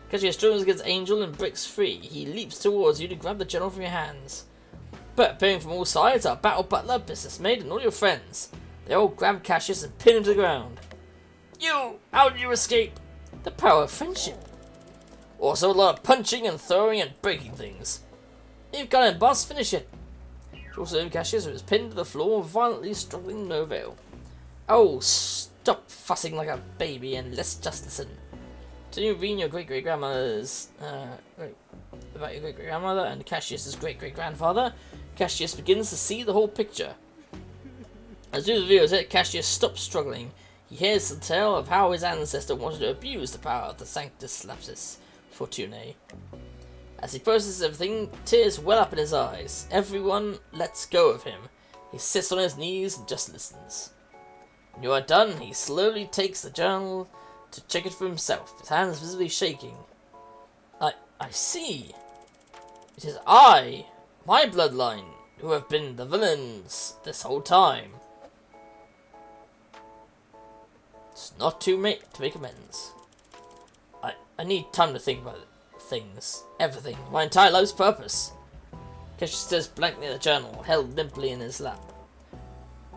S1: Cassius struggles against Angel and breaks free. He leaps towards you to grab the journal from your hands. But appearing from all sides are Battle Butler, Business Maid, and all your friends. They all grab Cassius and pin him to the ground. You! How did you escape? The power of friendship. Also a lot of punching and throwing and breaking things. You've got him, boss. Finish it. Also, Cassius was pinned to the floor, violently struggling no avail. Oh, stop fussing like a baby and let's just listen. Continue reading your great-great-grandmother's... about your great-great-grandmother and Cassius's great-great-grandfather. Cassius begins to see the whole picture. As soon as he reveals it, Cassius stops struggling. He hears the tale of how his ancestor wanted to abuse the power of the Sanctus Lapsus Fortunae. As he processes everything, tears well up in his eyes. Everyone lets go of him. He sits on his knees and just listens. When you are done, he slowly takes the journal to check it for himself, his hands visibly shaking. I see. It is I, my bloodline, who have been the villains this whole time. It's not too late to make amends. I need time to think about things, everything, my entire life's purpose. Keshi stares blankly at the journal, held limply in his lap.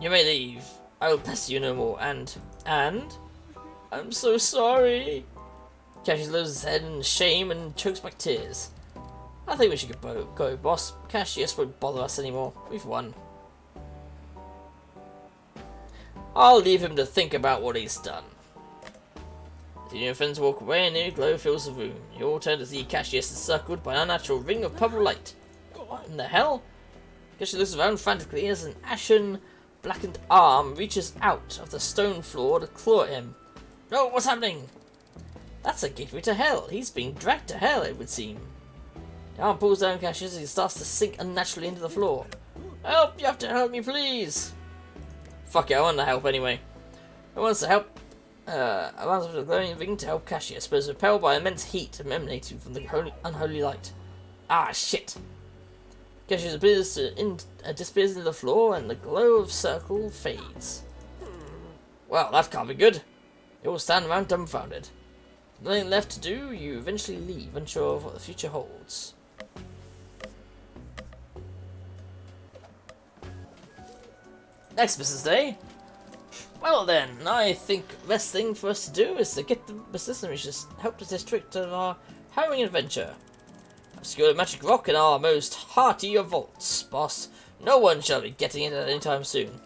S1: You may leave. I will pester you no more, and... I'm so sorry. Keshi lowers his head in shame and chokes back tears. I think we should go, boss. Cassius won't bother us anymore. We've won. I'll leave him to think about what he's done. The new friends walk away and a new glow fills the room. You all turn to see Cassius encircled by an unnatural ring of purple light. What in the hell? Cassius looks around frantically as an ashen, blackened arm reaches out of the stone floor to claw at him. No, what's happening? That's a gateway to hell. He's being dragged to hell, it would seem. The arm pulls down Cassius as he starts to sink unnaturally into the floor. Help! You have to help me, please! Fuck it, I want to help anyway. Who wants to help? I runs with a glowing ring to help Cassius, but is repelled by immense heat emanating from the unholy light. Ah, shit! Cassius disappears into the floor, and the glow of circle fades. Well, that can't be good. You all stand around dumbfounded. Nothing left to do, you eventually leave, unsure of what the future holds. Next business day. Well then, I think the best thing for us to do is to get the business which has helped us district of our harrowing adventure. I've secured a magic rock in our most hearty of vaults, boss. No one shall be getting it at any time soon.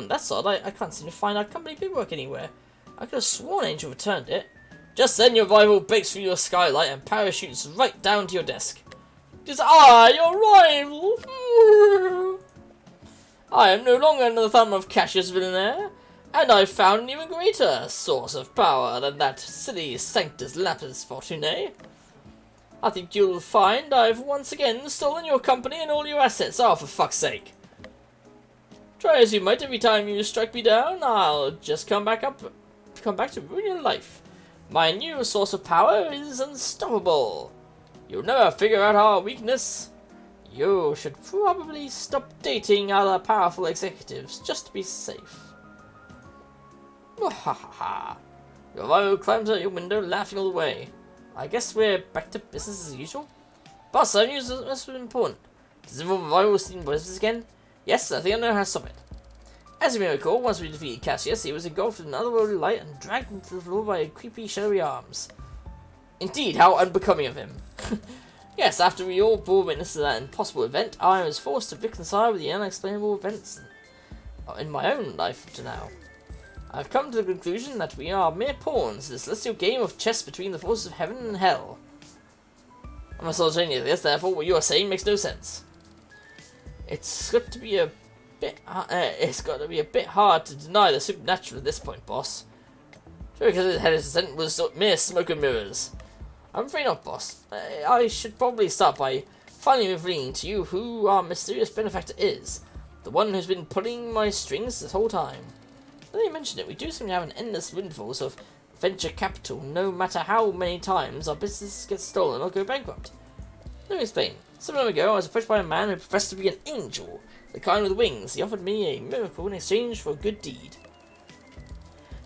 S1: That's odd. I can't seem to find our company paperwork anywhere. I could have sworn Angel returned it. Just then your rival breaks through your skylight and parachutes right down to your desk. It is I, your rival! I am no longer under the thumb of Cassius Villainaire, and I've found an even greater source of power than that silly Sanctus Lapis Fortunae. I think you'll find I've once again stolen your company and all your assets. Oh, for fuck's sake. Try as you might, every time you strike me down, I'll just come back to ruin your life. My new source of power is unstoppable. You'll never figure out our weakness. You should probably stop dating other powerful executives just to be safe. Wahaha. Your rival climbs out your window, laughing all the way. I guess we're back to business as usual. Boss, I knew this was important. Does it involve a rival stealing business again? Yes, I think I know how to stop it. As you may recall, once we defeated Cassius, he was engulfed in another worldly light and dragged into the floor by creepy, shadowy arms. Indeed, how unbecoming of him. Yes, after we all bore witness to that impossible event, I was forced to reconcile with the unexplainable events in my own life to now. I've come to the conclusion that we are mere pawns in this celestial game of chess between the forces of heaven and hell. I'm a simultaneous this, therefore what you are saying makes no sense. It's got to be a bit hard to deny the supernatural at this point, boss. Sure, because his head descent was mere smoke and mirrors. I'm afraid not, boss. I should probably start by finally revealing to you who our mysterious benefactor is. The one who's been pulling my strings this whole time. Now that you mention it, we do seem to have an endless windfalls of venture capital no matter how many times our business gets stolen or go bankrupt. Let me explain. Some time ago, I was approached by a man who professed to be an angel, the kind with wings. He offered me a miracle in exchange for a good deed.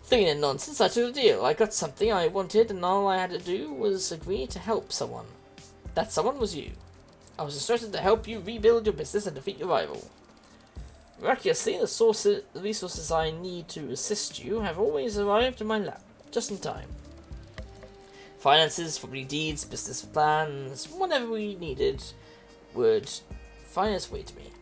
S1: Thinking it nonsense, I took the deal. I got something I wanted, and all I had to do was agree to help someone. That someone was you. I was instructed to help you rebuild your business and defeat your rival. Miraculously, the resources I need to assist you have always arrived in my lap, just in time. Finances, property deeds, business plans, whatever we needed would find its way to me.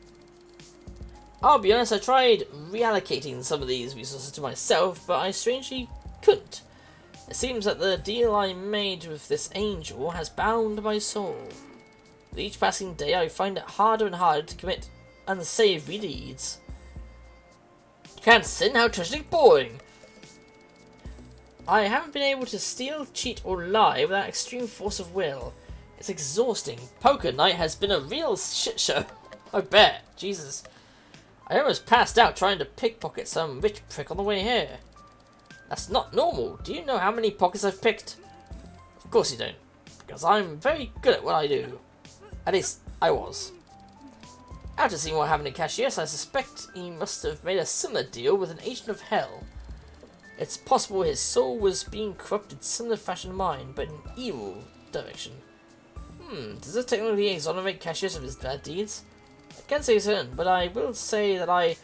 S1: I'll be honest, I tried reallocating some of these resources to myself, but I strangely couldn't. It seems that the deal I made with this angel has bound my soul. With each passing day, I find it harder and harder to commit unsavory deeds. You can't sin, how tragically boring! I haven't been able to steal, cheat, or lie without extreme force of will. It's exhausting. Poker night has been a real shit show. I bet. Jesus. I almost passed out trying to pickpocket some rich prick on the way here. That's not normal. Do you know how many pockets I've picked? Of course you don't. Because I'm very good at what I do. At least, I was. After seeing what happened to Cassius, I suspect he must have made a similar deal with an agent of hell. It's possible his soul was being corrupted similar fashion to mine, but in evil direction. Does this technically exonerate Cassius of his bad deeds? I can't say certain, but I will say that I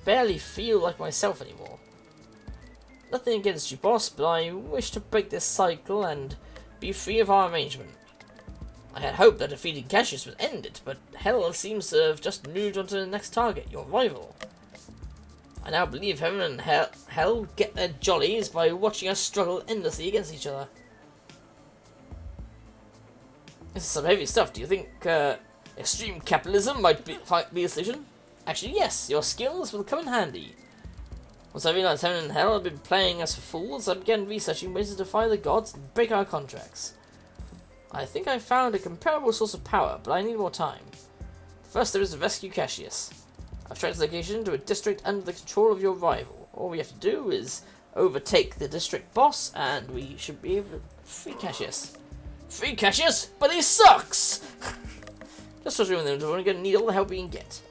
S1: barely feel like myself anymore. Nothing against you, boss, but I wish to break this cycle and be free of our arrangement. I had hoped that defeating Cassius would end it, but hell seems to have just moved on to the next target, your rival. I now believe heaven and hell get their jollies by watching us struggle endlessly against each other. This is some heavy stuff. Do you think extreme capitalism might be the solution? Actually, yes. Your skills will come in handy. Once I realized heaven and hell had been playing us for fools, I began researching ways to defy the gods and break our contracts. I think I found a comparable source of power, but I need more time. First, there is to rescue Cassius. I've tracked his location to a district under the control of your rival. All we have to do is overtake the district boss, and we should be able to free Cassius. Free Cassius? But he sucks! Just trust me with him, we're going to need all the help we can get.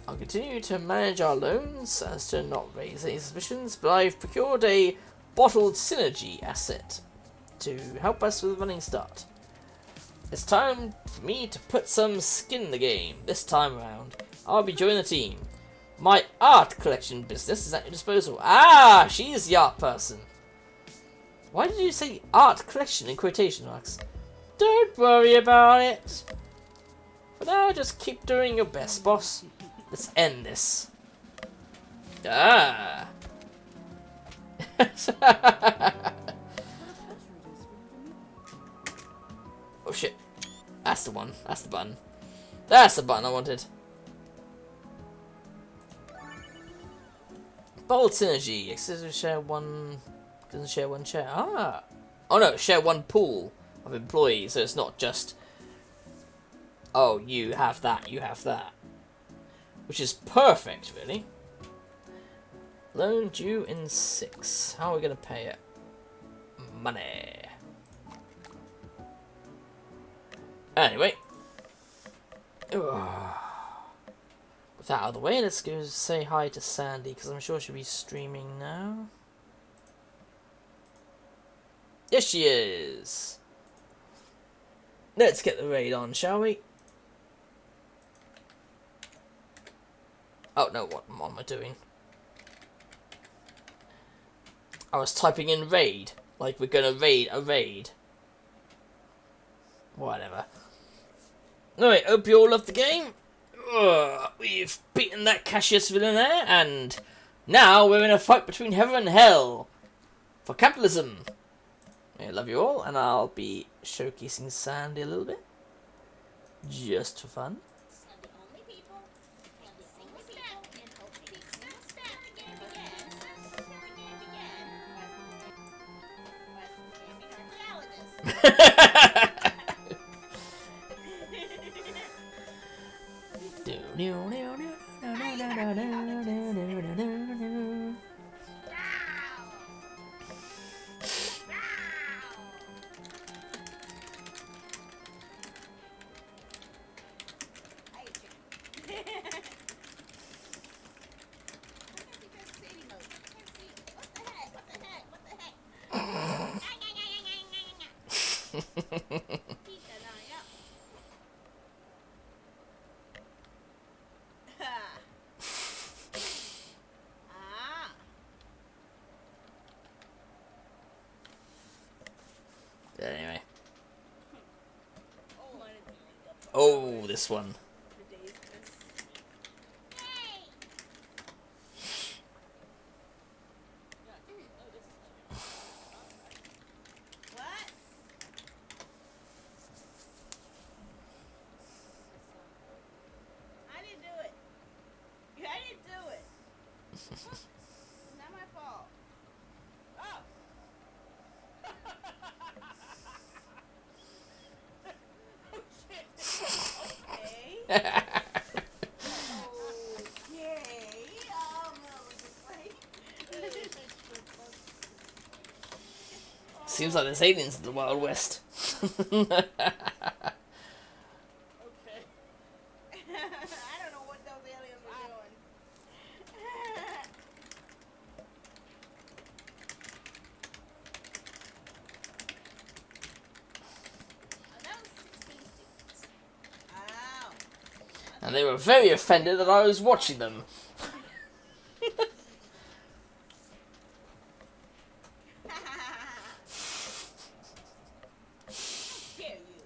S1: I'll continue to manage our loans, as to not raise any suspicions, but I've procured a bottled synergy asset to help us with a running start. It's time for me to put some skin in the game. This time around, I'll be joining the team. My art collection business is at your disposal. Ah, she's the art person. Why did you say art collection in quotation marks? Don't worry about it. For now, just keep doing your best, boss. Let's end this. Ah. Oh shit. That's the one. That's the button. That's the button I wanted. Bold synergy. Accessory share one. Doesn't share one share. Ah. Oh no, share one pool of employees. So it's not just. Oh, you have that. You have that. Which is perfect, really. Loan due in 6. How are we going to pay it? Money. Anyway. Ugh. With that out of the way, let's go say hi to Sandy, because I'm sure she'll be streaming now. Yes, she is. Let's get the raid on, shall we? Oh no, what am I doing? I was typing in raid, like we're gonna raid a raid. Whatever. Alright, hope you all loved the game. We've beaten that Cassius villain there, and now we're in a fight between heaven and hell for capitalism. I love you all, and I'll be showcasing Sandy a little bit, just for fun. Anyway. Oh, this one.
S5: Seems like there's aliens in the Wild West.
S9: Okay. I don't know what those aliens were doing. That was 16 students. Wow.
S5: And they were very offended that I was watching them.
S9: Dare you?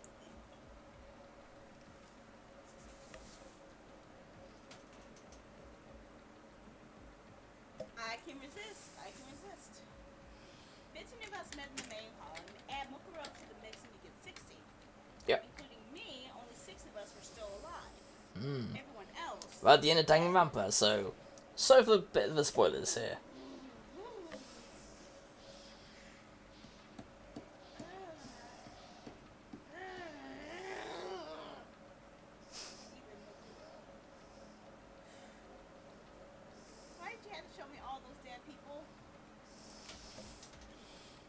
S9: I can resist. I can resist. 15 of us met in the main hall, and add Mooker up to the mix, and you get 60.
S5: Yep.
S9: Including me, only 6 of us were still alive. Everyone else.
S5: Well, the entertaining vampire, so for a bit of the spoilers here.
S9: Why did you have to show me all those dead people?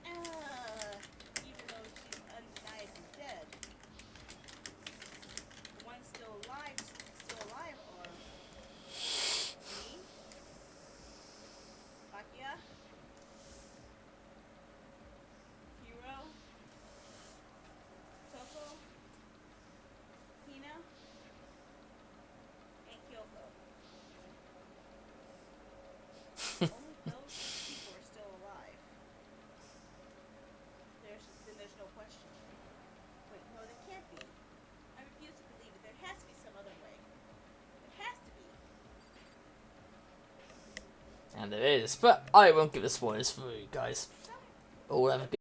S9: Even though she's undeniably dead. The one still alive, or me? Bakia? Hiro? Toko? Hina? And Kyoko. Only those people are still alive. There's no question. Wait, no, there can't be. I refuse to believe it. There has to be some other way. There has to be.
S5: And there is, but I won't give the spoilers for you guys. Or whatever